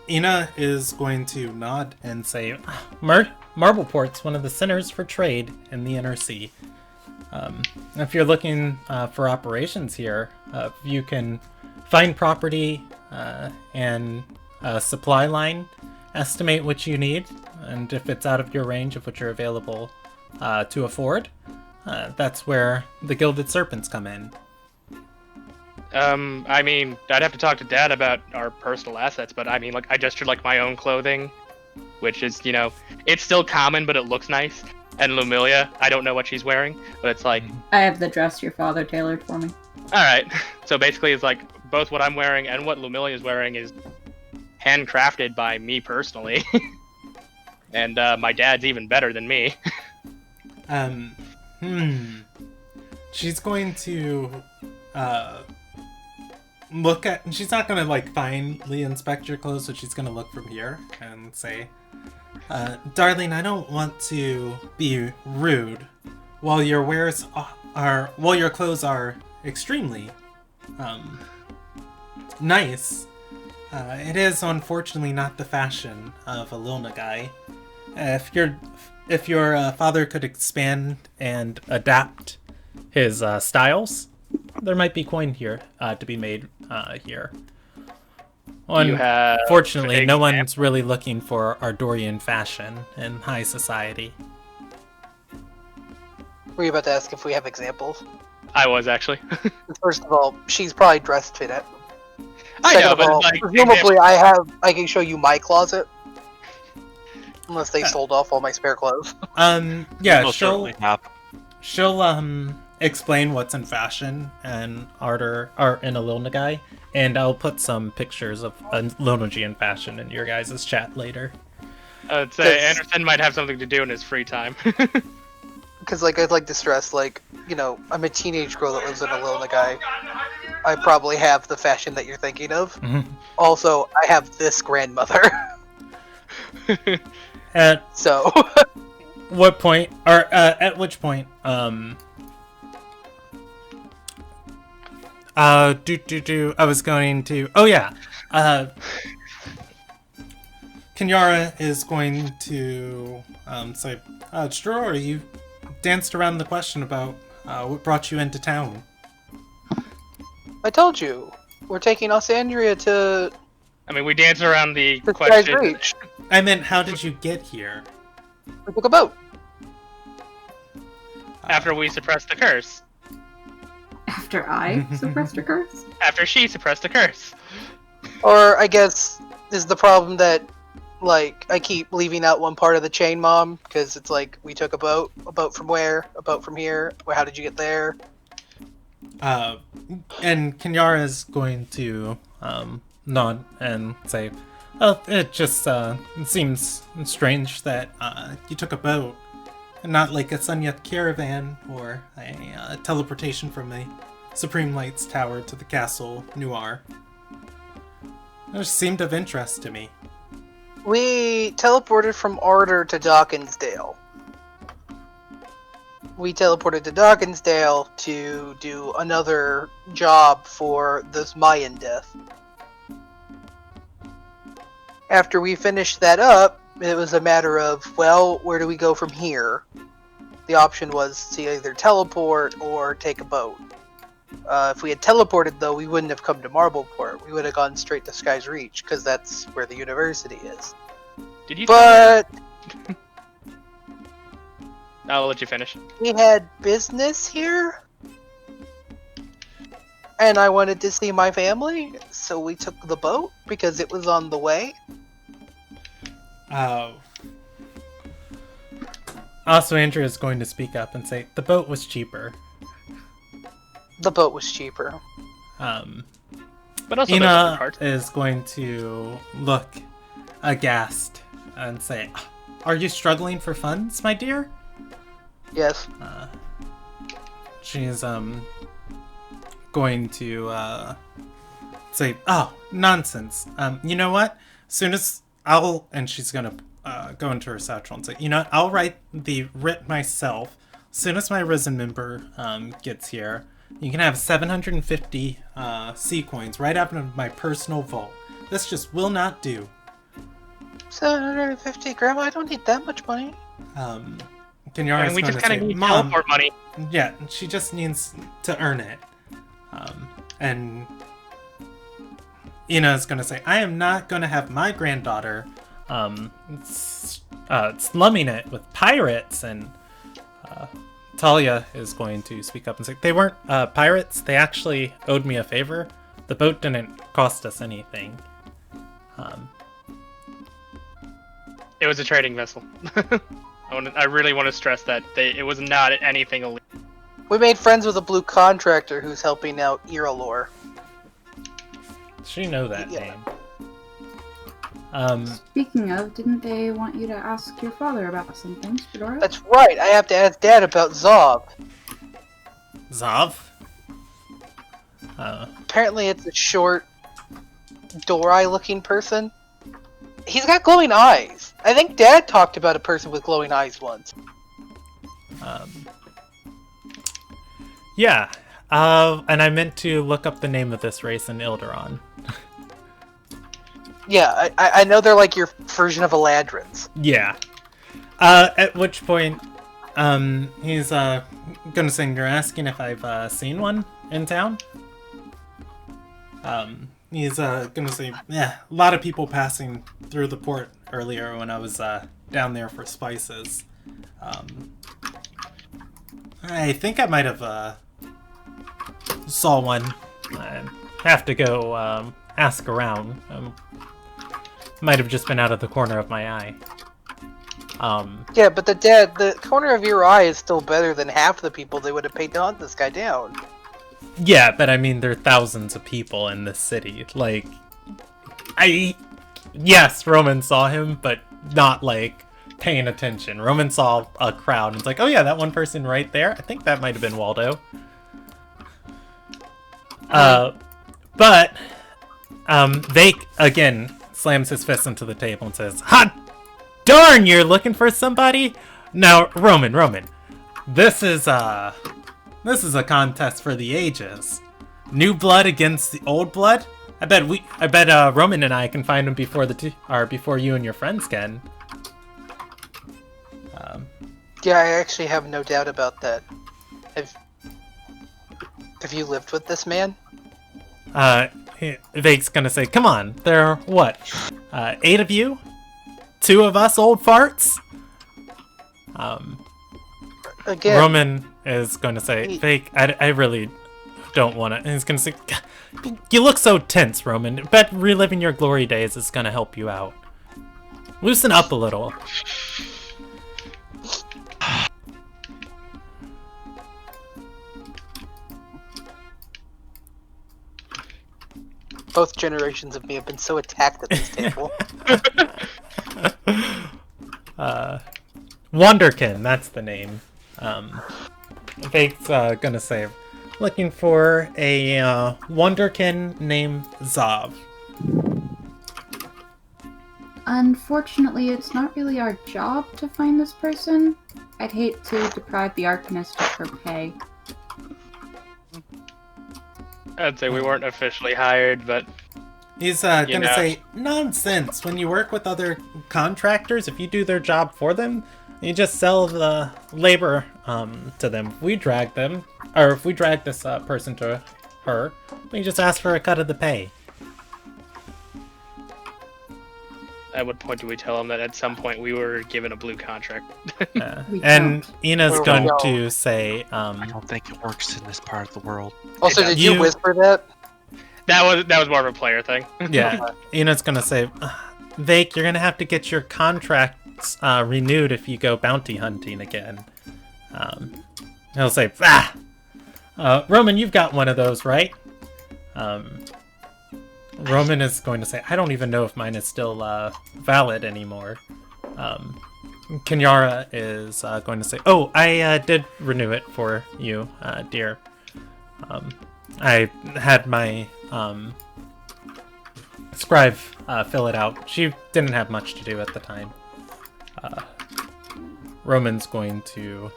[SPEAKER 2] Ina is going to nod and say, Marbleport's one of the centers for trade in the Inner Sea. If you're looking for operations here, you can find property and a supply line, estimate what you need, and if it's out of your range of what you're available to afford, that's where the Gilded Serpents come in.
[SPEAKER 1] I mean, I'd have to talk to Dad about our personal assets, but I mean, like, I gestured like my own clothing, which is, it's still common, but it looks nice. And Lumilia, I don't know what she's wearing, but it's like...
[SPEAKER 3] I have the dress your father tailored for me.
[SPEAKER 1] Alright, so basically it's like, both what I'm wearing and what Lumilia is wearing is handcrafted by me personally. And my dad's even better than me.
[SPEAKER 2] She's going to look at... She's not going to, like, finally inspect your clothes, but she's going to look from here and say... darling, I don't want to be rude. While your clothes are extremely nice, it is unfortunately not the fashion of a Lilna guy. If your father could expand and adapt his styles, there might be coin here to be made here. Well,
[SPEAKER 1] You have
[SPEAKER 2] fortunately, no
[SPEAKER 1] example-
[SPEAKER 2] one's really looking for Ardorian fashion in high society.
[SPEAKER 4] Were you about to ask if we have examples?
[SPEAKER 1] I was actually.
[SPEAKER 4] First of all, she's probably dressed fit it.
[SPEAKER 1] I
[SPEAKER 4] Second
[SPEAKER 1] know,
[SPEAKER 4] of
[SPEAKER 1] but
[SPEAKER 4] all,
[SPEAKER 1] like
[SPEAKER 4] presumably I can show you my closet. Unless they sold off all my spare clothes.
[SPEAKER 2] Yeah,
[SPEAKER 6] Most
[SPEAKER 2] she'll
[SPEAKER 6] certainly have.
[SPEAKER 2] explain what's in fashion and art in a Nagai, and I'll put some pictures of Lonogian fashion in your guys' chat later.
[SPEAKER 1] I'd say Anderson might have something to do in his free time.
[SPEAKER 4] Because, like, I'd like to stress, like, you know, I'm a teenage girl that lives in a Nagai. I probably have the fashion that you're thinking of.
[SPEAKER 2] Mm-hmm.
[SPEAKER 4] Also, I have this grandmother.
[SPEAKER 2] At
[SPEAKER 4] So,
[SPEAKER 2] what point, or at which point, I was going to, oh yeah, Kenyara is going to, say, Strora, you danced around the question about, what brought you into town.
[SPEAKER 4] I told you, we're taking Osandria to
[SPEAKER 1] I mean, we danced around the
[SPEAKER 4] the Sky's
[SPEAKER 1] question.
[SPEAKER 4] Reach.
[SPEAKER 2] I meant, how did you get here?
[SPEAKER 4] We took a boat.
[SPEAKER 1] After we suppressed the curse.
[SPEAKER 3] After I suppressed a curse?
[SPEAKER 1] After she suppressed the curse.
[SPEAKER 4] Or, I guess, is the problem that, like, I keep leaving out one part of the chain, Mom? Because it's like, we took a boat. A boat from where? A boat from here? How did you get there?
[SPEAKER 2] And Kenyara is going to nod and say, "Oh, it just it seems strange that you took a boat, and not like a Sunyat caravan or a teleportation from the Supreme Lights Tower to the castle Noir. It just seemed of interest to me."
[SPEAKER 4] We teleported from Ardor to Dawkinsdale. We teleported to Dawkinsdale to do another job for this Mayan death. After we finished that up, it was a matter of, well, where do we go from here? The option was to either teleport or take a boat. If we had teleported, though, we wouldn't have come to Marbleport. We would have gone straight to Sky's Reach, because that's where the university is.
[SPEAKER 1] Did you?
[SPEAKER 4] But
[SPEAKER 1] I'll let you finish.
[SPEAKER 4] we had business here, and I wanted to see my family, so we took the boat because it was on the way.
[SPEAKER 2] Also, Andrea is going to speak up and say, the boat was cheaper.
[SPEAKER 4] The boat was cheaper.
[SPEAKER 1] But also
[SPEAKER 2] Ina
[SPEAKER 1] parts.
[SPEAKER 2] is going to look aghast and say, "Are you struggling for funds, my dear?"
[SPEAKER 4] Yes.
[SPEAKER 2] She's going to say, "Oh, nonsense. You know what? Soon as and she's gonna go into her satchel and say, "You know what? I'll write the writ myself. Soon as my risen member gets here, you can have 750 sea coins right out of my personal vault. This just will not do."
[SPEAKER 4] 750, Grandma, I don't need that much money.
[SPEAKER 2] Kenyara's
[SPEAKER 1] We
[SPEAKER 2] going
[SPEAKER 1] just
[SPEAKER 2] to
[SPEAKER 1] kind of
[SPEAKER 2] say,
[SPEAKER 1] need
[SPEAKER 2] "Mom,
[SPEAKER 1] teleport money.
[SPEAKER 2] yeah, she just needs to earn it." And Ina's going to say, "I am not going to have my granddaughter slumming it with pirates." And Talia is going to speak up and say, "They weren't pirates. They actually owed me a favor. The boat didn't cost us anything."
[SPEAKER 1] It was a trading vessel. I really want to stress that it was not anything illegal.
[SPEAKER 4] We made friends with a blue contractor who's helping out Iralor.
[SPEAKER 2] She know that
[SPEAKER 4] Yeah.
[SPEAKER 2] name.
[SPEAKER 3] Speaking of, didn't they want you to ask your father about something, Fedora?
[SPEAKER 4] That's right, I have to ask Dad about Zov.
[SPEAKER 2] Zav?
[SPEAKER 4] Apparently it's a short, door-eye looking person. He's got glowing eyes. I think Dad talked about a person with glowing eyes once.
[SPEAKER 2] Yeah. And I meant to look up the name of this race in Ilderon.
[SPEAKER 4] Yeah, I know they're like your version of Eladrins.
[SPEAKER 2] Yeah. At which point, he's gonna say, "You're asking if I've seen one in town?" he's gonna say, yeah, a lot of people passing through the port earlier when I was down there for spices. I think I might have saw one. I have to go ask around. Might have just been out of the corner of my eye.
[SPEAKER 4] Yeah, but the corner of your eye is still better than half the people they would have paid to hunt this guy down.
[SPEAKER 2] Yeah, but I mean, there are thousands of people in this city. Like, yes, Roman saw him, but not, like, paying attention. Roman saw a crowd, and it's like, oh yeah, that one person right there, I think that might have been Waldo. But, Vake, again, slams his fist into the table and says, hot darn, you're looking for somebody? Now, Roman, this is a contest for the ages. New blood against the old blood? I bet Roman and I can find him before before you and your friends can.
[SPEAKER 4] Yeah, I actually have no doubt about that. Have you lived with this man?
[SPEAKER 2] Vake's gonna say, come on, there are, what, 8 of you? 2 of us old farts?
[SPEAKER 4] Again,
[SPEAKER 2] Roman is going to say, Vake, I really don't want to. He's going to say, you look so tense, Roman. Bet reliving your glory days is going to help you out. Loosen up a little.
[SPEAKER 4] both generations of me have been so attacked at this table.
[SPEAKER 2] Wonderkin, that's the name. Vake's gonna say, looking for a Wonderkin named Zav.
[SPEAKER 3] Unfortunately, it's not really our job to find this person. I'd hate to deprive the Arcanist of her pay.
[SPEAKER 1] I'd say we weren't officially hired, but
[SPEAKER 2] He's gonna say, nonsense. When you work with other contractors, if you do their job for them, you just sell the labor to them. If we drag them, or if we drag this person to her, we just ask for a cut of the pay.
[SPEAKER 1] at what point do we tell them that at some point we were given a blue contract?
[SPEAKER 2] And Ina's going to say,
[SPEAKER 6] I don't think it works in this part of the world.
[SPEAKER 4] Also, did you whisper that?
[SPEAKER 1] That was more of a player thing.
[SPEAKER 2] Yeah, Ina's gonna say, Vake, you're gonna have to get your contracts renewed if you go bounty hunting again. He'll say, Roman, you've got one of those, right? Roman is going to say, I don't even know if mine is still valid anymore. Kenyara is going to say, oh, I did renew it for you, dear. I had my scribe fill it out. She didn't have much to do at the time. Roman's going to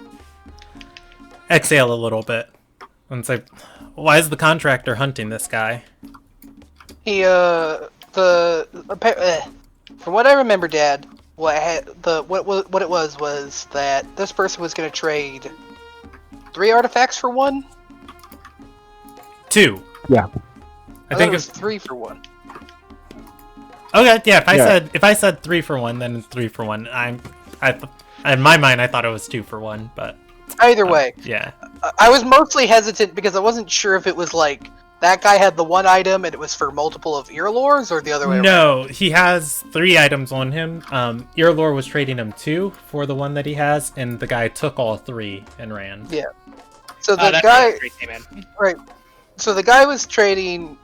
[SPEAKER 2] exhale a little bit and say, why is the contractor hunting this guy?
[SPEAKER 4] He, from what I remember, Dad, what it was that this person was going to trade 3 artifacts for 1?
[SPEAKER 2] 2.
[SPEAKER 5] Yeah.
[SPEAKER 4] I think it was 3 for 1.
[SPEAKER 2] Okay, yeah. If I said 3 for 1, then it's 3 for 1. In my mind, I thought it was 2 for 1, but
[SPEAKER 4] either way,
[SPEAKER 2] yeah.
[SPEAKER 4] I was mostly hesitant because I wasn't sure if it was like that guy had the 1 item and it was for multiple of Earlores, or the other way around.
[SPEAKER 2] No, he has 3 items on him. Earlore was trading him 2 for the one that he has, and the guy took all 3 and ran.
[SPEAKER 4] Yeah. So the guy, right? So the guy was trading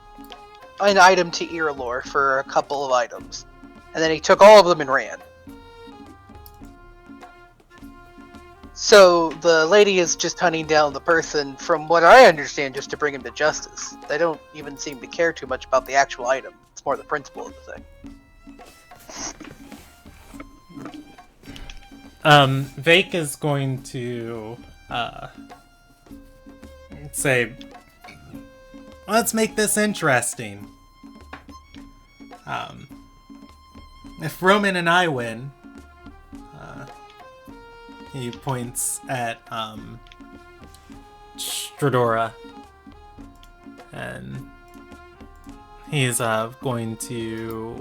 [SPEAKER 4] an item to Earlore for a couple of items, and then he took all of them and ran. So the lady is just hunting down the person, from what I understand, just to bring him to justice. They don't even seem to care too much about the actual item. It's more the principle of the thing.
[SPEAKER 2] Vake is going to say, let's make this interesting. If Roman and I win, he points at Stradora, and he's going to.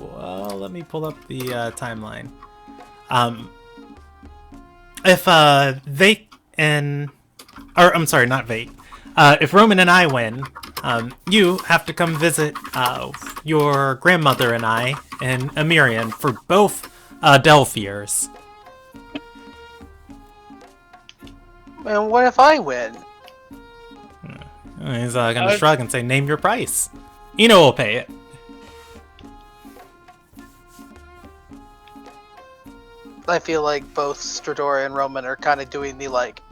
[SPEAKER 2] Let me pull up the timeline. If Vake and, or I'm sorry, not Vake. If Roman and I win, you have to come visit your grandmother and I in Amirian for both Delph years.
[SPEAKER 4] And what if I win?
[SPEAKER 2] He's gonna shrug and say, "Name your price." Eno will pay it.
[SPEAKER 4] I feel like both Stradora and Roman are kind of doing the like,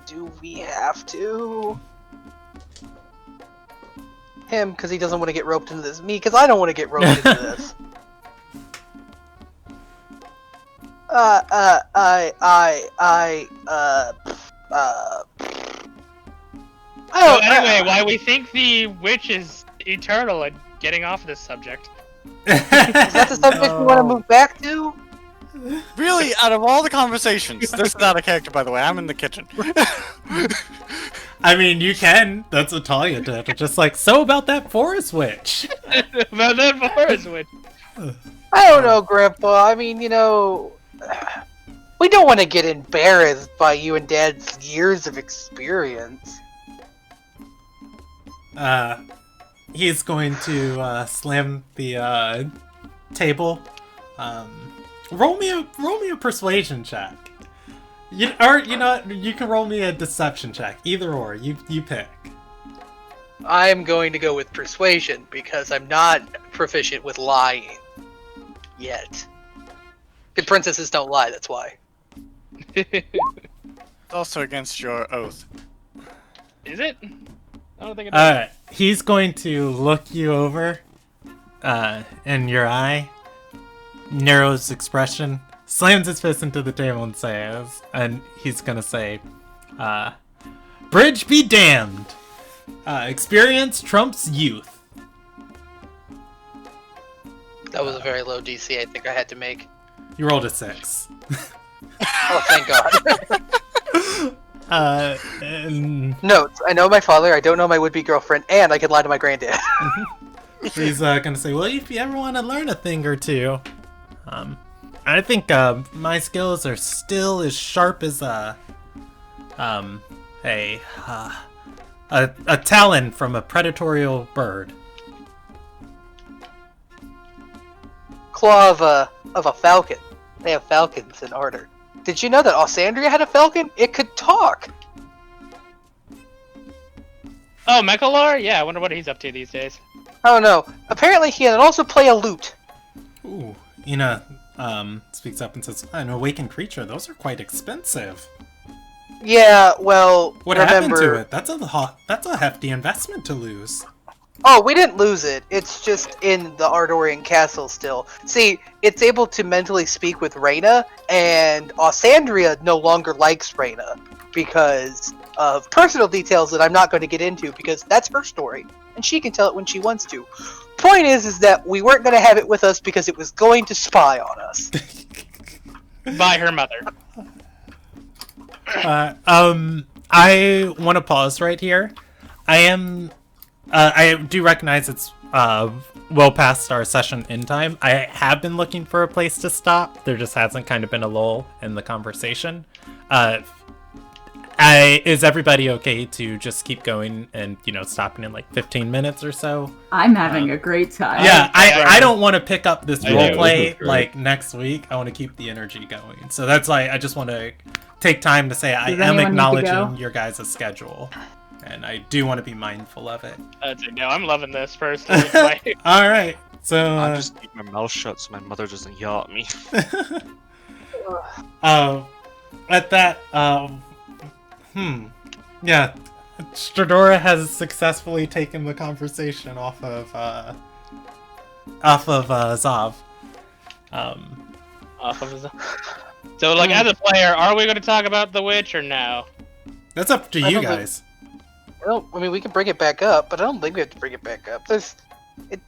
[SPEAKER 4] do we have to? Him, because he doesn't want to get roped into this. Me, because I don't want to get roped into this.
[SPEAKER 1] So anyway, why we think the witch is eternal and getting off this subject.
[SPEAKER 4] Is that the subject we want to move back to?
[SPEAKER 7] Really, out of all the conversations, this is not a character, by the way. I'm in the kitchen.
[SPEAKER 2] I mean, you can. That's what Talia did. Just like, so about that forest witch.
[SPEAKER 1] About that forest witch.
[SPEAKER 4] I don't know, Grandpa. I mean, you know, we don't want to get embarrassed by you and Dad's years of experience.
[SPEAKER 2] He's going to slam the table. Roll me a persuasion check. You know, you can roll me a deception check. Either or, you pick.
[SPEAKER 4] I'm going to go with persuasion because I'm not proficient with lying yet. Good princesses don't lie. That's why.
[SPEAKER 7] It's also against your oath.
[SPEAKER 1] Is it? I don't think it is.
[SPEAKER 2] He's going to look you over in your eye, narrows expression, slams his fist into the table and he's gonna say, "Bridge be damned. Experience trumps youth."
[SPEAKER 4] That was a very low DC I think I had to make.
[SPEAKER 2] You rolled a 6.
[SPEAKER 4] Oh, thank God.
[SPEAKER 2] Notes.
[SPEAKER 4] I know my father, I don't know my would-be girlfriend, and I can lie to my granddad.
[SPEAKER 2] He's gonna say, "Well, if you ever want to learn a thing or two, I think my skills are still as sharp as a talon from a predatorial bird."
[SPEAKER 4] Claw of a falcon. They have falcons in order. Did you know that Alessandria had a falcon? It could talk!
[SPEAKER 1] Oh, Mechalor? Yeah, I wonder what he's up to these days.
[SPEAKER 4] Oh no. Apparently he can also play a lute.
[SPEAKER 2] Ooh. Ina speaks up and says, "An awakened creature, those are quite expensive."
[SPEAKER 4] Yeah, well,
[SPEAKER 2] What happened to it? That's a hefty investment to lose.
[SPEAKER 4] Oh, we didn't lose it. It's just in the Ardorian castle still. See, it's able to mentally speak with Reyna, and Alessandria no longer likes Reyna because of personal details that I'm not going to get into because that's her story, and she can tell it when she wants to. Point is that we weren't going to have it with us because it was going to spy on us.
[SPEAKER 1] By her mother.
[SPEAKER 2] I want to pause right here. I do recognize it's well past our session in time. I have been looking for a place to stop. There just hasn't kind of been a lull in the conversation. Is everybody okay to just keep going and, stopping in like 15 minutes or so?
[SPEAKER 3] I'm having a great time.
[SPEAKER 2] Yeah, I don't want to pick up this
[SPEAKER 9] I know,
[SPEAKER 2] roleplay
[SPEAKER 9] this is great.
[SPEAKER 2] like next week. I want to keep the energy going. So that's why I just want to take time to say I
[SPEAKER 3] Does
[SPEAKER 2] am
[SPEAKER 3] anyone need to
[SPEAKER 2] acknowledging
[SPEAKER 3] go?
[SPEAKER 2] your guys' schedule. And I do want to be mindful of it.
[SPEAKER 1] No, I'm loving this personally. Like,
[SPEAKER 2] All right. So
[SPEAKER 6] I just keep my mouth shut so my mother doesn't yell at me.
[SPEAKER 2] at that, yeah, Stradora has successfully taken the conversation off of Zav.
[SPEAKER 1] off of his... So, like, as a player, are we going to talk about the witch or no?
[SPEAKER 2] That's up to
[SPEAKER 4] I
[SPEAKER 2] you
[SPEAKER 4] don't know.
[SPEAKER 2] guys.
[SPEAKER 4] Well, I mean, we can bring it back up, but I don't think we have to bring it back up.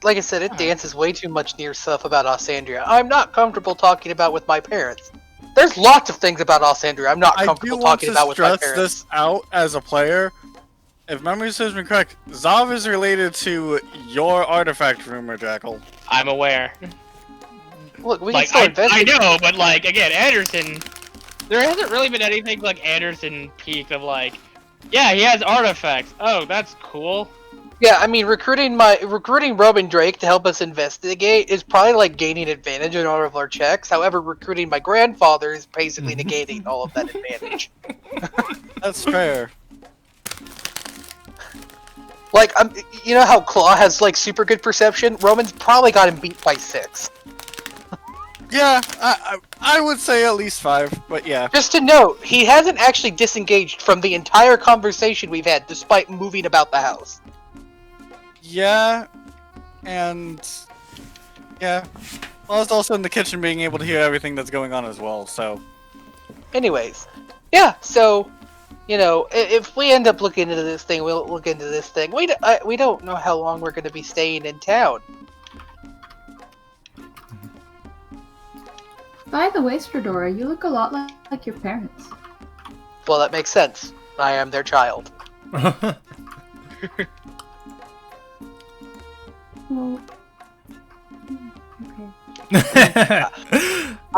[SPEAKER 4] Like I said, it dances way too much near stuff about Alessandria. I'm not comfortable talking about with my parents. There's lots of things about Alessandria I'm not
[SPEAKER 7] I do
[SPEAKER 4] comfortable
[SPEAKER 7] want
[SPEAKER 4] talking
[SPEAKER 7] to
[SPEAKER 4] about with my
[SPEAKER 7] stress
[SPEAKER 4] parents.
[SPEAKER 7] this out as a player. If memory serves me correct, Zav is related to your artifact rumor, Jackal.
[SPEAKER 1] I'm aware.
[SPEAKER 4] Look, we can
[SPEAKER 1] Like,
[SPEAKER 4] still
[SPEAKER 1] I
[SPEAKER 4] investigate.
[SPEAKER 1] know, but like, again, Anderson, there hasn't really been anything like Anderson peaked of like, yeah, he has artifacts. Oh, that's cool.
[SPEAKER 4] Yeah, I mean, recruiting Robin Drake to help us investigate is probably like gaining advantage in all of our checks. However, recruiting my grandfather is basically negating all of that advantage.
[SPEAKER 7] That's fair.
[SPEAKER 4] Like, you know how Claw has like super good perception? Roman's probably got him beat by 6.
[SPEAKER 7] Yeah, I would say at least 5, but yeah.
[SPEAKER 4] Just to note, he hasn't actually disengaged from the entire conversation we've had, despite moving about the house.
[SPEAKER 7] Yeah, and yeah. Well, it's also in the kitchen being able to hear everything that's going on as well, so.
[SPEAKER 4] Anyways, yeah, so, you know, if we end up looking into this thing, we'll look into this thing. We don't know how long we're going to be staying in town.
[SPEAKER 3] By the way, Stradora, you look a lot like your parents.
[SPEAKER 4] Well, that makes sense. I am their child.
[SPEAKER 3] Well,
[SPEAKER 4] I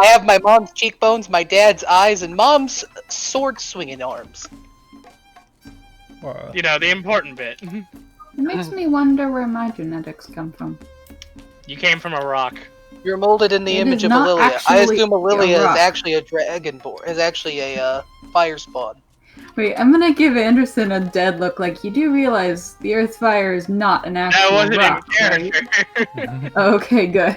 [SPEAKER 4] have my mom's cheekbones, my dad's eyes, and mom's sword-swinging arms.
[SPEAKER 1] You know, the important bit.
[SPEAKER 3] it makes me wonder where my genetics come from.
[SPEAKER 1] You came from a rock.
[SPEAKER 4] You're molded in the
[SPEAKER 3] It
[SPEAKER 4] image
[SPEAKER 3] is
[SPEAKER 4] of
[SPEAKER 3] not
[SPEAKER 4] Lilia. I
[SPEAKER 3] actually
[SPEAKER 4] assume
[SPEAKER 3] a
[SPEAKER 4] Lilia is
[SPEAKER 3] rock.
[SPEAKER 4] actually a dragonborn. Is actually a fire spawn.
[SPEAKER 3] Wait, I'm gonna give Anderson a dead look. Like, you do realize the Earth Fire is not an actual
[SPEAKER 1] That wasn't
[SPEAKER 3] rock,
[SPEAKER 1] in
[SPEAKER 3] right?
[SPEAKER 1] character.
[SPEAKER 3] Okay, good.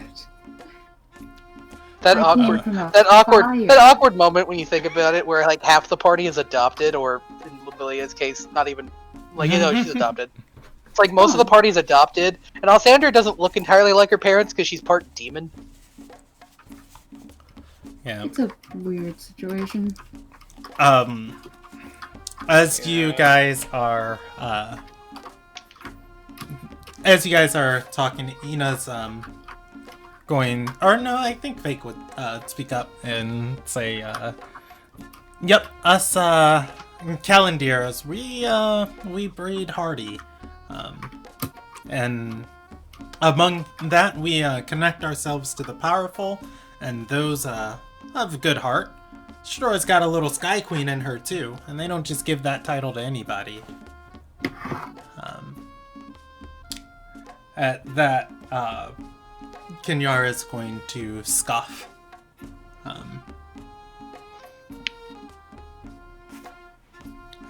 [SPEAKER 4] That
[SPEAKER 3] I came
[SPEAKER 4] awkward,
[SPEAKER 3] from a
[SPEAKER 4] that awkward,
[SPEAKER 3] fire.
[SPEAKER 4] that awkward moment when you think about it, where like half the party is adopted, or in Lilia's case, not even like she's adopted. It's like most of the party is adopted, and Alessandra doesn't look entirely like her parents because she's part demon.
[SPEAKER 2] Yeah.
[SPEAKER 3] It's a weird situation.
[SPEAKER 2] As you guys are talking, Ina's going, or no, I think Fake would speak up and say, yep, us Calendiers, we breed hardy, and among that we connect ourselves to the powerful and those of good heart. Shador's got a little Sky Queen in her too, and they don't just give that title to anybody. At that, Kenyara is going to scoff.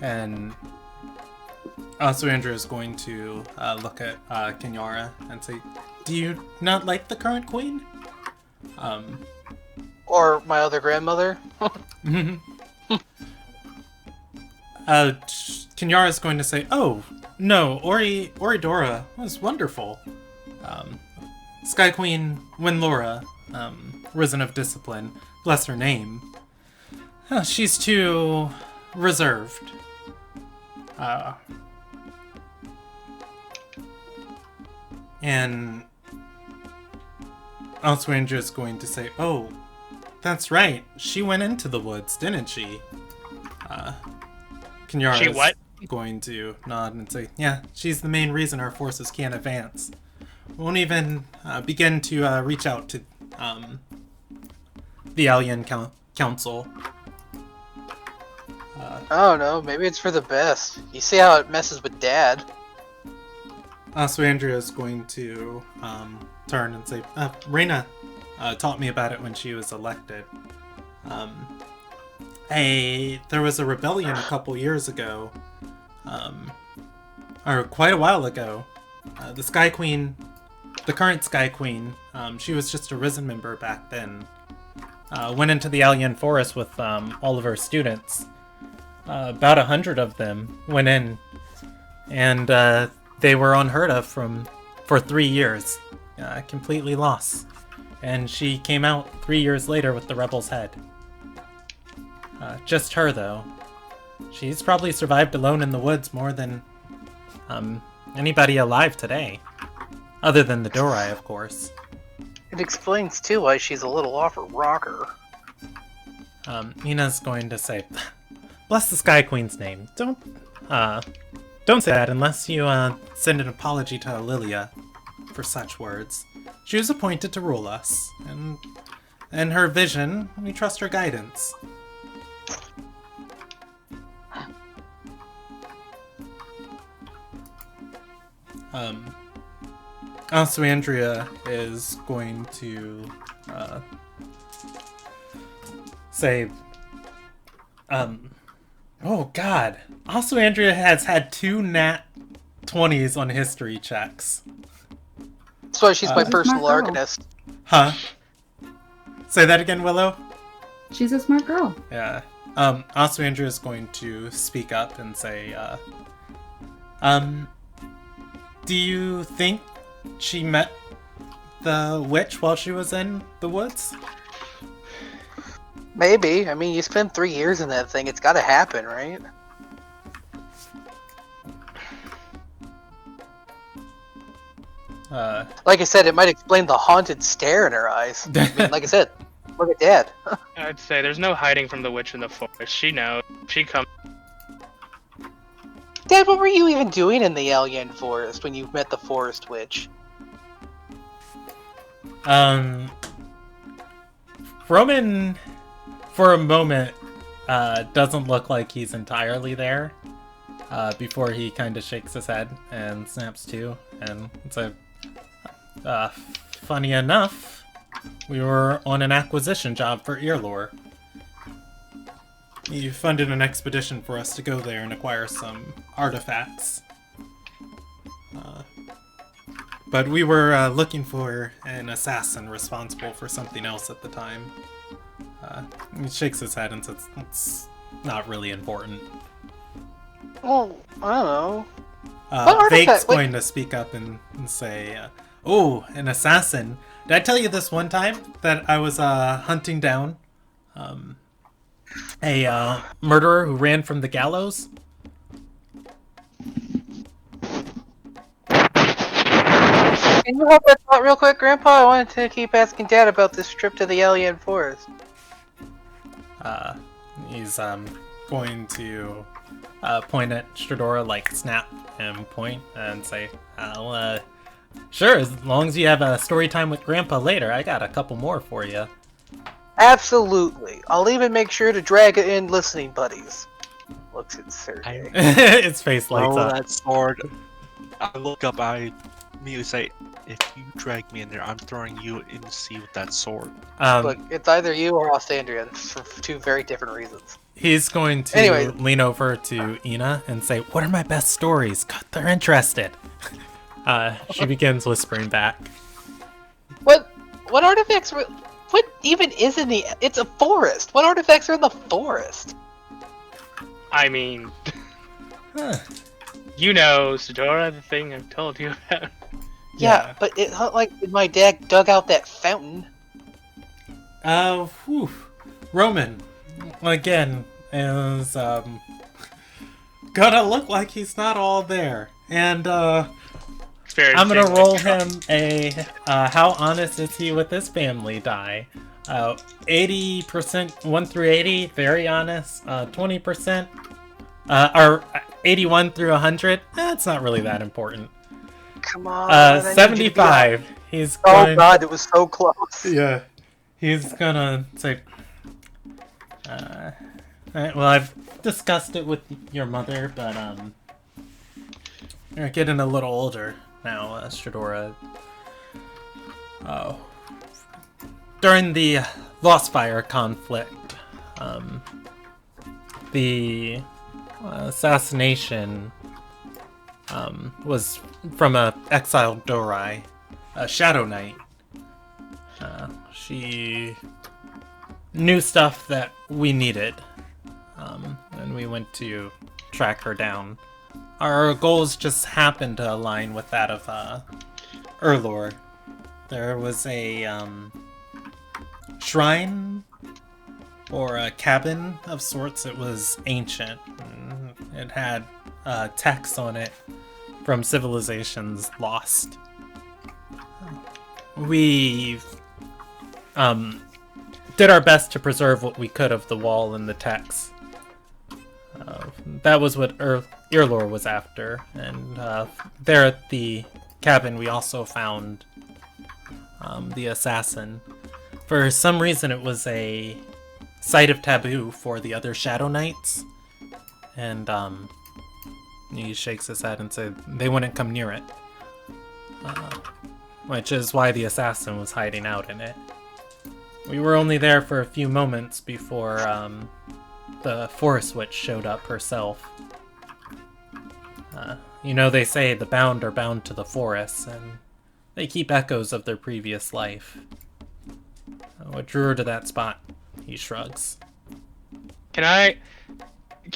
[SPEAKER 2] And also Andrew is going to look at Kenyara and say, "Do you not like the current queen?"
[SPEAKER 4] Or my other grandmother.
[SPEAKER 2] Kenyara is going to say, "Oh, no, Oridora was wonderful. Sky Queen Winlora, Risen of Discipline, bless her name. She's too reserved. And Elsewandra is going to say, "Oh, that's right. She went into the woods, didn't she?" Kenyara
[SPEAKER 1] She what?
[SPEAKER 2] is going to nod and say, "Yeah, she's the main reason our forces can't advance. Won't even begin to reach out to the Alien Council."
[SPEAKER 4] I don't know, maybe it's for the best. You see how it messes with Dad.
[SPEAKER 2] So Andrea is going to turn and say, "Reyna taught me about it when she was elected. There was a rebellion a couple years ago, or quite a while ago. The Sky Queen, the current Sky Queen, she was just a Risen member back then, went into the Alien Forest with all of her students. About 100 of them went in, and they were unheard of for 3 years, completely lost. And she came out 3 years later with the rebel's head. Just her, though. She's probably survived alone in the woods more than anybody alive today. Other than the Dorai, of course."
[SPEAKER 4] It explains too why she's a little off her rocker.
[SPEAKER 2] Nina's going to say, "Bless the Sky Queen's name. Don't Don't say that unless you send an apology to Lilia for such words. She was appointed to rule us, and in her vision, we trust her guidance. Also, Andrea is going to say, oh god. Also, Andrea has had 2 nat 20s on history checks.
[SPEAKER 4] That's why she's my
[SPEAKER 3] She's a
[SPEAKER 4] personal
[SPEAKER 3] smart girl.
[SPEAKER 4] arcanist.
[SPEAKER 2] Huh? Say that again, Willow?
[SPEAKER 3] She's a smart girl.
[SPEAKER 2] Yeah. Also, Andrea is going to speak up and say, do you think she met the witch while she was in the woods?
[SPEAKER 4] Maybe. I mean, you spend 3 years in that thing. It's got to happen, right? Like I said, it might explain the haunted stare in her eyes. I mean, like I said, look at Dad.
[SPEAKER 1] I'd say there's no hiding from the witch in the forest. She knows. She comes.
[SPEAKER 4] Dad, what were you even doing in the alien forest when you met the forest witch?
[SPEAKER 2] Roman, for a moment, doesn't look like he's entirely there, before he kind of shakes his head and snaps to, and it's a, funny enough, we were on an acquisition job for Earlore. He funded an expedition for us to go there and acquire some artifacts. But we were looking for an assassin responsible for something else at the time. He shakes his head and says it's not really important.
[SPEAKER 4] Well, I don't know.
[SPEAKER 2] Vake's going to speak up and say, oh, an assassin. Did I tell you this one time that I was hunting down a murderer who ran from the gallows?
[SPEAKER 4] Can you hold that thought real quick, Grandpa? I wanted to keep asking Dad about this trip to the alien forest.
[SPEAKER 2] He's going to point at Stradora, like snap and point and say, sure, as long as you have a story time with Grandpa later, I got a couple more for you.
[SPEAKER 4] Absolutely. I'll even make sure to drag it in listening buddies. Looks at Sergey.
[SPEAKER 2] Its face lights
[SPEAKER 6] Oh,
[SPEAKER 2] up.
[SPEAKER 6] that sword. I look up, I immediately say, if you drag me in there, I'm throwing you in the sea with that sword.
[SPEAKER 4] Look, it's either you or Ostandria for 2 very different reasons.
[SPEAKER 2] He's going to
[SPEAKER 4] Anyway.
[SPEAKER 2] lean over to Ina and say, what are my best stories? God, they're interested. She begins whispering back.
[SPEAKER 4] What artifacts were... What even is in the... It's a forest. What artifacts are in the forest?
[SPEAKER 1] I mean,
[SPEAKER 2] Huh.
[SPEAKER 1] you know, Sidora, the thing I've told you about.
[SPEAKER 4] Yeah, but it's not like my dad dug out that fountain.
[SPEAKER 2] Whew. Roman, again, is, gonna look like he's not all there. And, I'm gonna roll him a, how honest is he with his family die. 80%, 1 through 80, very honest. 20%, or 81 through 100, it's not really that important.
[SPEAKER 4] Come on. I need you to be
[SPEAKER 2] 75, he's
[SPEAKER 4] Oh
[SPEAKER 2] going...
[SPEAKER 4] god, it was so close.
[SPEAKER 2] Yeah. He's gonna say, alright, well, I've discussed it with your mother, but, you're getting a little older now, Stradora. Oh. During the Lostfire conflict, the assassination, was from a exiled Dorai, a Shadow Knight. She knew stuff that we needed, and we went to track her down. Our goals just happened to align with that of Erlor. There was a shrine or a cabin of sorts. It was ancient. It had text on it from civilizations lost. We did our best to preserve what we could of the wall and the text. That was what Irlor was after. And there at the cabin, we also found the assassin. For some reason, it was a site of taboo for the other Shadow Knights. And he shakes his head and said they wouldn't come near it. Which is why the assassin was hiding out in it. We were only there for a few moments before the Forest Witch showed up herself. You know, they say the bound are bound to the forests, and they keep echoes of their previous life. What drew her to that spot? He shrugs.
[SPEAKER 1] Can I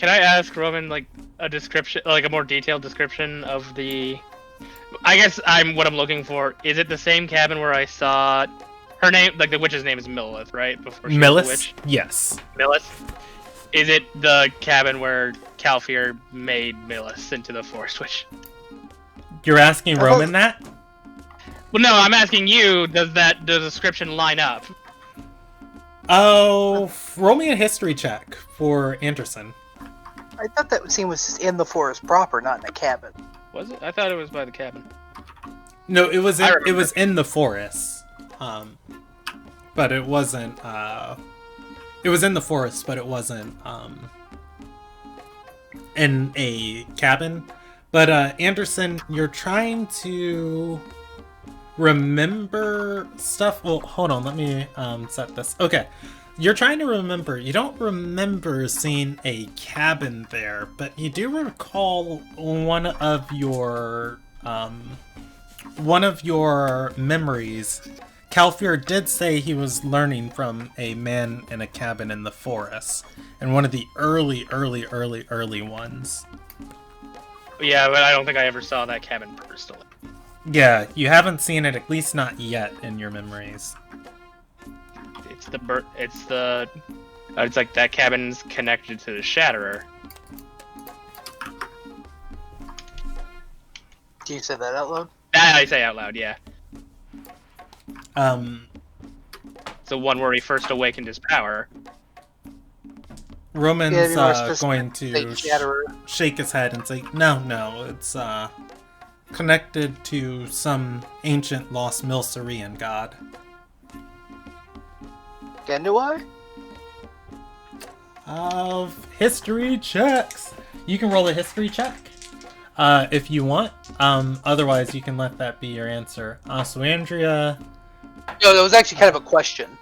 [SPEAKER 1] ask Roman like a description, like a more detailed description of the? I guess what I'm looking for. Is it the same cabin where I saw her name? Like the witch's name is Millith, right? Before she was the witch.
[SPEAKER 2] Yes.
[SPEAKER 1] Millith. Is it the cabin where Calfear made Millith into the Forest Witch?
[SPEAKER 2] You're asking Roman that?
[SPEAKER 1] Well, no, I'm asking you. Does the description line up?
[SPEAKER 2] Oh, roll me a history check for Anderson.
[SPEAKER 4] I thought that scene was in the forest proper, not in a cabin.
[SPEAKER 1] Was it? I thought it was by the cabin.
[SPEAKER 2] No, it was in the forest. But it wasn't. It was in the forest, but it wasn't in a cabin. But Anderson, you're trying to remember stuff. Well, hold on. Let me set this. Okay. You're trying to remember. You don't remember seeing a cabin there, but you do recall one of your memories. Calfear did say he was learning from a man in a cabin in the forest, and one of the early ones.
[SPEAKER 1] Yeah, but I don't think I ever saw that cabin personally.
[SPEAKER 2] Yeah, you haven't seen it, at least not yet, in your memories.
[SPEAKER 1] It's like that cabin's connected to the Shatterer.
[SPEAKER 4] Do you say that out loud?
[SPEAKER 1] That I say out loud, yeah. It's the one where he first awakened his power.
[SPEAKER 2] Roman's going to shake his head and say, no, it's connected to some ancient lost Milcerean god.
[SPEAKER 4] And do I?
[SPEAKER 2] Of history checks. You can roll a history check if you want. Otherwise, you can let that be your answer. So Andrea.
[SPEAKER 4] No, that was actually kind of a question.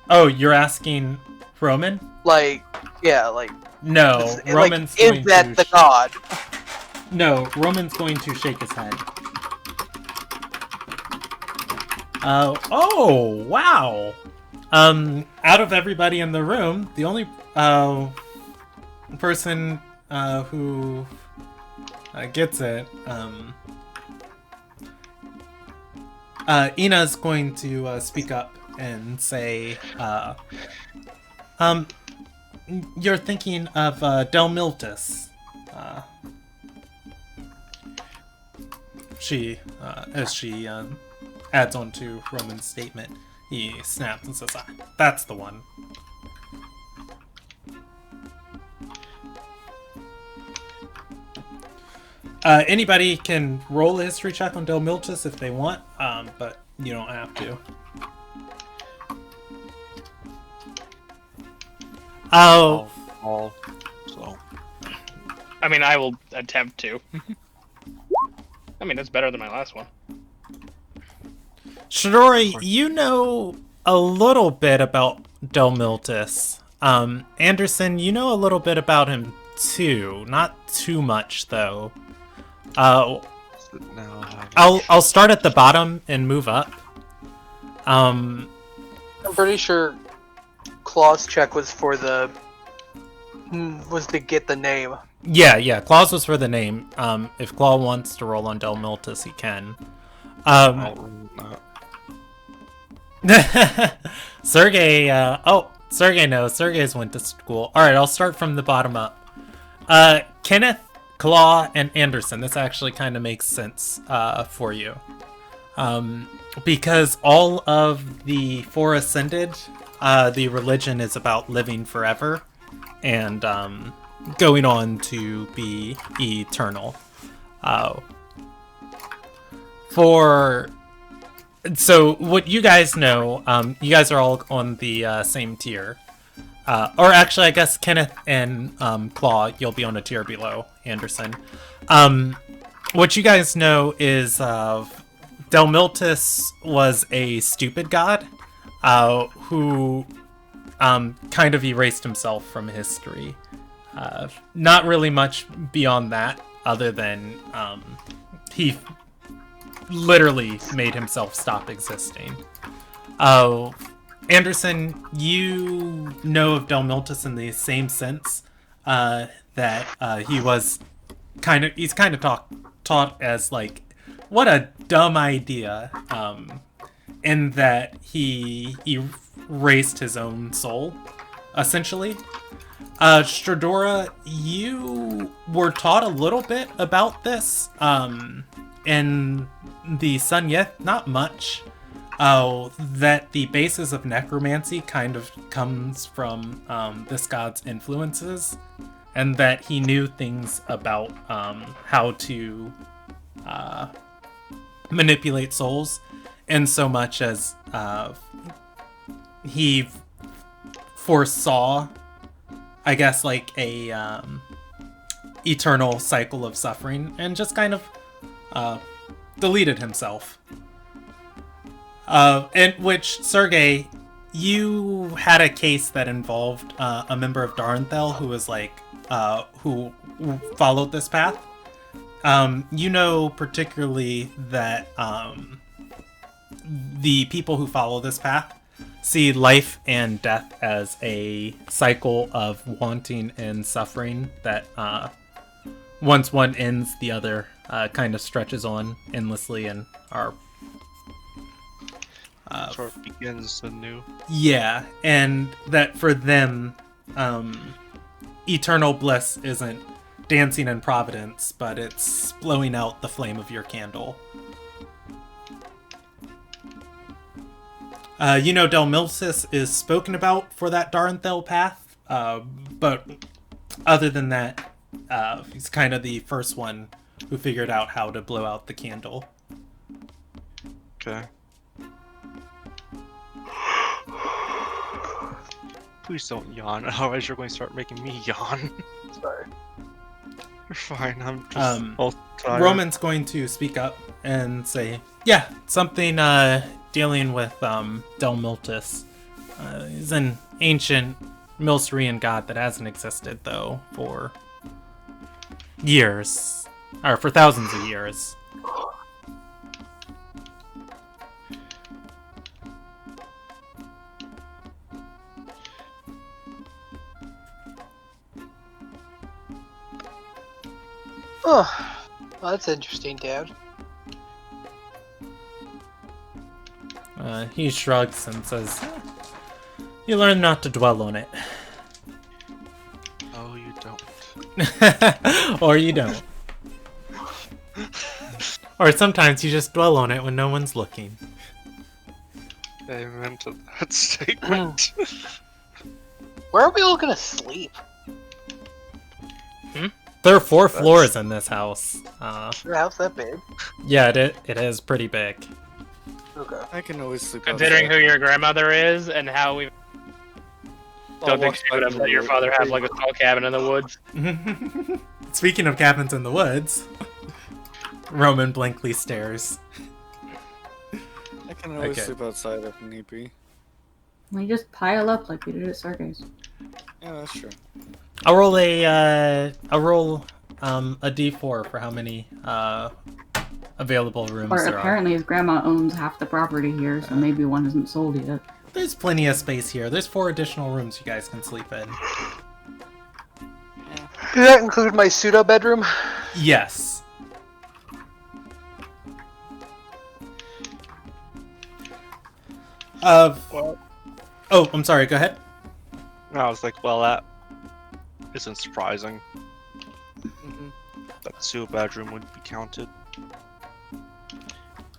[SPEAKER 2] Oh, you're asking Roman? No, Roman's going
[SPEAKER 4] is that the god?
[SPEAKER 2] No, Roman's going to shake his head. Oh, wow. Out of everybody in the room, the only person who gets it, Ina's going to speak up and say, you're thinking of Delmiltus. As she adds on to Roman's statement, he snaps and says, that's the one. Anybody can roll a history check on Delmiltus if they want, but you don't have to.
[SPEAKER 6] So.
[SPEAKER 1] I mean, I will attempt to. I mean, that's better than my last one.
[SPEAKER 2] Shidori, you know a little bit about Delmiltus. Anderson, you know a little bit about him too. Not too much, though. I'll start at the bottom and move up.
[SPEAKER 4] I'm pretty sure Claw's check was for to get the name.
[SPEAKER 2] Yeah. Claw's was for the name. If Claw wants to roll on Delmiltus, he can. Sergey. Sergey knows. Sergey's went to school. All right, I'll start from the bottom up. Kenneth, Claw, and Anderson. This actually kind of makes sense for you. Because all of the Four Ascended, the religion is about living forever. And going on to be eternal. So what you guys know, you guys are all on the same tier. Or actually, I guess Kenneth and Claw, you'll be on a tier below Anderson. What you guys know is Delmiltus was a stupid god who kind of erased himself from history. Not really much beyond that, other than he literally made himself stop existing. Anderson, you know of Delmiltus in the same sense that he's kind of taught as like, what a dumb idea, in that he erased his own soul, essentially. Stradora, you were taught a little bit about this in the Sun Yeth, not much. That the basis of necromancy kind of comes from this god's influences, and that he knew things about how to manipulate souls, in so much as he foresaw, I guess, like a eternal cycle of suffering, and just kind of deleted himself. In which, Sergey, you had a case that involved a member of Darnthel who was like, who followed this path. You know particularly that the people who follow this path see life and death as a cycle of wanting and suffering that once one ends, the other kind of stretches on endlessly and are...
[SPEAKER 6] sort of begins anew.
[SPEAKER 2] Yeah, and that for them, eternal bliss isn't dancing in Providence, but it's blowing out the flame of your candle. You know, Delmiltus is spoken about for that Darnthel path, but other than that, he's kind of the first one who figured out how to blow out the candle.
[SPEAKER 6] Okay. Please don't yawn, otherwise you're going to start making me yawn.
[SPEAKER 4] Sorry.
[SPEAKER 6] You're fine, I'm just all tired.
[SPEAKER 2] Roman's going to speak up and say, yeah, something dealing with Delmiltus. He's an ancient Milcerean god that hasn't existed, though, for years. Or for thousands of years.
[SPEAKER 4] Oh, well, that's interesting, Dad.
[SPEAKER 2] He shrugs and says, you learn not to dwell on it.
[SPEAKER 6] Oh, you don't.
[SPEAKER 2] Or you don't. Or sometimes you just dwell on it when no one's looking.
[SPEAKER 6] Amen to that statement.
[SPEAKER 4] Where are we all gonna sleep?
[SPEAKER 2] There are 4 floors in this house.
[SPEAKER 4] Your house that big?
[SPEAKER 2] Yeah, it is pretty big.
[SPEAKER 4] Okay.
[SPEAKER 7] I can always sleep
[SPEAKER 1] Considering
[SPEAKER 7] outside.
[SPEAKER 1] who your grandmother is and how we don't think she would have let your father have like a small cabin in the woods.
[SPEAKER 2] Speaking of cabins in the woods, Roman blankly stares.
[SPEAKER 7] I can always
[SPEAKER 2] Okay.
[SPEAKER 7] sleep outside if need be.
[SPEAKER 3] We just pile up like we did at Sergey's.
[SPEAKER 7] Yeah, that's true.
[SPEAKER 2] I'll roll a D4 for how many available rooms
[SPEAKER 3] Or
[SPEAKER 2] there are.
[SPEAKER 3] apparently his grandma owns half the property here, so maybe one isn't sold yet.
[SPEAKER 2] There's plenty of space here. There's 4 additional rooms you guys can sleep in.
[SPEAKER 4] Does that include my pseudo bedroom?
[SPEAKER 2] Yes.
[SPEAKER 6] Well,
[SPEAKER 2] Oh, I'm sorry. Go ahead.
[SPEAKER 6] I was like, well, that isn't surprising. That the sewer bedroom would be counted.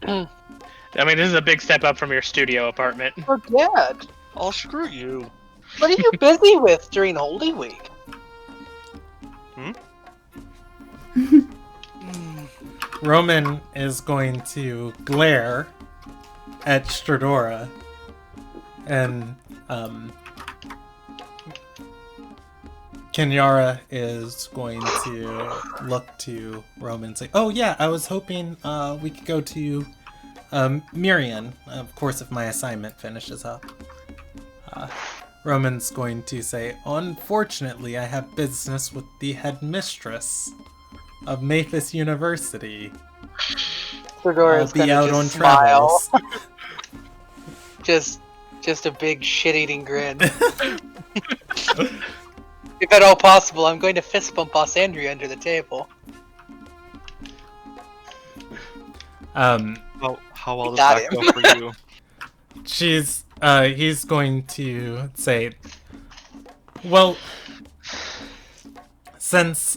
[SPEAKER 1] I mean, this is a big step up from your studio apartment.
[SPEAKER 4] Oh, Dad,
[SPEAKER 6] Oh, screw you.
[SPEAKER 4] what are you busy with during Holy Week?
[SPEAKER 2] Roman is going to glare at Stradora, and Kenyara is going to look to Roman and say, "Oh yeah, I was hoping we could go to Mirian, of course, if my assignment finishes up." Roman's going to say, "Unfortunately, I have business with the headmistress of Maphis University.
[SPEAKER 4] Fedora's
[SPEAKER 2] I'll be
[SPEAKER 4] gonna
[SPEAKER 2] out
[SPEAKER 4] just
[SPEAKER 2] on
[SPEAKER 4] smile.
[SPEAKER 2] travels."
[SPEAKER 4] just a big shit-eating grin. If at all possible, I'm going to fist bump Bossandria under the table.
[SPEAKER 6] How well does
[SPEAKER 4] Got
[SPEAKER 6] that
[SPEAKER 4] him.
[SPEAKER 6] go for you?
[SPEAKER 2] He's going to say, "Well, since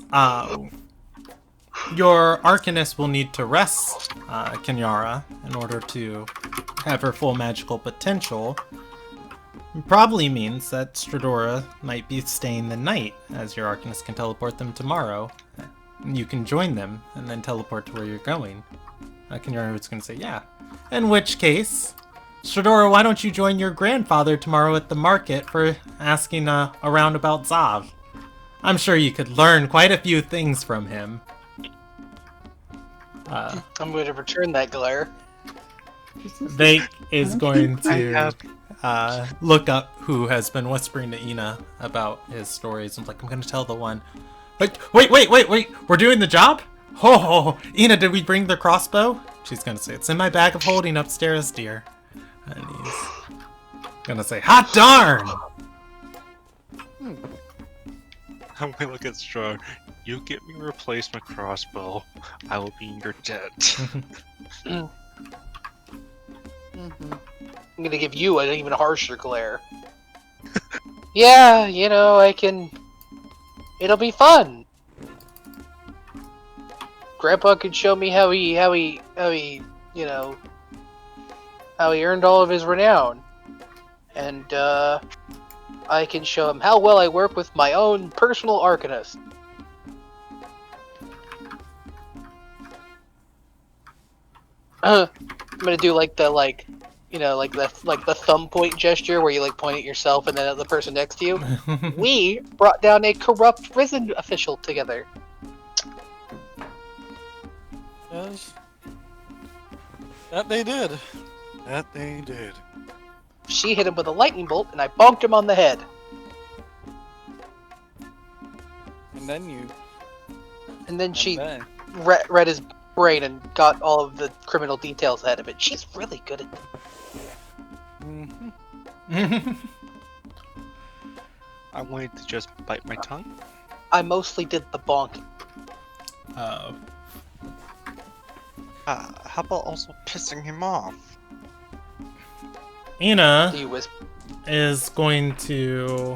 [SPEAKER 2] your Arcanist will need to rest Kenyara in order to have her full magical potential, it probably means that Stradora might be staying the night, as your Arcanist can teleport them tomorrow. You can join them and then teleport to where you're going." Kenyara was going to say, "Yeah. In which case, Stradora, why don't you join your grandfather tomorrow at the market for asking around about Zav? I'm sure you could learn quite a few things from him."
[SPEAKER 4] I'm going to return that glare.
[SPEAKER 2] They is going
[SPEAKER 6] I
[SPEAKER 2] to look up who has been whispering to Ina about his stories. I'm like, "I'm going to tell the one. Wait, we're doing the job? Oh, Ina, did we bring the crossbow?" She's going to say, "It's in my bag of holding upstairs, dear." And he's going to say, "Hot darn!"
[SPEAKER 6] I'm gonna look at Strong. You get me a replacement crossbow, I will be in your debt.
[SPEAKER 4] I'm gonna give you an even harsher glare. Yeah, I can. It'll be fun. Grandpa could show me how he earned all of his renown, and I can show him how well I work with my own personal Arcanist. I'm gonna do like the thumb point gesture where you point at yourself and then at the person next to you. We brought down a corrupt prison official together.
[SPEAKER 7] Yes. That they did. That they did.
[SPEAKER 4] She hit him with a lightning bolt, and I bonked him on the head.
[SPEAKER 7] And then you.
[SPEAKER 4] And then she
[SPEAKER 7] then.
[SPEAKER 4] read his brain and got all of the criminal details out of it. She's really good at that.
[SPEAKER 7] Mm-hmm.
[SPEAKER 6] I wanted to just bite my tongue.
[SPEAKER 4] I mostly did the bonking.
[SPEAKER 6] How about also pissing him off?
[SPEAKER 2] Ina
[SPEAKER 4] He was
[SPEAKER 2] is going to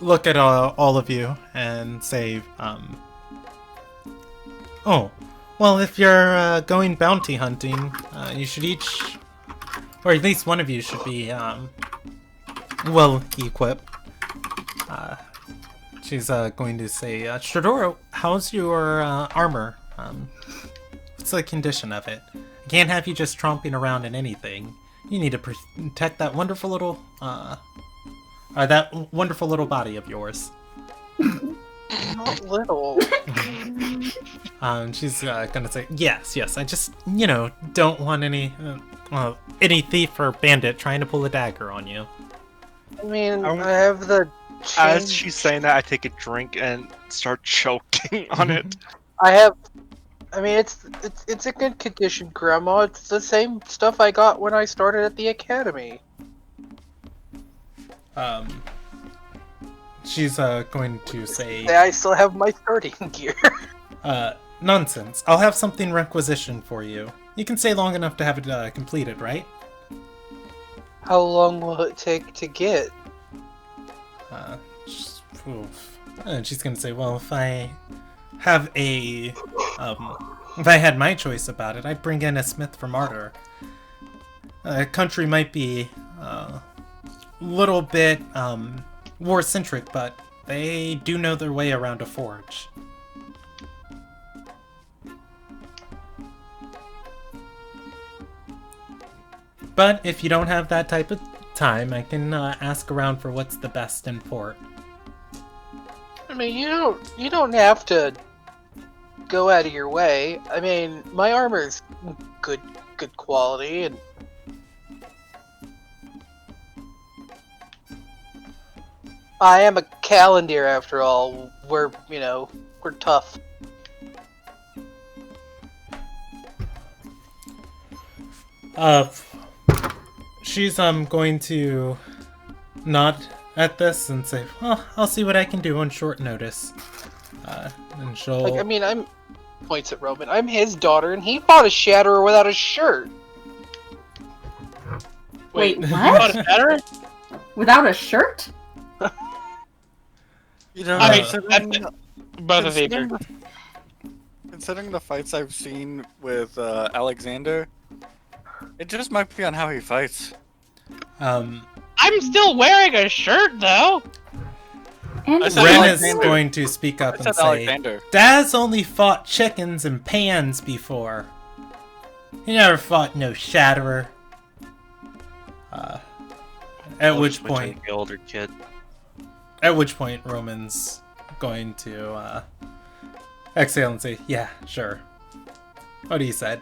[SPEAKER 2] look at all of you and say, "Oh, well, if you're going bounty hunting, you should each, or at least one of you should be, well equipped." She's going to say, "Stradora, how's your armor? What's the condition of it? I can't have you just tromping around in anything. You need to protect that wonderful little, body of yours."
[SPEAKER 4] not little.
[SPEAKER 2] She's gonna say, yes, I just, don't want any thief or bandit trying to pull a dagger on you."
[SPEAKER 4] I mean, I have the
[SPEAKER 6] As
[SPEAKER 4] chain.
[SPEAKER 6] she's saying that, I take a drink and start choking on it.
[SPEAKER 4] I mean, it's a good condition, Grandma. It's the same stuff I got when I started at the academy.
[SPEAKER 2] She's going to say,
[SPEAKER 4] I still have my starting gear.
[SPEAKER 2] "Nonsense. I'll have something requisitioned for you. You can stay long enough to have it completed, right?"
[SPEAKER 4] How long will it take to get?
[SPEAKER 2] And she's gonna say, "Well, if I have if I had my choice about it, I'd bring in a smith from Ardor. Country might be a little bit war-centric, but they do know their way around a forge." But if you don't have that type of time, I can ask around for what's the best in port.
[SPEAKER 4] I mean, you don't have to go out of your way. I mean, my armor's good quality, and I am a Calendar after all. We're tough.
[SPEAKER 2] She's going to nod at this and say, "Well, I'll see what I can do on short notice." And she'll.
[SPEAKER 4] Like, I mean, I'm points at Roman. I'm his daughter, and he fought a Shatterer without a shirt.
[SPEAKER 3] Wait,
[SPEAKER 1] you
[SPEAKER 3] what?
[SPEAKER 1] bought a Shatterer?
[SPEAKER 3] Without a shirt?
[SPEAKER 7] You know,
[SPEAKER 1] I mean,
[SPEAKER 7] considering,
[SPEAKER 1] Both of these are.
[SPEAKER 7] considering the fights I've seen with Alexander, it just might be on how he fights.
[SPEAKER 2] Um,
[SPEAKER 1] I'm still wearing a shirt though.
[SPEAKER 3] And
[SPEAKER 7] I said
[SPEAKER 2] Ren is
[SPEAKER 7] Alexander.
[SPEAKER 2] going to speak up
[SPEAKER 7] I
[SPEAKER 2] and
[SPEAKER 7] said
[SPEAKER 2] say,
[SPEAKER 7] Alexander.
[SPEAKER 2] Daz only fought chickens and pans before. He never fought no Shatterer. At which point,
[SPEAKER 6] the older kid.
[SPEAKER 2] Roman's going to exhale and say, "Yeah, sure. What do you said?"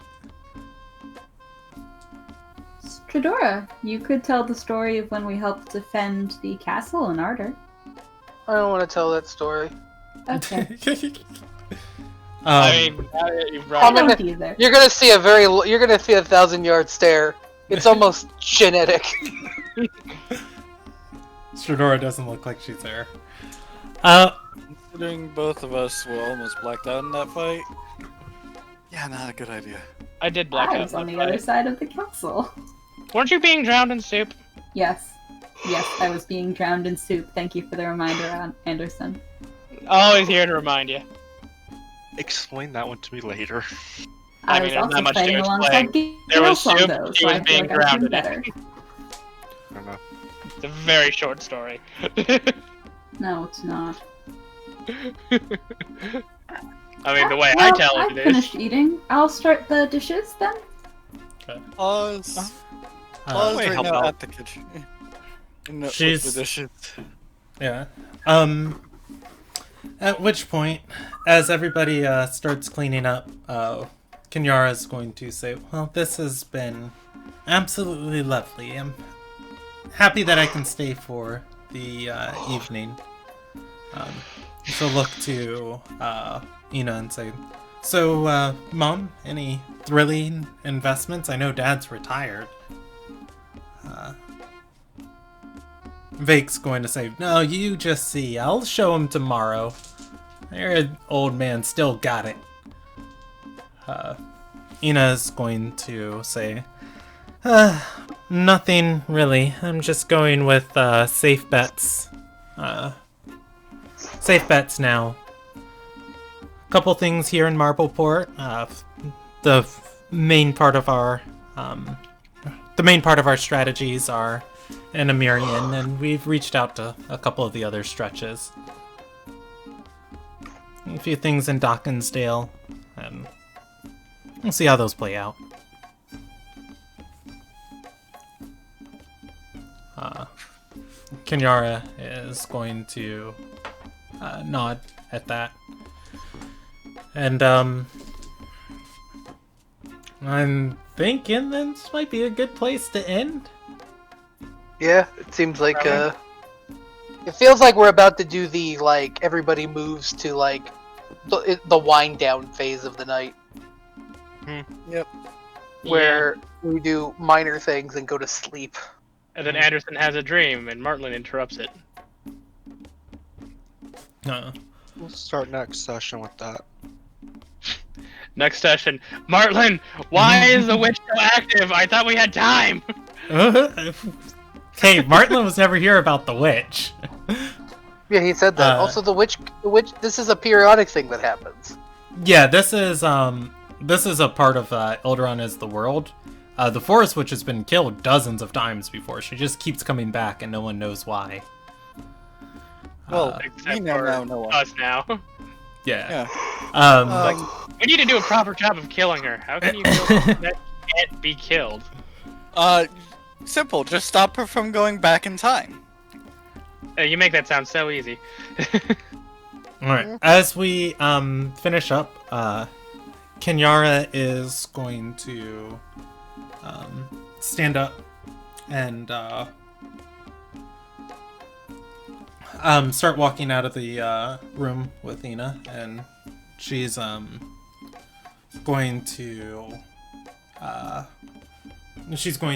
[SPEAKER 3] Tradora, you could tell the story of when we helped defend the castle in Ardor.
[SPEAKER 4] I don't want to tell that story.
[SPEAKER 3] Okay.
[SPEAKER 1] I mean, now that you've
[SPEAKER 3] I
[SPEAKER 1] brought it up,
[SPEAKER 3] don't either.
[SPEAKER 4] You're gonna see a 1,000-yard stare. It's almost genetic.
[SPEAKER 2] Shadora doesn't look like she's there.
[SPEAKER 7] Considering both of us were almost blacked out in that fight. Yeah, not a good idea.
[SPEAKER 1] I did black
[SPEAKER 3] I
[SPEAKER 1] out.
[SPEAKER 3] was on the
[SPEAKER 1] that
[SPEAKER 3] other
[SPEAKER 1] fight.
[SPEAKER 3] side of the castle.
[SPEAKER 1] Weren't you being drowned in soup?
[SPEAKER 3] Yes. Yes, I was being drowned in soup. Thank you for the reminder, Anderson.
[SPEAKER 1] Always here to remind you.
[SPEAKER 6] Explain that one to me later.
[SPEAKER 1] I
[SPEAKER 3] I
[SPEAKER 1] mean,
[SPEAKER 3] was
[SPEAKER 1] there's
[SPEAKER 3] also
[SPEAKER 1] not much to
[SPEAKER 3] playing
[SPEAKER 1] explain.
[SPEAKER 3] alongside the
[SPEAKER 1] There was
[SPEAKER 3] song
[SPEAKER 1] soup,
[SPEAKER 3] though,
[SPEAKER 1] he
[SPEAKER 3] so
[SPEAKER 1] was
[SPEAKER 3] I feel
[SPEAKER 1] being
[SPEAKER 3] like I
[SPEAKER 1] drowned
[SPEAKER 3] did
[SPEAKER 1] in
[SPEAKER 3] better.
[SPEAKER 1] it.
[SPEAKER 6] I don't know.
[SPEAKER 1] It's a very short story.
[SPEAKER 3] No, it's not.
[SPEAKER 1] I mean, the way I
[SPEAKER 3] Well,
[SPEAKER 1] tell
[SPEAKER 3] I've
[SPEAKER 1] it is.
[SPEAKER 3] finished eating. I'll start the dishes then.
[SPEAKER 7] Pause. Pause
[SPEAKER 6] Wait,
[SPEAKER 7] right
[SPEAKER 6] help
[SPEAKER 7] now
[SPEAKER 6] out.
[SPEAKER 7] at the kitchen. In the,
[SPEAKER 2] She's-
[SPEAKER 7] with the dishes.
[SPEAKER 2] Yeah. At which point, as everybody starts cleaning up, Kenyara's going to say, "Well, this has been absolutely lovely. I'm happy that I can stay for the evening." She'll look to Ina and say, "So, Mom, any thrilling investments? I know Dad's retired." Vake's going to say, "No, you just see. I'll show him tomorrow. Your old man still got it." Ina's going to say, "Nothing really. I'm just going with safe bets. Safe bets now. Couple things here in Marbleport. The main part of our strategies are in Amirian, and we've reached out to a couple of the other stretches. A few things in Dawkinsdale, and we'll see how those play out." Kenyara is going to nod at that. And, I'm thinking this might be a good place to end.
[SPEAKER 4] Yeah, it seems like it feels like we're about to do the everybody moves to the wind down phase of the night.
[SPEAKER 7] Yep.
[SPEAKER 4] Where we do minor things and go to sleep.
[SPEAKER 1] And then Anderson has a dream, and Martlin interrupts it.
[SPEAKER 6] We'll start next session with that.
[SPEAKER 1] Next session, Martlin, why is the witch so active? I thought we had time.
[SPEAKER 2] Hey, Martlin was never here about the witch.
[SPEAKER 4] Yeah, he said that. Also, the witch. This is a periodic thing that happens.
[SPEAKER 2] Yeah, this is a part of Ilderon is the world. The forest witch has been killed dozens of times before. She just keeps coming back, and no one knows why.
[SPEAKER 7] Well,
[SPEAKER 1] Except
[SPEAKER 7] we now
[SPEAKER 1] for
[SPEAKER 7] know why.
[SPEAKER 1] us now.
[SPEAKER 2] Yeah.
[SPEAKER 7] Yeah.
[SPEAKER 1] We need to do a proper job of killing her. How can you kill someone that can't be killed?
[SPEAKER 9] Simple. Just stop her from going back in time.
[SPEAKER 1] You make that sound so easy.
[SPEAKER 2] Alright, as we finish up, Kenyara is going to stand up and start walking out of the room with Ina, and she's going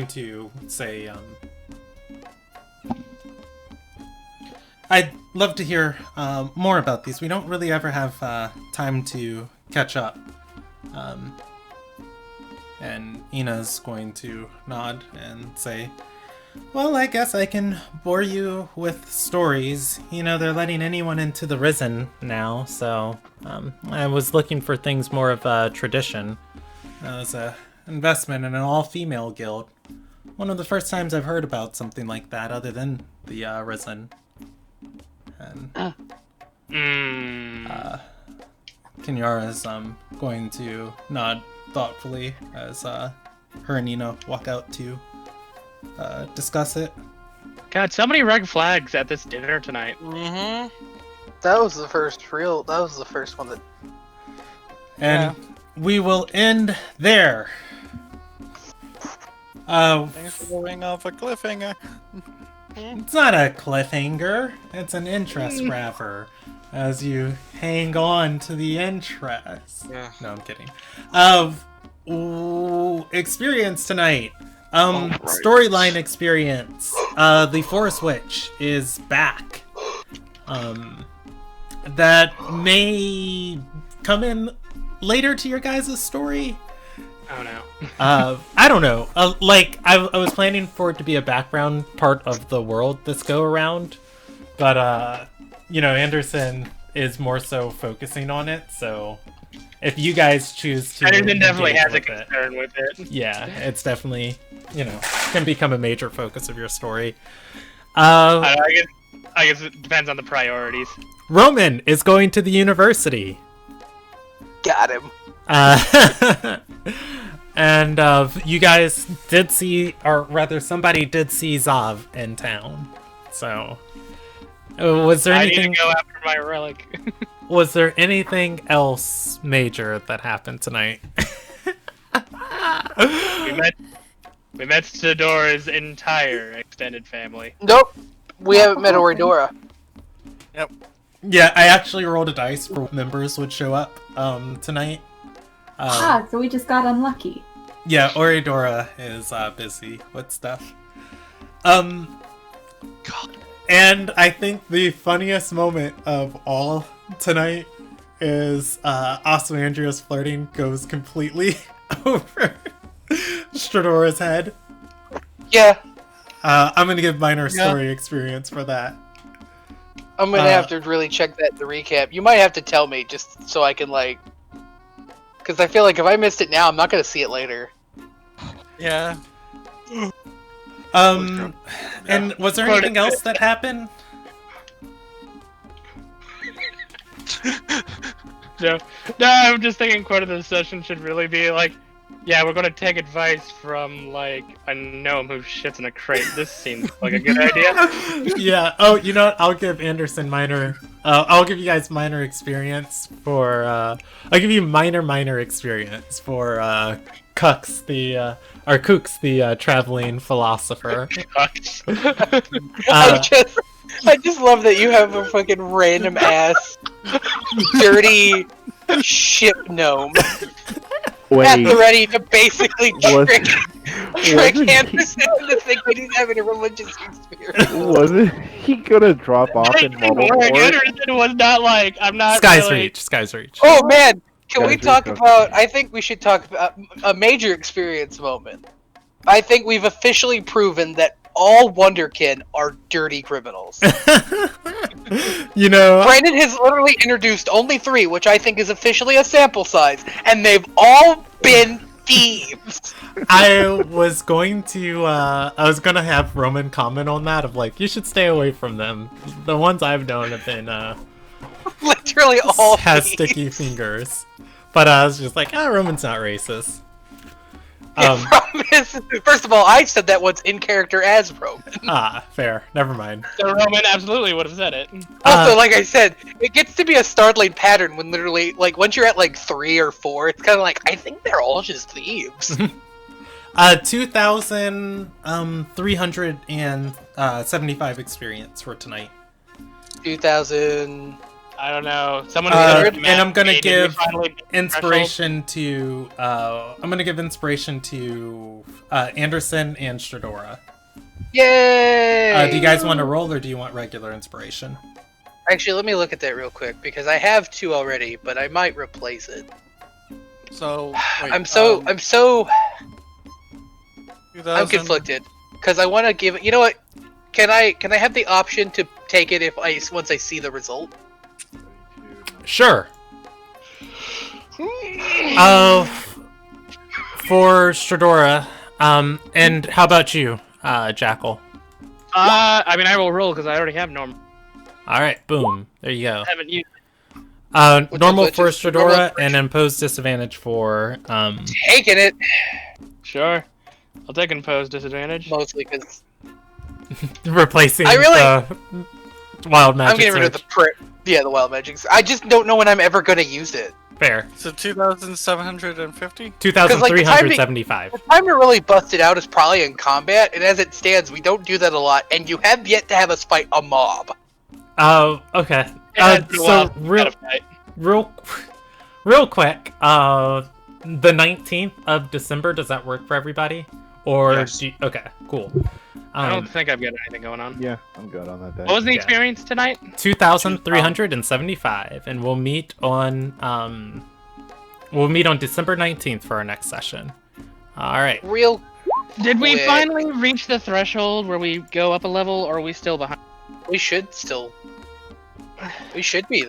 [SPEAKER 2] to say, I'd love to hear more about these. We don't really ever have time to catch up. And Ina's going to nod and say, well, I guess I can bore you with stories. You know, they're letting anyone into the Risen now, so I was looking for things more of a tradition. As an investment in an all-female guild. One of the first times I've heard about something like that other than the Risen. And Kenyara's going to nod thoughtfully as her and Ina walk out to discuss it.
[SPEAKER 1] God, so many red flags at this dinner tonight.
[SPEAKER 4] Mm-hmm. That was the first one that...
[SPEAKER 2] And we will end there.
[SPEAKER 9] Thanks for going off a cliffhanger.
[SPEAKER 2] It's not a cliffhanger. It's an interest grabber. As you hang on to the interest.
[SPEAKER 6] Yeah.
[SPEAKER 2] No, I'm kidding. Experience tonight. Storyline experience. The Forest Witch is back. That may come in later to your guys' story.
[SPEAKER 1] Oh no.
[SPEAKER 2] I don't know. I was planning for it to be a background part of the world this go around, but Anderson is more so focusing on it. So if you guys choose to,
[SPEAKER 1] Anderson definitely
[SPEAKER 2] engage
[SPEAKER 1] has a
[SPEAKER 2] with
[SPEAKER 1] concern with it.
[SPEAKER 2] Yeah, it's definitely can become a major focus of your story.
[SPEAKER 1] I guess it depends on the priorities.
[SPEAKER 2] Roman is going to the university.
[SPEAKER 4] Got him.
[SPEAKER 2] And you guys did see, or rather somebody did see Zav in town. So, was there anything...
[SPEAKER 1] I need to go after my relic.
[SPEAKER 2] Was there anything else major that happened tonight?
[SPEAKER 1] We met Sidor's entire extended family.
[SPEAKER 4] Nope. We haven't met Oridora.
[SPEAKER 9] Yep.
[SPEAKER 2] Yeah, I actually rolled a dice for members would show up tonight.
[SPEAKER 3] So we just got unlucky.
[SPEAKER 2] Yeah, Oridora is busy with stuff. And I think the funniest moment of all tonight is Osmandria's flirting goes completely over Stradora's head.
[SPEAKER 4] Yeah.
[SPEAKER 2] I'm gonna give minor story experience for that.
[SPEAKER 4] I'm gonna have to really check that in the recap. You might have to tell me just so I can because I feel like if I missed it now, I'm not gonna see it later.
[SPEAKER 9] Yeah.
[SPEAKER 2] And was there anything else that happened?
[SPEAKER 1] No, I'm just thinking quote of the session should really be yeah, we're gonna take advice from a gnome who shits in a crate. This seems like a good idea.
[SPEAKER 2] Yeah. Oh, you know what? I'll give Anderson minor. I'll give you guys minor experience for. I'll give you minor experience for Kux the traveling philosopher.
[SPEAKER 4] I just love that you have a fucking random ass dirty ship gnome. At the ready to basically trick Anderson into thinking he's having a religious experience.
[SPEAKER 5] Wasn't he gonna drop off in Mobile Port?
[SPEAKER 1] Anderson was not I'm not
[SPEAKER 2] Sky's Reach.
[SPEAKER 4] Oh man, can we talk about, I think we should talk about a major experience moment. I think we've officially proven that all Wonderkin are dirty criminals. Brandon has literally introduced only 3, which I think is officially a sample size, and they've all been thieves.
[SPEAKER 2] I was gonna have Roman comment on that of you should stay away from them. The ones I've known have been
[SPEAKER 4] literally all
[SPEAKER 2] has
[SPEAKER 4] thieves.
[SPEAKER 2] Sticky fingers. But I was just Roman's not racist.
[SPEAKER 4] Promise. First of all, I said that once in character as Roman.
[SPEAKER 2] Fair. Never mind.
[SPEAKER 1] So Roman absolutely would have said it.
[SPEAKER 4] Also, like I said, it gets to be a startling pattern when literally, like, once you're at like 3 or 4, it's kind of like, I think they're all just thieves.
[SPEAKER 2] 2,375 experience for tonight.
[SPEAKER 4] 2,000.
[SPEAKER 1] I don't know. Someone
[SPEAKER 2] and I'm gonna
[SPEAKER 1] made
[SPEAKER 2] give
[SPEAKER 1] finally
[SPEAKER 2] inspiration to Anderson and Shadora.
[SPEAKER 4] Yay!
[SPEAKER 2] Do you guys want to roll or do you want regular inspiration?
[SPEAKER 4] Actually, let me look at that real quick because I have 2 already, but I might replace it.
[SPEAKER 9] So wait,
[SPEAKER 4] I'm
[SPEAKER 9] 2000
[SPEAKER 4] conflicted because I want to give. You know what? Can I have the option to take it once I see the result?
[SPEAKER 2] Sure. For Shadora, and how about you, Jackal?
[SPEAKER 1] I mean, I will roll because I already have normal.
[SPEAKER 2] All right, boom. There you go.
[SPEAKER 1] I haven't used.
[SPEAKER 2] Normal for
[SPEAKER 4] just
[SPEAKER 2] Shadora
[SPEAKER 4] normal
[SPEAKER 2] and impose disadvantage for
[SPEAKER 4] Taking it
[SPEAKER 1] Sure. I'll take impose disadvantage.
[SPEAKER 4] mostly because
[SPEAKER 2] replacing
[SPEAKER 4] I really-
[SPEAKER 2] the wild magic.
[SPEAKER 4] I'm getting rid of the wild magic. I just don't know when I'm ever gonna use it.
[SPEAKER 2] Fair.
[SPEAKER 9] So 2,750.
[SPEAKER 2] 2,375.
[SPEAKER 4] The time to really bust it out is probably in combat, and as it stands, we don't do that a lot. And you have yet to have us fight a mob.
[SPEAKER 2] Oh, okay.
[SPEAKER 1] It's been a while
[SPEAKER 2] So
[SPEAKER 1] since we had a fight.
[SPEAKER 2] real quick. The 19th of December. Does that work for everybody? Or
[SPEAKER 6] Yes.
[SPEAKER 2] okay, cool.
[SPEAKER 1] I don't think I've got anything going on.
[SPEAKER 5] Yeah, I'm good on that day.
[SPEAKER 1] What was the
[SPEAKER 2] Yeah.
[SPEAKER 1] experience tonight?
[SPEAKER 2] 2,375, and we'll meet on December 19th for our next session. All right.
[SPEAKER 4] Real.
[SPEAKER 1] Did we
[SPEAKER 4] quick.
[SPEAKER 1] finally reach the threshold where we go up a level, or are we still behind?
[SPEAKER 4] We should be.